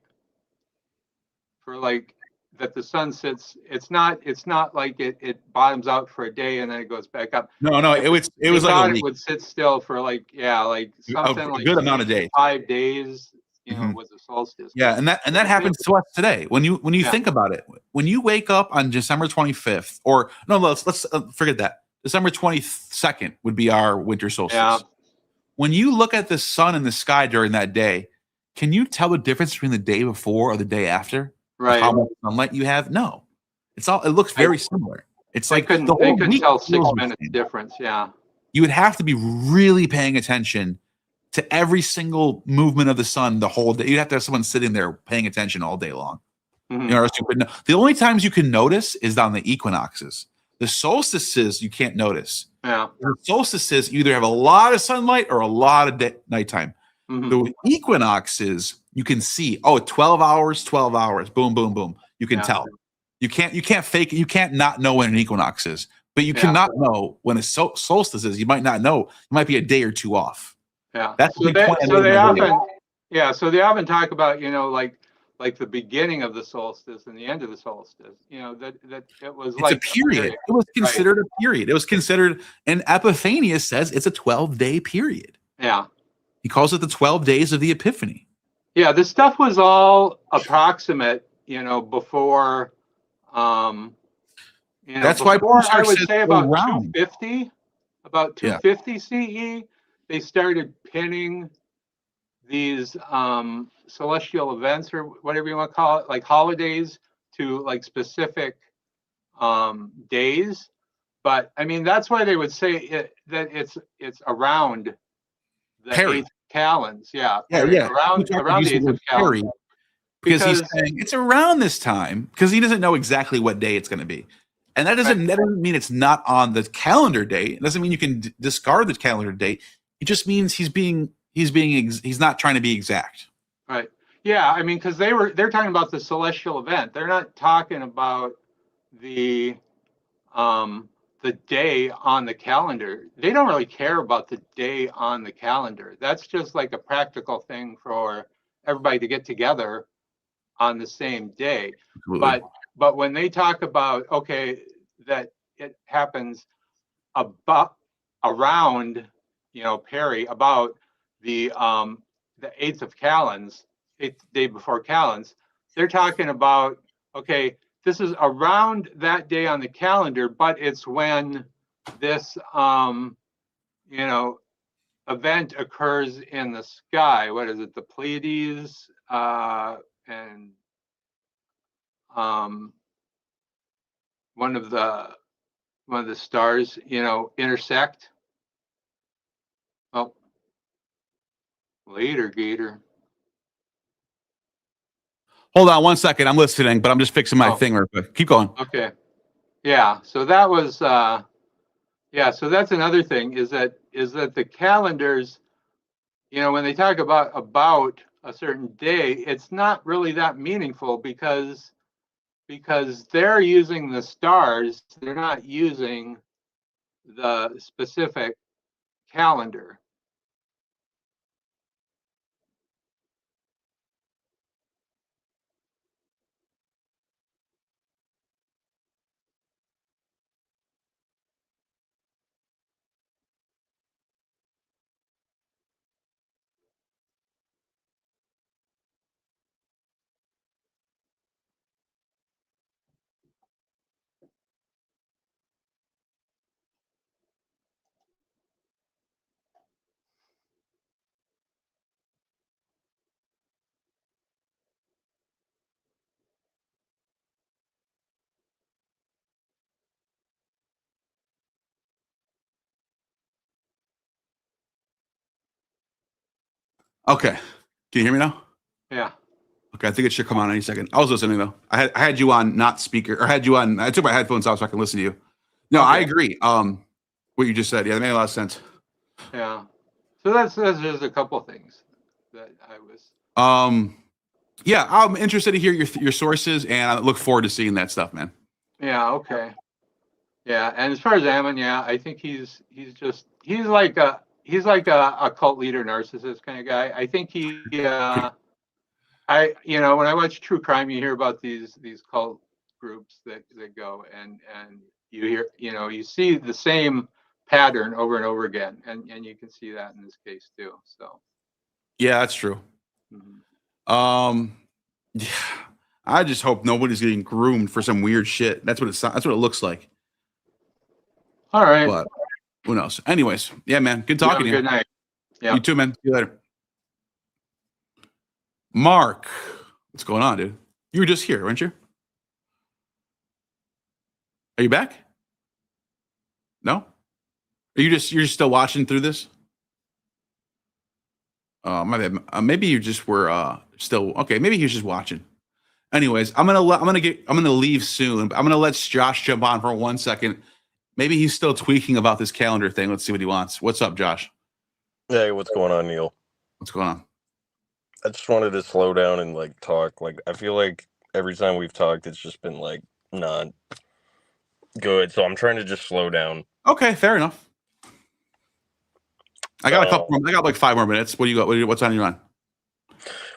For like that the sun sits. It's not like it bottoms out for a day and then it goes back up. No. It was like a week. It would sit still for like something a good amount of days. 5 days. Was the solstice. Yeah, and that happens to us today. When you think about it, when you wake up on December 25th, or no, let's forget that. December 22nd would be our winter solstice. Yeah. When you look at the sun in the sky during that day, can you tell the difference between the day before or the day after? Right. How much sunlight you have? No. It looks very similar. It's They like couldn't tell 6 minutes difference. Yeah. You would have to be really paying attention to every single movement of the sun the whole day. You'd have to have someone sitting there paying attention all day long. Mm-hmm. The only times you can notice is on the equinoxes. The solstices you can't notice. Yeah. The solstices you either have a lot of sunlight or a lot of nighttime. Mm-hmm. The equinoxes you can see. 12 hours, boom, boom, boom. You can tell. You can't fake it. You can't not know when an equinox is, but you cannot know when a solstice is. You might not know. You might be a day or two off. Yeah. That's So they often talk about, like the beginning of the solstice and the end of the solstice. That it was a period. It was considered a period. It was considered, and Epiphanius says it's a 12-day period. Yeah. He calls it the 12 days of the Epiphany. Yeah, this stuff was all approximate, before that's why I would say about around. 250 CE, they started pinning these celestial events, or whatever you want to call it, like holidays, to like specific days. But that's why they would say that it's around the eighth calends. Yeah. Around the eighth of calends. Because he's saying it's around this time, because he doesn't know exactly what day it's going to be. And that doesn't mean it's not on the calendar date. It doesn't mean you can discard the calendar date. It just means he's not trying to be exact. Right. Yeah. Because they're talking about the celestial event. They're not talking about the day on the calendar. They don't really care about the day on the calendar. That's just like a practical thing for everybody to get together on the same day. Absolutely. But when they talk about, that it happens around, Perry, about the 8th of calends, 8th day before calends, they're talking about, this is around that day on the calendar, but it's when this, event occurs in the sky. What is it? The Pleiades, and one of the stars, intersect. Oh, later, Gator. Hold on 1 second. I'm listening, but I'm just fixing my thing real quick. Keep going. Okay. Yeah. So that was yeah. So that's another thing is that the calendars, you know, when they talk about a certain day, it's not really that meaningful because they're using the stars. They're not using the specific calendar. Okay. Can you hear me now? Yeah. Okay, I think it should come on any second. I was listening though. I had you on not speaker, or had you on. I took my headphones off so I can listen to you. No, I agree. What you just said, yeah, that made a lot of sense. Yeah. So that's just a couple things that I was. Yeah, I'm interested to hear your sources, and I look forward to seeing that stuff, man. Yeah. Okay. Yeah. And as far as Ammon, yeah, I think he's like a cult leader, narcissist kind of guy. I think he. You know, when I watch true crime, you hear about these cult groups that go and you hear, you know, you see the same pattern over and over again, and you can see that in this case too. So Yeah, that's true. Yeah, I just hope nobody's getting groomed for some weird shit. That's what it looks like. All right. But who knows? Anyways, yeah, man. Good talking to you. Good night. Yeah. You too, man. See you later. Mark, what's going on, dude? You were just here, weren't you? Are you back? No? Are you're just still watching through this? My bad. Maybe you just were still okay. Maybe he was just watching. Anyways, I'm gonna leave soon. But I'm gonna let Josh jump on for 1 second. Maybe he's still tweaking about this calendar thing. Let's see what he wants. What's up, Josh? Hey, what's going on, Neil? What's going on? I just wanted to slow down and like talk. Like I feel like every time we've talked, it's just been like not good. So I'm trying to just slow down. Okay, fair enough. I got a couple. I got like 5 more minutes. What do you got? What's on your mind?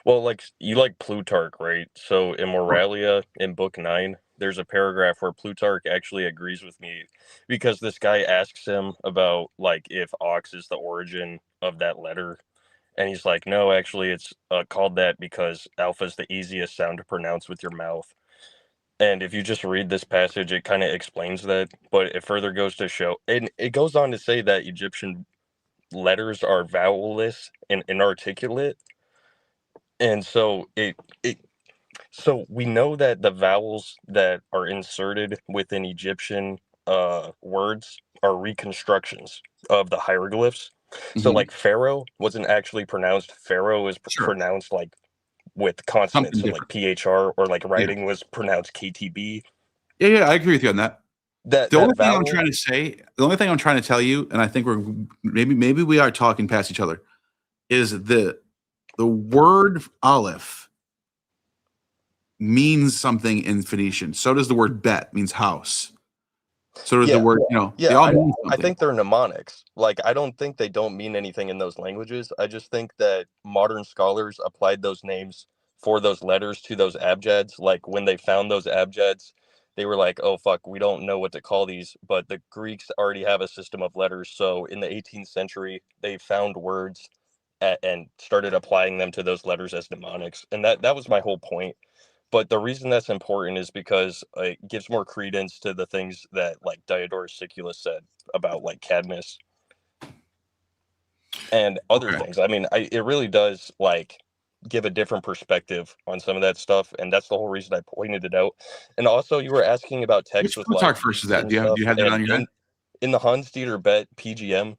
Well, like you like Plutarch, right? So in Moralia, in Book 9, there's a paragraph where Plutarch actually agrees with me because this guy asks him about like if ox is the origin of that letter. And he's like, no, actually, it's called that because alpha is the easiest sound to pronounce with your mouth. And if you just read this passage, it kind of explains that. But it further goes to show, and it goes on to say that Egyptian letters are vowelless and inarticulate. And so so we know that the vowels that are inserted within Egyptian words are reconstructions of the hieroglyphs. So like Pharaoh wasn't actually pronounced Pharaoh, is pronounced like with consonants, so like PHR, or like writing was pronounced KTB. Yeah, I agree with you on that. The only thing I'm trying to say, the only thing I'm trying to tell you, and I think we're maybe we are talking past each other, is the word aleph means something in Phoenician. So does the word bet, means house. So does the word, you know, they all mean I think they're mnemonics. Like, I don't think they don't mean anything in those languages. I just think that modern scholars applied those names for those letters to those abjads. Like, when they found those abjads, they were like, oh, fuck, we don't know what to call these. But the Greeks already have a system of letters. So in the 18th century, they found words and started applying them to those letters as mnemonics. And that was my whole point. But the reason that's important is because it gives more credence to the things that like Diodorus Siculus said about like Cadmus and other things. I mean, it really does like give a different perspective on some of that stuff, and that's the whole reason I pointed it out. And also, you were asking about text with like verse is that? Do you have that on your head? In the Hans-Dieter Bet PGM,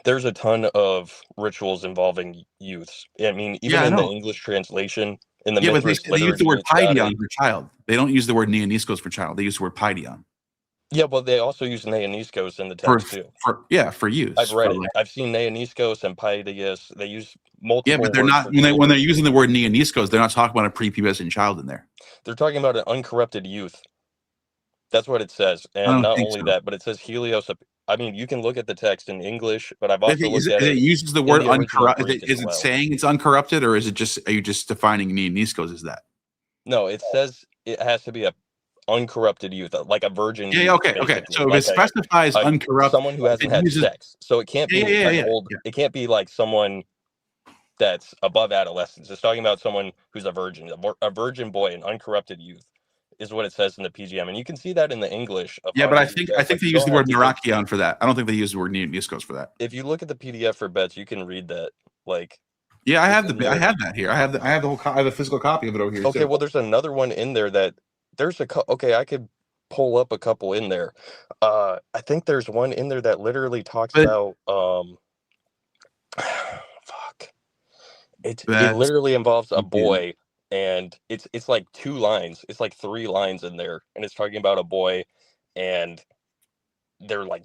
there's a ton of rituals involving youths. I mean, even in the English translation, in the Yeah, but Mithras they use the liturgy, word it's got it. paidion for child. They don't use the word neoniskos for child. They use the word paidion. Yeah, but they also use neoniskos in the For, text too. for use. I've read for it. like- I've seen neoniskos and paidius. They use multiple. yeah, but they're words not for when children. they're using the word neoniskos. They're not talking about a prepubescent child in there. They're talking about an uncorrupted youth. That's what it says, I and don't not think only so. that, but it says Helios. I mean, you can look at the text in English, but I've If also it, looked at it it. uses the in word the original uncorrupted. Greek Is as it well. saying it's uncorrupted, or is it just are you just defining neoniskos as that? No, it says it has to be a uncorrupted youth, like a virgin Yeah, youth. okay. Basically. So if like it specifies uncorrupt, someone who hasn't it had uses- sex. So it can't be an old. yeah. It can't be like someone that's above adolescence. It's talking about someone who's a virgin, a virgin boy, an uncorrupted youth, is what it says in the PGM, and you can see that in the English. Of Yeah, how but they I use think that, I think but they you use the don't word have to narakion for that. I don't think they use the word neoniskos for that. If you look at the PDF for bets, you can read that. Like, Yeah, I have it's in I there. have that here. I have the whole. I have a physical copy of it over here. Okay, too. well, there's another one in there that there's a okay. I could pull up a couple in there. I think there's one in there that literally talks about fuck. It That's- literally involves a boy, and it's like 2 lines. It's like 3 lines in there, and it's talking about a boy, and they're like,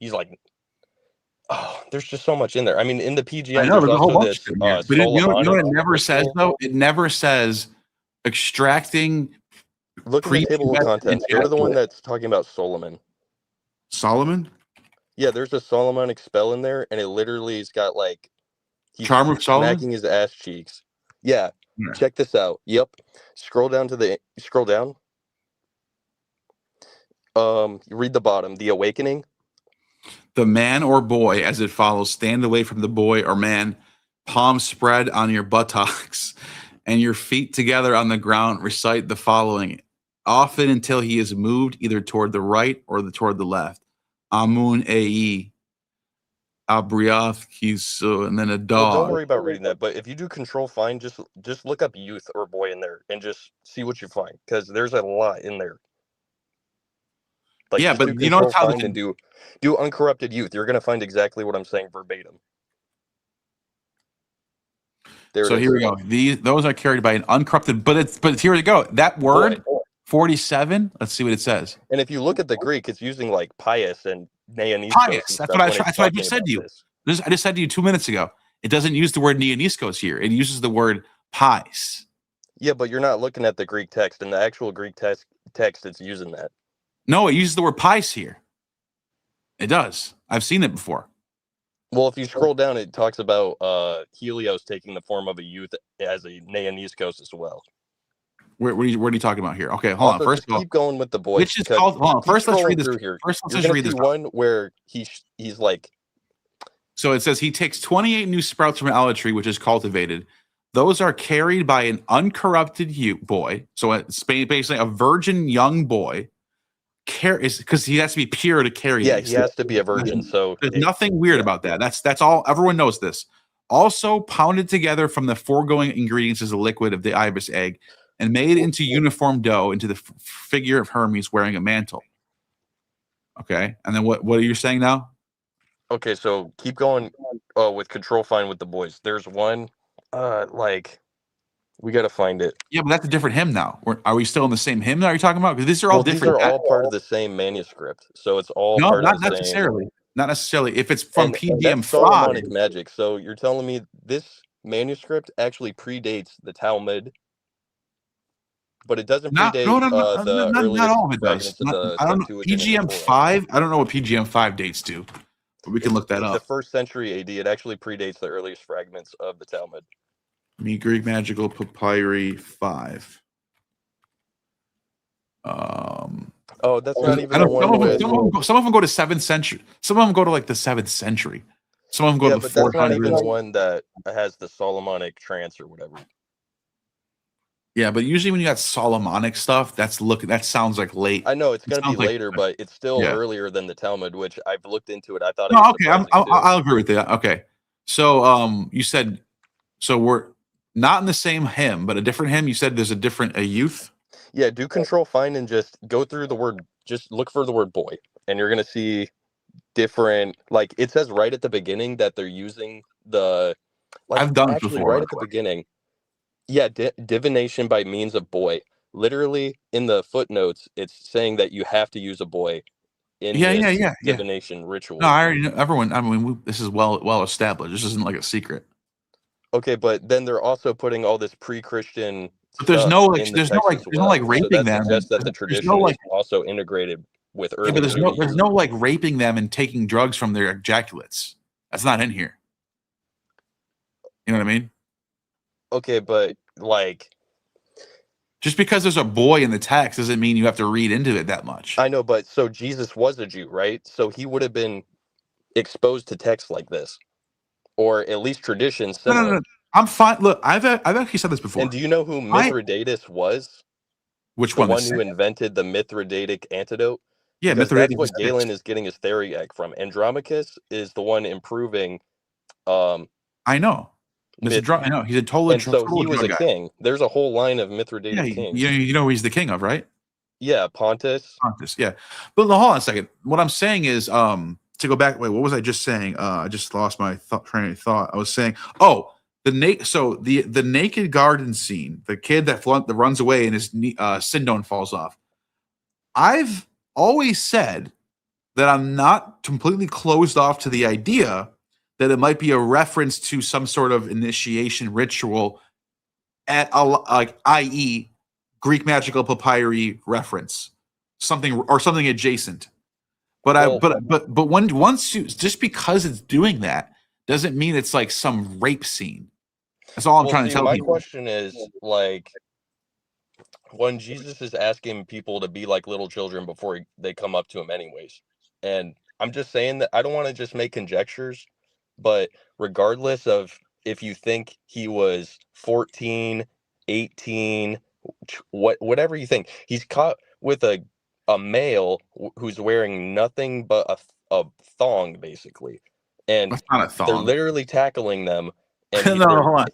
he's like, oh, there's just so much in there. I mean, in the PGM, I know there's a whole also bunch this in here. But you know what it never says ritual. though? It never says extracting. Look at the table of contents. Go to the one that's talking about Solomon. Solomon? Yeah, there's a Solomonic spell in there, and it literally has got like he's Charm of Solomon? smacking his ass cheeks. Yeah, Yeah. check this out. Yep. Scroll down. Read the bottom. The awakening. The man or boy, as it follows, stand away from the boy or man, palms spread on your buttocks, and your feet together on the ground. Recite the following, often until he is moved either toward the right or toward the left. Amun Ei, Abriath, and then a Well, dog. don't worry about reading that. But if you do control find, just look up youth or boy in there and just see what you find, because there's a lot in there. Like, yeah, just but do you know control how find and do uncorrupted youth. You're gonna find exactly what I'm saying verbatim. There So it is. here we go. Those are carried by an uncorrupted, but here we go. That word 47. Let's see what it says. And if you look at the Greek, it's using like pious and neoniskos. Pious. That's what I just said to you. I just said to you 2 minutes ago. It doesn't use the word neoniskos here. It uses the word pies. Yeah, but you're not looking at the Greek text. In the actual Greek text, it's using that. No, it uses the word pies here. It does. I've seen it before. Well, if you scroll down, it talks about Helios taking the form of a youth as a neoniskos as well. What are you talking about here? Okay, hold on. First of all, keep going with the boys. which is called. Hold on. First, let's read this. Here. First, You're let's gonna read this. see one where he's like. So it says he takes 28 new sprouts from an olive tree which is cultivated. Those are carried by an uncorrupted boy. So it's basically a virgin young boy. Because he has to be pure to carry. Yeah, these. he has to be a virgin. So there's nothing weird about that. That's all. Everyone knows this. Also pounded together from the foregoing ingredients is a liquid of the ibis egg, and made into uniform dough into the figure of Hermes wearing a mantle. Okay, and then what are you saying now? Okay, so keep going with control find with the boys. There's one, we got to find it. Yeah, but that's a different hymn now. Are we still in the same hymn that you're talking about? Because these are all different. These are all part of the same manuscript. So it's all no, part not of the necessarily. same. Not necessarily. If it's from PGM that's 5. Solomonic magic. So you're telling me this manuscript actually predates the Talmud, but it doesn't predate the earliest not all of it fragments does. of the I don't know. Septuagint and PGM the Torah. 5. I don't know what PGM 5 dates to. But we can look that It's up. the 1st century AD. It actually predates the earliest fragments of the Talmud. Greek Magical Papyri 5. Oh, that's not even the one. Some of them go to 7th century. Some of them go to like the 7th century. Some of them go to the 400s. That's not even the one that has the Solomonic trance or whatever. Yeah, but usually when you got Solomonic stuff, that sounds like late. I know it's going to be like, later, but it's still earlier than the Talmud, which I've looked into it. I thought. No, okay, I'll agree with that. Okay, so you said we're not in the same hymn, but a different hymn. You said there's a youth. Yeah, do control find and just go through the word. Just look for the word boy, and you're going to see different. Like it says right at the beginning that they're using the. Like, I've done it actually before. Right at the beginning. Yeah, divination by means of boy. Literally in the footnotes, it's saying that you have to use a boy in this divination ritual. No, I already know. Everyone, I mean, this is well established. This isn't like a secret. Okay, but then they're also putting all this pre-Christian But there's stuff no like, in the there's no text like, as there's no well. like So raping that them. suggests that the There's tradition no like, is also integrated with yeah, early but there's Judaism. no like raping them and taking drugs from their ejaculates. That's not in here. You know what I mean? Okay, but like, just because there's a boy in the text doesn't mean you have to read into it that much. I know, but so Jesus was a Jew, right? So he would have been exposed to texts like this, or at least traditions similar. No. I'm fine. Look, I've actually said this before. And do you know who Mithridates was? Which the one? one who invented the Mithridatic antidote? Yeah, because Mithridates that's what is Galen is getting his theriac from. Andromachus is the one improving. I know. I know he's a total. And so he was a guy. king. There's a whole line of Mithridatic Yeah, kings. you know who he's the king of, right? Yeah, Pontus. Yeah. But hold on a second. What I'm saying is, to go back. Wait, what was I just saying? I just lost my train of thought. I was saying, the naked garden scene, the kid that runs away and his sindone falls off. I've always said that I'm not completely closed off to the idea that it might be a reference to some sort of initiation ritual, i.e., Greek magical papyri reference, something adjacent. But just because it's doing that doesn't mean it's like some rape scene. That's all I'm trying to tell my people. My question is, like, when Jesus is asking people to be like little children before they come up to him anyways, and I'm just saying that I don't want to just make conjectures, but regardless of if you think he was 14, 18, whatever you think, he's caught with a male who's wearing nothing but a thong, basically. And that's not a thong. They're literally tackling them. And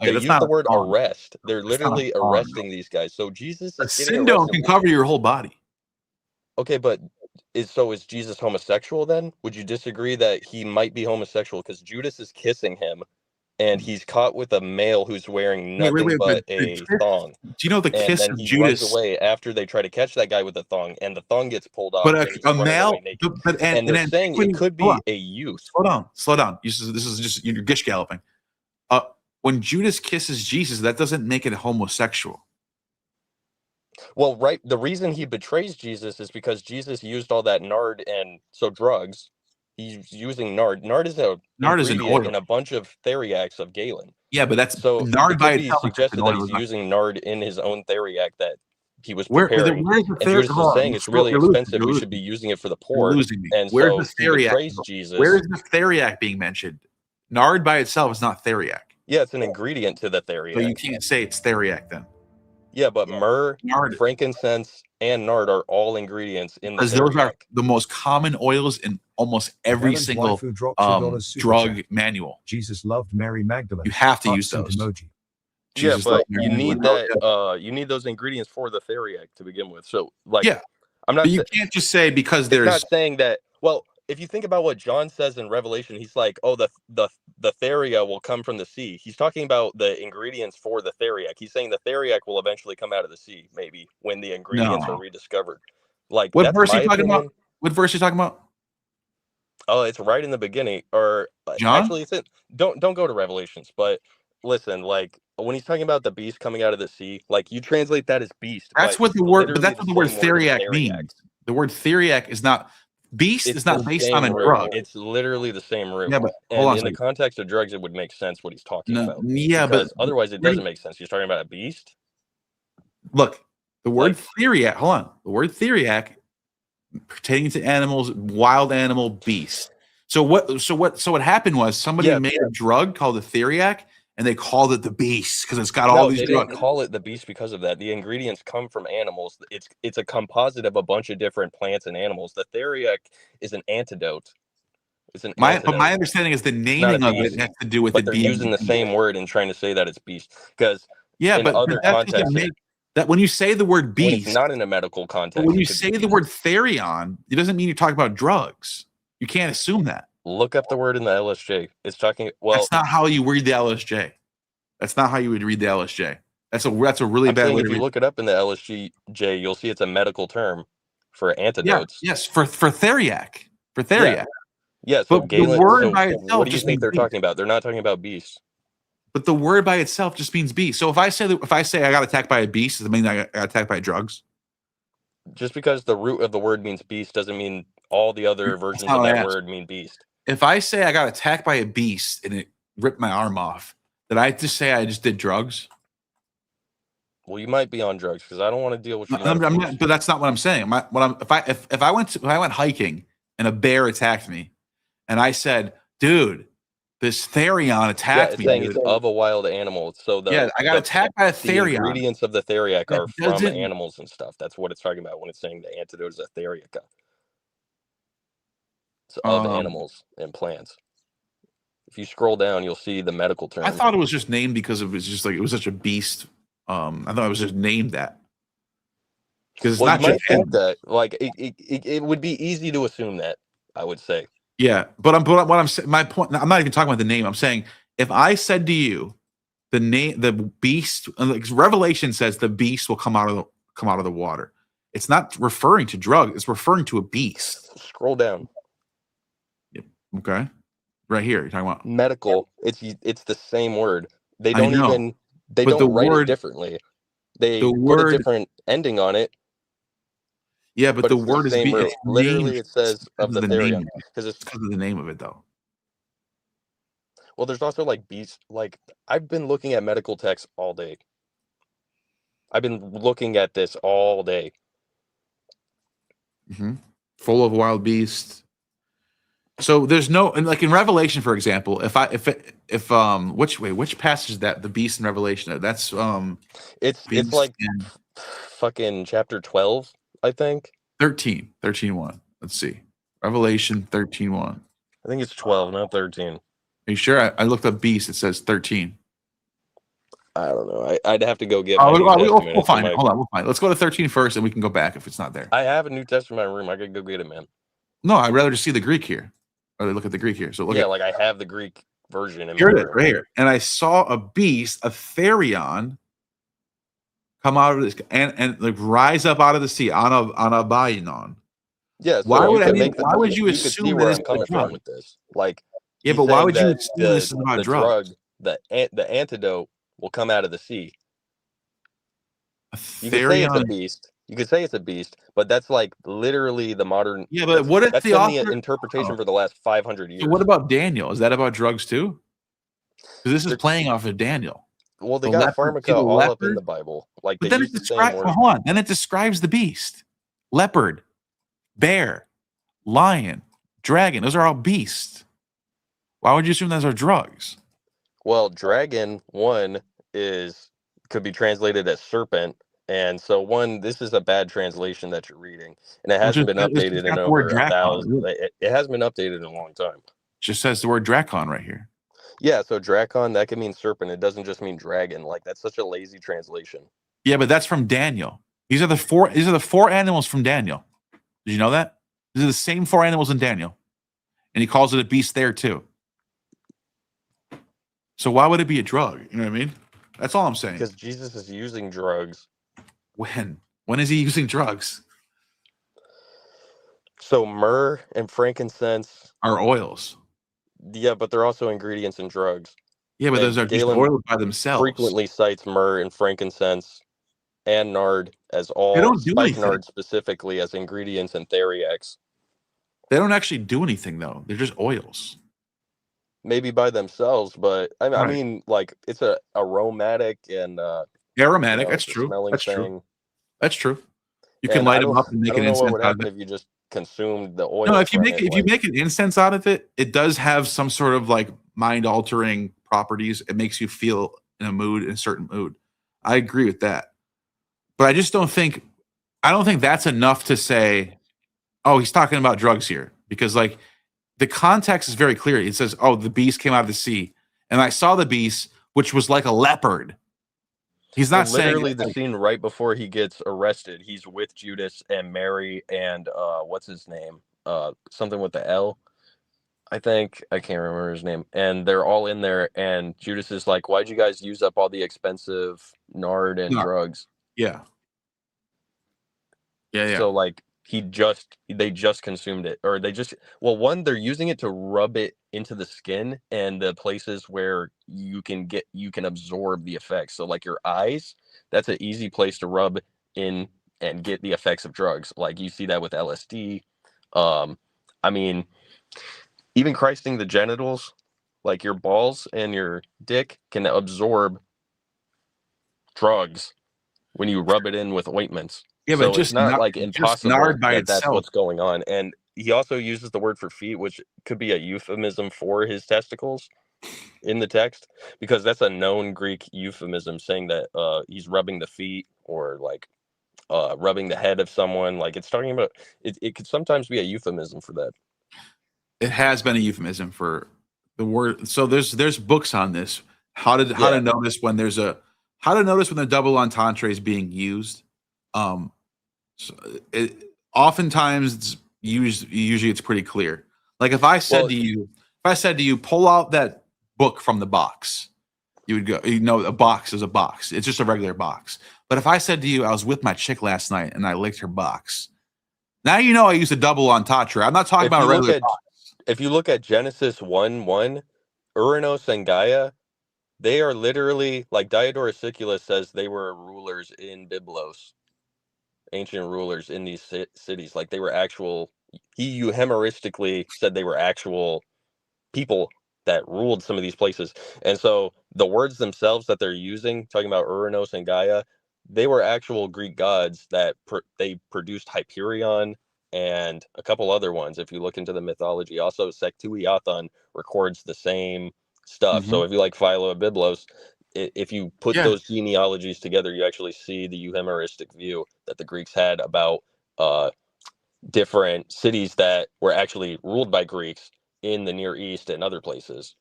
they use the word arrest. They're literally arresting these guys. So Jesus is getting arrested. Can cover your whole body. Okay, but is Jesus homosexual then? Would you disagree that he might be homosexual? Because Judas is kissing him, and he's caught with a male who's wearing nothing but a thong. Do you know the kiss of Judas? Runs away after they try to catch that guy with the thong, and the thong gets pulled off. But a male, and they're saying it could be a youth. Slow down. This is just you're gish galloping. When Judas kisses Jesus, that doesn't make it homosexual. Well, right. The reason he betrays Jesus is because Jesus used all that nard and drugs. He's using nard. Nard is an oil in a bunch of theriacs of Galen. Yeah, but that's so nard by itself. Suggested that he's using nard in his own theriac that he was preparing. And Judas is saying it's really expensive. We should be using it for the poor. And where's so he betrays Jesus. Where is the theriac being mentioned? Nard by itself is not theriac. Yeah, it's an ingredient to the theriac. So you can't say it's theriac then. Yeah, but myrrh, frankincense, and nard are all ingredients in the theriac. Those are the most common oils in almost every single drug manual. Jesus loved Mary Magdalene. You have to use those. Emoji. Yeah, but you need that. You need those ingredients for the theriac to begin with. So, like, I'm not. But you can't just say because there's. Not saying that. Well, if you think about what John says in Revelation, he's like, "Oh, the theria will come from the sea." He's talking about the ingredients for the theriac. He's saying the theriac will eventually come out of the sea, maybe when the ingredients are rediscovered. Like, what verse are you talking about? What verse are you talking about? Oh, it's right in the beginning. Or John? Actually, it's don't go to Revelations. But listen, like when he's talking about the beast coming out of the sea, like you translate that as beast. That's what the word. But that's what the word theriac means. The word theriac is not. Beast is not based on a drug. It's literally the same root. Yeah, but in the context of drugs, it would make sense what he's talking about. Yeah, because otherwise it doesn't make sense. He's talking about a beast. Look, the word theriac. Hold on, the word theriac pertaining to animals, wild animal, beast. So what happened was somebody made a drug called the theriac, and they called it the beast because it's got all these drugs. Didn't call it the beast because of that. The ingredients come from animals. It's a composite of a bunch of different plants and animals. The theriac is an antidote. It's an But my understanding is the naming of it has to do with it being using the same word and trying to say that it's beast. Because other contexts, that when you say the word beast, it's not in a medical context. But when you say the word therion, it doesn't mean you're talking about drugs. You can't assume that. Look up the word in the LSJ. It's talking. Well, that's not how you read the LSJ. That's not how you would read the LSJ. That's a really I'm bad saying way if to you read. look it up in the LSJ, you'll see it's a medical term for Yeah, antidotes. yes, for theriac. For theriac. Yeah, so But the Galen, word so by what itself do you just think means they're beast. talking about? They're not talking about beasts. But the word by itself just means beast. So if I say I got attacked by a beast, does it mean I got attacked by drugs? Just because the root of the word means beast doesn't mean all the other versions not of what I that asked. word mean beast. If I say I got attacked by a beast and it ripped my arm off, did I just say I just did drugs? Well, you might be on drugs because I don't want to deal with your I'm metaphors. not, but that's not what I'm saying. If I went hiking and a bear attacked me, and I said, "Dude, this therion attacked it's me." saying Dude. it's of a wild animal. So I got attacked by a the therion. ingredients of the theriac That are from doesn't- animals and stuff. That's what it's talking about when it's saying the antidote is a theriaca. It's of animals and plants. If you scroll down, you'll see the medical term. I thought it was just named because it was just like it was such a beast. I thought it was just named that because it's Well, not you might just think that. Like it would be easy to assume that. I would say. Yeah, but what I'm saying, my point. I'm not even talking about the name. I'm saying if I said to you, the name, the beast, like Revelation says, the beast will come out of the water. It's not referring to drug. It's referring to a beast. Scroll down. Yep. Okay, right here. You're talking about medical. It's the same word. They I don't know, even. They but don't write it differently. They the put word- a different ending on it. Yeah, but the it's word is same root. it's Literally, named it says of the therion because it's because of the name of it, though. Well, there's also like beasts. Like I've been looking at medical texts all day. I've been looking at this all day. Mm-hmm. Full of wild beasts. So there's no, and like in Revelation, for example, which passage is that the beast in Revelation? That's It's like fucking chapter 12, I think. 13:1. Let's see, Revelation 13:1. I think it's 12, not 13. Are you sure? I looked up beast. It says 13. I don't know. I'd have to go get. My New We'll Testament. find it. Hold on, we'll find it. Let's go to 13 first, and we can go back if it's not there. I have a New Testament in my room. I could go get it, man. No, I'd rather just see the Greek here. Or look at the Greek here. So look like I have the Greek version in here my it is, room. right here. And I saw a beast, a therion, come out of this and like rise up out of the sea on a bainon. Yeah. So why would why would you could assume see that where it's I'm a coming drug? from with this? Like, Yeah, he's but why saying would you that assume this is about the drugs? drug, the antidote will come out of the sea. You could say it's a Therion. beast. You could say it's a beast, but that's like literally the modern. Yeah, but what if that's the been author? the interpretation for the last 500 years? So what about Daniel? Is that about drugs too? Because this is playing off of Daniel. Well, they The got leopard- pharmaca see the all up in leopard? the Bible. Like But they then use it the same describes. word. Hold on. Then it describes the beast, leopard, bear, lion, dragon. Those are all beasts. Why would you assume those are drugs? Well, dragon could be translated as serpent, and so this is a bad translation that you're reading, and it hasn't been updated in over 1,000. It hasn't been updated in a long time. Just says the word drakon right here. Yeah, so drakon, that can mean serpent. It doesn't just mean dragon. Like that's such a lazy translation. Yeah, but that's from Daniel. These are the four animals from Daniel. Did you know that? These are the same four animals in Daniel, and he calls it a beast there too. So why would it be a drug? You know what I mean? That's all I'm saying. Because Jesus is using drugs. When is he using drugs? So myrrh and frankincense are oils. Yeah, but they're also ingredients in drugs. Yeah, but And those are just Galen oils by themselves. frequently cites myrrh and frankincense and nard as all They don't do spikenard anything. specifically as ingredients in theriacs. They don't actually do anything though. They're just oils. Maybe by themselves, but I Right. mean, like it's a aromatic and Aromatic. That's it's a true. smelling That's thing. true. That's true. You can And light I them don't- up and make I don't an know what incense would out of happen it. if you just consumed the oil. No, if you from make it, if you like- make an incense out of it, it does have some sort of like mind altering properties. It makes you feel in a certain mood. I agree with that. But I just don't think that's enough to say, oh, he's talking about drugs here. Because like the context is very clear. It says, oh, the beast came out of the sea. And I saw the beast, which was like a leopard. He's not Well, literally saying the scene right before he gets arrested. He's with Judas and Mary and what's his name? Something with the L. I think I can't remember his name. And they're all in there, and Judas is like, "Why'd you guys use up all the expensive nard and No. drugs. Yeah. Yeah. So like they just consumed it, or one, they're using it to rub it into the skin and the places where you can absorb the effects. So like your eyes, that's an easy place to rub in and get the effects of drugs. Like you see that with LSD. I mean, even Christing the genitals, like your balls and your dick can absorb drugs when you rub it in with ointments. Yeah, so but it's not like just impossible nard by that that's itself. what's going on. And he also uses the word for feet, which could be a euphemism for his testicles in the text, because that's a known Greek euphemism saying that he's rubbing the feet, or like rubbing the head of someone. Like it's talking about it could sometimes be a euphemism for that. It has been a euphemism for the word. So there's books on this. How to notice when the double entendre is being used. Oftentimes usually it's pretty clear. Like if I said to you, pull out that book from the box, you would go, a box is a box. It's just a regular box. But if I said to you, I was with my chick last night and I licked her box, now you know I used a double entendre. I'm not talking about a regular box. If you look at Genesis 1:1, Uranos and Gaia, they are literally, like Diodorus Siculus says, they were rulers in Byblos, ancient rulers in these cities. Like they were actual, he euhemeristically said they were actual people that ruled some of these places. And so the words themselves that they're using, talking about Uranos and Gaia, they were actual Greek gods that they produced Hyperion and a couple other ones. If you look into the mythology, also Sectuiathon records the same stuff. So if you like Philo and Byblos, if you put those genealogies together, you actually see the euhemeristic view that the Greeks had about different cities that were actually ruled by Greeks in the Near East and other places.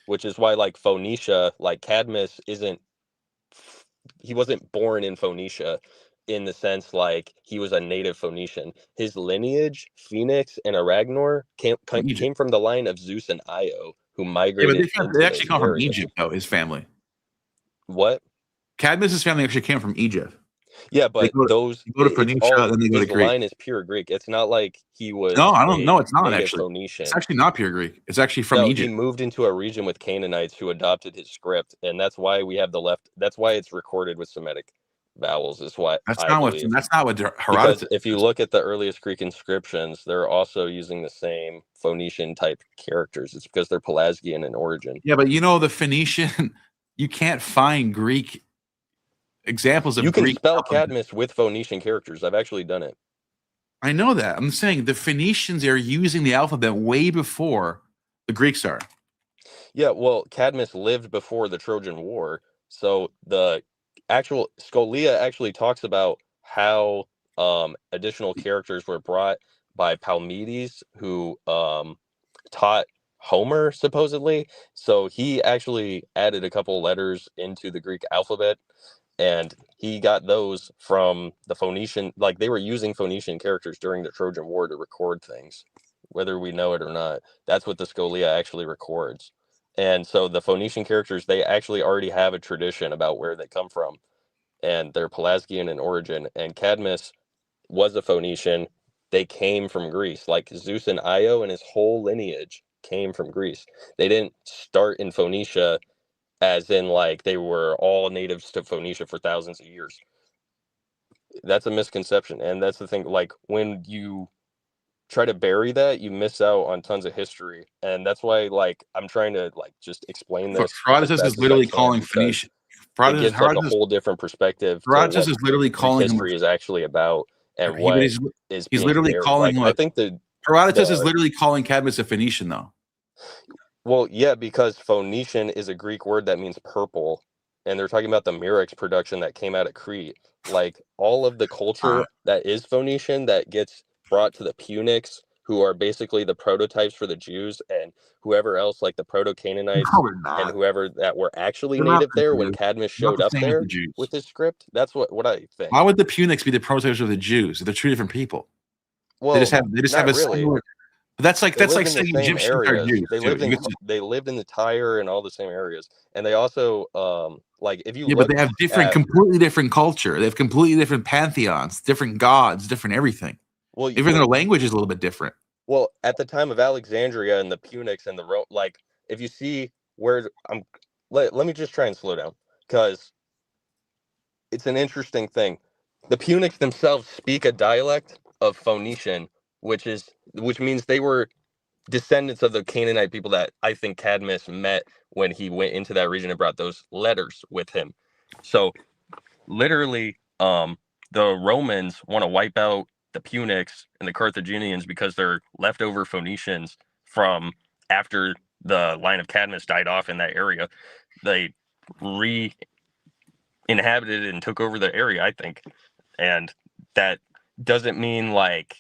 Which is why, like Phoenicia, like Cadmus he wasn't born in Phoenicia in the sense like he was a native Phoenician. His lineage, Phoenix and Aragorn, came from the line of Zeus and Io, who migrated. Yeah, but they actually come from Egypt, though. His family. What? Cadmus's family actually came from Egypt. Yeah, but you go to Phoenicia, then they go to his Greek. line is pure Greek. It's not like he was. No, I don't know. It's not native actually. Phoenician. It's actually not pure Greek. It's actually from Egypt. He moved into a region with Canaanites who adopted his script, and that's why we have That's why it's recorded with Semitic vowels. Is why that's not what Because Herodotus. if you look at the earliest Greek inscriptions, they're also using the same Phoenician type characters. It's because they're Pelasgian in origin. Yeah, but the Phoenician, you can't find Greek examples of. You can Greek spell alphabet. Cadmus with Phoenician characters. I've actually done it. I know that. I'm saying the Phoenicians are using the alphabet way before the Greeks are. Yeah, well, Cadmus lived before the Trojan War, so the actual Scholia actually talks about how additional characters were brought by Palmedes, who taught Homer supposedly. So he actually added a couple letters into the Greek alphabet, and he got those from the Phoenician. Like they were using Phoenician characters during the Trojan War to record things, whether we know it or not. That's what the Scholia actually records. And so the Phoenician characters, they actually already have a tradition about where they come from, and they're Pelasgian in origin. And Cadmus was a Phoenician. They came from Greece. Like Zeus and Io and his whole lineage came from Greece. They didn't start in Phoenicia as in like they were all natives to Phoenicia for thousands of years. That's a misconception. And that's the thing, like when you try to bury that, you miss out on tons of history. And that's why like I'm trying to like just explain this. Herodotus is literally calling Phoenician. It gives like a whole different perspective. Herodotus is literally calling history is actually about, and Yeah, what but is he's literally buried. calling. Like, I think Herodotus is literally calling Cadmus a Phoenician, though. Well, yeah, because Phoenician is a Greek word that means purple, and they're talking about the Murex production that came out of Crete. Like all of the culture that is Phoenician that gets brought to the Punics, who are basically the prototypes for the Jews, and whoever else, like the Proto-Canaanites and whoever that were actually native there when Cadmus showed up there with his script. That's what I think. Why would the Punics be the prototypes of the Jews? They're two different people. Well, they just have a really. similar. But that's like They saying lived in the same Egyptians are areas. Jews. They too. lived in You could- they lived in the Tyre and all the same areas, and they also like if you yeah, look but they have different, at, completely different culture. They have completely different pantheons, different gods, different everything. well, Even their language is a little bit different. well, at the time of Alexandria and the Punics and the like, if you see where let me just try and slow down because it's an interesting thing. The Punics themselves speak a dialect of Phoenician, which means they were descendants of the Canaanite people that I think Cadmus met when he went into that region and brought those letters with him. So literally, the Romans want to wipe out the Punics and the Carthaginians because they're leftover Phoenicians from after the line of Cadmus died off in that area. They re-inhabited and took over the area, I think. And that doesn't mean like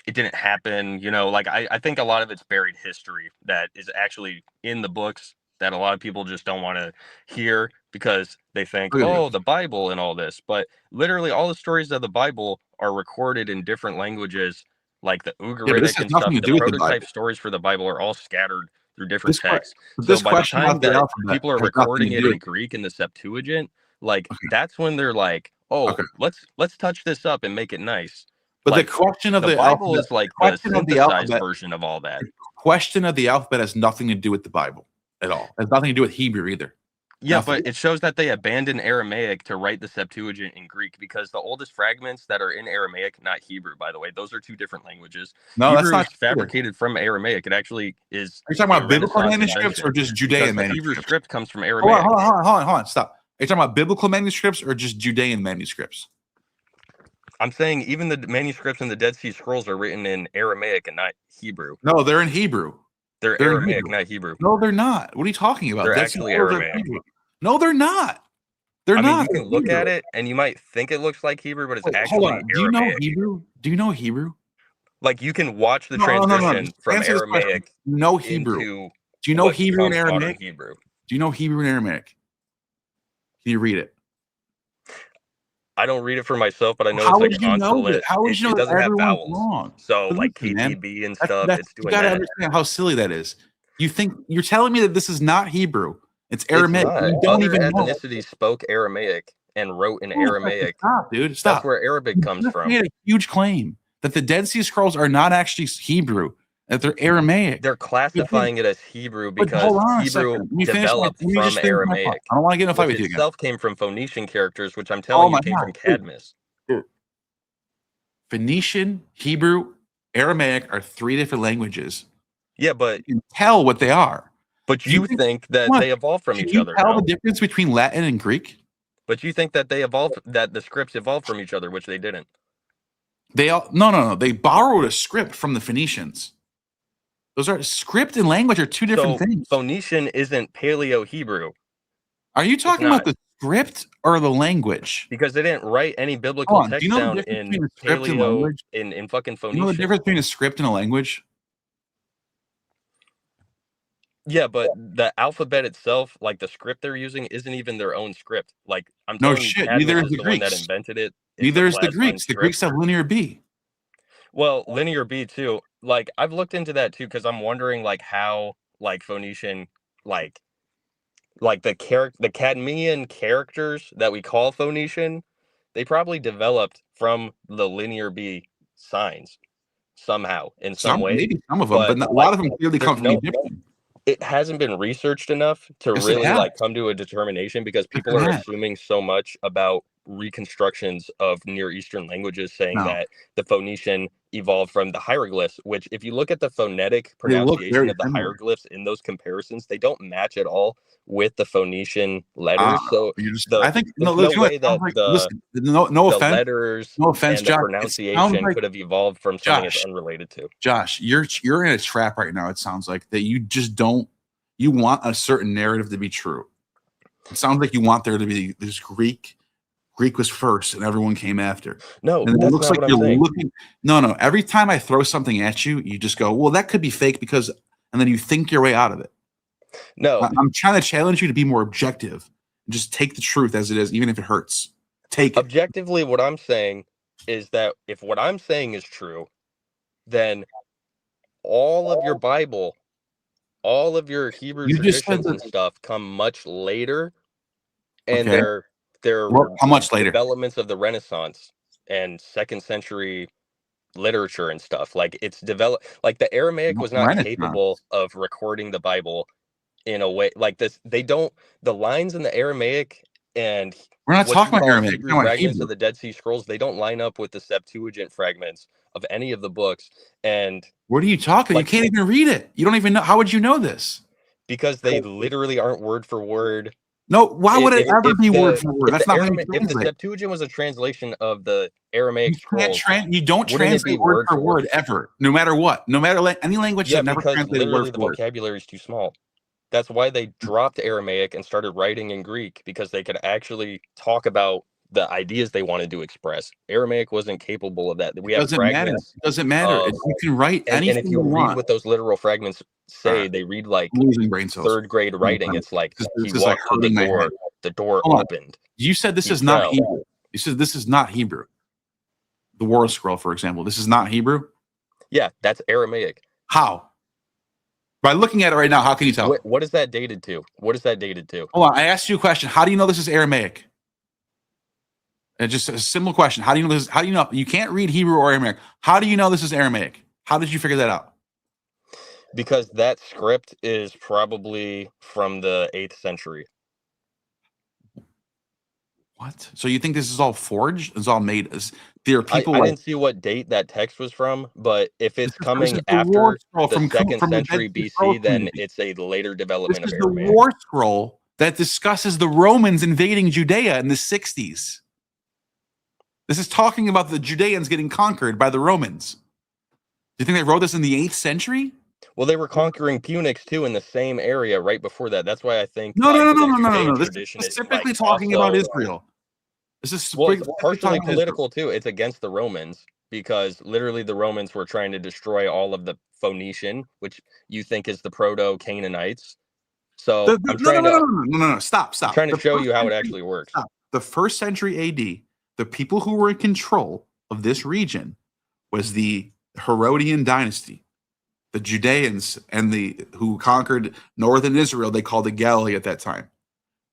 it didn't happen, like I think a lot of it's buried history that is actually in the books that a lot of people just don't want to hear because they think, oh, the Bible and all this. But literally all the stories of the Bible are recorded in different languages, like the Ugaritic and stuff. The prototype stories for the Bible are all scattered through different texts. So by the time that people are recording it in Greek in the Septuagint, like that's when they're like, oh, let's touch this up and make it nice. But like, the question of the Bible alphabet, is like the synthesized version of all that. The question of the alphabet has nothing to do with the Bible at all. It has nothing to do with Hebrew either. Yeah, Nothing. but it shows that they abandoned Aramaic to write the Septuagint in Greek because the oldest fragments that are in Aramaic, not Hebrew, by the way, those are two different languages. No, Hebrew that's not is fabricated from Aramaic. It actually is. Are you talking about biblical manuscripts or just Judean manuscripts? The Hebrew script comes from Aramaic. Hold on, stop. Are you talking about biblical manuscripts or just Judean manuscripts? I'm saying even the manuscripts in the Dead Sea Scrolls are written in Aramaic and not Hebrew. No, they're in Hebrew. They're Aramaic, not Hebrew. No, they're not. What are you talking about? They're Dead actually Sea Scrolls Aramaic. No, they're not. They're not. You can look at it and you might think it looks like Hebrew, but it's actually Hold on. Do you know Hebrew? Do you know Hebrew? Like you can watch the transition from Aramaic. No Hebrew. Do you know Hebrew and Aramaic? Hebrew. Do you know Hebrew and Aramaic? Can you read it? I don't read it for myself, but I know How it's like would you know consonant. that? How would you know it that doesn't have everyone's vowels. wrong? So But like listen, man, KTB and stuff, it's you doing gotta that. understand how silly that is. You're telling me that this is not Hebrew. It's Aramaic. It's not. You don't Other even know. ethnicities spoke Aramaic and wrote in Aramaic. Stop, dude. Stop. That's where Arabic comes You from. made a huge claim that the Dead Sea Scrolls are not actually Hebrew, that they're Aramaic. They're classifying it as Hebrew But because hold on a Hebrew second. Let me finish developed let me from just finish my thought. Aramaic. I don't want to get in a fight which with you again. itself came from Phoenician characters, which I'm telling you came from Cadmus. Phoenician, Hebrew, Aramaic are three different languages. Yeah, but you can tell what they are. But you think that they evolved from each other. Can you tell no? the difference between Latin and Greek? But you think that they evolved, that the scripts evolved from each other, which they didn't. They all no. They borrowed a script from the Phoenicians. Those are script and language are two different things. Phoenician isn't Paleo Hebrew. Are you talking about the script or the language? Because they didn't write any biblical Do text you know the down difference in between a script and Paleo language? in fucking Phoenician. You know the difference between a script and a language? Yeah, but the alphabet itself, like the script they're using, isn't even their own script. Like I'm No telling you, shit. Cadmus Neither is is the the one that Greeks. invented it. It's Neither is the class Greeks. The unscript. Greeks have linear B. Well, linear B too. Like I've looked into that too because I'm wondering like how like Phoenician like the Cadmean characters that we call Phoenician, they probably developed from the linear B signs somehow in some way. Maybe some of them, but a lot of them clearly come from Egyptian. It hasn't been researched enough to Yes, it really has. like come to a determination because people it are has. assuming so much about reconstructions of Near Eastern languages, saying No. that the Phoenician evolved from the hieroglyphs, which if you look at the phonetic They look pronunciation very of the similar. hieroglyphs in those comparisons, they don't match at all with the Phoenician letters. So I think there's no way that listen, no the offense. letters No offense, and the Josh. It pronunciation sounds like- could have evolved from something Josh. it's unrelated to. Josh, you're in a trap right now. It sounds like that you just don't. You want a certain narrative to be true. It sounds like you want there to be this Greek. Greek was first, and everyone came after. No, and it that's looks not like what you're I'm saying. looking. No. Every time I throw something at you, you just go, "Well, that could be fake," because, and then you think your way out of it. No, I'm trying to challenge you to be more objective. Just take the truth as it is, even if it hurts. Take it. Objectively, what I'm saying is that if what I'm saying is true, then all of your Bible, all of your Hebrew You just said traditions and that. stuff come much later, and Okay. they're How much later? developments of the Renaissance and second century literature and stuff. Like it's developed, like the Aramaic was not capable of recording the Bible in a way like this. They don't, the lines in the Aramaic and We're not what talking you about call Aramaic. Hebrew We're talking about fragments Hebrew. of the Dead Sea Scrolls, they don't line up with the Septuagint fragments of any of the books. And What are you talking? like, you can't even read it. You don't even know. How would you know this? because they literally aren't word for word. No, why would it ever be word for word? That's not how you If the translate. Septuagint was a translation of the Aramaic scrolls, You don't wouldn't it be translate word for word ever, no matter what, no matter any language. Yeah, That never because translated literally word the for word. vocabulary is too small. That's why they dropped Aramaic and started writing in Greek, because they could actually talk about the ideas they wanted to express. Aramaic wasn't capable of that. We have Doesn't matter. fragments. It doesn't matter. You can write anything and if you you read want. what those literal fragments say, they read like Losing brain cells. third grade writing. It's like he This is like walked to the hurting my door, head. the door Hold on. opened. You said this He is not fell. Hebrew. You said this is not Hebrew. The War Scroll, for example, this is not Hebrew. Yeah, that's Aramaic. How? By looking at it right now, how can you tell? What is that dated to? What is that dated to? Hold on, I asked you a question. How do you know this is Aramaic? And just a simple question. How do you know this? How do you know? You can't read Hebrew or Aramaic. How do you know this is Aramaic? How did you figure that out? Because that script is probably from the 8th century. What? So you think this is all forged? It's all made? There are people I like, didn't see what date that text was from, but if it's this coming is the War after Scroll the from 2nd the century Dead Sea Scrolls BC, then community. it's a later This development is of the Aramaic. War Scroll that discusses the Romans invading Judea in the 60s. This is talking about the Judeans getting conquered by the Romans. Do you think they wrote this in the 8th century? Well, they were conquering Punics too in the same area right before that. That's why I think No. the This Judean is tradition is specifically like talking also, about Israel. This is well, it's specifically partially talking about Israel. political too. It's against the Romans because literally the Romans were trying to destroy all of the Phoenician, which you think is the Proto-Canaanites. So I'm trying to No. Stop. I'm trying to The show first you how it century- actually works. Stop. The 1st century AD, the people who were in control of this region was the Herodian dynasty. The Judeans and who conquered northern Israel, they called it Galilee at that time.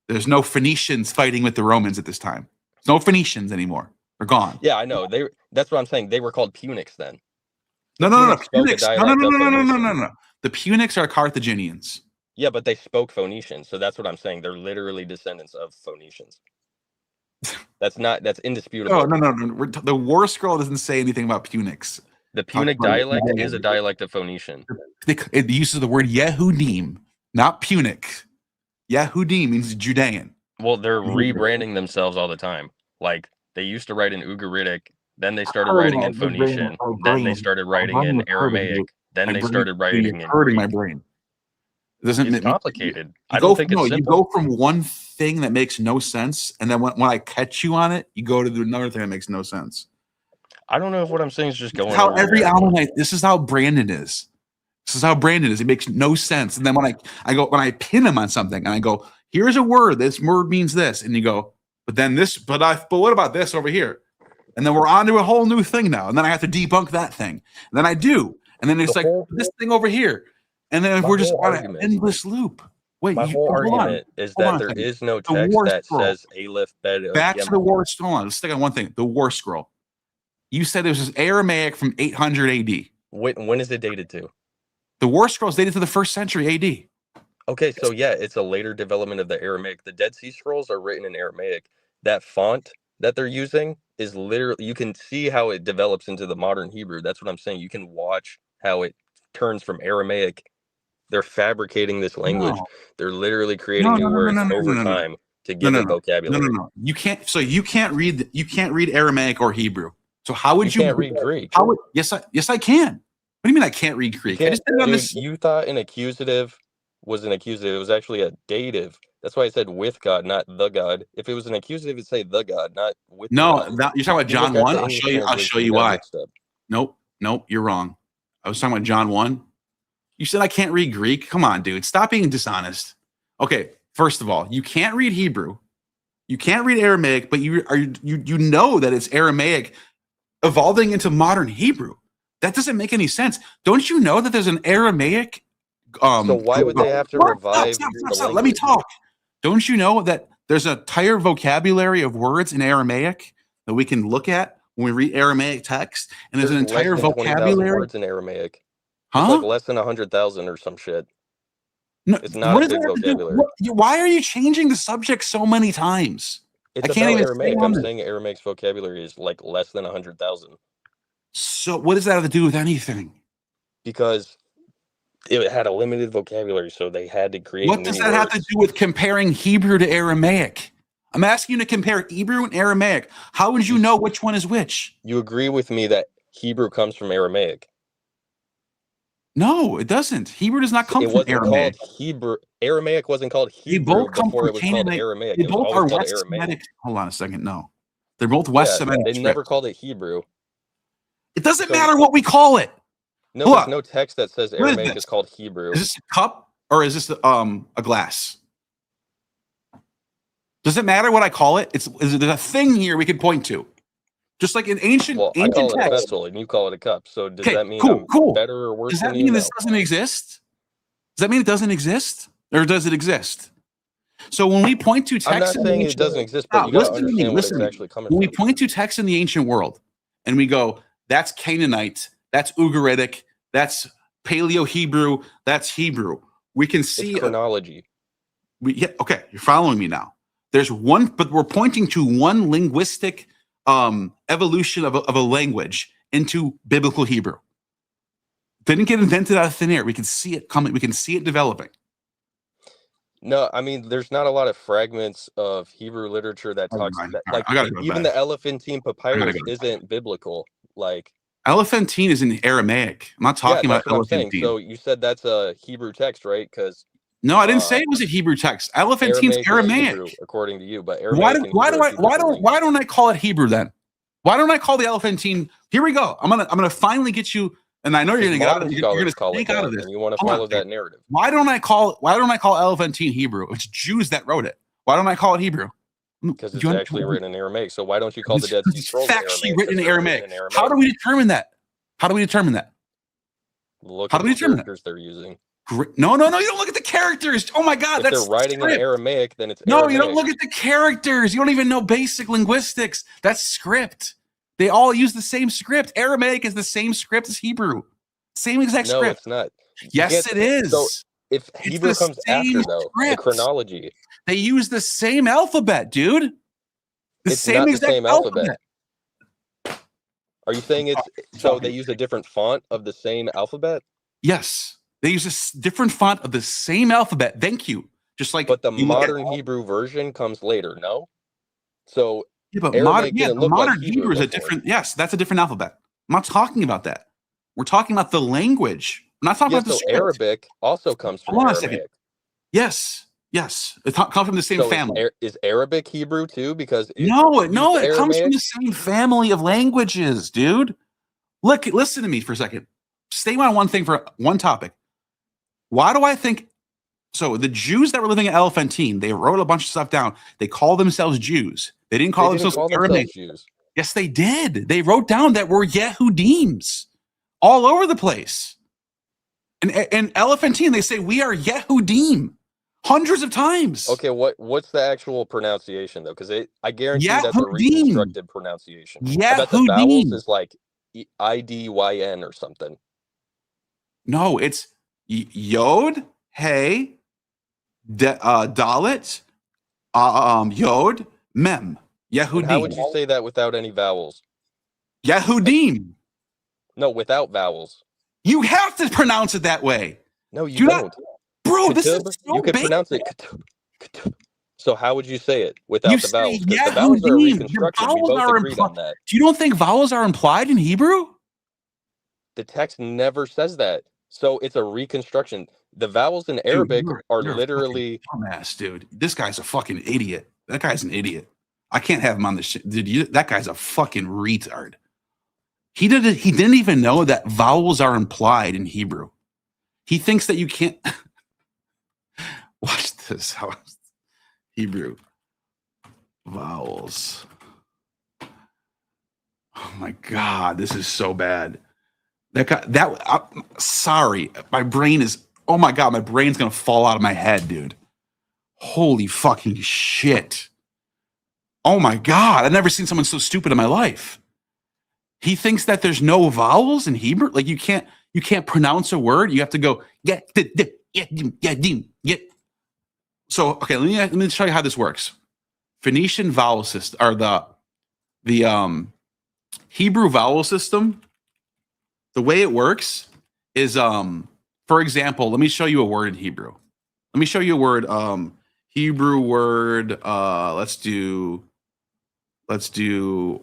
There's no Phoenicians fighting with the Romans at this time. There's no Phoenicians anymore. They're gone. Yeah, I know. That's what I'm saying. They were called Punics then. No. Punics spoke a Punics. dialect of Phoenician. No. The Punics are Carthaginians. Yeah, but they spoke Phoenician, so that's what I'm saying. They're literally descendants of Phoenicians. That's indisputable. No. The War Scroll doesn't say anything about Punics. The Punic dialect is a dialect of Phoenician. It uses the word Yehudim, not Punic. Yehudim means Judean. Well, they're rebranding themselves all the time. Like they used to write in Ugaritic, then they started writing in Phoenician, then they started writing in Aramaic, then they started writing in hurting Greek. my brain. It doesn't It's complicated. I I don't think it's You simple. go from one thing that makes no sense, and then when I catch you on it, you go to another thing that makes no sense. I don't know if what I'm saying is just going. How over every there. Ammonite. This is how Brandon is. This is how Brandon is. It makes no sense. And then when I pin him on something, and I go, "Here's a word. This word means this," and you go, "But what about this over here?" And then we're on to a whole new thing now. And then I have to debunk that thing. And then I do. And then it's this thing over here. And then we're just on an endless loop. Wait, My whole argument is that there is no text that says Aleph Bet. Back to the War Scroll. Hold on, let's stick on one thing. The War Scroll. You said this was Aramaic from 800 AD. When is it dated to? The War Scroll is dated to the 1st century AD. Okay, so yeah, it's a later development of the Aramaic. The Dead Sea Scrolls are written in Aramaic. That font that they're using is literally, you can see how it develops into the modern Hebrew. That's what I'm saying. You can watch how it turns from Aramaic. They're fabricating this language. No. They're literally creating new words over time to give it vocabulary. No. You can't read Aramaic or Hebrew. So how would you can't read Greek? Yes, I can. What do you mean I can't read Greek? I just did it on this. You thought an accusative was an accusative. It was actually a dative. That's why I said with God, not the God. If it was an accusative, it'd say the God, not with God. No, you're talking about John 1. I'll show you why. Nope, you're wrong. I was talking about John 1. You said I can't read Greek. Come on, dude. Stop being dishonest. Okay, first of all, you can't read Hebrew. You can't read Aramaic, but you know that it's Aramaic evolving into modern Hebrew. That doesn't make any sense. Don't you know that there's an Aramaic? So why would they have to revive Stop. the Let me language? talk. Don't you know that there's an entire vocabulary of words in Aramaic that we can look at when we read Aramaic text? And there's an less entire than 20,000 vocabulary. words in Aramaic. Huh? It's like less than 100,000 or some shit. No, It's not what a does big that have to do- vocabulary. Why are you changing the subject so many times? It's I can't about even Aramaic. stay on I'm this. saying Aramaic vocabulary is like less than 100,000 So what does that have to do with anything? because it had a limited vocabulary, so they had to create What new does that have to words. do with comparing Hebrew to Aramaic? I'm asking you to compare Hebrew and Aramaic. How would you know which one is which? You agree with me that Hebrew comes from Aramaic? No, it doesn't. Hebrew does not come It from wasn't Aramaic. called Hebrew. Aramaic wasn't called They Hebrew both come before from it was called Canaanite. Aramaic. They It was both always are called West Aramaic. Semitic. Hold on a second. No, they're both West Yeah, Semitic they script. never called it Hebrew. It doesn't So matter what we call it. no, Hold there's on. no text that says What is Aramaic this? is called Hebrew. Is this a cup or is this a glass? Does it matter what I call it? There's a thing here we could point to. Just like in ancient Well, I call it a text. vessel and you call it a cup. So does Okay, that mean cool, I'm cool. better or worse Does than that you? mean this No. doesn't exist? Does that mean it doesn't exist? Or does it exist? So when we point to I'm text not in the saying it ancient doesn't exist, but you got to listen to me, understand what listen it's to me. actually coming When we from. point to text in the ancient world and we go, that's Canaanite, that's Ugaritic, that's Paleo Hebrew, that's Hebrew. We can see It's chronology. okay, you're following me now. There's one, but we're pointing to one linguistic evolution of a language into biblical Hebrew. Didn't get invented out of thin air. We can see it coming. We can see it developing. No, I mean, there's not a lot of fragments of Hebrew literature that talks that, All right, like I gotta go to even bed. the Elephantine I gotta papyrus go to bed. isn't biblical. Like, Elephantine is in Aramaic. I'm not yeah, talking about that's what I'm saying. Elephantine. So you said that's a Hebrew text, right? Because No, I didn't say it was a Hebrew text. Elephantine's Aramaic is Aramaic. Hebrew, according to you, but Why Aramaic do and Hebrew are two different languages. why don't I call it Hebrew then? Why don't I call the Elephantine? Here we go. I'm gonna finally get you. And I know you're gonna get out of Modern you're scholars gonna call it sneak out of that, this. and you want to Hold on. follow that narrative. Why don't I call Elephantine Hebrew? It's Jews that wrote it. Why don't I call it Hebrew? Because it's actually written in Aramaic. So why don't you call the It's Dead Sea Scrolls factually Aramaic? written in 'Cause they're Aramaic. How do we determine that? How do we determine that? Look How at do we the determine that? characters they're using. No, you don't look at the characters. Oh my God, If that's they're writing in script. Aramaic, then it's No, Aramaic. you don't look at the characters. You don't even know basic linguistics. That's script. They all use the same script. Aramaic is the same script as Hebrew. Same exact No, script. it's not. Yes, it is. So if It's Hebrew the comes same after, though, the script. chronology, They use the same alphabet, dude. it's not the same alphabet. Are you saying it's so they use a different font of the same alphabet? Yes, they use a different font of the same alphabet. Thank you. Just like, But the you look at- modern Hebrew version comes later. No, so yeah, but Aramaic the didn't look modern like Hebrew is a before. different. Yes, that's a different alphabet. I'm not talking about that. We're talking about the language. We're not talking Yeah, about the so script. Arabic also comes from Hold on a Aramaic. second. Yes, it comes from the same So family. is Arabic Hebrew too? Because No, it used comes from Aramaic. the same family of languages, dude. Look, listen to me for a second. Stay on one thing for one topic. Why do I think so? The Jews that were living in Elephantine, they wrote a bunch of stuff down. They call themselves Jews. They didn't call themselves Aramaic. Jews. Yes, they did. They wrote down that we're Yehudims all over the place. And Elephantine, they say we are Yehudim hundreds of times. Okay, what's the actual pronunciation though? Because I guarantee that's a Yehudim. reconstructed pronunciation. I bet the Yehudim. vowels is like IDYN or something. No, it's Yod, Hey, Dalet, Yod, Mem. Yehudim. And how would you say that without any vowels? Yehudim. No, without vowels. You have to pronounce it that way. No, you Do don't. not- Bro, this is Ketub, so you could basic. pronounce it ketub, ketub. So how would you say it without You the say vowels? Because the vowels are Yehudim. Your reconstructed. We vowels both are agreed on implied. that. Do you don't think vowels are implied in Hebrew? The text never says that. So it's a reconstruction. The vowels in Arabic are you're a literally dumbass, dude. This guy's a fucking idiot. That guy's an idiot. I can't have him on the shit. Dude, that guy's a fucking retard. He didn't even know that vowels are implied in Hebrew. He thinks that you can't watch this. How Hebrew vowels. Oh my God, this is so bad. Sorry, my brain is, oh my God, my brain's gonna fall out of my head, dude. Holy fucking shit. Oh my God, I've never seen someone so stupid in my life. He thinks that there's no vowels in Hebrew. Like you can't pronounce a word. You have to go get. So okay, let me show you how this works. Phoenician vowel system, or the Hebrew vowel system. The way it works is, for example, let me show you a word in Hebrew. Let me show you a word. Hebrew word. Let's do. I don't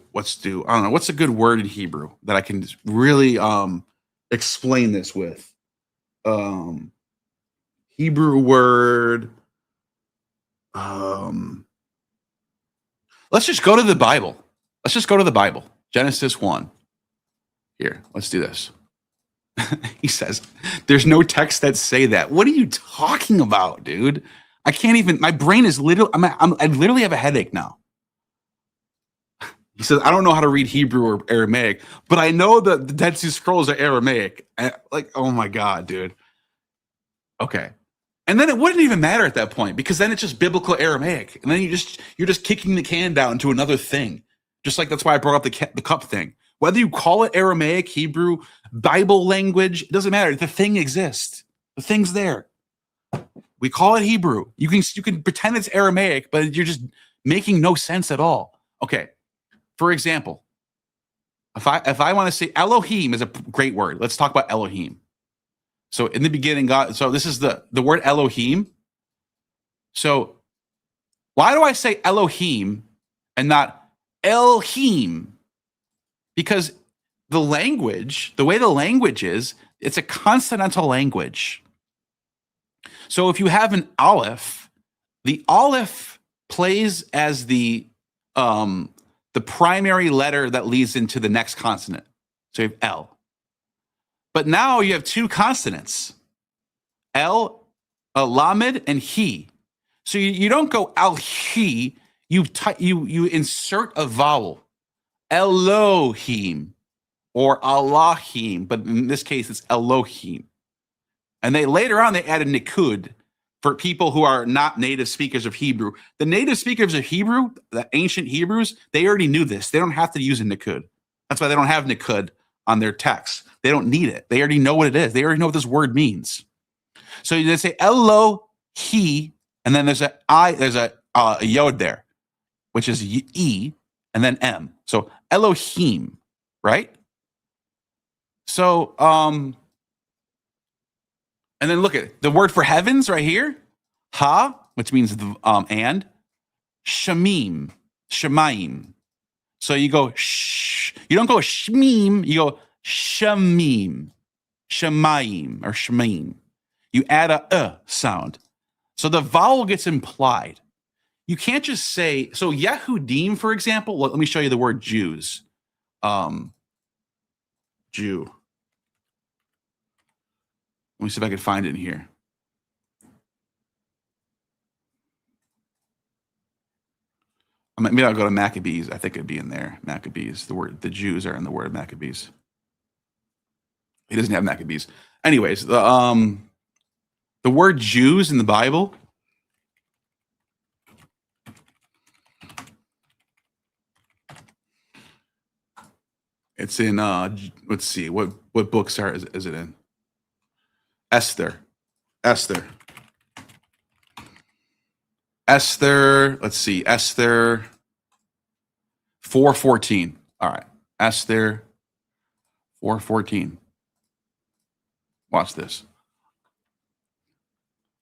know. What's a good word in Hebrew that I can really explain this with? Hebrew word. Let's just go to the Bible. Genesis 1. Here, let's do this. He says, there's no text that say that. What are you talking about, dude? I can't even, my brain is literally, I literally have a headache now. He says, I don't know how to read Hebrew or Aramaic, but I know that the Dead Sea Scrolls are Aramaic. Like, oh my God, dude. Okay. And then it wouldn't even matter at that point, because then it's just biblical Aramaic. And then you're just kicking the can down to another thing. Just like that's why I brought up the cup thing. Whether you call it Aramaic, Hebrew, Bible language, it doesn't matter. The thing exists. The thing's there. We call it Hebrew. You can pretend it's Aramaic, but you're just making no sense at all. Okay. For example, if I want to say Elohim is a great word. Let's talk about Elohim. So in the beginning, God, so this is the word Elohim. So why do I say Elohim and not Elohim? Because the way the language is, it's a consonantal language. So if you have an aleph, the aleph plays as the primary letter that leads into the next consonant. So you have L. But now you have two consonants, L, lamed, and he. So you don't go al-he, you insert a vowel. Elohim or Allahim, but in this case it's Elohim. And later on they added nikud for people who are not native speakers of Hebrew. The native speakers of Hebrew, the ancient Hebrews, they already knew this. They don't have to use a nikud. That's why they don't have nikud on their text. They don't need it. They already know what it is. They already know what this word means. So they say Elohi, and then there's a yod there, which is E, and then M. So Elohim, right? So, and then look at it. The word for heavens right here, ha, which means and, shamim, shemaim. So you go you don't go shmeem, you go shamim, shemaim, or shemaim. You add a sound. So the vowel gets implied. You can't just say, so Yehudim, for example, let me show you the word Jews. Jew. Let me see if I can find it in here. Maybe I'll go to Maccabees. I think it'd be in there. Maccabees. The Jews are in the word Maccabees. He doesn't have Maccabees. Anyways, the word Jews in the Bible. It's in let's see, what books is it in? Esther. Let's see, Esther 4:14. All right, Esther 4:14. Watch this.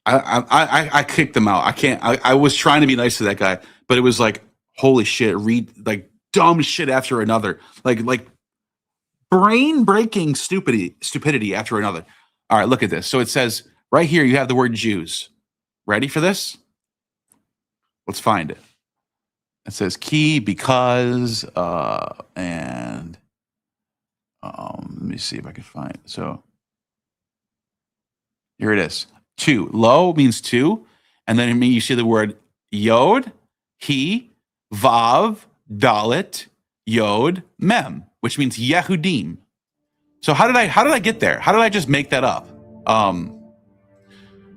I kicked him out. I can't. I was trying to be nice to that guy, but it was like, holy shit, read like dumb shit after another, like brain breaking stupidity after another. All right, look at this. So it says right here, you have the word Jews. Ready for this? Let's find it. It says key, because, and let me see if I can find it. So here it is. Two. Lo means two. And then you see the word yod, he, vav, dalet, Yod, Mem, which means Yehudim. So how did I get there? How did I just make that up?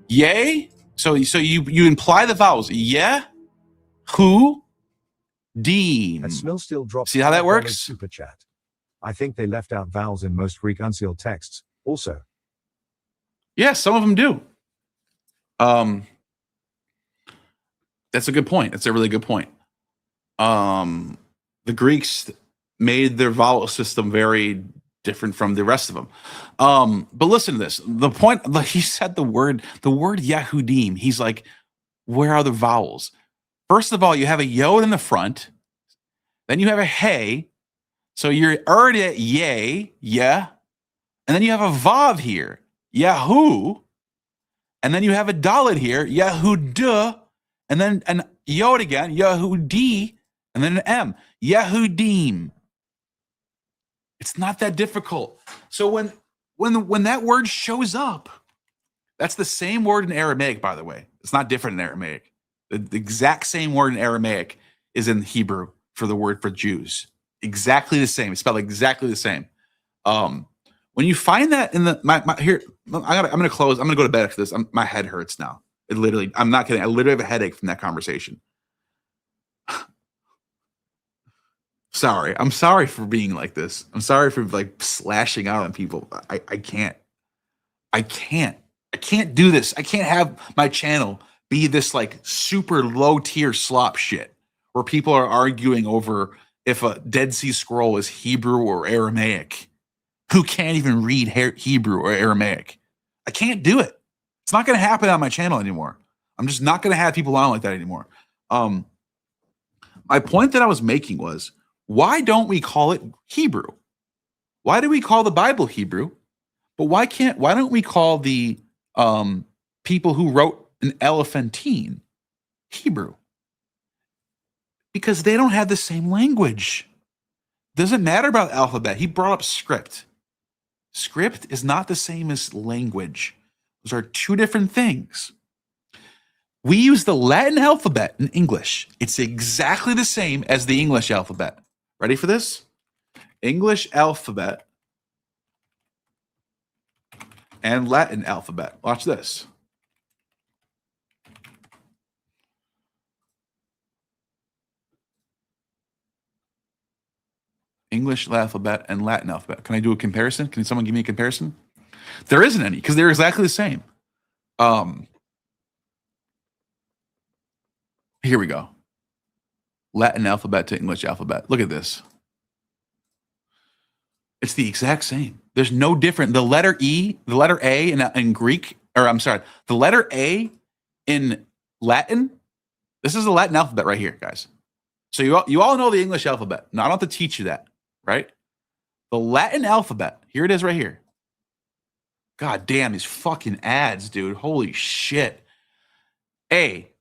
Yay. So you imply the vowels. Yeah, who, deem. And Smill still drops. See how that $5 works? Super chat. I think they left out vowels in most Greek unsealed texts. Also, yeah, some of them do. That's a good point. That's a really good point. The Greeks made their vowel system very different from the rest of them. But listen to this. The point, like he said the word Yehudim. He's like, where are the vowels? First of all, you have a yod in the front. Then you have a hey. So you're already at yay, yeah. And then you have a vav here, Yahoo. And then you have a dalet here, Yahudah. And then an yod again, Yahudi. And then an M, Yehudim. It's not that difficult. So when that word shows up, that's the same word in Aramaic, by the way. It's not different in Aramaic. The exact same word in Aramaic is in Hebrew for the word for Jews. Exactly the same. It's spelled exactly the same. When you find that in the here, I'm gonna close. I'm gonna go to bed after this. My head hurts now. It literally. I'm not kidding. I literally have a headache from that conversation. Sorry. I'm sorry for being like this. I'm sorry for like slashing out on people. I can't do this. I can't have my channel be this like super low tier slop shit where people are arguing over if a Dead Sea Scroll is Hebrew or Aramaic. Who can't even read Hebrew or Aramaic? I can't do it. It's not going to happen on my channel anymore. I'm just not going to have people on like that anymore. My point that I was making was, why don't we call it Hebrew? Why do we call the Bible Hebrew? But why don't we call the people who wrote an elephantine Hebrew? Because they don't have the same language. Doesn't matter about alphabet. He brought up script. Script is not the same as language. Those are two different things. We use the Latin alphabet in English. It's exactly the same as the English alphabet. Ready for this? English alphabet and Latin alphabet. Watch this. English alphabet and Latin alphabet. Can I do a comparison? Can someone give me a comparison? There isn't any because they're exactly the same. Here we go. Latin alphabet to English alphabet. Look at this. It's the exact same. There's no different. The letter E, the letter A in Greek, or I'm sorry, the letter A in Latin, this is the Latin alphabet right here, guys. So you all know the English alphabet. Now, I don't have to teach you that, right? The Latin alphabet, here it is right here. God damn, these fucking ads, dude. Holy shit. A,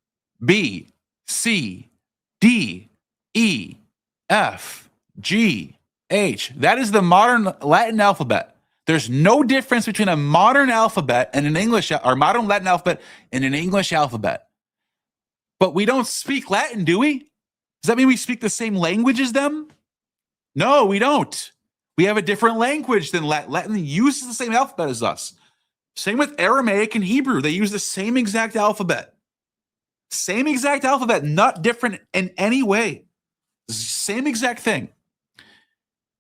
B, C, D, E, F, G, H. That is the modern Latin alphabet. There's no difference between a modern alphabet and an English, or modern Latin alphabet and an English alphabet. But we don't speak Latin, do we? Does that mean we speak the same language as them? No, we don't. We have a different language than Latin. Latin uses the same alphabet as us. Same with Aramaic and Hebrew. They use the same exact alphabet. Same exact alphabet, not different in any way. Same exact thing.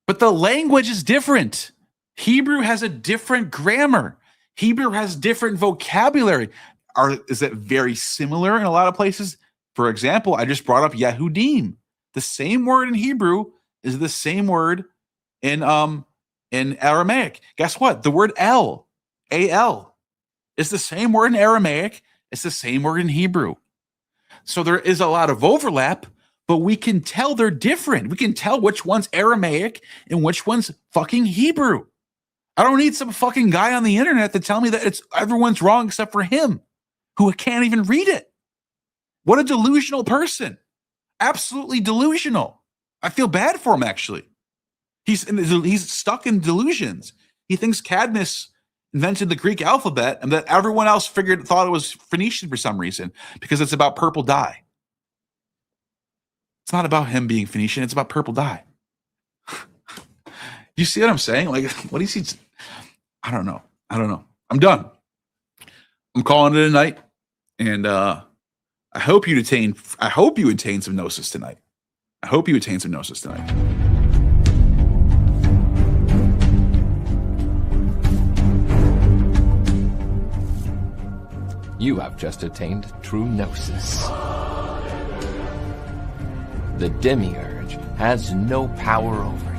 But the language is different. Hebrew has a different grammar. Hebrew has different vocabulary. Is it very similar in a lot of places? For example, I just brought up Yehudim. The same word in Hebrew is the same word in Aramaic. Guess what? The word El, A-L, is the same word in Aramaic. It's the same word in Hebrew. So there is a lot of overlap, but we can tell they're different. We can tell which one's Aramaic and which one's fucking Hebrew. I don't need some fucking guy on the internet to tell me that everyone's wrong except for him, who can't even read it. What a delusional person. Absolutely delusional. I feel bad for him, actually. He's stuck in delusions. He thinks Cadmus invented the Greek alphabet and that everyone else thought it was Phoenician for some reason because it's about purple dye. It's not about him being Phoenician. It's about purple dye. You see what I'm saying? Like, what do you see? I don't know. I'm done. I'm calling it a night, and I hope you attain some gnosis tonight. You have just attained true gnosis. The demiurge has no power over